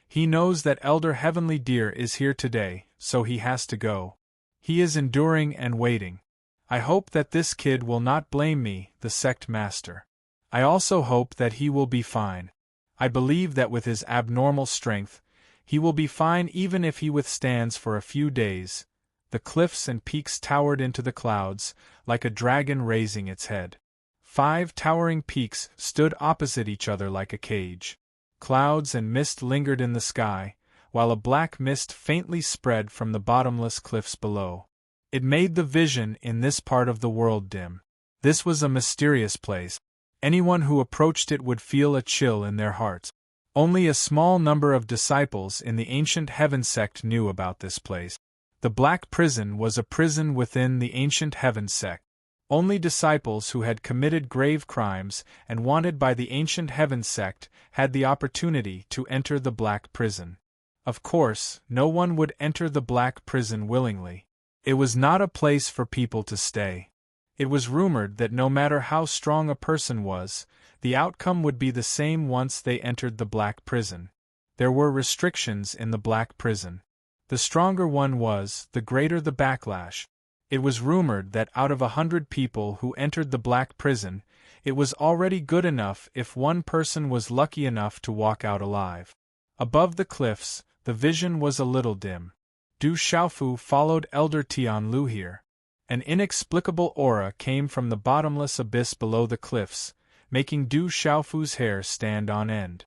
He knows that Elder Heavenly Deer is here today, so he has to go. He is enduring and waiting. I hope that this kid will not blame me, the sect master. I also hope that he will be fine. I believe that with his abnormal strength, he will be fine even if he withstands for a few days. The cliffs and peaks towered into the clouds, like a dragon raising its head. 5 towering peaks stood opposite each other like a cage. Clouds and mist lingered in the sky, while a black mist faintly spread from the bottomless cliffs below. It made the vision in this part of the world dim. This was a mysterious place. Anyone who approached it would feel a chill in their hearts. Only a small number of disciples in the ancient Heaven sect knew about this place. The Black Prison was a prison within the ancient Heaven sect. Only disciples who had committed grave crimes and wanted by the ancient Heaven sect had the opportunity to enter the Black Prison. Of course, no one would enter the Black Prison willingly. It was not a place for people to stay. It was rumored that no matter how strong a person was, the outcome would be the same once they entered the Black Prison. There were restrictions in the Black Prison. The stronger one was, the greater the backlash. It was rumored that out of 100 people who entered the Black Prison, it was already good enough if one person was lucky enough to walk out alive. Above the cliffs, the vision was a little dim. Du Xiaofu followed Elder Tianlu here. An inexplicable aura came from the bottomless abyss below the cliffs, making Du Xiaofu's hair stand on end.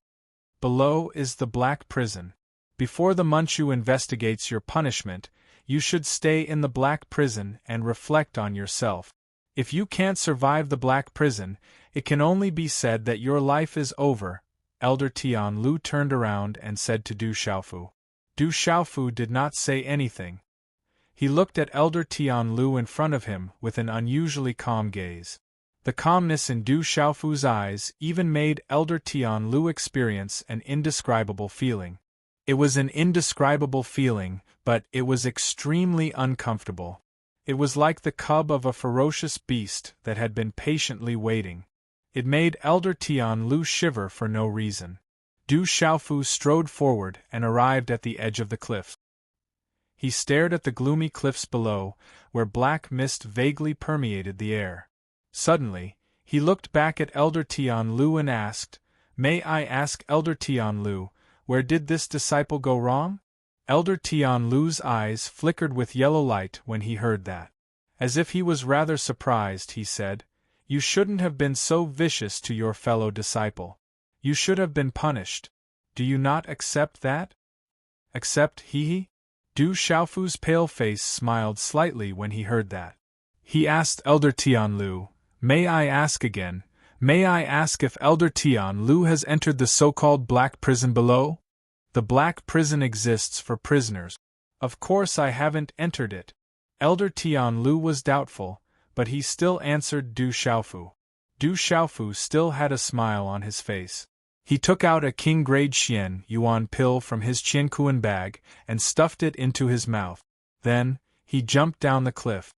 Below is the Black Prison. Before the Manchu investigates your punishment, you should stay in the Black Prison and reflect on yourself. If you can't survive the Black Prison, it can only be said that your life is over. Elder Tianlu turned around and said to Du Xiaofu. Du Xiaofu did not say anything. He looked at Elder Tianlu in front of him with an unusually calm gaze. The calmness in Du Xiaofu's eyes even made Elder Tianlu experience an indescribable feeling. It was an indescribable feeling, but it was extremely uncomfortable. It was like the cub of a ferocious beast that had been patiently waiting. It made Elder Tianlu shiver for no reason. Du Xiaofu strode forward and arrived at the edge of the cliff. He stared at the gloomy cliffs below, where black mist vaguely permeated the air. Suddenly, he looked back at Elder Tianlu and asked, "May I ask, Elder Tianlu, where did this disciple go wrong?" Elder Tianlu's eyes flickered with yellow light when he heard that. As if he was rather surprised, he said, "You shouldn't have been so vicious to your fellow disciple. You should have been punished. Do you not accept that?" "Accept, he?" Du Xiaofu's pale face smiled slightly when he heard that. He asked Elder Tianlu, "May I ask again, may I ask if Elder Tianlu has entered the so-called Black Prison below?" "The Black Prison exists for prisoners. Of course I haven't entered it." Elder Tianlu was doubtful, but he still answered Du Xiaofu. Du Xiaofu still had a smile on his face. He took out a king-grade Xian yuan pill from his qiankuan bag and stuffed it into his mouth. Then, he jumped down the cliff.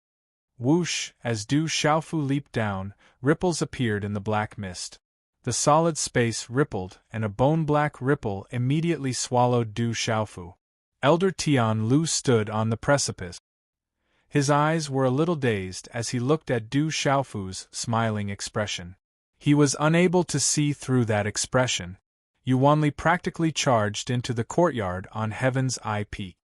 Whoosh! As Du Xiaofu leaped down, ripples appeared in the black mist. The solid space rippled, and a bone-black ripple immediately swallowed Du Xiaofu. Elder Tianlu stood on the precipice. His eyes were a little dazed as he looked at Du Xiaofu's smiling expression. He was unable to see through that expression. Yuanli practically charged into the courtyard on Heaven's Eye Peak.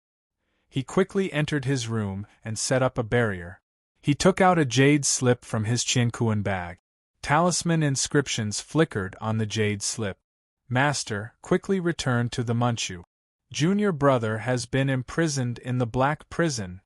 He quickly entered his room and set up a barrier. He took out a jade slip from his qiankuan bag. Talisman inscriptions flickered on the jade slip. Master, quickly return to the Munchu. Junior brother has been imprisoned in the Black Prison.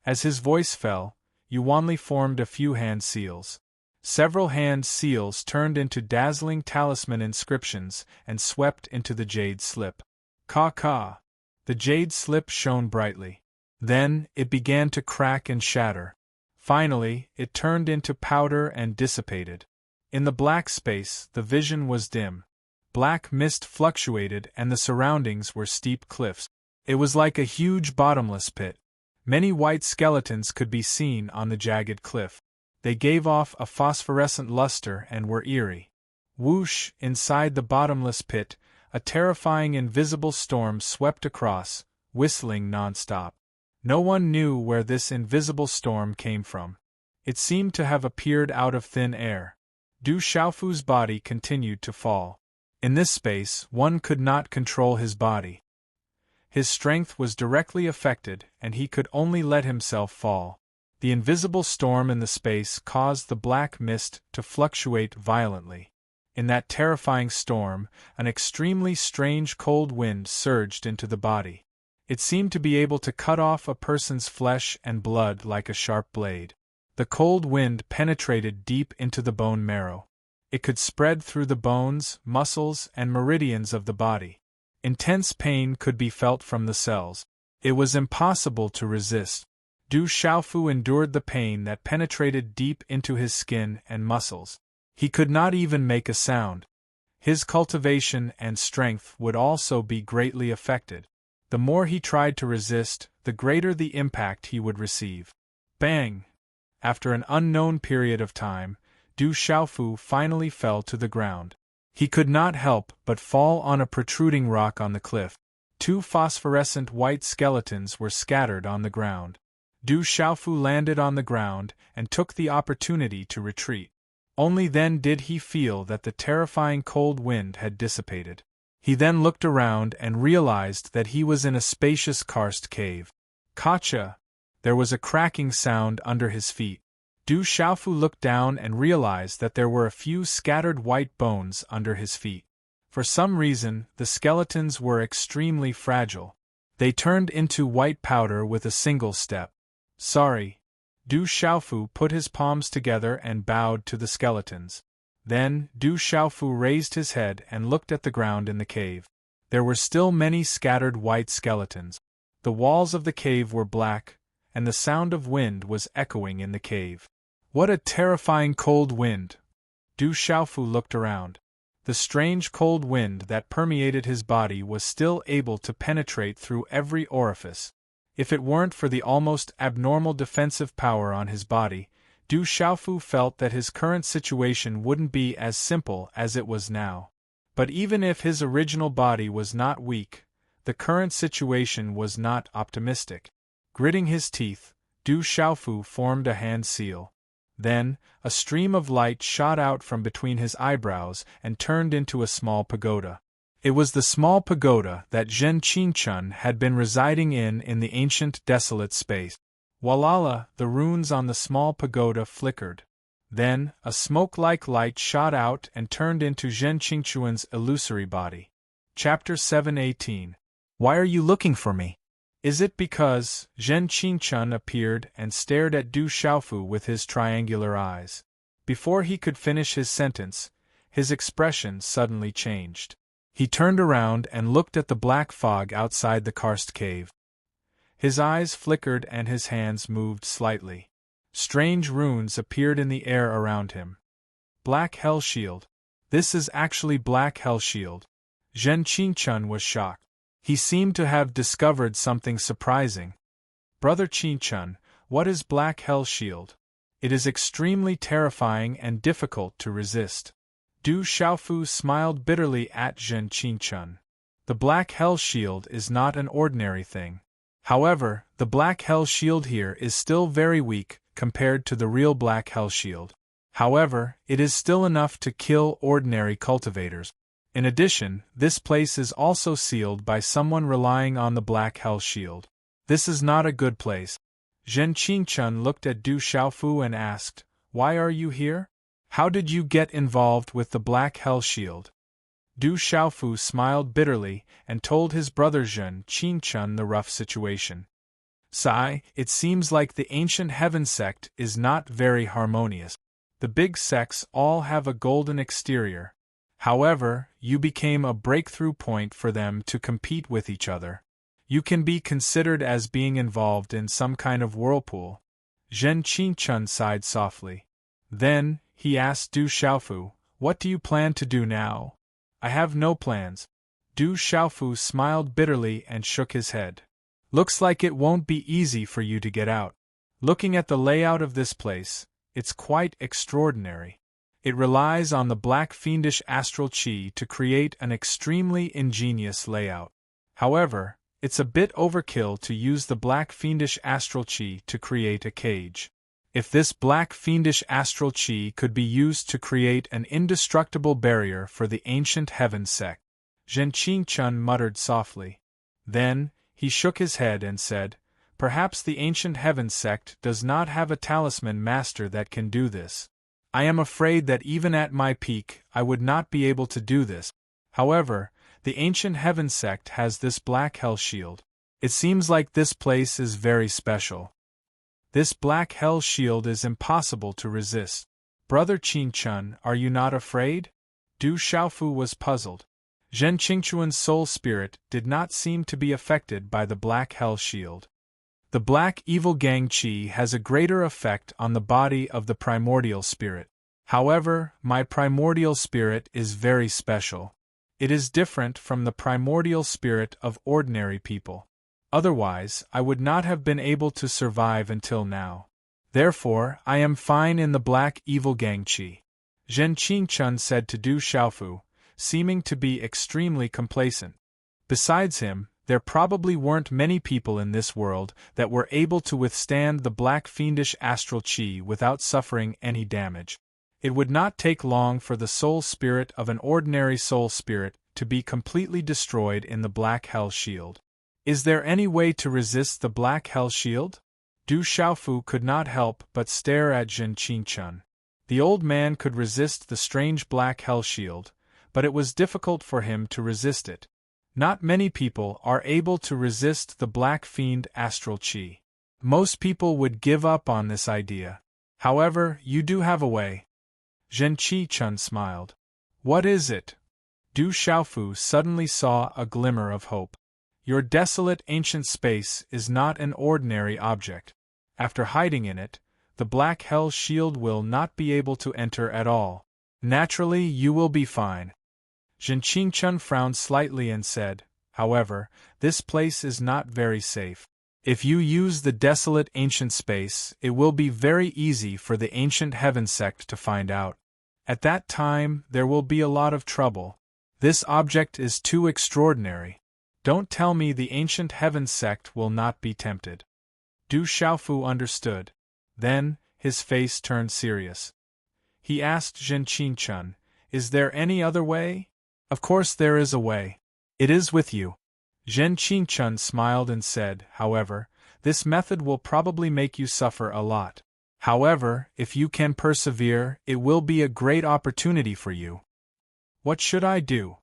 As his voice fell, Yuanli formed a few hand seals. Several hand seals turned into dazzling talisman inscriptions and swept into the jade slip. Ka. The jade slip shone brightly. Then, it began to crack and shatter. Finally, it turned into powder and dissipated. In the black space, the vision was dim. Black mist fluctuated and the surroundings were steep cliffs. It was like a huge bottomless pit. Many white skeletons could be seen on the jagged cliff. They gave off a phosphorescent luster and were eerie. Whoosh! Inside the bottomless pit, a terrifying invisible storm swept across, whistling non-stop. No one knew where this invisible storm came from. It seemed to have appeared out of thin air. Du Xiaofu's body continued to fall. In this space, one could not control his body. His strength was directly affected, and he could only let himself fall. The invisible storm in the space caused the black mist to fluctuate violently. In that terrifying storm, an extremely strange cold wind surged into the body. It seemed to be able to cut off a person's flesh and blood like a sharp blade. The cold wind penetrated deep into the bone marrow. It could spread through the bones, muscles, and meridians of the body. Intense pain could be felt from the cells. It was impossible to resist. Du Xiaofu endured the pain that penetrated deep into his skin and muscles. He could not even make a sound. His cultivation and strength would also be greatly affected. The more he tried to resist, the greater the impact he would receive. Bang! After an unknown period of time, Du Xiaofu finally fell to the ground. He could not help but fall on a protruding rock on the cliff. Two phosphorescent white skeletons were scattered on the ground. Du Xiaofu landed on the ground and took the opportunity to retreat. Only then did he feel that the terrifying cold wind had dissipated. He then looked around and realized that he was in a spacious karst cave. Kacha! There was a cracking sound under his feet. Du Xiaofu looked down and realized that there were a few scattered white bones under his feet. For some reason, the skeletons were extremely fragile. They turned into white powder with a single step. Sorry. Du Xiaofu put his palms together and bowed to the skeletons. Then, Du Xiaofu raised his head and looked at the ground in the cave. There were still many scattered white skeletons. The walls of the cave were black, and the sound of wind was echoing in the cave. What a terrifying cold wind! Du Xiaofu looked around. The strange cold wind that permeated his body was still able to penetrate through every orifice. If it weren't for the almost abnormal defensive power on his body, Du Xiaofu felt that his current situation wouldn't be as simple as it was now. But even if his original body was not weak, the current situation was not optimistic. Gritting his teeth, Du Xiaofu formed a hand seal. Then, a stream of light shot out from between his eyebrows and turned into a small pagoda. It was the small pagoda that Zhen Qingchun had been residing in the ancient desolate space. Walala, the runes on the small pagoda flickered. Then, a smoke-like light shot out and turned into Zhen Qingchun's illusory body. Chapter 7:18. Why are you looking for me? Is it because Zhen Qingchun appeared and stared at Du Xiaofu with his triangular eyes? Before he could finish his sentence, his expression suddenly changed. He turned around and looked at the black fog outside the karst cave. His eyes flickered and his hands moved slightly. Strange runes appeared in the air around him. Black Hell Shield. This is actually Black Hell Shield. Zhen Qingchun was shocked. He seemed to have discovered something surprising. Brother Qingchun, what is Black Hell Shield? It is extremely terrifying and difficult to resist. Du Xiaofu smiled bitterly at Zhen Qingchun. The Black Hell Shield is not an ordinary thing. However, the Black Hell Shield here is still very weak compared to the real Black Hell Shield. However, it is still enough to kill ordinary cultivators. In addition, this place is also sealed by someone relying on the Black Hell Shield. This is not a good place. Zhen Qingchun looked at Du Xiaofu and asked, "Why are you here? How did you get involved with the Black Hell Shield?" Du Xiaofu smiled bitterly and told his brother Zhen Qingchun the rough situation. Sigh, it seems like the ancient heaven sect is not very harmonious. The big sects all have a golden exterior. However, you became a breakthrough point for them to compete with each other. You can be considered as being involved in some kind of whirlpool. Zhen Qingchun sighed softly. Then, he asked Du Xiaofu, "What do you plan to do now?" "I have no plans." Du Xiaofu smiled bitterly and shook his head. "Looks like it won't be easy for you to get out. Looking at the layout of this place, it's quite extraordinary. It relies on the black fiendish astral chi to create an extremely ingenious layout. However, it's a bit overkill to use the black fiendish astral chi to create a cage. If this black fiendish astral chi could be used to create an indestructible barrier for the ancient heaven sect." Zhen Qingchun muttered softly. Then, he shook his head and said, "Perhaps the ancient heaven sect does not have a talisman master that can do this. I am afraid that even at my peak I would not be able to do this. However, the ancient heaven sect has this black hell shield. It seems like this place is very special. This black hell shield is impossible to resist. Brother Qingchun, are you not afraid?" Du Xiaofu was puzzled. Zhen Qingchuan's soul spirit did not seem to be affected by the black hell shield. The black evil gang chi has a greater effect on the body of the primordial spirit. However, my primordial spirit is very special. It is different from the primordial spirit of ordinary people. Otherwise, I would not have been able to survive until now. Therefore, I am fine in the black evil gang chi," Zhen Qingchun said to Du Xiaofu, seeming to be extremely complacent. Besides him, there probably weren't many people in this world that were able to withstand the black fiendish astral chi without suffering any damage. It would not take long for the soul spirit of an ordinary soul spirit to be completely destroyed in the black hell shield. Is there any way to resist the black hell shield? Du Xiaofu could not help but stare at Zhen Qingchun. The old man could resist the strange black hell shield, but it was difficult for him to resist it. Not many people are able to resist the black fiend astral chi. Most people would give up on this idea. However, you do have a way. Zhen Qingchun smiled. What is it? Du Xiaofu suddenly saw a glimmer of hope. Your desolate ancient space is not an ordinary object. After hiding in it, the black hell shield will not be able to enter at all. Naturally, you will be fine. Zhen Qingchun frowned slightly and said, "However, this place is not very safe. If you use the desolate ancient space, it will be very easy for the ancient heaven sect to find out. At that time, there will be a lot of trouble. This object is too extraordinary. Don't tell me the ancient heaven sect will not be tempted." Du Xiaofu understood. Then, his face turned serious. He asked Zhen Qingchun, "Is there any other way?" "Of course there is a way. It is with you." Zhen Qingchun smiled and said, "However, this method will probably make you suffer a lot. However, if you can persevere, it will be a great opportunity for you." "What should I do?"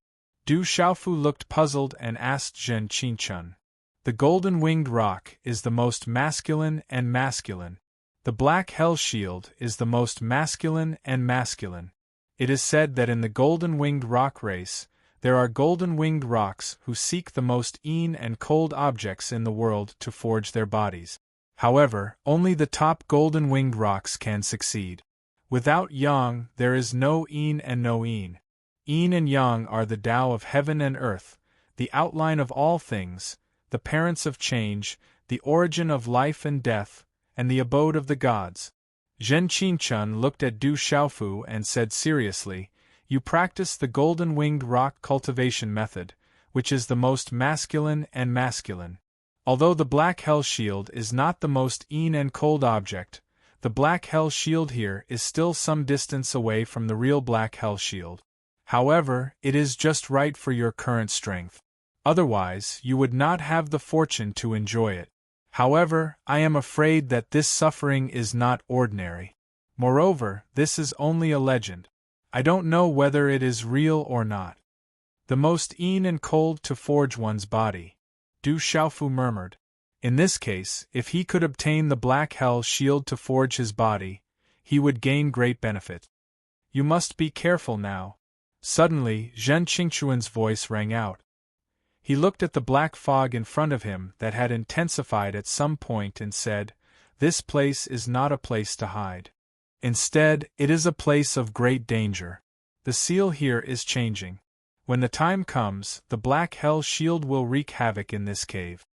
Du Xiaofu looked puzzled and asked Zhen Qingchun. "The golden-winged rock is the most masculine and masculine. The black hell shield is the most masculine and masculine. It is said that in the golden-winged rock race, there are golden-winged rocks who seek the most een and cold objects in the world to forge their bodies. However, only the top golden-winged rocks can succeed. Without yang, there is no een and no een. Yin and Yang are the Tao of heaven and earth, the outline of all things, the parents of change, the origin of life and death, and the abode of the gods." Zhen Qingchun looked at Du Xiaofu and said seriously, "You practice the golden-winged rock cultivation method, which is the most masculine and masculine. Although the black hell shield is not the most een and cold object, the black hell shield here is still some distance away from the real black hell shield. However, it is just right for your current strength. Otherwise, you would not have the fortune to enjoy it. However, I am afraid that this suffering is not ordinary. Moreover, this is only a legend. I don't know whether it is real or not." The most ean and cold to forge one's body, Du Xiaofu murmured. In this case, if he could obtain the black hell shield to forge his body, he would gain great benefit. You must be careful now. Suddenly, Zhen Qingchuan's voice rang out. He looked at the black fog in front of him that had intensified at some point and said, "This place is not a place to hide. Instead, it is a place of great danger. The seal here is changing. When the time comes, the black hell shield will wreak havoc in this cave."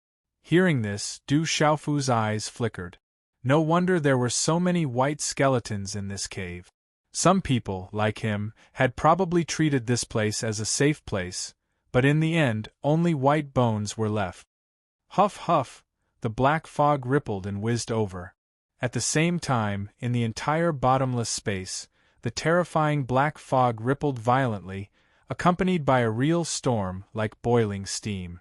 Hearing this, Du Xiaofu's eyes flickered. No wonder there were so many white skeletons in this cave. Some people, like him, had probably treated this place as a safe place, but in the end, only white bones were left. Huff huff, the black fog rippled and whizzed over. At the same time, in the entire bottomless space, the terrifying black fog rippled violently, accompanied by a real storm like boiling steam.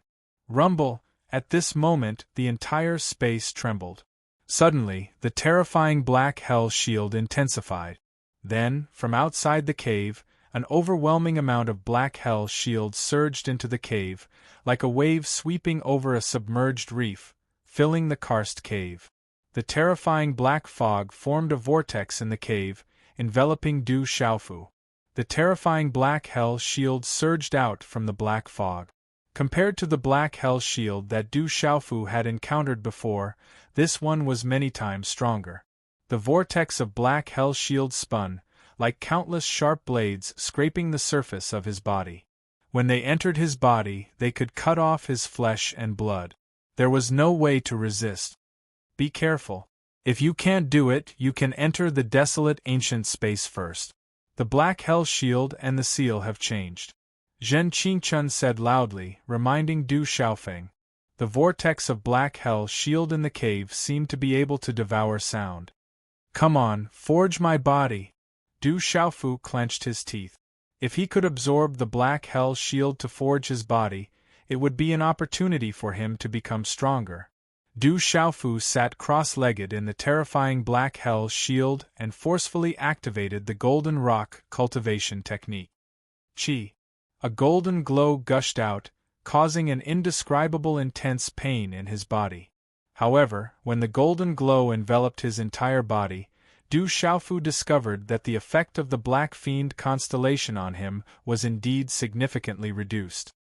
Rumble! At this moment, the entire space trembled. Suddenly, the terrifying black hell shield intensified. Then, from outside the cave, an overwhelming amount of black hell shield surged into the cave, like a wave sweeping over a submerged reef, filling the karst cave. The terrifying black fog formed a vortex in the cave, enveloping Du Xiaofu. The terrifying black hell shield surged out from the black fog. Compared to the black hell shield that Du Xiaofu had encountered before, this one was many times stronger. The vortex of black hell shield spun, like countless sharp blades scraping the surface of his body. When they entered his body, they could cut off his flesh and blood. There was no way to resist. Be careful. If you can't do it, you can enter the desolate ancient space first. The black hell shield and the seal have changed. Zhen Qingchun said loudly, reminding Du Xiaofeng. The vortex of black hell shield in the cave seemed to be able to devour sound. Come on, forge my body! Du Xiaofu clenched his teeth. If he could absorb the black hell shield to forge his body, it would be an opportunity for him to become stronger. Du Xiaofu sat cross-legged in the terrifying black hell shield and forcefully activated the golden rock cultivation technique. Qi. A golden glow gushed out, causing an indescribable intense pain in his body. However, when the golden glow enveloped his entire body, Du Xiaofu discovered that the effect of the Black Fiend constellation on him was indeed significantly reduced.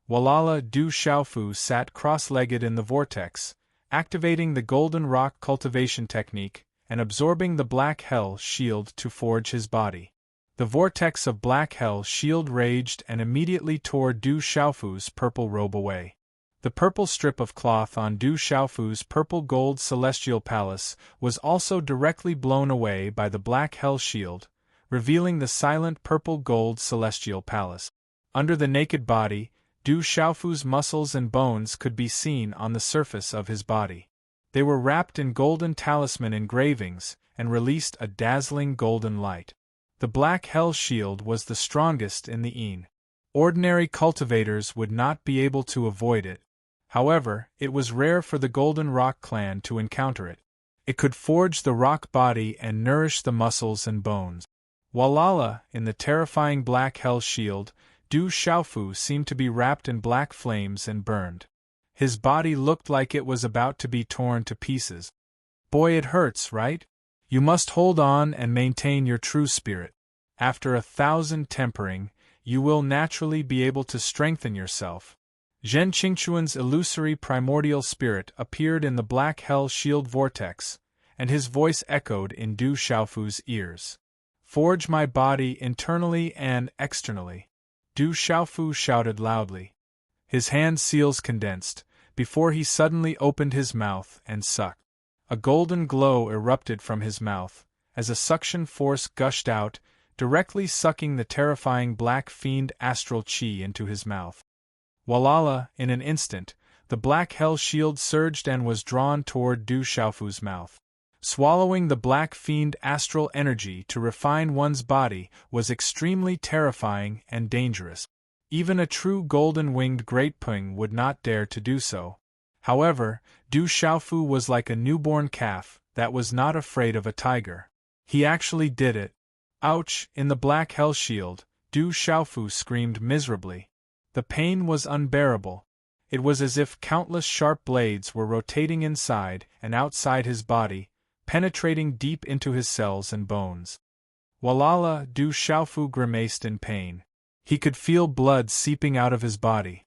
Walala, Du Xiaofu sat cross-legged in the vortex, activating the golden rock cultivation technique and absorbing the black hell shield to forge his body. The vortex of black hell shield raged and immediately tore Du Xiaofu's purple robe away. The purple strip of cloth on Du Xiaofu's purple gold celestial palace was also directly blown away by the black hell shield, revealing the silent purple gold celestial palace. Under the naked body, Du Xiaofu's muscles and bones could be seen on the surface of his body. They were wrapped in golden talisman engravings and released a dazzling golden light. The black hell shield was the strongest in the Yin. Ordinary cultivators would not be able to avoid it. However, it was rare for the Golden Rock clan to encounter it. It could forge the rock body and nourish the muscles and bones. Walala, in the terrifying black hell shield, Du Xiaofu seemed to be wrapped in black flames and burned. His body looked like it was about to be torn to pieces. Boy, it hurts, right? You must hold on and maintain your true spirit. After 1,000 tempering, you will naturally be able to strengthen yourself. Zhen Qingchuan's illusory primordial spirit appeared in the black hell shield vortex, and his voice echoed in Du Xiaofu's ears. Forge my body internally and externally. Du Xiaofu shouted loudly. His hand seals condensed, before he suddenly opened his mouth and sucked. A golden glow erupted from his mouth, as a suction force gushed out, directly sucking the terrifying black fiend astral qi into his mouth. Walala, in an instant, the black hell shield surged and was drawn toward Du Xiaofu's mouth. Swallowing the black fiend astral energy to refine one's body was extremely terrifying and dangerous. Even a true golden-winged great peng would not dare to do so. However, Du Xiaofu was like a newborn calf that was not afraid of a tiger. He actually did it. Ouch! In the black hell shield, Du Xiaofu screamed miserably. The pain was unbearable. It was as if countless sharp blades were rotating inside and outside his body, penetrating deep into his cells and bones. Walala, Du Xiaofu grimaced in pain. He could feel blood seeping out of his body.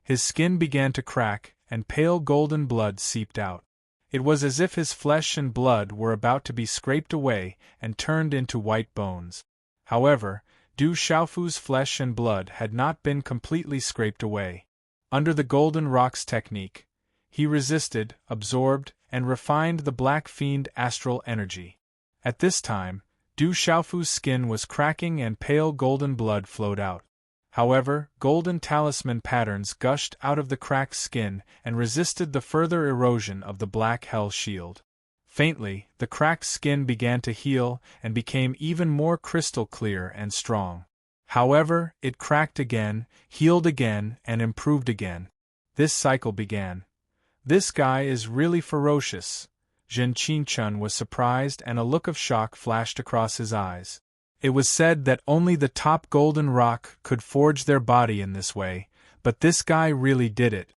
His skin began to crack, and pale golden blood seeped out. It was as if his flesh and blood were about to be scraped away and turned into white bones. However, Du Xiaofu's flesh and blood had not been completely scraped away. Under the golden rocks technique, he resisted, absorbed, and refined the black fiend astral energy. At this time, Du Xiaofu's skin was cracking and pale golden blood flowed out. However, golden talisman patterns gushed out of the cracked skin and resisted the further erosion of the black hell shield. Faintly, the cracked skin began to heal and became even more crystal clear and strong. However, it cracked again, healed again, and improved again. This cycle began. This guy is really ferocious. Zhen Qingchun was surprised and a look of shock flashed across his eyes. It was said that only the top golden rock could forge their body in this way, but this guy really did it.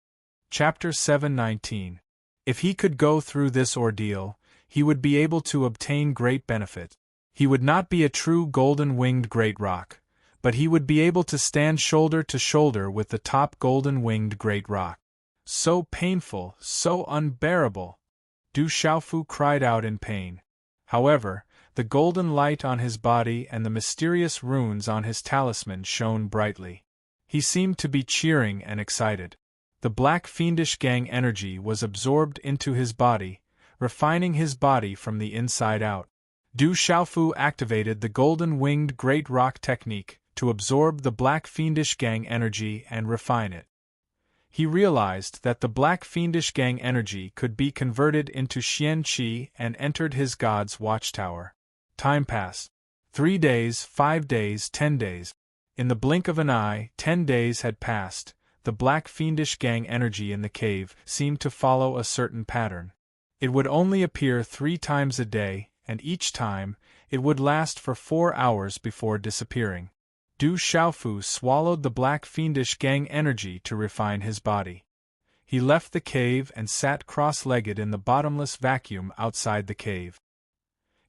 Chapter 719. If he could go through this ordeal, he would be able to obtain great benefit. He would not be a true golden-winged great rock, but he would be able to stand shoulder to shoulder with the top golden-winged great rock. So painful, so unbearable! Du Xiaofu cried out in pain. However, the golden light on his body and the mysterious runes on his talisman shone brightly. He seemed to be cheering and excited. The black fiendish gang energy was absorbed into his body, refining his body from the inside out. Du Xiaofu activated the golden-winged great rock technique to absorb the black fiendish gang energy and refine it. He realized that the black fiendish gang energy could be converted into Xian Qi and entered his god's watchtower. Time passed. 3 days, 5 days, 10 days. In the blink of an eye, 10 days had passed. The black fiendish gang energy in the cave seemed to follow a certain pattern. It would only appear 3 times a day, and each time, it would last for 4 hours before disappearing. Du Xiaofu swallowed the black fiendish gang energy to refine his body. He left the cave and sat cross-legged in the bottomless vacuum outside the cave.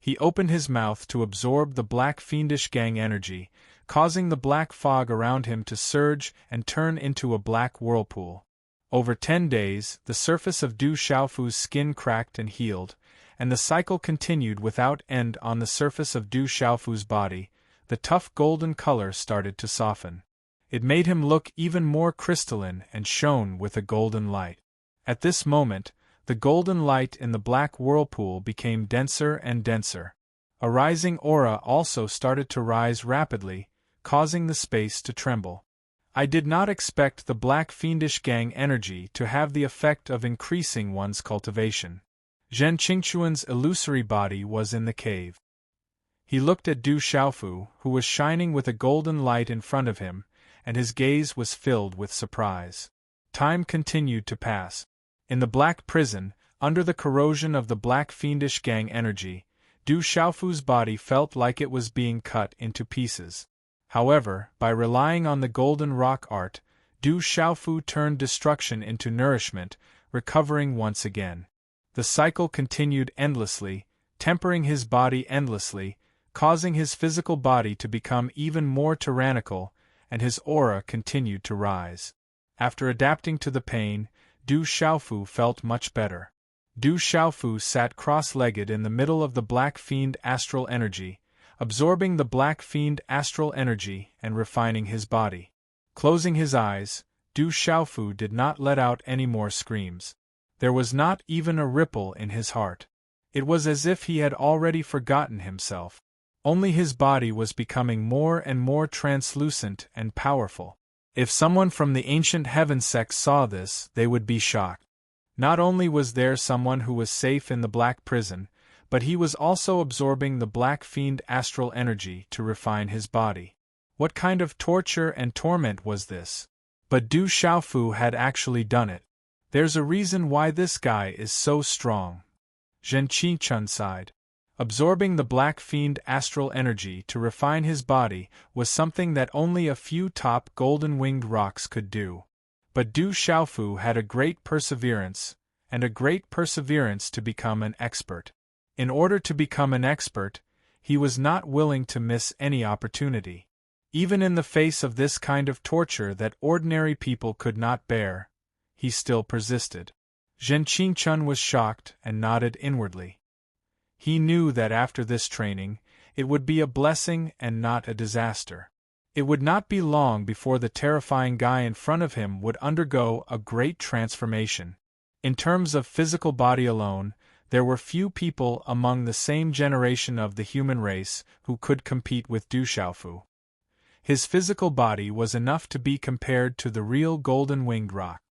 He opened his mouth to absorb the black fiendish gang energy, causing the black fog around him to surge and turn into a black whirlpool. Over 10 days, the surface of Du Xiaofu's skin cracked and healed, and the cycle continued without end on the surface of Du Xiaofu's body. The tough golden color started to soften. It made him look even more crystalline and shone with a golden light. At this moment, the golden light in the black whirlpool became denser and denser. A rising aura also started to rise rapidly, causing the space to tremble. I did not expect the black fiendish gang energy to have the effect of increasing one's cultivation. Zhen Qingchuan's illusory body was in the cave. He looked at Du Xiaofu, who was shining with a golden light in front of him, and his gaze was filled with surprise. Time continued to pass. In the black prison, under the corrosion of the black fiendish gang energy, Du Xiaofu's body felt like it was being cut into pieces. However, by relying on the golden rock art, Du Xiaofu turned destruction into nourishment, recovering once again. The cycle continued endlessly, tempering his body endlessly, causing his physical body to become even more tyrannical, and his aura continued to rise. After adapting to the pain, Du Xiaofu felt much better. Du Xiaofu sat cross-legged in the middle of the black fiend astral energy, absorbing the black fiend astral energy and refining his body. Closing his eyes, Du Xiaofu did not let out any more screams. There was not even a ripple in his heart. It was as if he had already forgotten himself. Only his body was becoming more and more translucent and powerful. If someone from the ancient heaven sect saw this, they would be shocked. Not only was there someone who was safe in the black prison, but he was also absorbing the black fiend astral energy to refine his body. What kind of torture and torment was this? But Du Xiaofu had actually done it. There's a reason why this guy is so strong. Zhen Qingchun sighed. Absorbing the black fiend astral energy to refine his body was something that only a few top golden-winged rocks could do. But Du Xiaofu had a great perseverance to become an expert. In order to become an expert, he was not willing to miss any opportunity. Even in the face of this kind of torture that ordinary people could not bear, he still persisted. Zhen Qingchun was shocked and nodded inwardly. He knew that after this training, it would be a blessing and not a disaster. It would not be long before the terrifying guy in front of him would undergo a great transformation. In terms of physical body alone, there were few people among the same generation of the human race who could compete with Du Xiaofu. His physical body was enough to be compared to the real golden-winged rock.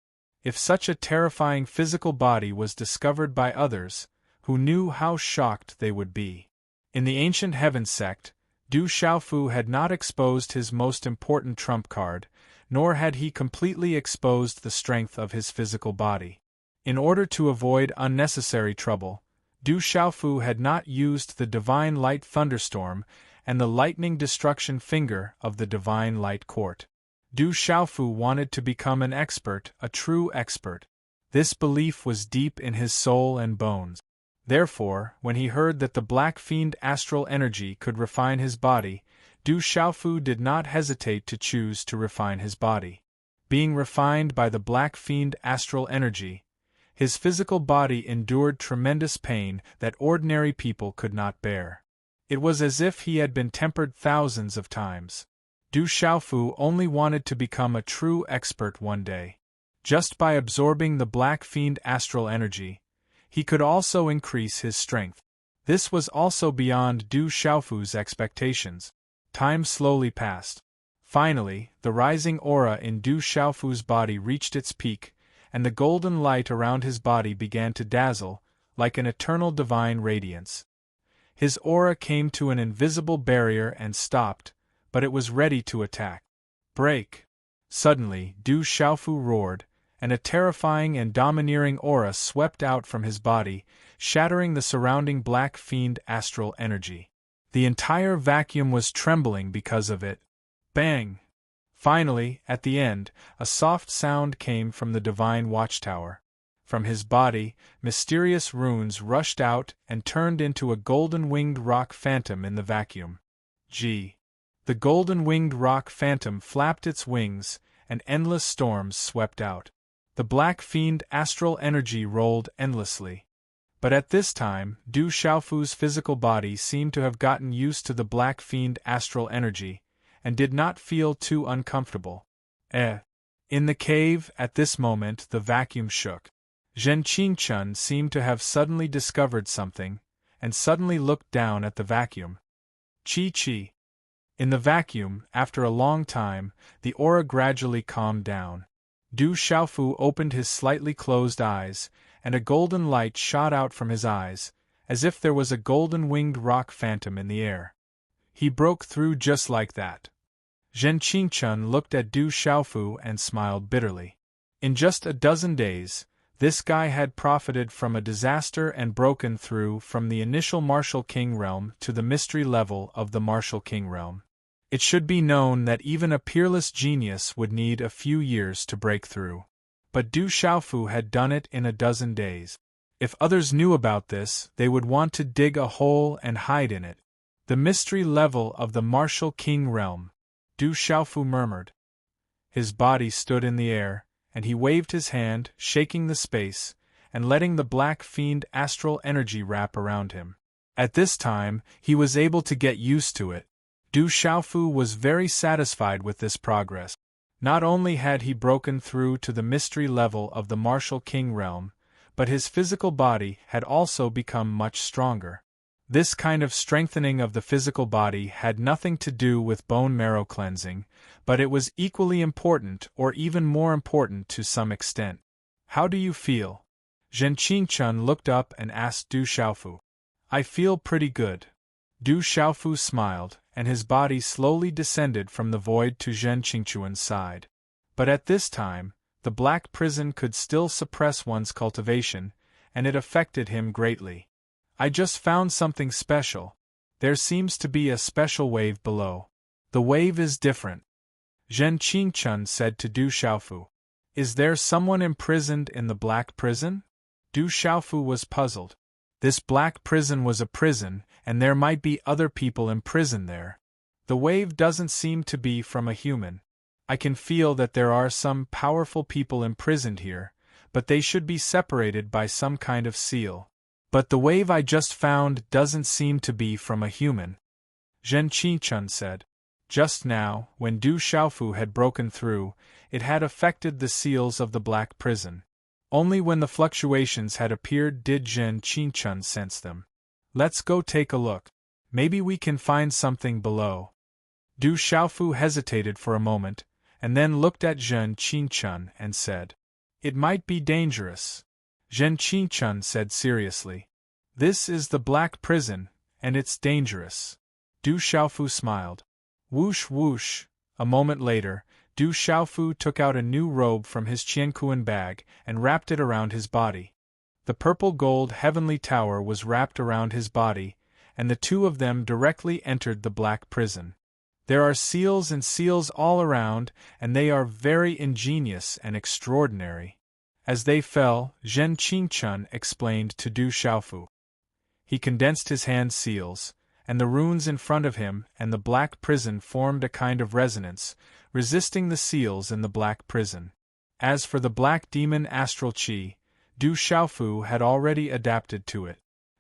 If such a terrifying physical body was discovered by others, who knew how shocked they would be. In the ancient heaven sect, Du Xiaofu had not exposed his most important trump card, nor had he completely exposed the strength of his physical body. In order to avoid unnecessary trouble, Du Xiaofu had not used the divine light thunderstorm and the lightning destruction finger of the divine light court. Du Xiaofu wanted to become an expert, a true expert. This belief was deep in his soul and bones. Therefore, when he heard that the black fiend astral energy could refine his body, Du Xiaofu did not hesitate to choose to refine his body. Being refined by the black fiend astral energy, his physical body endured tremendous pain that ordinary people could not bear. It was as if he had been tempered thousands of times. Du Xiaofu only wanted to become a true expert one day. Just by absorbing the black fiend astral energy, he could also increase his strength. This was also beyond Du Xiaofu's expectations. Time slowly passed. Finally, the rising aura in Du Xiaofu's body reached its peak, and the golden light around his body began to dazzle, like an eternal divine radiance. His aura came to an invisible barrier and stopped, but it was ready to attack. Break! Suddenly, Du Xiaofu roared, and a terrifying and domineering aura swept out from his body, shattering the surrounding black fiend astral energy. The entire vacuum was trembling because of it. Bang! Finally, at the end, a soft sound came from the divine watchtower. From his body, mysterious runes rushed out and turned into a golden-winged rock phantom in the vacuum. The golden-winged rock phantom flapped its wings, and endless storms swept out. The black fiend astral energy rolled endlessly. But at this time, Du Xiaofu's physical body seemed to have gotten used to the black fiend astral energy, and did not feel too uncomfortable. In the cave, at this moment, the vacuum shook. Zhen Qingchun seemed to have suddenly discovered something, and suddenly looked down at the vacuum. Chi. In the vacuum, after a long time, the aura gradually calmed down. Du Xiaofu opened his slightly closed eyes, and a golden light shot out from his eyes, as if there was a golden-winged rock phantom in the air. He broke through just like that. Zhen Qingchun looked at Du Xiaofu and smiled bitterly. In just a dozen days, this guy had profited from a disaster and broken through from the initial Martial King realm to the mystery level of the Martial King realm. It should be known that even a peerless genius would need a few years to break through. But Du Xiaofu had done it in a dozen days. If others knew about this, they would want to dig a hole and hide in it. The mystery level of the Martial King realm, Du Xiaofu murmured. His body stood in the air, and he waved his hand, shaking the space, and letting the black fiend astral energy wrap around him. At this time, he was able to get used to it. Du Xiaofu was very satisfied with this progress. Not only had he broken through to the mystery level of the Martial King realm, but his physical body had also become much stronger. This kind of strengthening of the physical body had nothing to do with bone marrow cleansing, but it was equally important or even more important to some extent. How do you feel? Zhen Qingchun looked up and asked Du Xiaofu. I feel pretty good. Du Xiaofu smiled, and his body slowly descended from the void to Zhen Qingchun's side. But at this time, the black prison could still suppress one's cultivation, and it affected him greatly. I just found something special. There seems to be a special wave below. The wave is different. Zhen Qingchun said to Du Xiaofu. Is there someone imprisoned in the black prison? Du Xiaofu was puzzled. This black prison was a prison, and there might be other people imprisoned there. The wave doesn't seem to be from a human. I can feel that there are some powerful people imprisoned here, but they should be separated by some kind of seal. But the wave I just found doesn't seem to be from a human. Zhen Qingchun said. Just now, when Du Xiaofu had broken through, it had affected the seals of the black prison. Only when the fluctuations had appeared did Zhen Qingchun sense them. Let's go take a look. Maybe we can find something below. Du Xiaofu hesitated for a moment, and then looked at Zhen Qingchun and said, It might be dangerous. Zhen Qingchun said seriously, This is the black prison, and it's dangerous. Du Xiaofu smiled. Whoosh whoosh. A moment later, Du Xiaofu took out a new robe from his qiankuan bag and wrapped it around his body. The purple gold heavenly tower was wrapped around his body, and the two of them directly entered the black prison. There are seals and seals all around, and they are very ingenious and extraordinary. As they fell, Zhen Qingchun explained to Du Xiaofu. He condensed his hand seals, and the runes in front of him and the black prison formed a kind of resonance, resisting the seals in the black prison. As for the black demon astral qi, Du Xiaofu had already adapted to it.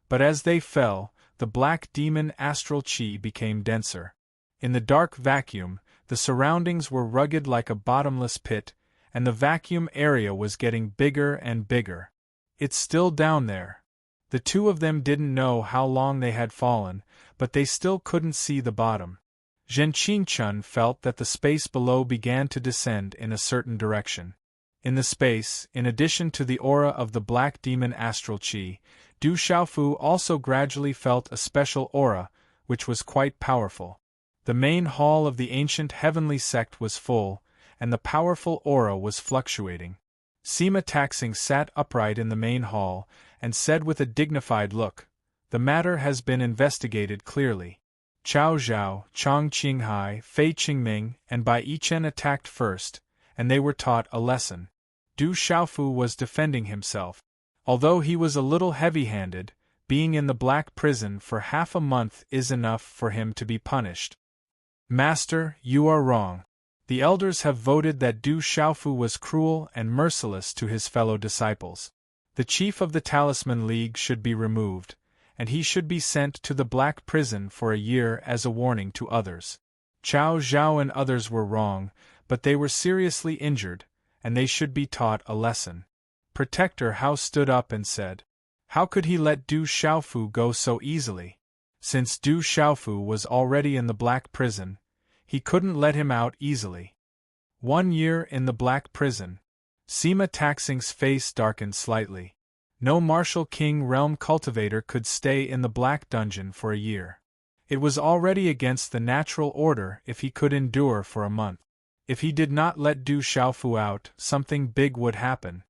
But as they fell, the black demon astral qi became denser. In the dark vacuum, the surroundings were rugged like a bottomless pit, and the vacuum area was getting bigger and bigger. It's still down there. The two of them didn't know how long they had fallen, but they still couldn't see the bottom. Zhen Qingchun felt that the space below began to descend in a certain direction. In the space, in addition to the aura of the black demon astral qi, Du Xiaofu also gradually felt a special aura, which was quite powerful. The main hall of the ancient heavenly sect was full, and the powerful aura was fluctuating. Sima Taxing sat upright in the main hall, and said with a dignified look, The matter has been investigated clearly. Chao Zhao, Chang Qinghai, Fei Qingming, and Bai Yichen attacked first, and they were taught a lesson. Du Xiaofu was defending himself. Although he was a little heavy-handed, being in the black prison for half a month is enough for him to be punished. Master, you are wrong. The elders have voted that Du Xiaofu was cruel and merciless to his fellow disciples. The chief of the Talisman League should be removed, and he should be sent to the black prison for a year as a warning to others. Chao Zhao and others were wrong, but they were seriously injured, and they should be taught a lesson. Protector Hao stood up and said, How could he let Du Xiaofu go so easily? Since Du Xiaofu was already in the black prison, he couldn't let him out easily. 1 year in the black prison. Sima Taxing's face darkened slightly. No martial king realm cultivator could stay in the black dungeon for a year. It was already against the natural order if he could endure for a month. If he did not let Du Xiaofu out, something big would happen.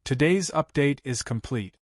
Today's update is complete.